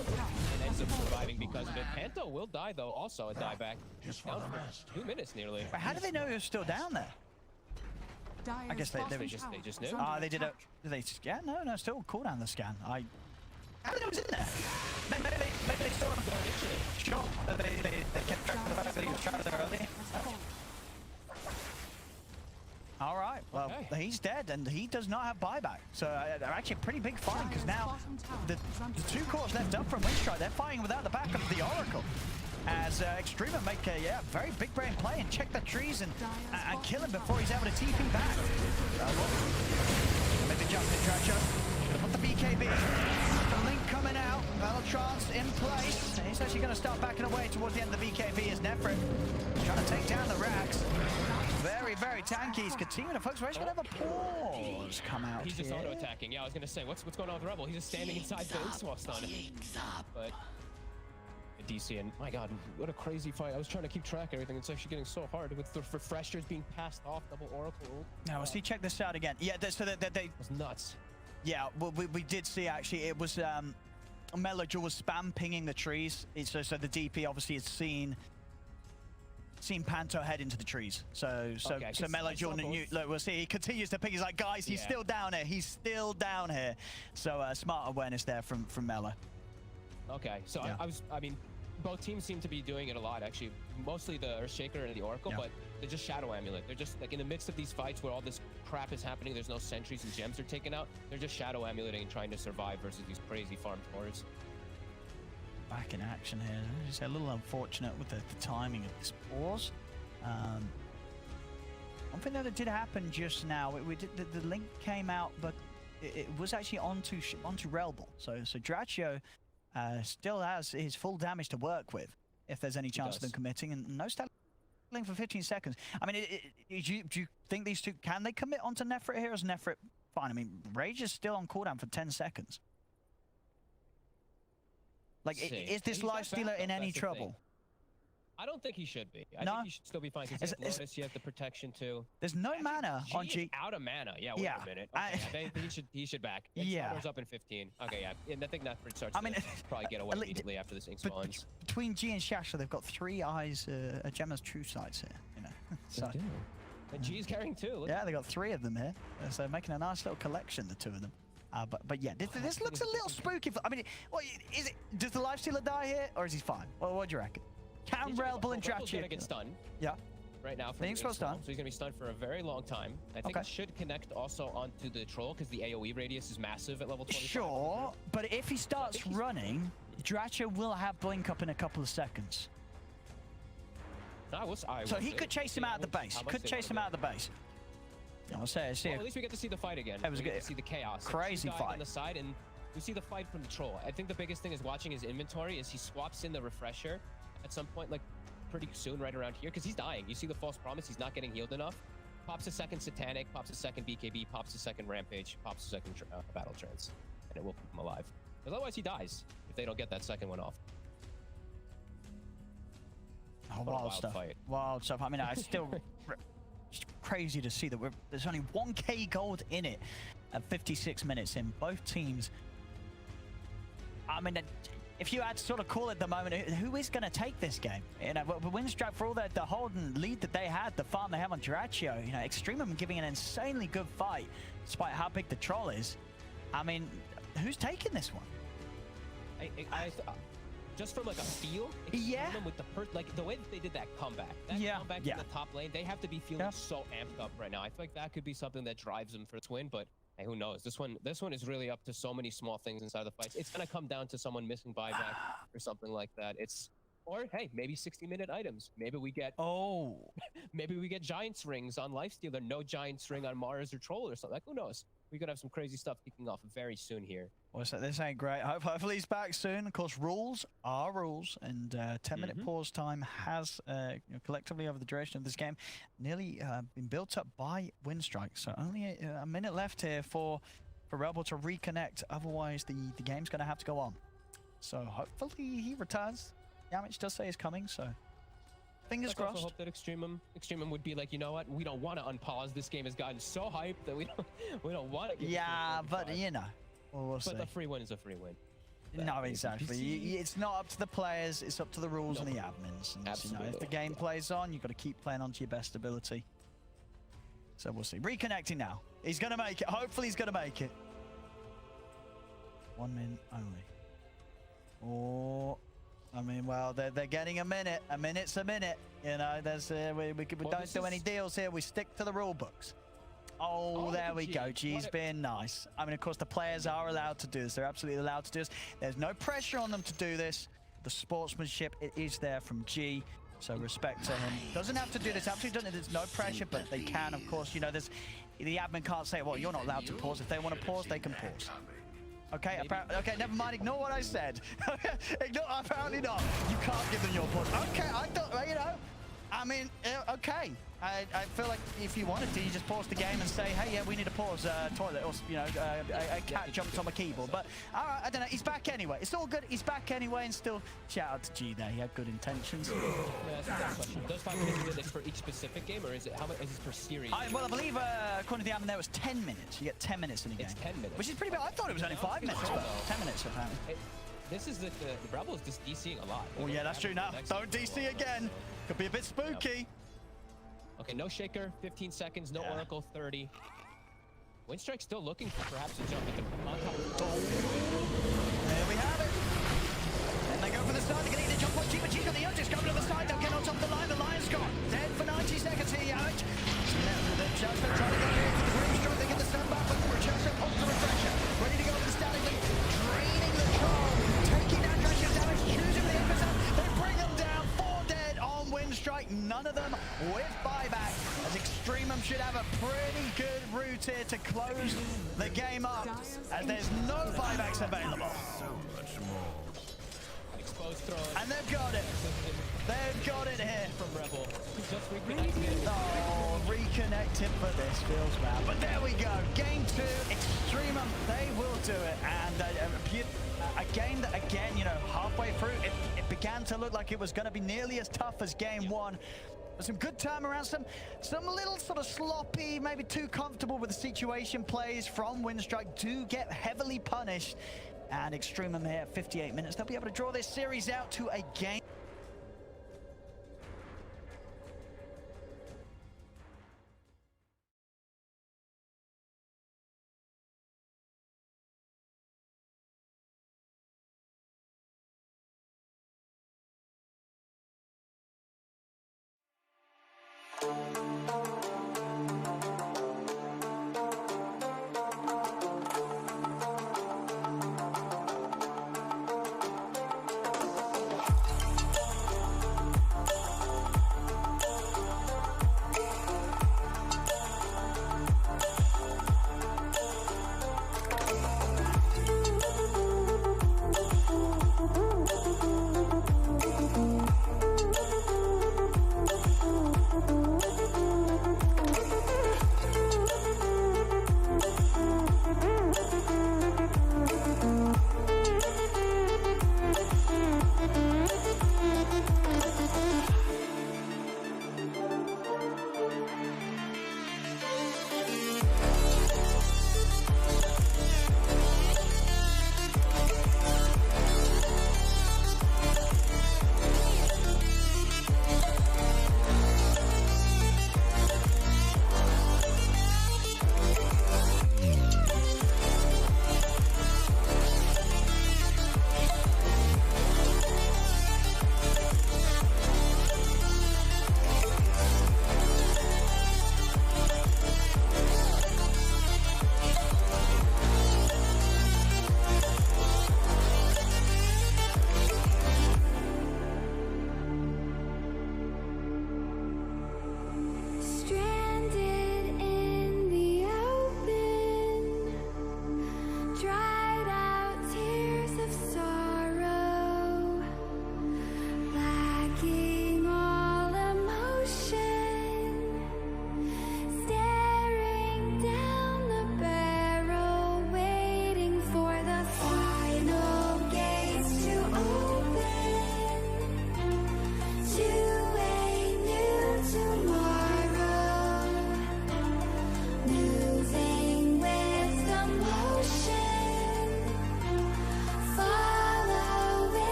E: and ends up surviving because of it. Panto will die though, also a dieback. Down for 2 minutes nearly.
B: But how do they know he was still down there? I guess they
E: just knew.
B: They did it. Did they scan? No, still cooldown the scan. How did it was in there? Maybe they saw him go initially. Sure. They kept track of the fact that he was trapped there early. All right, well, he's dead, and he does not have buyback. So actually a pretty big fight, because now the 2 cores left up from Winstrike, they're fighting without the backup of the Oracle. As EXTREMUM make a very big brain play and check the trees and kill him before he's able to TP back. Maybe jump in, dyrachyo. Gonna put the BKB. The link coming out. Trance in place. And he's actually going to start backing away towards the end of the BKB as nefrit trying to take down the racks. Very, very tanky. He's continuing to focus. We're actually going to have a pause come out.
E: He's just auto-attacking. Yeah, I was going to say, what's going on with Rebel? He's just standing inside the Inswell stun. But DC, and my god, what a crazy fight. I was trying to keep track of everything. It's actually getting so hard with the refreshers being passed off, double Oracle.
B: Now, let's see, check this out again. Yeah, so they... It
E: was nuts.
B: Yeah, well, we did see, actually, it was... mellojul was spam pinging the trees. So the DP obviously has seen Panto head into the trees. So mellojul, look, we'll see. He continues to ping. He's like, guys, he's still down here. He's still down here. So smart awareness there from Melo.
E: Okay, so yeah. I mean, both teams seem to be doing it a lot, actually. Mostly the Earthshaker and the Oracle, but they're just Shadow Amulet. They're just, like, in the midst of these fights where all this crap is happening, there's no sentries and gems are taken out, they're just Shadow Amuleting and trying to survive versus these crazy farm cores.
B: Back in action here. Just a little unfortunate with the timing of this pause. One thing that did happen just now, we did the link came out, but it was actually onto Relville. So dyrachyo still has his full damage to work with if there's any chance of them committing, and no stat battling for 15 seconds. I mean, do you think these two, can they commit onto nefrit here? Or is nefrit fine? I mean, Rage is still on cooldown for 10 seconds. Like, is this lifestealer in any trouble?
E: I don't think he should be. I think he should still be fine because he has Lotus, you have the protection too.
B: There's no mana on G.
E: Out of mana. Yeah, wait a minute. Okay, he should back. Summer's up in 15. Okay, yeah. And I think Nefrit starts to probably get away immediately after this ink spawns.
B: Between G and Shachlo, they've got 3 eyes, Gemma's true sights here. You know, so.
E: They do. And G's carrying 2.
B: Yeah, they got 3 of them here. So making a nice little collection, the 2 of them. But yeah, this looks a little spooky. I mean, what is it? Does the lifestealer die here, or is he fine? Well, what do you reckon? Can Rebel and Dyrachyo
E: gonna get stunned?
B: Yeah.
E: Right now,
B: He's stunned.
E: So he's gonna be stunned for a very long time. I think it should connect also onto the troll because the AOE radius is massive at level 25.
B: Sure, but if he starts running, Dyrachyo will have blink up in a couple of seconds. So he could chase him out of the base. Could chase him out of the base. I'll say,
E: well, at least we get to see the fight again.
B: It was
E: we get to see the chaos.
B: Crazy fight
E: on the side, and we see the fight from the troll. I think the biggest thing is watching his inventory. Is he swaps in the refresher at some point, like pretty soon, right around here, because he's dying. You see the false promise. He's not getting healed enough. Pops a second satanic. Pops a second BKB. Pops a second rampage. Pops a second battle trance, and it will keep him alive. Because otherwise he dies if they don't get that second one off.
B: Oh, wild stuff.
E: Fight.
B: Wild stuff. I mean, I still. It's crazy to see that there's only 1k gold in it at 56 minutes in both teams. I mean, if you had to sort of call it the moment, who is going to take this game? You know, Winstrike, for all the holding lead that they had, the farm they have on Dyrachyo, you know, EXTREMUM giving an insanely good fight, despite how big the troll is. I mean, who's taking this one?
E: Just from like a feel, with the like the way that they did that comeback, comeback in the top lane, they have to be feeling so amped up right now. I feel like that could be something that drives them for its win, but hey, who knows? This one is really up to so many small things inside the fights. It's gonna come down to someone missing buyback or something like that. Or hey, maybe 60-minute items. Maybe we get maybe we get Giant's rings on Lifestealer, no Giant's ring on Mars or Troll or something. Like, who knows? We could have some crazy stuff kicking off very soon here.
B: Well, so this ain't great. Hopefully he's back soon. Of course, rules are rules, and 10-minute pause time has collectively over the duration of this game nearly been built up by Winstrike. So only a minute left here for Rebel to reconnect. Otherwise, the game's going to have to go on. So hopefully he returns. Yamich does say he's coming, so fingers crossed.
E: I also hope that EXTREMUM would be like, you know what, we don't want to unpause. This game has gotten so hyped that we don't want to.
B: But you know, we'll see.
E: But the free win is a free win.
B: No, exactly. It's not up to the players. It's up to the rules and the admins. And,
E: absolutely.
B: You know, if the game plays on, you've got to keep playing on to your best ability. So we'll see. Reconnecting now. He's going to make it. Hopefully he's going to make it. 1 minute only. Oh, I mean, well, they're getting a minute. A minute's a minute. You know, there's we don't do any deals here. We stick to the rule books. Oh, there we go. G's being nice. I mean, of course, the players are allowed to do this. They're absolutely allowed to do this. There's no pressure on them to do this. The sportsmanship, it is there from G. So respect to him. Doesn't have to do this. Absolutely doesn't. There's no pressure, but they can, of course. You know, the admin can't say, well, you're not allowed to pause. If they want to pause, they can pause. Okay, okay, never mind. Ignore what I said. Apparently not. You can't give them your pause. Okay, I thought, you know. I mean, okay. I feel like if you wanted to, you just pause the game and say, hey, yeah, we need to pause toilet, or, you know, a cat jumped on my keyboard. But, all right, I don't know. He's back anyway. It's all good. He's back anyway, and still shout out to G there. He had good intentions.
E: Yeah, that's a good question. Those 5 minutes, are they for each specific game, or is it, how much is this per series?
B: Well, I believe, according to the admin, there was 10 minutes. You get 10 minutes in a game.
E: It's 10 minutes.
B: Which is pretty bad. I thought it was only 5 minutes, but 10 minutes, apparently.
E: This is the Rebel is just DCing a lot.
B: Oh, yeah, that's true now. Don't DC again. Could be a bit spooky.
E: Okay, no Shaker, 15 seconds, no Oracle, 30. Winstrike still looking for perhaps a jump at the on top.
B: There we have it. And they go for the start. They're going to need to jump on G, but G's got the urges. Go to the side. They'll get on top of the line. The line's gone. Dead for 90 seconds here, Yamich. The Chester trying to go here. The Winstrike, they get the stun back, but Chester pulls the refresher. Ready to go to the static link. Draining the troll. Taking down Dyrachyo's damage. Choosing the epicenter. They bring them down. 4 dead on Winstrike. None of them with buyback, as EXTREMUM should have a pretty good route here to close the game up, as there's no buybacks available.
F: So much more.
E: Exposed throw.
B: And they've got it. They've got it here.
E: From Rebel. He just reconnected.
B: Oh, reconnected, but this feels bad. But there we go. Game 2, EXTREMUM, they will do it. And a game that, again, you know, halfway through, it began to look like it was going to be nearly as tough as game 1. Some good turnaround, some little sort of sloppy, maybe too comfortable with the situation plays from Winstrike do get heavily punished. And EXTREMUM here, 58 minutes. They'll be able to draw this series out to a game.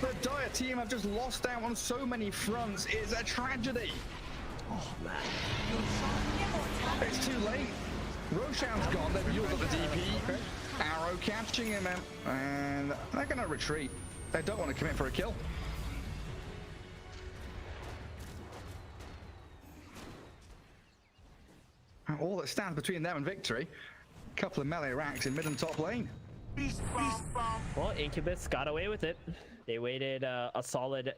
N: The Dire team have just lost out on so many fronts. It's a tragedy.
M: Oh, man.
N: It's too late. Roshan's gone. They've used up the DP. Arrow catching him, and they're going to retreat. They don't want to commit for a kill. And all that stands between them and victory, a couple of melee racks in mid and top lane.
M: Well, Incubus got away with it. They waited a solid,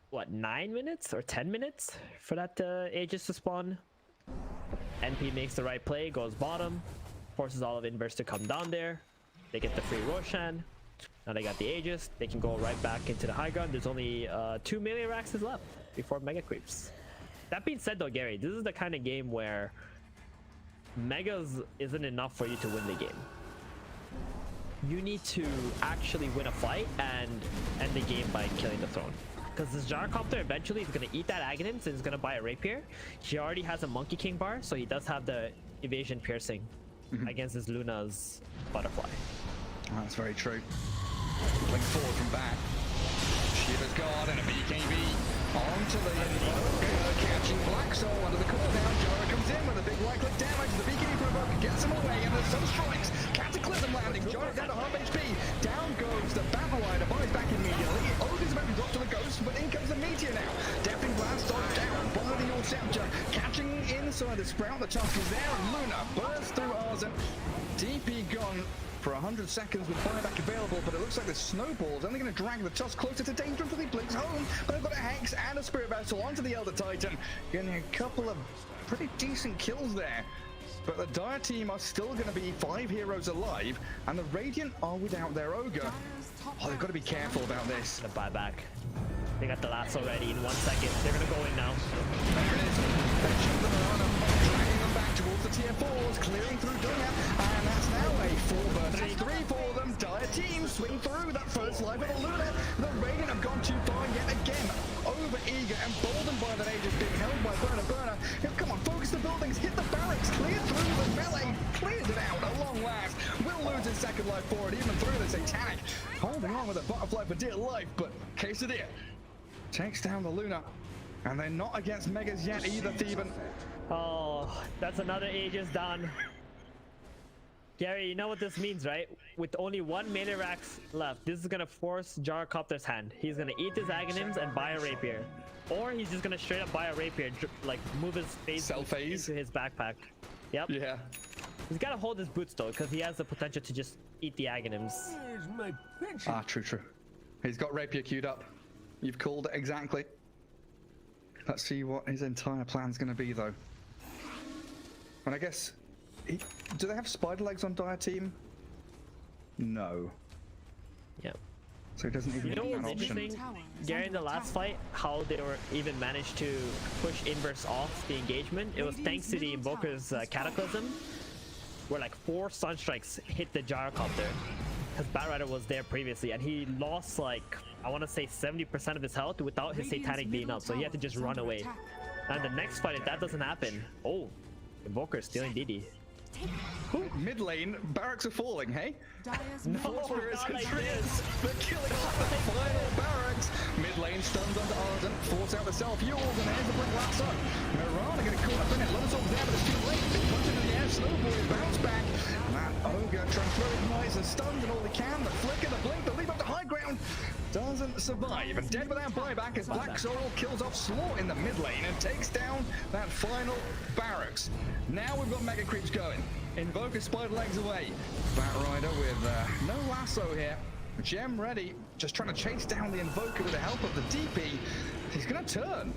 M: what, 9 minutes or 10 minutes for that Aegis to spawn. NP makes the right play, goes bottom, forces all of Inverse to come down there. They get the free Roshan. Now they got the Aegis. They can go right back into the high ground. There's only 2 melee racks left before Mega creeps. That being said though, Gary, this is the kind of game where Megas isn't enough for you to win the game. you need to actually win a fight and end the game by killing the throne. Because this gyrocopter eventually is going to eat that Aghanim's and is going to buy a rapier. He already has a Monkey King bar, so he does have the evasion piercing against his Luna's butterfly.
N: That's very true. Playing forward from back. Shiva's guard and a BKB onto the Invoker, catching Black Soul under the cooldown. Jara comes in with a big right-click damage. The BKB from Invoker gets him away, and there's some strikes. Cataclysm landing. Jara down to half HP. Down goes the Battle Rider. Buys back immediately. Ogre's about to drop to the Ghost, but in comes the Meteor now. Deafening Blast dodged down by the All Scepter. Catching inside the Sprout. The Tusk is there, and Luna bursts through Arzen. DP gone for 100 seconds with buyback available, but it looks like the snowball's only going to drag the Tusk closer to danger until he blinks home. But they've got a Hex and a Spirit Vessel onto the Elder Titan, getting a couple of pretty decent kills there. But the Dire team are still going to be 5 heroes alive, and the Radiant are without their Ogre. Oh, they've got to be careful about this.
M: The buyback. They got the lasso ready in 1 second. They're going to go in now.
N: There it is. They're jumping around and dragging them back towards the tier 4s, clearing through Dunga, and that's now a 4 versus 3 for them. Dire team swing through that first life of the Luna. The Radiant have gone too far yet again. Over eager, emboldened by the Aegis being held by Burner. Come on, focus the buildings, hit the barracks, clear through the melee, clears it out at long last. Will lose his second life for it, even through the Satanic. Holding on with a butterfly for dear life, but Quesadilla takes down the Luna. And they're not against Megas yet either, Thieven.
M: Oh, that's another Aegis done. Gary, you know what this means, right? With only 1 melee racks left, this is gonna force Gyrocopter's hand. He's gonna eat his Aghanims and buy a rapier. Or he's just gonna straight up buy a rapier, like move his phase into his backpack. Yep.
N: Yeah.
M: He's gotta hold his boots though, because he has the potential to just eat the Aghanims.
N: Ah, true. He's got rapier queued up. You've called it exactly. Let's see what his entire plan's going to be, though. And I guess... do they have spider legs on Dire Team? No.
M: Yep.
N: So he doesn't even
M: know
N: have an
M: what's
N: option.
M: interesting? During the last fight, how they were even managed to push Inverse off the engagement, it was thanks to the Invoker's Cataclysm, where like 4 Sunstrikes hit the Gyrocopter. Because Batrider was there previously, and he lost like, I want to say 70% of his health without his Satanic being up, so he had to just run away. And the next fight, if that doesn't happen, oh, Invoker stealing DD.
N: Mid lane, barracks are falling, hey?
M: No, not like this.
N: They're killing off the final barracks. Mid lane stuns onto Arden, force out the self-fuels, and there's the blink lasso. Mirana getting caught up in it. Lonestorm's there, but it's too late. Big punch into the air, Snowball bounce back. That Ogre trying to throw ignites and stuns and all he can. The flicker, the blink, the leap up to high ground. Doesn't survive, and dead without buyback as Black Sorrel kills off Slaw in the mid lane and takes down that final barracks. Now we've got Mega Creeps going. Invoker spider legs away. Batrider with no lasso here. Gem ready, just trying to chase down the Invoker with the help of the DP. He's going to turn.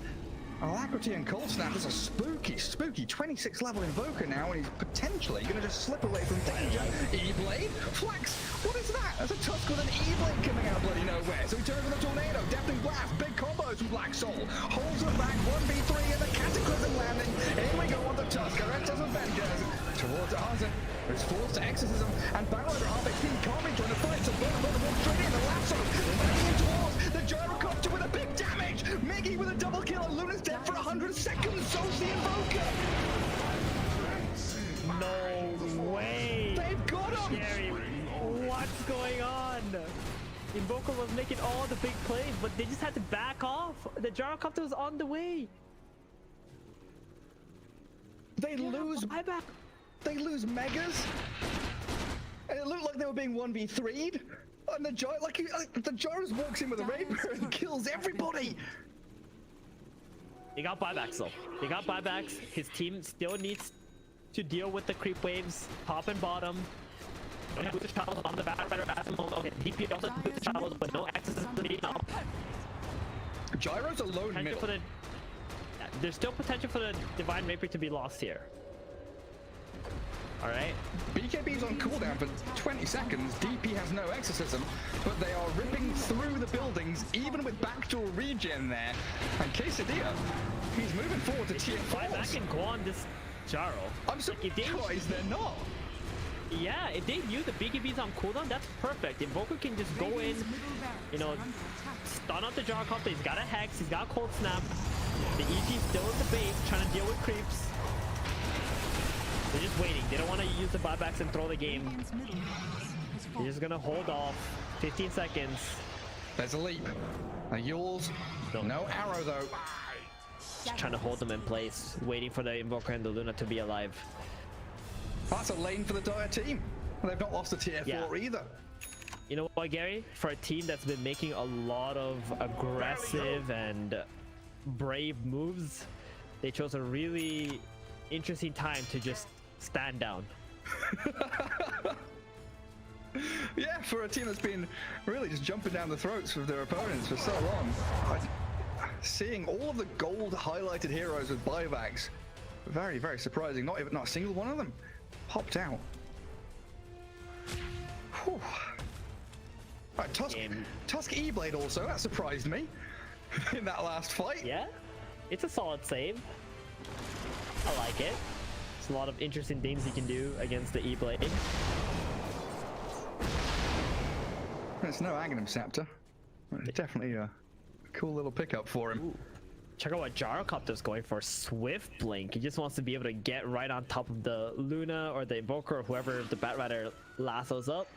N: Alacrity and Cold Snap is a spooky 26 level Invoker now, and he's potentially going to just slip away from danger. E-Blade? Flex? What is that? There's a Tusk with an E-Blade coming out bloody nowhere. So he turns with a Tornado, Deafening Blast, big combos from Black Soul. Holds him back, 1v3 and the Cataclysm landing. Here we go on the Tusk, Erectus Avengers. Towards Arzen, who's forced to Exorcism, and Batrider RBP can't be trying to fight, so Burner walks straight in, the lasso, running towards the Gyrocopter with a big damage. Miggy with a double kill, and Luna's dead for 100 seconds, so's the Invoker.
M: No way.
N: They've got him.
M: Gary, what's going on? Invoker was making all the big plays, but they just had to back off. The Gyrocopter was on the way.
N: They lose Megas, and it looked like they were being 1v3'd. And the Gyros walks in with a rapier and kills everybody.
M: They got buybacks though. They got buybacks. His team still needs to deal with the creep waves, top and bottom. Don't have the Shachlo on the Batrider at the moment. Okay, DP also with the Shachlo, but no access to the up.
N: Gyro's alone middle.
M: There's still potential for the Divine Rapier to be lost here. Alright.
N: BKB's on cooldown for 20 seconds. DP has no exorcism, but they are ripping through the buildings, even with backdoor regen there. And Quesadilla, he's moving forward to tier 4.
M: Back and go on this Jaro.
N: I'm surprised they're not.
M: Yeah, if they knew the BKB's on cooldown, that's perfect. Invoker can just go in, you know, stun out the gyrocopter. He's got a Hex, he's got a Cold Snap. The EG's still at the base, trying to deal with creeps. They're just waiting. They don't want to use the buybacks and throw the game. They're just gonna hold off. 15 seconds.
N: There's a leap. A Yules. No arrow though.
M: Just trying to hold them in place, waiting for the Invoker and the Luna to be alive.
N: That's a lane for the Dire team. They've not lost a tier 4 either.
M: You know what, Gary? For a team that's been making a lot of aggressive and brave moves, they chose a really interesting time to just stand down.
N: Yeah, for a team that's been really just jumping down the throats of their opponents for so long. Seeing all of the gold highlighted heroes with buybacks, very, very surprising. Not a single one of them popped out. Whew. Right, Tusk E-Blade also, that surprised me in that last fight.
M: Yeah, it's a solid save. I like it. There's a lot of interesting things you can do against the E-Blade.
N: It's no Aghanim Scepter. Definitely a cool little pickup for him.
M: Ooh. Check out what Gyrocopter's going for. Swift Blink. He just wants to be able to get right on top of the Luna or the Invoker or whoever the Batrider lassos up.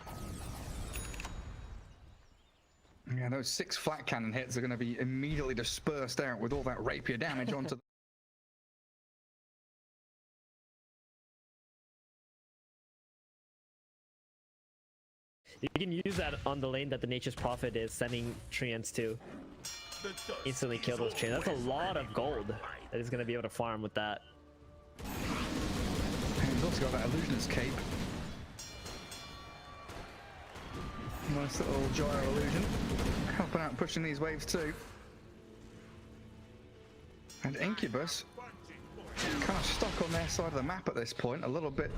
N: Yeah, those 6 flat cannon hits are going to be immediately dispersed out with all that rapier damage onto the...
M: You can use that on the lane that the Nature's Prophet is sending treants to. Instantly kill those treants. That's a lot of gold that he's going to be able to farm with that.
N: And he's also got that Illusionist Cape. Nice little gyro illusion. Helping out pushing these waves too. And Incubus kind of stuck on their side of the map at this point, a little bit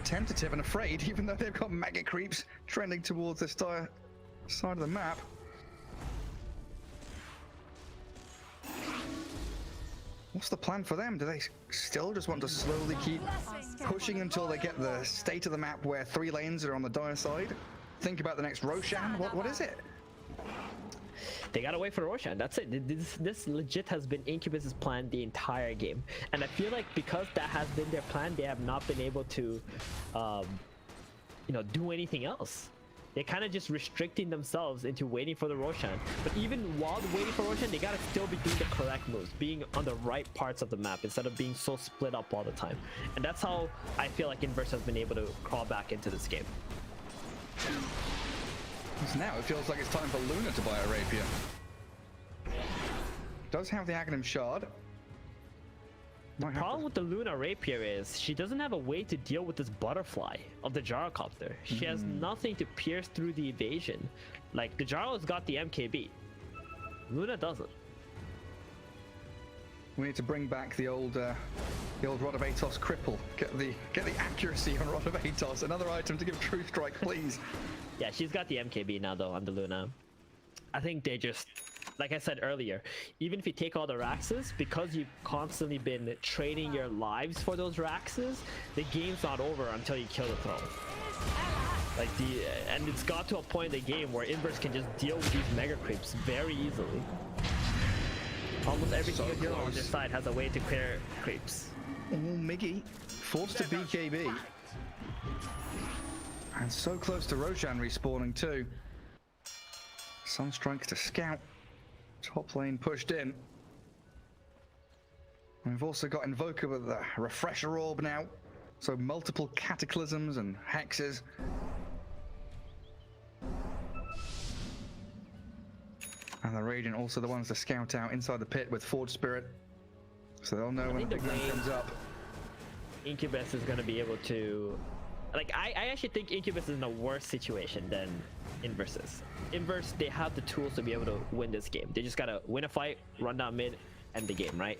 N: tentative and afraid, even though they've got mega creeps trending towards this dire side of the map. What's the plan for them? Do they still just want to slowly keep pushing until they get the state of the map where 3 lanes are on the dire side? Think about the next Roshan? What is it?
M: They gotta wait for Roshan. That's it. This legit has been Incubus's plan the entire game, and I feel like because that has been their plan, they have not been able to, you know, do anything else. They're kind of just restricting themselves into waiting for the Roshan. But even while waiting for Roshan, they gotta still be doing the correct moves, being on the right parts of the map instead of being so split up all the time. And that's how I feel like Inverse has been able to crawl back into this game.
N: So now it feels like it's time for Luna to buy a rapier. Does have the Aghanim Shard.
M: The problem with the Luna rapier is she doesn't have a way to deal with this butterfly of the Gyrocopter. She has nothing to pierce through the evasion. Like, the Gyro's got the MKB. Luna doesn't.
N: We need to bring back the old Rod of Atos cripple. Get the accuracy on Rod of Atos. Another item to give True Strike, please.
M: Yeah, she's got the MKB now though on the Luna. I think they just, like I said earlier, even if you take all the Raxes, because you've constantly been trading your lives for those Raxes, the game's not over until you kill the throne. Like and it's got to a point in the game where Inverse can just deal with these mega creeps very easily. Almost every single hero on their side has a way to clear creeps.
N: Oh, Miggy forced to BKB. And so close to Roshan respawning too. Sunstrike to scout. Top lane pushed in. And we've also got Invoker with the Refresher Orb now. So multiple Cataclysms and Hexes. And the Radiant also the ones to scout out inside the pit with Forge Spirit. So they'll know when the big man comes up.
M: Incubus is going to be able to... Like, I actually think Incubus is in a worse situation than Inverse is. Inverse, they have the tools to be able to win this game. They just gotta win a fight, run down mid, end the game, right?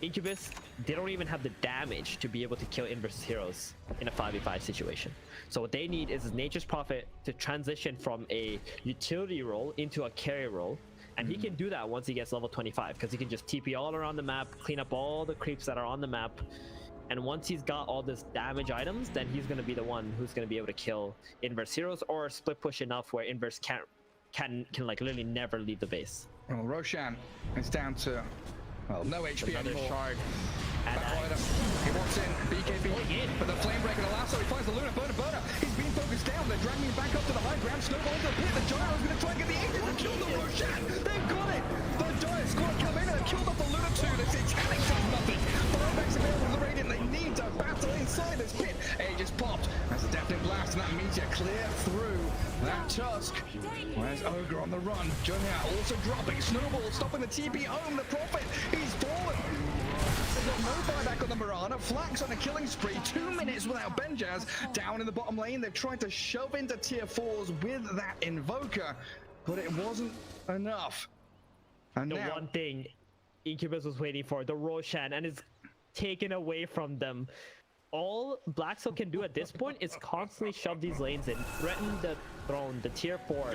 M: Incubus, they don't even have the damage to be able to kill Inverse's heroes in a 5v5 situation. So what they need is Nature's Prophet to transition from a utility role into a carry role. And he can do that once he gets level 25, because he can just TP all around the map, clean up all the creeps that are on the map, And once he's got all this damage items, then he's going to be the one who's going to be able to kill Inverse heroes or split push enough where Inverse can like literally never leave the base.
N: Well, Roshan is down to, well, no HP
M: Another
N: anymore.
M: shard.
N: Back rider. He wants in BKB, but the flame breaker allows, so he finds the Luna. Burner. He's being focused down. They're dragging him back up to the high ground. Snowball into the pit. The Gyro's going to try and get the exit to kill the Roshan. They've got it. The Dire squad come in and have killed off the Luna 2. The Satanic does nothing. Buyback's available to the Radiant. They need to battle inside this pit. Age just popped. That's a deafening blast, and that meteor clear through that Tusk. Where's Ogre on the run? Junya also dropping. Snowball stopping the TP home. The Prophet, he's fallen. They've got no buyback on the Mirana. Flax on a killing spree. 2 minutes without Benjaz. Down in the bottom lane. They've tried to shove into tier 4s with that Invoker, but it wasn't enough. And
M: the
N: now,
M: one thing Incubus was waiting for, the Roshan, and it's taken away from them. All Black Soul can do at this point is constantly shove these lanes in, threaten the throne, the tier 4.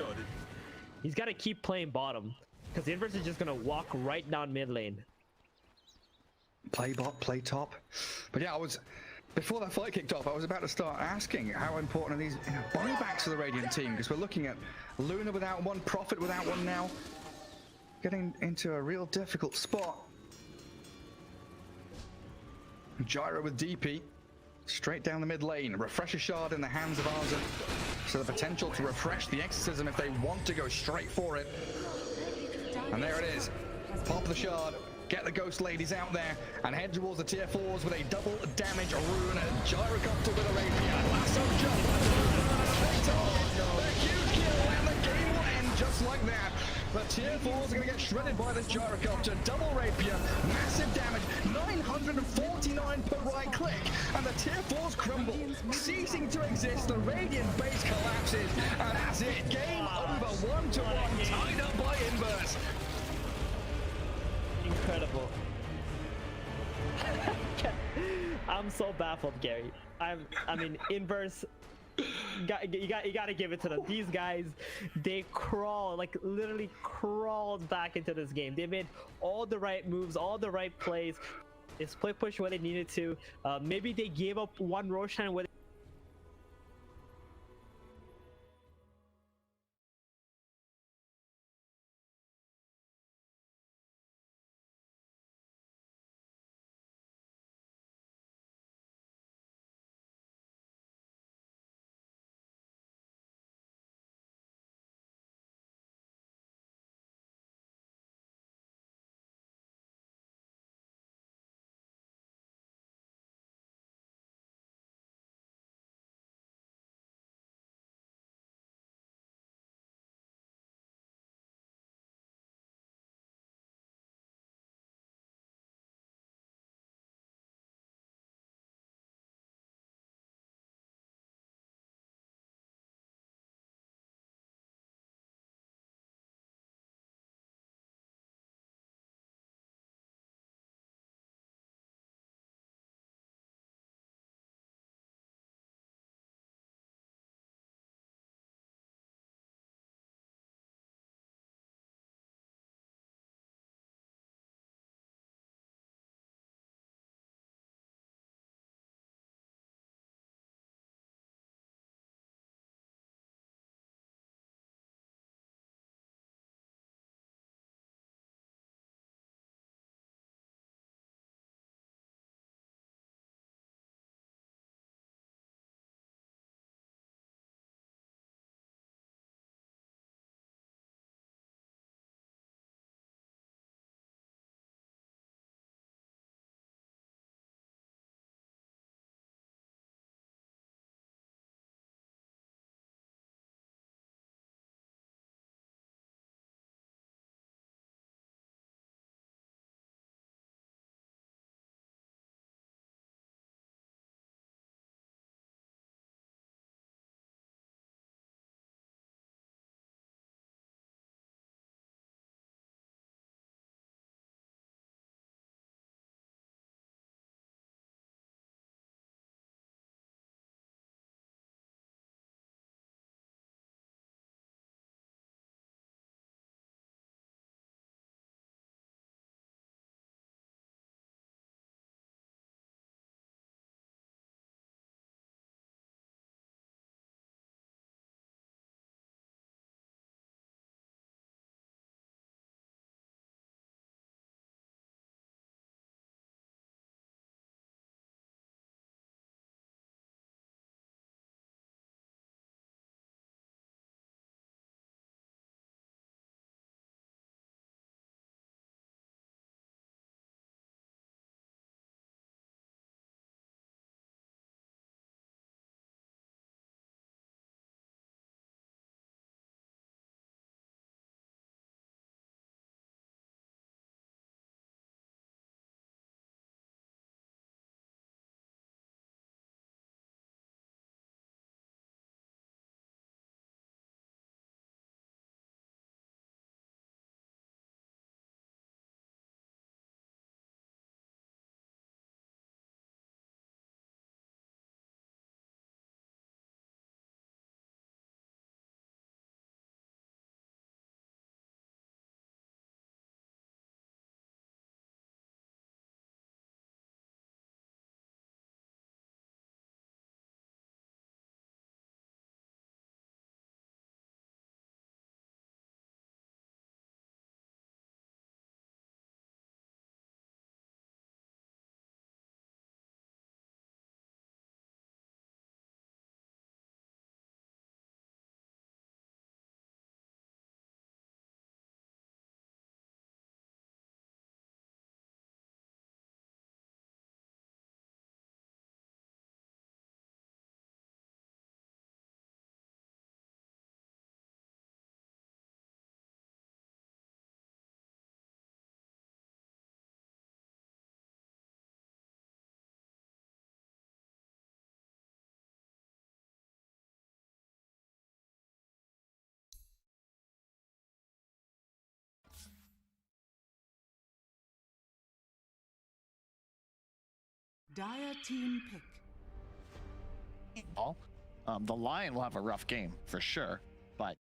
M: He's got to keep playing bottom, because the Inverse is just going to walk right down mid lane.
N: play bot, play top. But yeah, before that fight kicked off, I was about to start asking how important are these buybacks for the Radiant team, because we're looking at Luna without one, Prophet without one now. Getting into a real difficult spot. Gyro with DP. Straight down the mid lane. Refresher shard in the hands of Arzen. So the potential to refresh the exorcism if they want to go straight for it. And there it is. Pop the shard. Get the ghost ladies out there and head towards the tier 4s with a double damage rune. Gyrocopter with a rapier. Lasso jump. A huge kill and the game will end just like that. The tier 4s are going to get shredded by this Gyrocopter. Double rapier. Massive damage. 949 per right click. And the tier 4s crumble. Ceasing to exist. The Radiant base collapses. And that's it. Game over. 1-1. Tied up by Inverse.
M: Incredible. I'm so baffled, Gary. I mean, Inverse. You got to give it to them. These guys, they crawled, like literally crawled back into this game. They made all the right moves, all the right plays. They split push where they needed to. Maybe they gave up one Roshan where
G: Dire team pick.
J: The Lion will have a rough game for sure, but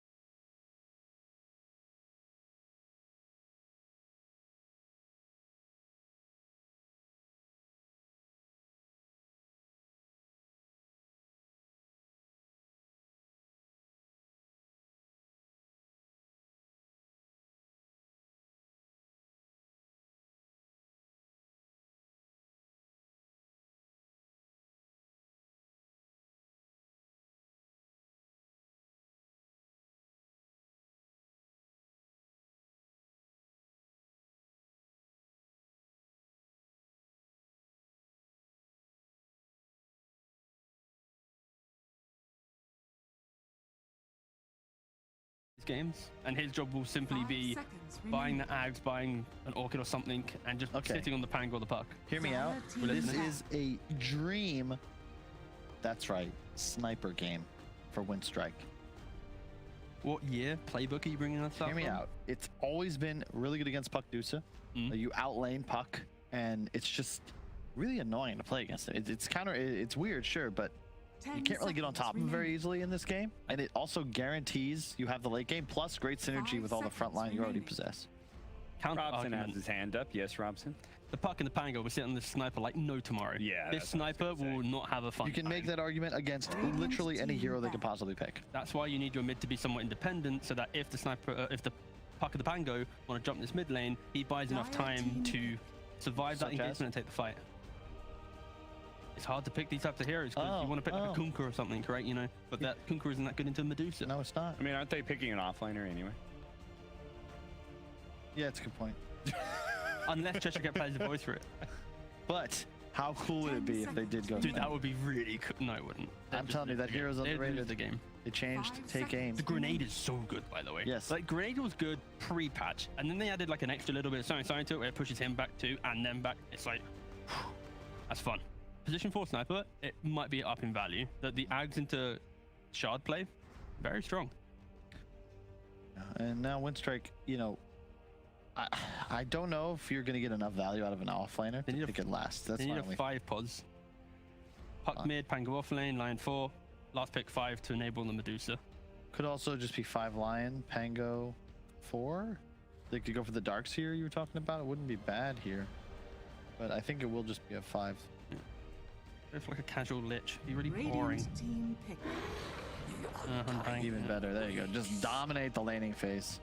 O: games, and his job will simply be buying the Ags, buying an Orchid or something, and just sitting on the Pango or the puck.
J: Hear me out. This is a dream. That's right, sniper game for Winstrike.
O: What year playbook are you bringing us up?
J: Hear me out. It's always been really good against Puck Dusa. You outlane Puck, and it's just really annoying to play against it. It's weird, sure, but you can't really get on top of him very easily in this game, and it also guarantees you have the late game plus great synergy with all the front line you already possess.
C: Robson has his hand up. Yes, Robson.
O: The Puck and the Pango will sit on this sniper like no tomorrow.
C: Yeah,
O: this sniper will not have a fun
J: You can make that argument against literally any hero they could possibly pick.
O: That's why you need your mid to be somewhat independent, so that if the sniper, if the Puck and the Pango want to jump this mid lane, he buys enough time to survive that engagement and take the fight. It's hard to pick these types of heroes because you want to pick like a Kunkka or something, correct? You know, but that Kunkka isn't that good into Medusa.
J: No, it's not.
C: I mean, aren't they picking an offlaner anyway?
J: Yeah, it's a good point.
O: Unless chshrct plays the voice for it.
J: But how cool would it be if they did go?
O: Dude, that would be really cool. No, it wouldn't.
J: I'm telling you, that hero's underrated.
O: The game.
J: It changed take aim.
O: The grenade is so good, by the way.
J: Yes.
O: Like, grenade was good pre-patch, and then they added like an extra little bit of something to it where it pushes him back too, and then back. It's like, whew, that's fun. Position 4 sniper, it might be up in value. The Ags into shard play, very strong.
J: And now Winstrike, you know, I don't know if you're going to get enough value out of an offlaner to make it last. That's
O: they need
J: a
O: 5 pods. Puck mid, Pango off lane, Lion 4, last pick 5 to enable the Medusa.
J: Could also just be 5 Lion, Pango 4. They could go for the Darks here you were talking about. It wouldn't be bad here. But I think it will just be a 5.
O: Yeah. It's like a casual lich. Be really boring.
G: Team pick.
J: Even better. There you go. Just dominate the laning phase.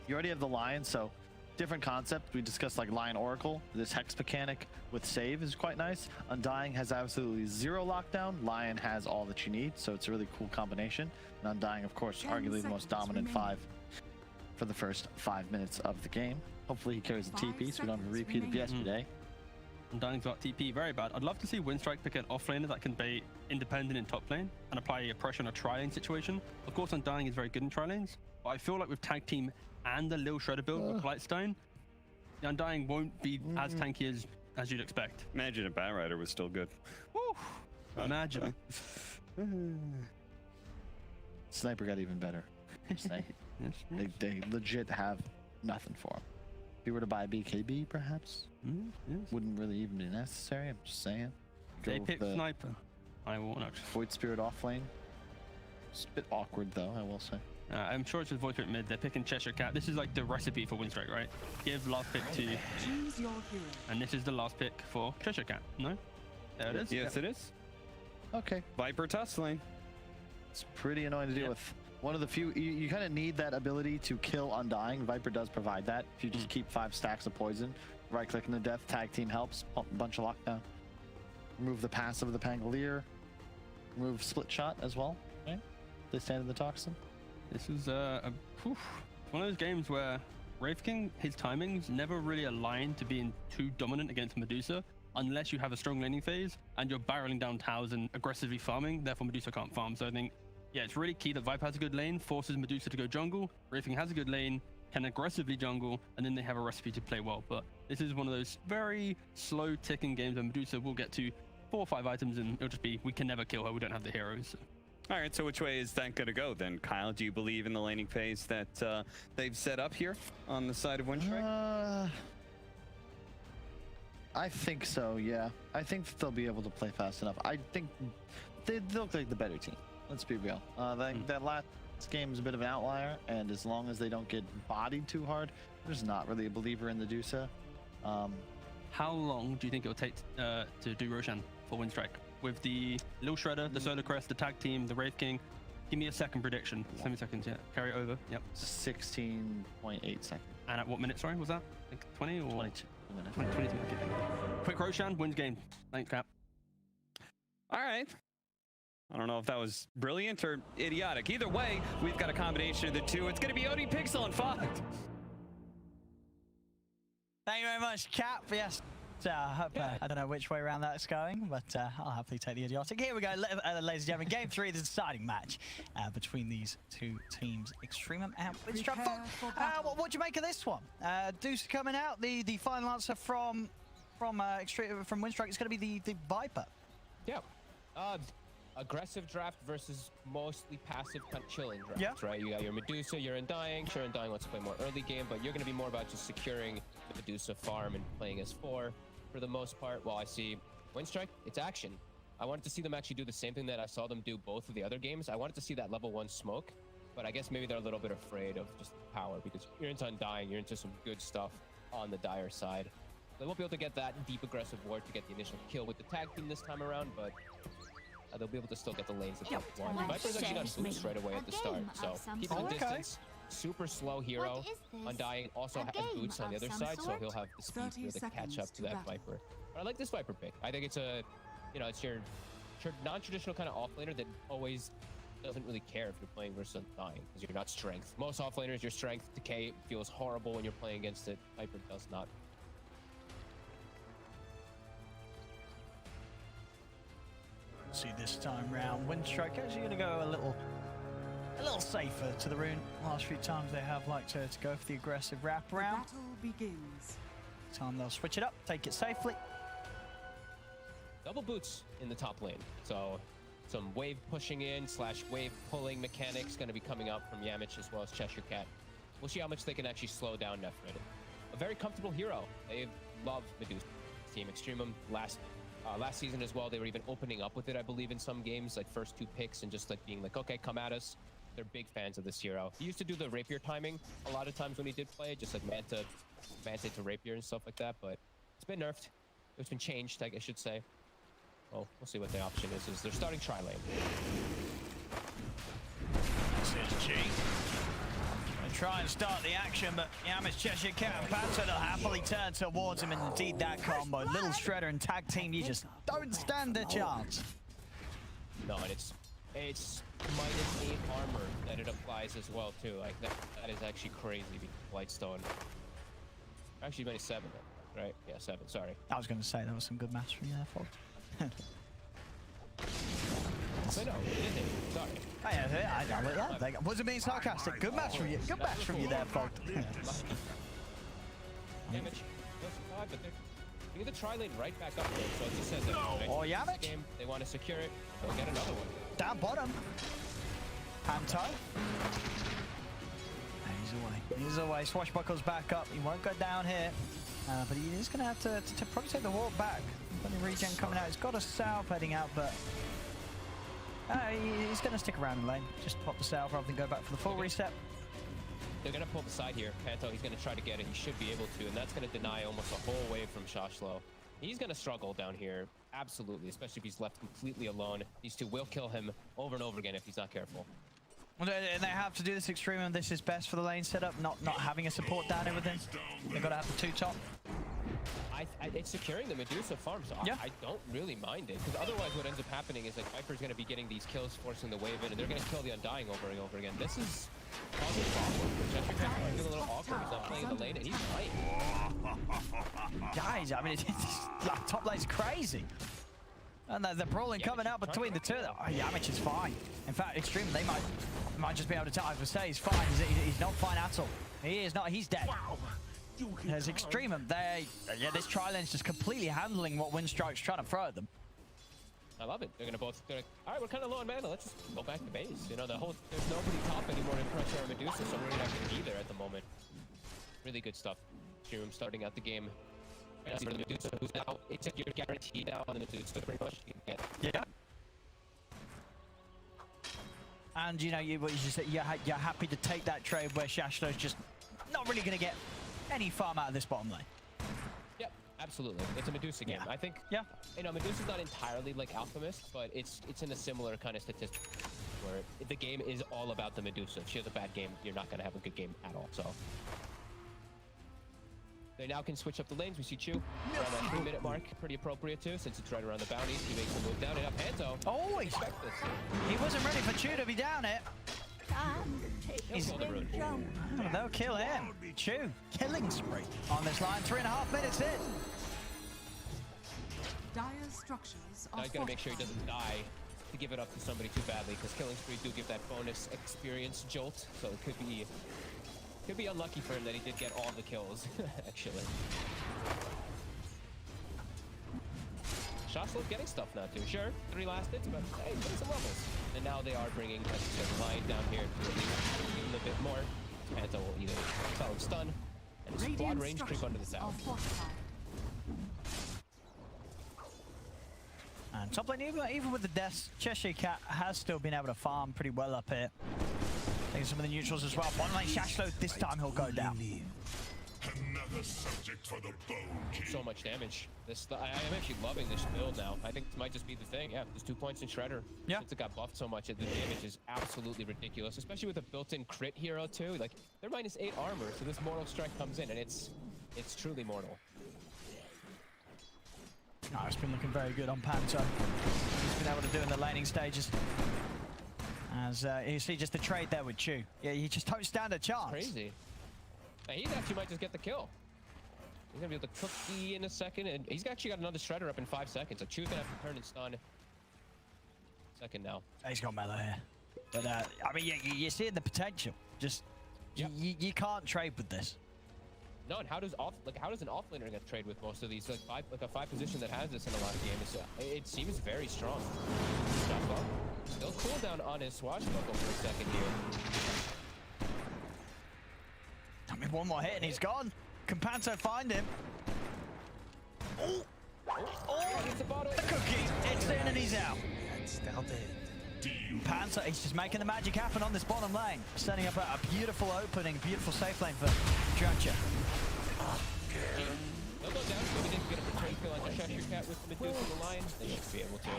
J: You already have the Lion, so different concept. We discussed like Lion Oracle. This Hex mechanic with save is quite nice. Undying has absolutely 0 lockdown. Lion has all that you need, so it's a really cool combination. And Undying, of course, arguably the most dominant 5 for the first 5 minutes of the game. Hopefully he carries the TP, so we don't have a repeat of yesterday.
O: Undying's got TP, very bad. I'd love to see Winstrike pick an offlaner that can be independent in top lane and apply a pressure on a tri-lane situation. Of course, Undying is very good in tri-lanes, but I feel like with tag team and the Lil Shredder build with Blightstone, the Undying won't be as tanky as you'd expect.
C: Imagine if Batrider was still good.
O: Woo! Imagine.
J: Sniper got even better. They legit have nothing for him. If you were to buy BKB, perhaps, wouldn't really even be necessary. I'm just saying.
O: They pick Sniper. I will not.
J: Void Spirit off lane. It's a bit awkward, though, I will say.
O: I'm sure it's with Void Spirit mid. They're picking chshrct. This is like the recipe for Winstrike, right? Give last pick to...
G: Choose your hero.
O: And this is the last pick for chshrct. No? There it is.
C: Yes, it is.
J: Okay.
C: Viper Tusk lane.
J: It's pretty annoying to deal with. One of the few, you kind of need that ability to kill Undying. Viper does provide that. If you just keep 5 stacks of poison, right click in the death, tag team helps, a bunch of lockdown. Remove the passive of the Pangolier. Remove split shot as well, right? They stand in the toxin.
O: This is one of those games where Wraith King, his timings never really align to being too dominant against Medusa unless you have a strong laning phase and you're barreling down towers and aggressively farming, therefore Medusa can't farm. So I think, yeah, it's really key that Viper has a good lane, forces Medusa to go jungle, Wraith King has a good lane, can aggressively jungle, and then they have a recipe to play well. But this is one of those very slow ticking games where Medusa will get to 4 or 5 items and it'll just be, we can never kill her, we don't have the heroes. So.
C: All right, so which way is that going to go then, Kyle? Do you believe in the laning phase that they've set up here on the side of Winstrike?
J: I think so, yeah. I think that they'll be able to play fast enough. I think they look like the better team. Let's be real. That last game is a bit of an outlier, and as long as they don't get bodied too hard, I'm just not really a believer in the Dusa.
O: How long do you think it'll take to do Roshan for Winstrike? With the Lil Shredder, the Solar Crest, the tag team, the Wraith King. Give me a second prediction. 7 seconds, yeah. Carry it over. Yep.
J: 16.8 seconds.
O: And at what minute, sorry, was that? I think 20 or
J: 22 minutes.
O: 22, okay. Quick Roshan wins game. Thanks, Cap.
C: All right. I don't know if that was brilliant or idiotic. Either way, we've got a combination of the two. It's going to be OD Pixel and Fox.
B: Thank you very much, Cap. Yes. I don't know which way around that's going, but I'll happily take the idiotic. Here we go, ladies and gentlemen. Game 3, the deciding match between these two teams, Extremum and Winstrike. What do you make of this one? Deuce coming out. The final answer from Winstrike is going to be the Viper.
E: Yeah. Aggressive draft versus mostly passive kind of chilling draft, right? You got your Medusa, your Undying. Sure, Undying wants to play more early game, but you're going to be more about just securing the Medusa farm and playing as 4 for the most part. While I see Winstrike, it's action. I wanted to see them actually do the same thing that I saw them do both of the other games. I wanted to see that level 1 smoke, but I guess maybe they're a little bit afraid of just the power because you're into Undying, you're into some good stuff on the Dire side. They won't be able to get that deep aggressive ward to get the initial kill with the tag team this time around, but they'll be able to still get the lanes that they want. Viper's actually got boots right away at the start, so keeping the distance. Super slow hero. Undying also has boots on the other side, so he'll have the speed to really catch up to that Viper. But I like this Viper pick. I think it's a, it's your non-traditional kind of offlaner that always doesn't really care if you're playing versus Undying because you're not strength. Most offlaners, your strength decay feels horrible when you're playing against it. Viper does not.
B: See this time round, Winstrike actually going to go a little safer to the rune. Last few times they have liked to go for the aggressive wrap around.
G: Battle begins.
B: This time they'll switch it up, take it safely.
E: Double boots in the top lane, so some wave pushing in / wave pulling mechanics going to be coming up from Yamich as well as chshrct. We'll see how much they can actually slow down nefrit. A very comfortable hero. They love Medusa. Team Extremum last season as well, they were even opening up with it, I believe, in some games, like first 2 picks and just like being like, okay, come at us. They're big fans of this hero. He used to do the rapier timing a lot of times when he did play, just like Manta to rapier and stuff like that, but it's been nerfed. It's been changed, I should say. Well, we'll see what the option is they're starting tri-lane.
B: This is G. Try and start the action, but Yamich, chshrct and Panther will happily turn towards him, and indeed that combo. Little Shredder and tag team, you just don't stand a chance.
E: No, and it's -8 armor that it applies as well too. Like that is actually crazy. Lightstone. Actually, -7, right? Yeah, 7. Sorry.
B: I was going to say that was some good maths from you there, Fox.
E: No, sorry.
B: I wasn't being sarcastic. Good match from you. Good match from you there, Fox.
E: Damage. But they're getting the tri-lane right back up there, so it just says that.
B: Or Yamich.
E: Game, they want to secure it. They'll get another one.
B: Down bottom. Panto. He's away. Swashbuckles back up. He won't go down here. But he is going to have to probably take the walk back. Plenty of regen coming out. He's got a south heading out, but he's going to stick around the lane. Just pop the south rather than go back for the full reset.
E: They're going to pull the side here. Panto, he's going to try to get it. He should be able to, and that's going to deny almost a whole wave from Shachlo. He's going to struggle down here, absolutely, especially if he's left completely alone. These two will kill him over and over again if he's not careful.
B: And they have to do this Extremum. This is best for the lane setup, not having a support down here with him. They've got to have the 2 top.
E: It's securing the Medusa farm, so yeah. I don't really mind it, because otherwise what ends up happening is like Viper's going to be getting these kills, forcing the wave in, and they're going to kill the Undying over and over again. This is causing problems for chshrct. He's a little awkward. He's not playing the lane, and he's dying.
B: Guys, I mean, it's like, top lane's crazy. And the brawling coming out between the two. Oh, Yamich is fine. In fact, Extreme, they might just be able to tell. I would say he's fine. He's not fine at all. He is not. He's dead. There's Extremum. This tri-lane's just completely handling what Winstrike's trying to throw at them.
E: I love it. They're gonna both. All right, we're kind of low on mana. Let's just go back to base. You know, there's nobody top anymore in pressure or Medusa, so we're not gonna be there at the moment. Really good stuff. Extremum starting out the game That's for the Medusa, who's now, it's like you're guaranteed now on the Medusa pretty much. You can get.
B: Yeah. And you know, what you just said, you're happy to take that trade where Shachlo's just not really going to get any farm out of this bottom lane.
E: Yep, absolutely. It's a Medusa game. I think, you know, Medusa's not entirely like Alchemist, but it's in a similar kind of statistic where the game is all about the Medusa. If she has a bad game, you're not going to have a good game at all. So they now can switch up the lanes. We see Chu around that 3-minute mark. Pretty appropriate too, since it's right around the bounties. He makes a move down and up Hanzo.
B: Oh, he wasn't ready for Chu to be down it.
E: He'll kill the rune.
B: They'll kill him. Chu, killing spree on this line. 3.5 minutes in.
G: Dire structures
E: Now he's got to make sure he doesn't die to give it up to somebody too badly, because killing sprees do give that bonus experience jolt. So it could be unlucky for him that he did get all the kills, actually. Shachlo getting stuff now too. Sure, 3 last hits, but hey, he's getting some levels. And now they are bringing a line down here to at least give him a bit more. Panto will either tell him stun, and his quad range creep under the south.
B: And top lane, even with the deaths, chshrct has still been able to farm pretty well up here. Taking some of the neutrals as well. One lane Shachlo, this time he'll go down.
I: Another subject for the bone king.
E: So much damage. I'm actually loving this build now. I think this might just be the thing. Yeah, there's 2 points in Shredder.
B: Yeah.
E: Since it got buffed so much, the damage is absolutely ridiculous, especially with a built-in crit hero too. Like, they're -8 armor, so this mortal strike comes in, and it's truly mortal.
B: Oh, it's been looking very good on Panto. He's been able to do in the laning stages. As you see just the trade there with Chu. Yeah, you just don't stand a chance.
E: Crazy. Now, he actually might just get the kill. He's gonna be able to cook E in a second, and he's actually got another Shredder up in 5 seconds. So Chu's gonna have to turn and stun. Second now.
B: He's got Mellow here. But I mean, you're seeing the potential. Just you can't trade with this.
E: No, and how does an offlaner get trade with most of these? Like a 5 position that has this in a lot of games. It seems very strong. Shachlo still cooldown on his swashbuckle for a second here.
B: I mean, one more hit and he's gone. Can Panto find him? Oh, the cookie. It's in and he's out.
H: Still dead.
B: Panto, he's just making the magic happen on this bottom lane. Setting up a beautiful opening, beautiful safe lane for dyrachyo.
E: They'll go down. Maybe they can get a return kill on the chshrct with the Medusa in the line. They should be able to.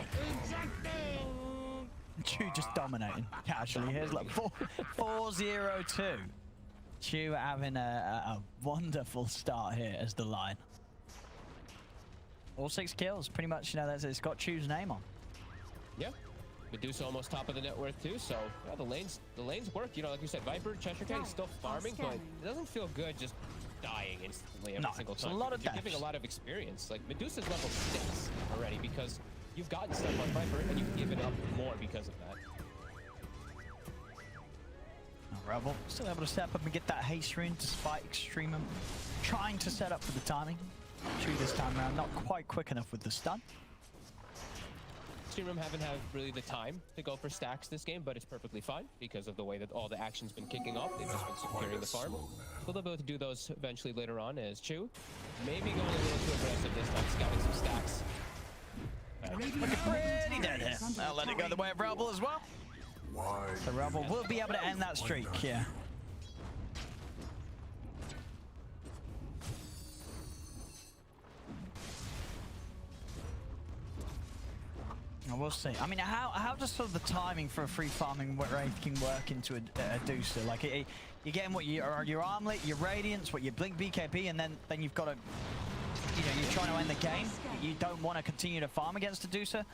B: Chu just dominating casually. Here's like 4-0-2. Chu having a wonderful start here as the line. All 6 kills, pretty much. You know, it's got Chu's name on.
E: Yeah. Medusa almost top of the net worth too, so yeah, the lanes work. You know, like you said, Viper, chshrct is still farming, but it doesn't feel good just dying instantly every single time.
B: It's a lot of
E: You're giving a lot of experience. Like, Medusa's level 6 already because you've gotten stuff on Viper and you've given up more because of that.
B: Rebel still able to step up and get that haste rune despite EXTREMUM trying to set up for the timing. Chu this time around not quite quick enough with the stun.
E: EXTREMUM haven't had really the time to go for stacks this game, but it's perfectly fine because of the way that all the action's been kicking off. They've just been securing the farm. So they'll be able to do those eventually later on as Chu maybe going a little too aggressive this time, scouting some stacks.
B: Looking pretty dead here. I'll let it go the way of Rebel as well. So Rebel will be able to end that streak, yeah. We'll see. I mean, how does sort of the timing for a free farming Wraith can work into a Deucer? Like, you're getting what your armlet, your radiance, what your blink BKB, and then you've got to, you know, you're trying to end the game. You don't want to continue to farm against a Deucer.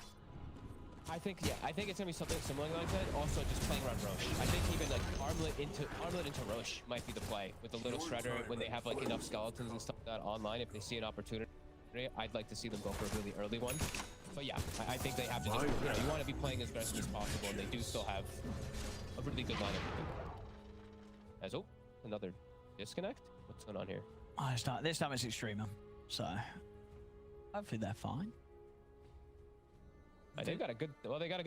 E: I think it's gonna be something similar like that. Also, just playing around Roche. I think even like armlet into Roche might be the play with the little Shredder when they have like enough skeletons and stuff like that online. If they see an opportunity, I'd like to see them go for a really early one. But yeah, I think they have to just, you know, you want to be playing as aggressive as possible, and they do still have a really good lineup. As another disconnect. What's going on here?
B: Oh, this time it's EXTREMUM, so hopefully they're fine.
E: They got a good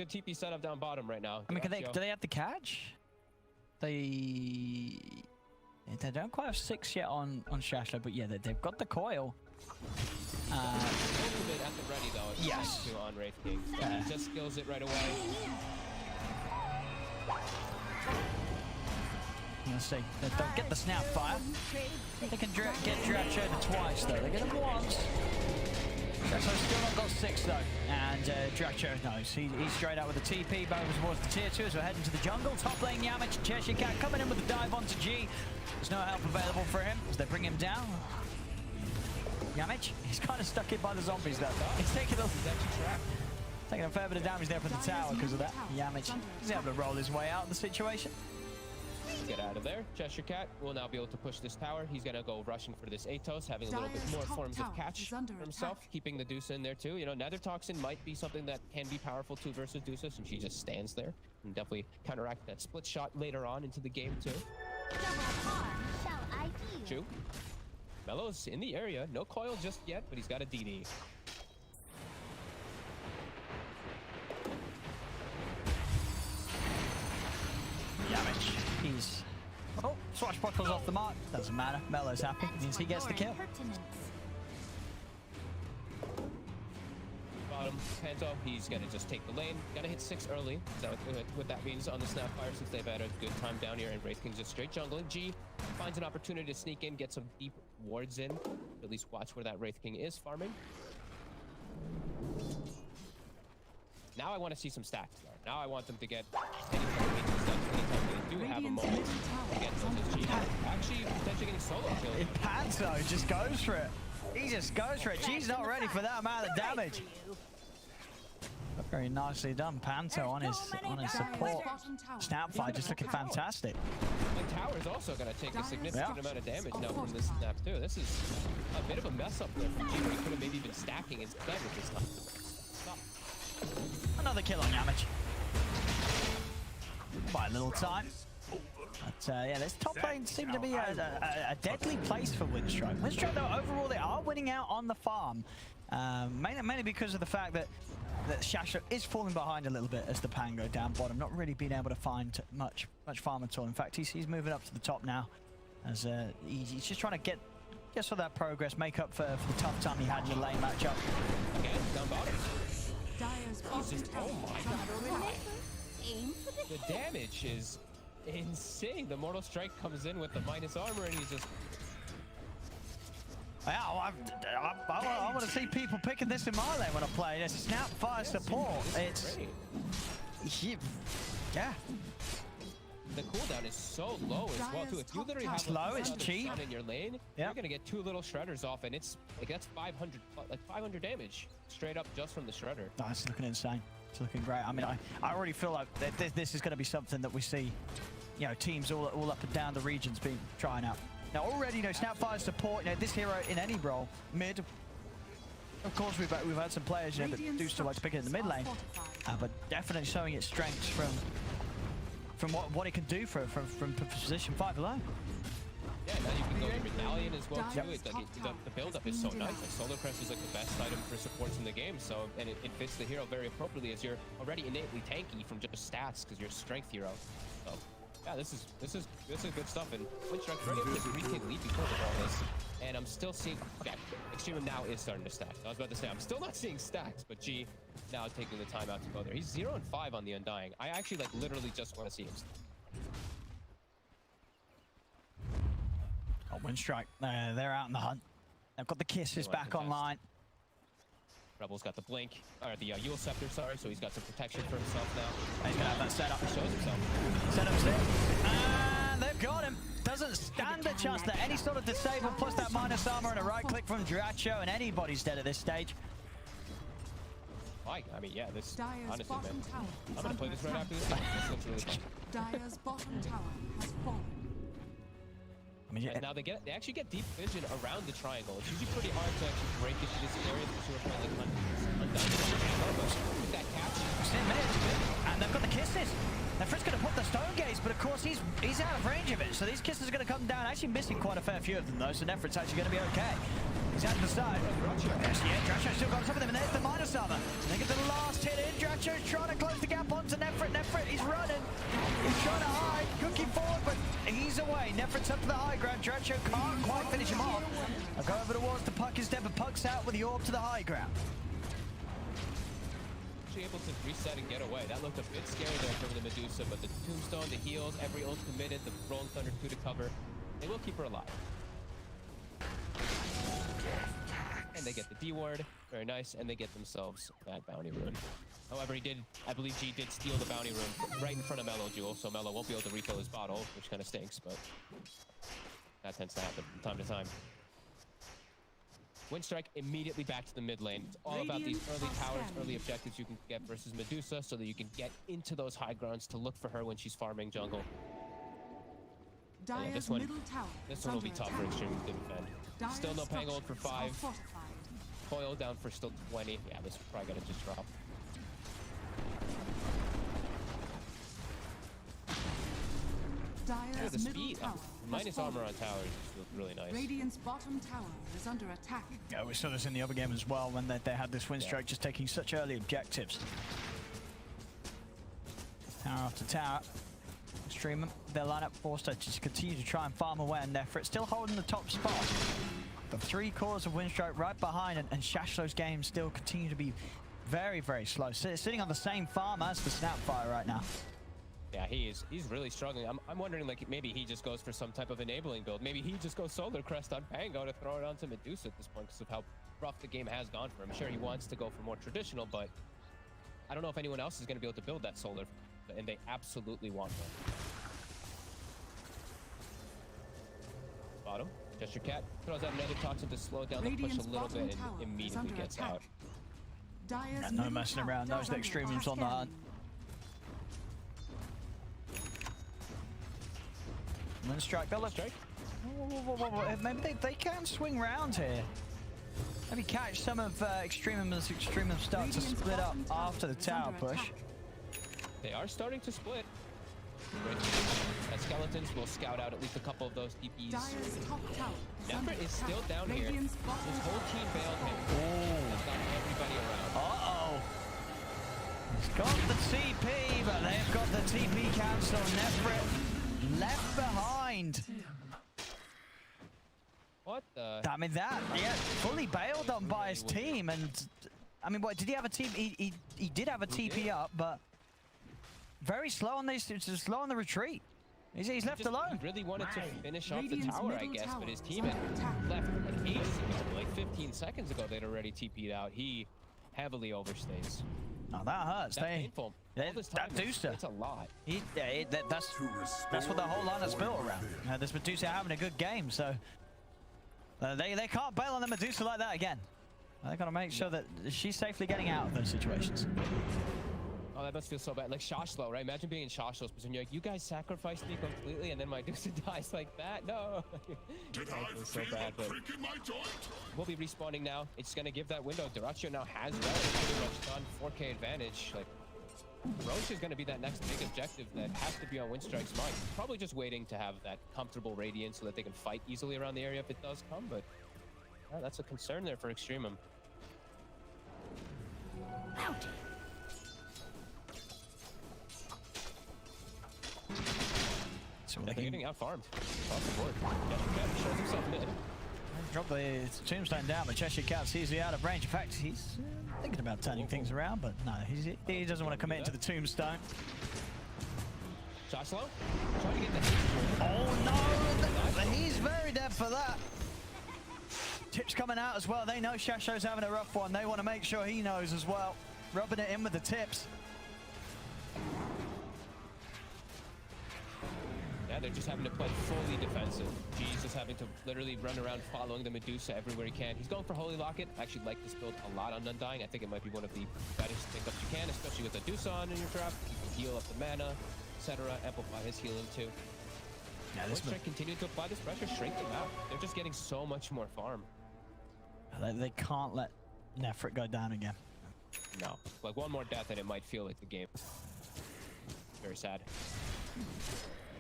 E: TP setup down bottom right now.
B: I mean, do they have the catch? They don't quite have 6 yet on Shachlo, but yeah, they've got the coil.
E: Ultimate at the ready though.
B: Yes.
E: On Wraith King. He just skills it right away.
B: Let's see. They don't get the snap fire. They can get dyrachyo twice though. They get him once. Shachlo's still not got 6 though. And dyrachyo knows. He's straight out with the TP, both towards the tier 2 as we're heading to the jungle. Top lane yamich, chshrct coming in with the dive onto G. There's no help available for him as they bring him down. Yamich, he's kind of stuck in by the zombies though. He's taking a fair bit of damage there from the tower because of that. Yamich is able to roll his way out of the situation.
E: Get out of there. chshrct will now be able to push this tower. He's gonna go rushing for this Atos, having a little bit more forms of catch for himself, keeping the Deuce in there too. You know, Nether Toxin might be something that can be powerful too versus Deuces, and she just stands there and definitely counteract that split shot later on into the game too. True. Mellow's in the area. No coil just yet, but he's got a DD.
B: Yamich. He's... Oh, swashbuckles off the mark. Doesn't matter. Mellow's happy. Means he gets the kill.
E: Bottom, Panto, he's gonna just take the lane. Gotta hit 6 early. Is that what that means on the Snapfire since they've had a good time down here, and Wraith King's just straight jungling. G finds an opportunity to sneak in, get some deep wards in. At least watch where that Wraith King is farming. Now I want to see some stacks though. Now I want them to get anytime they do have a moment to get those G. Actually, potentially getting solo kills.
B: Panto just goes for it. He just goes for it. G's not ready for that amount of damage. Very nicely done, Panto on his support. Snapfire just looking fantastic.
E: And Tower's also going to take a significant amount of damage now from this snap too. This is a bit of a mess up there from G, where he could have maybe been stacking his damage this time. Stop.
B: Another kill on Yamich. By a little time. But yeah, this top lane seemed to be a deadly place for Winstrike. Winstrike, though, overall, they are winning out on the farm. Mainly because of the fact that Shachlo is falling behind a little bit as the pan go down bottom, not really being able to find much farm at all. In fact, he's moving up to the top now, as he's just trying to get some of that progress, make up for the tough time he had in the lane matchup.
E: Again, down bottom.
G: Just,
E: oh my god. The damage is insane. The Mortal Strike comes in with the minus armor, and he's just...
B: Yeah, I want to see people picking this in my lane when I play this. Snapfire support. It's... Yeah.
E: The cooldown is so low as well too. If you literally have
B: low, it's cheap
E: in your lane, you're gonna get 2 little shredders off, and it's like that's 500 damage straight up just from the shredder.
B: Oh, it's looking insane. It's looking great. I mean, I already feel like this is going to be something that we see, you know, teams all up and down the regions trying out. Now already, you know, Snapfire support, you know, this hero in any role, mid. Of course, we've had some players, you know, that do still like to pick it in the mid lane, but definitely showing its strengths from what it can do from position 5 alone.
E: Yeah, now you can go to Medallion as well too. It's like the build-up is so nice. Like Solar Crest is like the best item for supports in the game. So, and it fits the hero very appropriately as you're already innately tanky from just stats because you're a strength hero. So, yeah, this is good stuff. And Winstrike already up to 3K lead because of all this. And I'm still seeing Extremum now is starting to stack. I was about to say I'm still not seeing stacks, but G now taking the time out to go there. He's 0 and 5 on the Undying. I actually like literally just want to see him stack.
B: Oh, Winstrike, they're out in the hunt. They've got the kisses back online.
E: Rebel's got the blink, or the Yule Scepter, sorry, so he's got some protection for himself now.
B: He's gonna have that setup.
E: He shows himself.
B: Setup's there. And they've got him. Doesn't stand a chance that any sort of disable, plus that minus armor and a right click from dyrachyo, and anybody's dead at this stage.
E: I mean, yeah, this, honestly, man, I'm gonna play this right after this game. This looks really fun.
G: Dyer's bottom tower has fallen.
B: I mean,
E: and now they actually get deep vision around the triangle. It's usually pretty hard to actually break into this area because you're playing like with that catch.
B: And they've got the kisses. Nefrit's going to put the stone gaze, but of course he's out of range of it. So these kisses are going to come down, actually missing quite a fair few of them though. So Nefrit's actually going to be okay. He's at the side. Yes, yeah, Dyrachyo's still got some of them, and there's the minus armor. They get the last hit in. Dyrachyo's trying to close the gap onto nefrit. Nefrit, he's running. He's trying to hide. Cookie forward, but he's away. Nefrit's up to the high ground. Dyrachyo can't quite finish him off. I'll go over towards the puck instead, but Puck's out with the orb to the high ground.
E: Able to reset and get away. That looked a bit scary there from the Medusa, but the tombstone, the heals, every ult committed, the rolling thunder 2 to cover. They will keep her alive. And they get the D ward, very nice, and they get themselves that bounty rune. However, I believe G did steal the bounty rune right in front of mellojul, so Mello won't be able to refill his bottle, which kind of stinks, but that tends to happen from time to time. Winstrike immediately back to the mid lane. It's all about these early towers, early objectives you can get versus Medusa so that you can get into those high grounds to look for her when she's farming jungle. Yeah, this one will be tough for Extreme to defend. Still no pang ult for 5. Coil down for still 20. Yeah, this probably gotta just drop.
G: Dyer's
E: the
G: middle
E: speed.
G: tower
E: Minus armor on towers feels really nice.
G: Radiant's bottom tower is under attack.
B: Yeah, we saw this in the other game as well when they had this Winstrike just taking such early objectives. Tower after tower. Extremum, their lineup forced to just continue to try and farm away, and nefrit still holding the top spot. The 3 cores of Winstrike right behind, and Shachlo's game still continue to be very, very slow. Sitting on the same farm as the Snapfire right now.
E: Yeah, he's really struggling. I'm wondering, like, maybe he just goes for some type of enabling build. Maybe he just goes Solar Crest on Pango to throw it onto Medusa at this point because of how rough the game has gone for him. I'm sure he wants to go for more traditional, but I don't know if anyone else is going to be able to build that Solar, and they absolutely want one. Bottom, chshrct throws out another toxin to slow down the push a little bit and immediately gets out.
B: Yeah, no messing around, knows the Extremum's on the hunt. Winstrike, they'll look. Maybe they can swing round here. Maybe catch some of Extremum as Extremum start to split up after the tower push.
E: They are starting to split. As Skeletons will scout out at least a couple of those DPs. nefrit is still down here. His whole team bailed him. He's got everybody around.
B: Uh-oh. He's got the TP, but they've got the TP cancel. Nefrit left behind.
E: What the?
B: I mean, yeah, fully bailed on by his team. And, I mean, what, did he have a team? He did have a TP up, but very slow on this, just slow on the retreat. He's left alone.
E: He really wanted to finish off the tower, I guess, but his team had left like 8 seconds, like 15 seconds ago. They'd already TP'd out. He heavily overstays.
B: Oh, that hurts.
E: That's painful.
B: That Medusa.
E: It's a lot.
B: That's what the whole line is built around. This Medusa having a good game, so they can't bail on the Medusa like that again. They got to make sure that she's safely getting out of those situations.
E: Oh, that must feel so bad. Like Shachlo, right? Imagine being in Shachlo's position. You're like, you guys sacrificed me completely, and then my Medusa dies like that. No. That feels so bad, but we'll be respawning now. It's gonna give that window. Dyrachyo now has Relic pretty much done. 4K advantage. Like, Roche is gonna be that next big objective that has to be on Winstrike's mind. Probably just waiting to have that comfortable radiance so that they can fight easily around the area if it does come. But yeah, that's a concern there for Extremum.
K: Out.
B: So
E: they're getting out-farmed across the board. chshrct shows himself mid.
B: Drop the tombstone down, but chshrct sees the out of range. In fact, he's thinking about turning things around, but no, he doesn't want to commit into the tombstone.
E: Shachlo trying to get the hit.
B: Oh no! He's very dead for that. Tips coming out as well. They know Shachlo's having a rough one. They want to make sure he knows as well. Rubbing it in with the tips.
E: Yeah, they're just having to play fully defensive. G's just having to literally run around following the Medusa everywhere he can. He's going for Holy Locket. I actually like this build a lot on Undying. I think it might be one of the better pickups you can, especially with the Doosan in your draft. You can heal up the mana, etc. Amplify his healing too. Yeah, this continue to apply this pressure, shrink them out. They're just getting so much more farm.
B: They can't let nefrit go down again.
E: No, like one more death and it might feel like the game. Very sad.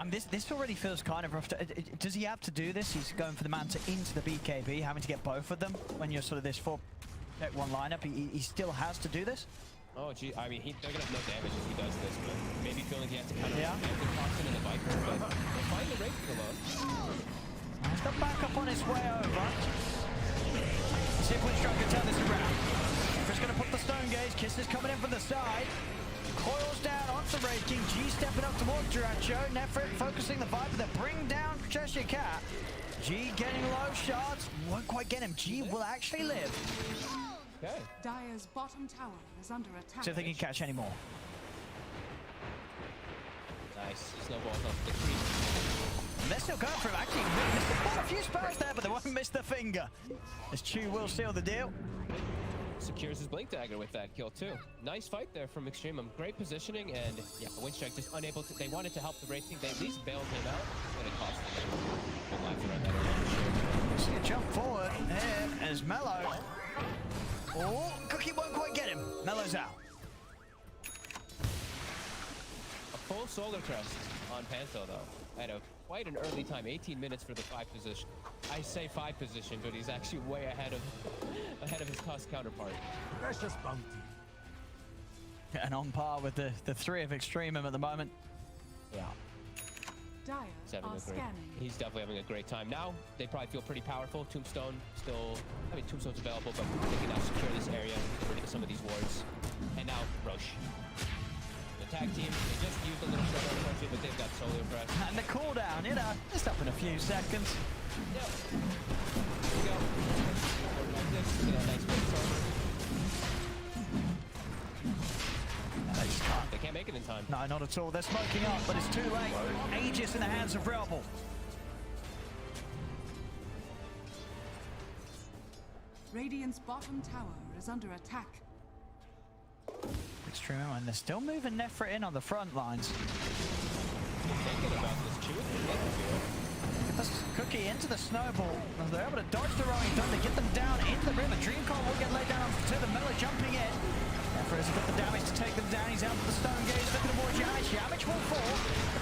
B: This already feels kind of rough. Does he have to do this? He's going for the Manta into the BKB, having to get both of them when you're sort of this 4-1 lineup. He still has to do this?
E: Oh, gee. I mean, they're going to have no damage if he does this, but maybe feeling he has to kind of the Toxin and the Viper, but they'll find the Wraith alone.
B: He's got back up on his way over. See if Winstrike can turn this around. Nefrit's going to put the Stone Gaze. Kiss is coming in from the side. Coils down onto Wraith King. G stepping up towards dyrachyo. Nefrit focusing the Viper that bring down chshrct. G getting low shots. Won't quite get him. G will actually live.
E: Okay.
G: Dire's bottom tower is under attack.
B: See if they can catch any more.
E: Nice. Snowballs off the tree.
B: And they're still going for him. Actually, missed quite a few spells there, but they won't miss the finger. As Chu will seal the deal.
E: Secures his Blink Dagger with that kill too. Nice fight there from EXTREMUM. Great positioning, and yeah, Winstrike just unable to. They wanted to help the Wraith King. They at least bailed him out, but it cost them a life around that area.
B: See a jump forward here as Mello. Oh, Cookie won't quite get him. Mello's out.
E: A full Solar Crest on Panto though, at quite an early time. 18 minutes for the 5 position. I say 5 position, but he's actually way ahead of his cost counterpart.
H: Precious bounty.
B: And on par with the 3 of EXTREMUM at the moment. Yeah.
E: He's definitely having a great time. Now, they probably feel pretty powerful. Tombstone still, I mean, Tombstone's available, but they can now secure this area, get rid of some of these wards. And now, Roche. The tag team, they just used a little shutdown, unfortunately, but they've got Solar Crest.
B: And the cooldown, you know, just up in a few seconds.
E: Yep. Here we go. Like this, get a nice big server. They can't make it in time.
B: No, not at all. They're smoking up, but it's too late. Aegis in the hands of Rebel.
G: Radiant's bottom tower is under attack.
B: EXTREMUM, and they're still moving Nefrit in on the front lines.
E: Thinking about this, Chew.
B: Get this Cookie into the snowball. They're able to dodge the Rolling Thunder, get them down into the river. Dreamcoil will get laid down onto the Mello jumping in. Nefrit has got the damage to take them down. He's out for the Stone Gaze, looking towards yamich. Yamich will fall.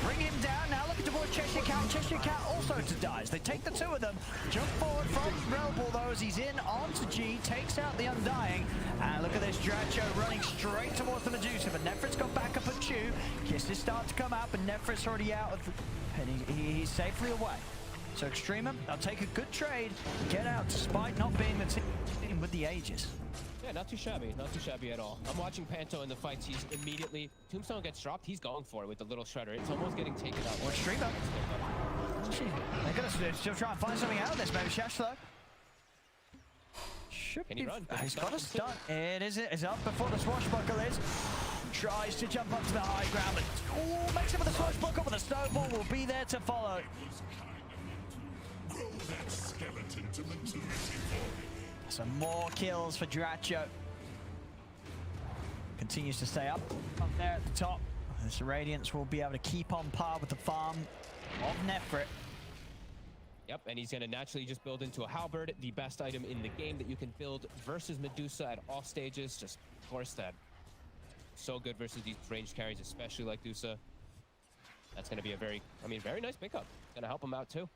B: Bring him down now, looking towards chshrct. chshrct also to dies. They take the 2 of them. Jump forward from Relball though as he's in onto G, takes out the Undying. And look at this, dyrachyo running straight towards the Medusa, but Nefrit's got back up at Chu. Kisses start to come out, but Nefrit's already out of the... And he's safely away. So EXTREMUM, they'll take a good trade, get out despite not being the team with the Aegis.
E: Yeah, not too shabby at all. I'm watching Panto in the fights. He's immediately, Tombstone gets dropped, he's going for it with the little shredder. It's almost getting taken out.
B: Or EXTREMUM. They're gonna still try and find something out of this, maybe Shachlo.
E: Can he run?
B: He's got a stun. It's up before the swashbuckle is. Tries to jump up to the high ground, but makes it with the swashbuckle, but the snowball will be there to follow.
I: Grow that skeleton to maturity.
B: Some more kills for dyrachyo. Continues to stay up there at the top. This Radiance will be able to keep on par with the farm of Nefrit.
E: Yep, and he's going to naturally just build into a halberd, the best item in the game that you can build versus Medusa at all stages. Just, of course, that so good versus these ranged carries, especially like Dusa. That's going to be a very nice pickup. Going to help him out too.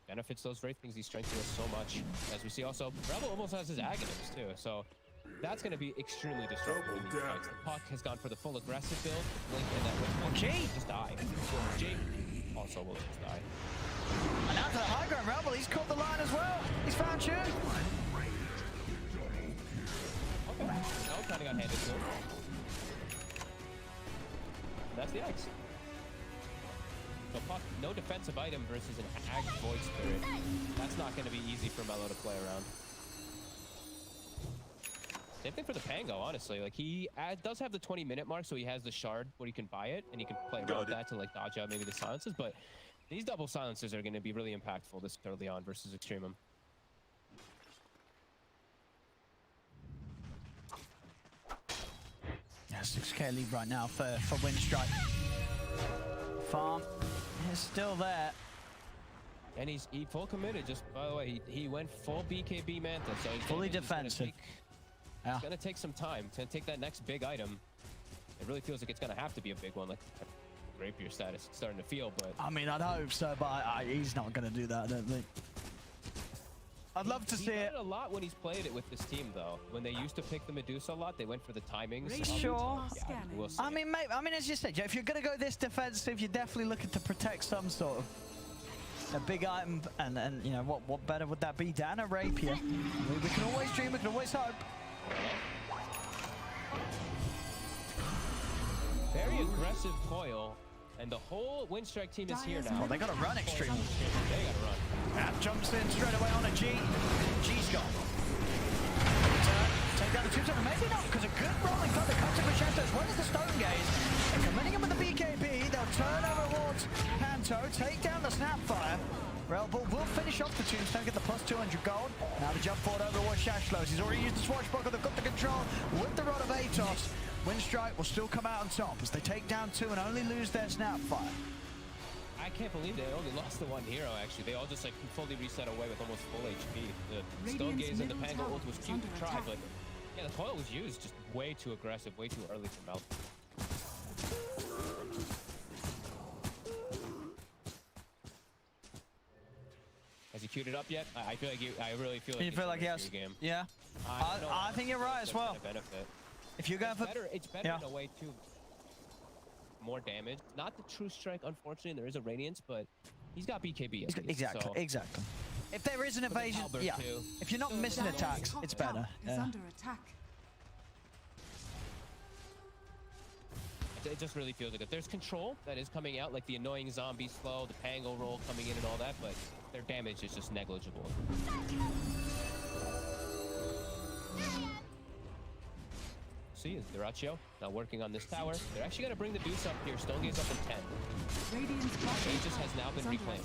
E: Benefits those Wraith Kings. He's strengthening us so much. As we see also, Rebel almost has his Aghanim's too. So that's going to be extremely disruptive in these fights. The Puck has gone for the full aggressive build. Blink and that
B: G
E: just die. G also will just die.
B: And out to the high ground, Rebel. He's caught the line as well. He's found Chu.
E: Okay. Now kind of got handed to him. That's the X. So Puck, no defensive item versus an Ag Void Spirit. That's not going to be easy for Mello to play around. Same thing for the Pango, honestly. Like, he does have the 20-minute mark, so he has the shard where he can buy it, and he can play around that to, like, dodge out maybe the silences. But these double silences are going to be really impactful this early on versus EXTREMUM.
B: Yeah, 6k lead right now for Winstrike. Farm is still there.
E: And he full committed. Just by the way, he went full BKB Manta, so he's
B: fully defensive.
E: It's gonna take some time. It's gonna take that next big item. It really feels like it's gonna have to be a big one. Like rapier status starting to feel, but
B: I mean, I'd hope so, but he's not going to do that, I don't think. I'd love to see it.
E: A lot when he's played it with this team, though. When they used to pick the Medusa a lot, they went for the timings.
B: Sure.
E: Yeah, we'll see.
B: I mean, mate, as you said, if you're going to go this defensive, you're definitely looking to protect some sort of a big item, and you know what better would that be than a rapier? I mean, we can always dream, we can always hope.
E: Very aggressive coil, and the whole Winstrike team is here now.
B: Oh, they got to run extreme.
E: They got to run.
B: And jumps in straight away on a G. G's gone. Take down the tombstone. Maybe not, because a good rolling thunder comes in with Shachlo as well as the stone gaze. And committing him with the BKB, they'll turn over towards Panto, take down the Snapfire. Relbull will finish off the tombstone, get the plus 200 gold. Now the jump forward over towards Shachlo. He's already used the swashbuckle, they've got the control with the rod of Atos. Winstrike will still come out on top as they take down 2 and only lose their Snapfire.
E: I can't believe they only lost the one hero, actually. They all just like fully reset away with almost full HP. The Stone Gaze and the Pango ult was cute to try, but yeah, the coil was used just way too aggressive, way too early for Mel. Has he queued it up yet? I feel like I really feel like
B: you feel like yes?
E: Game.
B: Yeah. I think you're right as well.
E: Benefit.
B: If you're going for
E: it's better in a way too. More damage. Not the true strike, unfortunately. There is a radiance, but he's got BKB.
B: Exactly.
E: So.
B: Exactly. If there is an evasion, yeah.
E: Too.
B: If you're not missing attacks, it's better.
G: Is under attack.
E: It just really feels like it. There's control that is coming out, like the annoying zombie slow, the pango roll coming in and all that, but their damage is just negligible. See, is dyrachyo now working on this tower. They're actually going to bring the Deuce up here. Stone Gaze up in 10. Aegis has now been reclaimed.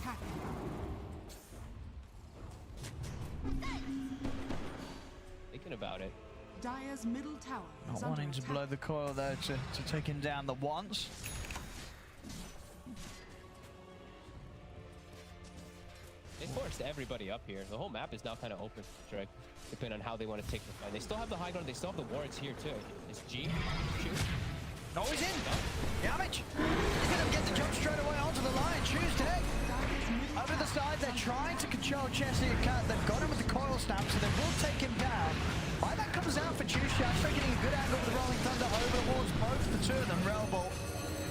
E: Thinking about it.
G: Dire's middle tower is
B: Not wanting to blow the coil there to take him down the once.
E: They forced everybody up here. The whole map is now kind of open for Drake, depending on how they want to take the fight. They still have the high ground. They still have the wards here too. Is G shoot?
B: No, he's in. Yamich. He's going to get the jump straight away onto the line. Tuesday. Over to the side, they're trying to control chshrct. They've got him with the coil snap, so they will take him down. Buyback comes out for chshrct, getting a good angle with the Rolling Thunder over towards both the two of them, Relbull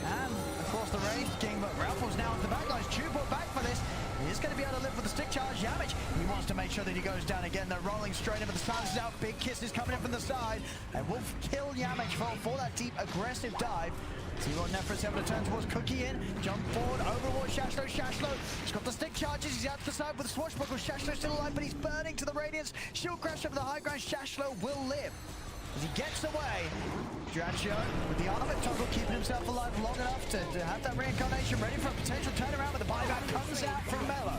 B: and, of course, the Wraith King, but Relbull's now on the back lines. Chew brought back for this. He's going to be able to live with the stick charge. Yamich, he wants to make sure that he goes down again. They're rolling straight in, but the silence is out. Big Kiss is coming in from the side, and will kill Yamich for that deep, aggressive dive. See what nefrit's able to turn towards Cookie in. Jump forward, over towards Shachlo. Shachlo, he's got the stick charges. He's out to the side with the swashbuckle. Shachlo still alive, but he's burning to the radiance. Shield crash over the high ground. Shachlo will live. As he gets away, dyrachyo with the armor toggle keeping himself alive long enough to have that reincarnation ready for a potential turnaround, but the buyback comes out from Mello.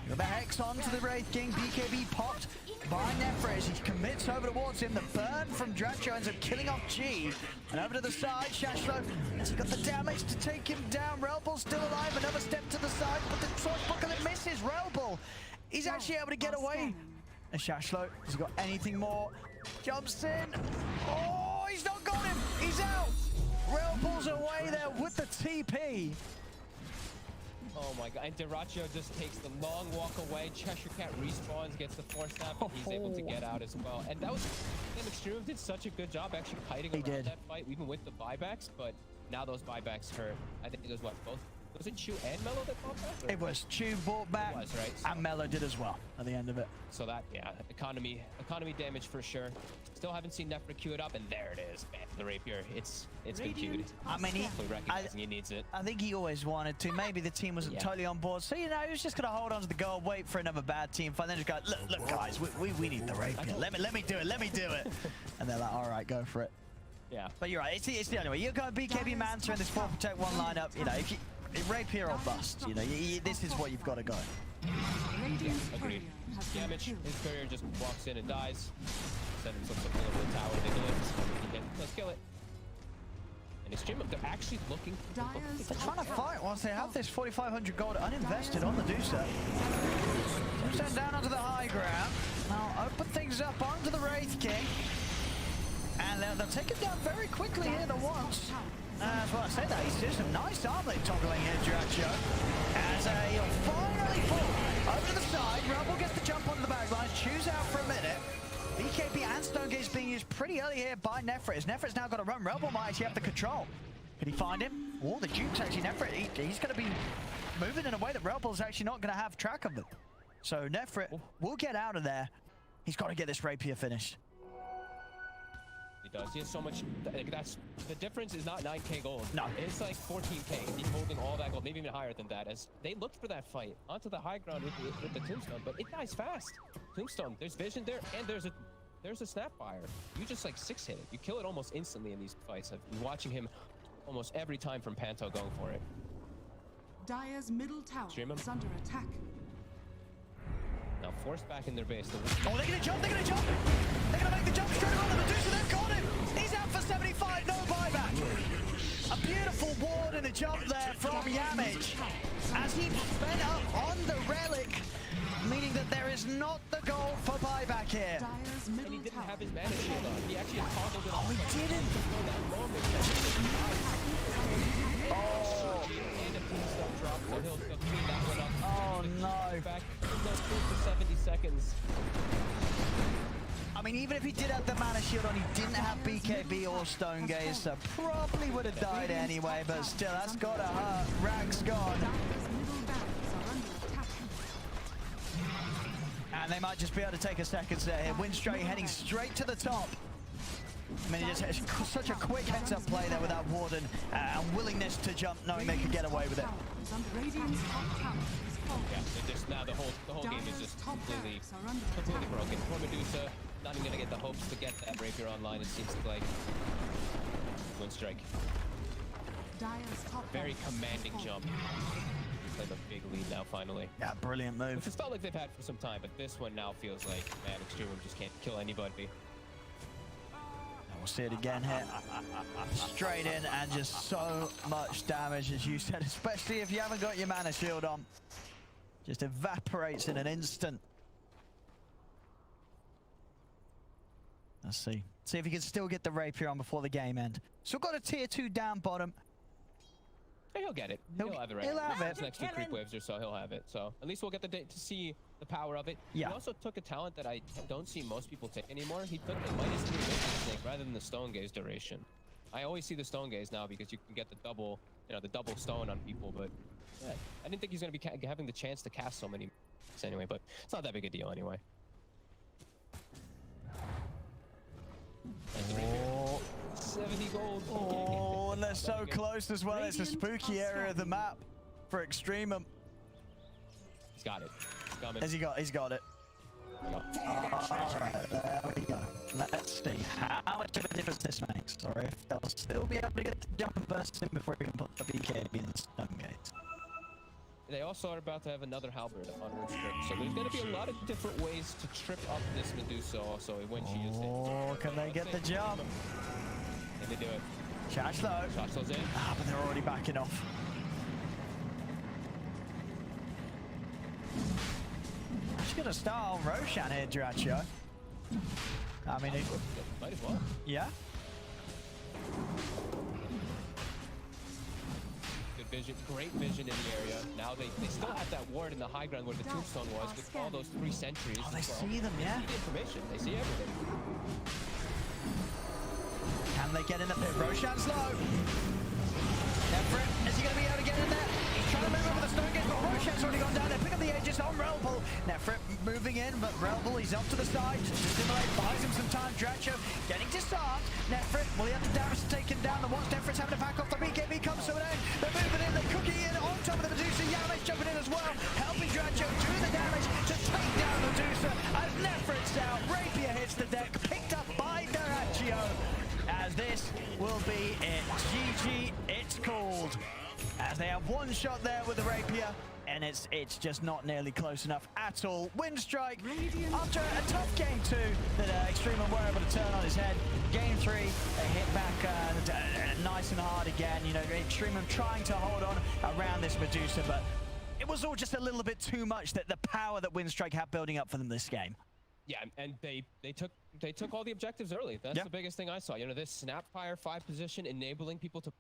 B: Got the Hex onto the Wraith King, BKB popped by nefrit as he commits over towards him. The burn from dyrachyo ends up killing off G. And over to the side, Shachlo, as he got the damage to take him down. Relbull still alive, another step to the side, but the swashbuckle it misses. Relbull, he's actually able to get away. And Shachlo, has he got anything more? Jumps in. Oh, he's not got him. He's out. Relbull's away there with the TP.
E: Oh my god, and dyrachyo just takes the long walk away. chshrct respawns, gets the force snap, and he's able to get out as well. And that was, EXTREMUM did such a good job actually kiting around that fight, even with the buybacks, but now those buybacks hurt. I think it was what, both? Was it Chew and Mello that bought back?
B: It was Chew bought back,
E: it was, right? So,
B: and Mello did as well at the end of it. So
E: that, yeah, economy damage for sure. Still haven't seen nefrit queue it up, and there it is, man. The rapier, it's been queued.
B: I mean,
E: he needs it.
B: I think he always wanted to. Maybe the team wasn't totally on board, so you know he was just gonna hold on to the goal, wait for another bad team fight, then just go, look guys, we need the rapier. Let me do it. And they're like, all right, go for it.
E: Yeah.
B: But you're right. It's the only way. You're going BKB Manta in this 4 protect 1 lineup. You know, if you rapier or bust. You know, this is what you've got to go.
E: Agreed. Yamich, his courier just walks in and dies. Send him some support over the tower. They live. Let's kill it. And EXTREMUM, they're actually looking.
B: They're trying to fight once they have this 4,500 gold uninvested on the Deucer. Send down onto the high ground. Now open things up onto the Wraith King. And they'll take it down very quickly here the once. That's what I said. That he's just some nice armlet toggling here, dyrachyo. As he'll finally fall over to the side. Rebel gets the jump onto the back lines, chews out for a minute. BKB and Stonegaze being used pretty early here by nefrit. As nefrit's now got to run, Rebel might actually have the control. Can he find him? Oh, the Duke's actually nefrit. He's going to be moving in a way that Rebel's actually not going to have track of them. So nefrit will get out of there. He's got to get this rapier finished.
E: He does. He has so much. Like, that's the difference. Is not 9k gold.
B: No,
E: it's like 14k. He's holding all that gold, maybe even higher than that. As they looked for that fight onto the high ground with the tombstone, but it dies fast. Tombstone. There's vision there, and there's a snapfire. You just like 6-hit it. You kill it almost instantly in these fights. I've been watching him almost every time from Panto going for it.
G: Dire's middle tower is under attack.
E: Now forced back in their base.
B: Oh, they're gonna jump, they're gonna jump! They're gonna make the jump straight on the Medusa, they've got him! He's out for 75, no buyback! A beautiful ward and a jump there from Yamich. As he sped up on the relic, meaning that there is not the goal for buyback here.
E: And he didn't have his mana shield on. He actually toggled it on.
B: Oh, he didn't!
E: Oh! And a tombstone drop, so he'll clean that one up.
B: Oh no!
E: Back for 70 seconds.
B: I mean, even if he did have the mana shield on, he didn't have BKB or Stonegaze, so probably would have died anyway, but still, that's gotta hurt. Rack's gone. And they might just be able to take a second set here. Winstrike heading straight to the top. I mean, it's such a quick heads-up play there with that Warden and willingness to jump, knowing they could get away with it.
E: Yeah, just now the whole game is just completely broken. Poor Medusa, not even gonna get the hopes to get that rapier online. It seems like Winstrike. Very commanding jump. Play the big lead now finally.
B: Yeah, brilliant move.
E: Which has felt like they've had for some time, but this one now feels like, man, EXTREMUM just can't kill anybody.
B: We'll see it again here. Straight in and just so much damage, as you said, especially if you haven't got your mana shield on. Just evaporates in an instant. Let's see. See if he can still get the rapier on before the game end. Still got a tier 2 down bottom.
E: Yeah, he'll get it. He'll have it right.
B: He'll have it.
E: Next 2 creep waves or so, he'll have it. So at least we'll get to see the power of it.
B: Yeah.
E: He also took a talent that I don't see most people take anymore. He took the -3 Vision Snake rather than the Stonegaze duration. I always see the Stonegaze now because you can get the double, the double stone on people. But yeah, I didn't think he's going to be having the chance to cast so many anyway. But it's not that big a deal anyway.
B: Oh.
E: 70 gold.
B: Oh, and they're so close as well. It's a spooky area of the map for EXTREMUM.
E: He's got it. He's coming.
B: He's got it. Alright, there we go. Let's see how much of a difference this makes, or if they'll still be able to get the jump and burst in before we can put the BKB in the Stonegaze.
E: They also are about to have another halberd on Winstrike, so there's going to be a lot of different ways to trip up this Medusa also when she is in.
B: Oh, can they get the jump?
E: Can they do it?
B: Shachlo.
E: Shachlo's in.
B: Ah, but they're already backing off. She's going to start on Roshan here, dyrachyo. I mean,
E: might as well.
B: Yeah.
E: Good vision, great vision in the area. Now they still have that ward in the high ground where the tombstone was with all those 3 sentries.
B: Oh, they see them, yeah.
E: They see the information. They see everything.
B: Can they get in the pit? Roshan's low. Nefrit, is he going to be able to get in there? He's trying to move over the Stonegaze, but Roshan's already gone down there. Pick up the edges on Relbul. Nefrit moving in, but Relbul, he's up to the side. Stimulate buys him some time. dyrachyo getting disarmed. Nefrit, will he have the damage to take him down? The once Nefrit's having to back off, the BKB comes to an end. They're moving in, they're cooking in on top of the Medusa. Yamich jumping in as well, helping dyrachyo do the damage to take down the Medusa. As Nefrit's out, rapier hits the deck, picked up by dyrachyo. As this will be it. GG, it's called. As they have one shot there with the rapier, and it's just not nearly close enough at all. Winstrike, after a tough game 2 that EXTREMUM were able to turn on his head. Game 3, they hit back nice and hard again. EXTREMUM trying to hold on around this Medusa, but it was all just a little bit too much, that the power that Winstrike had building up for them this game.
E: Yeah, and they took all the objectives early. That's the biggest thing I saw. This snapfire 5 position enabling people to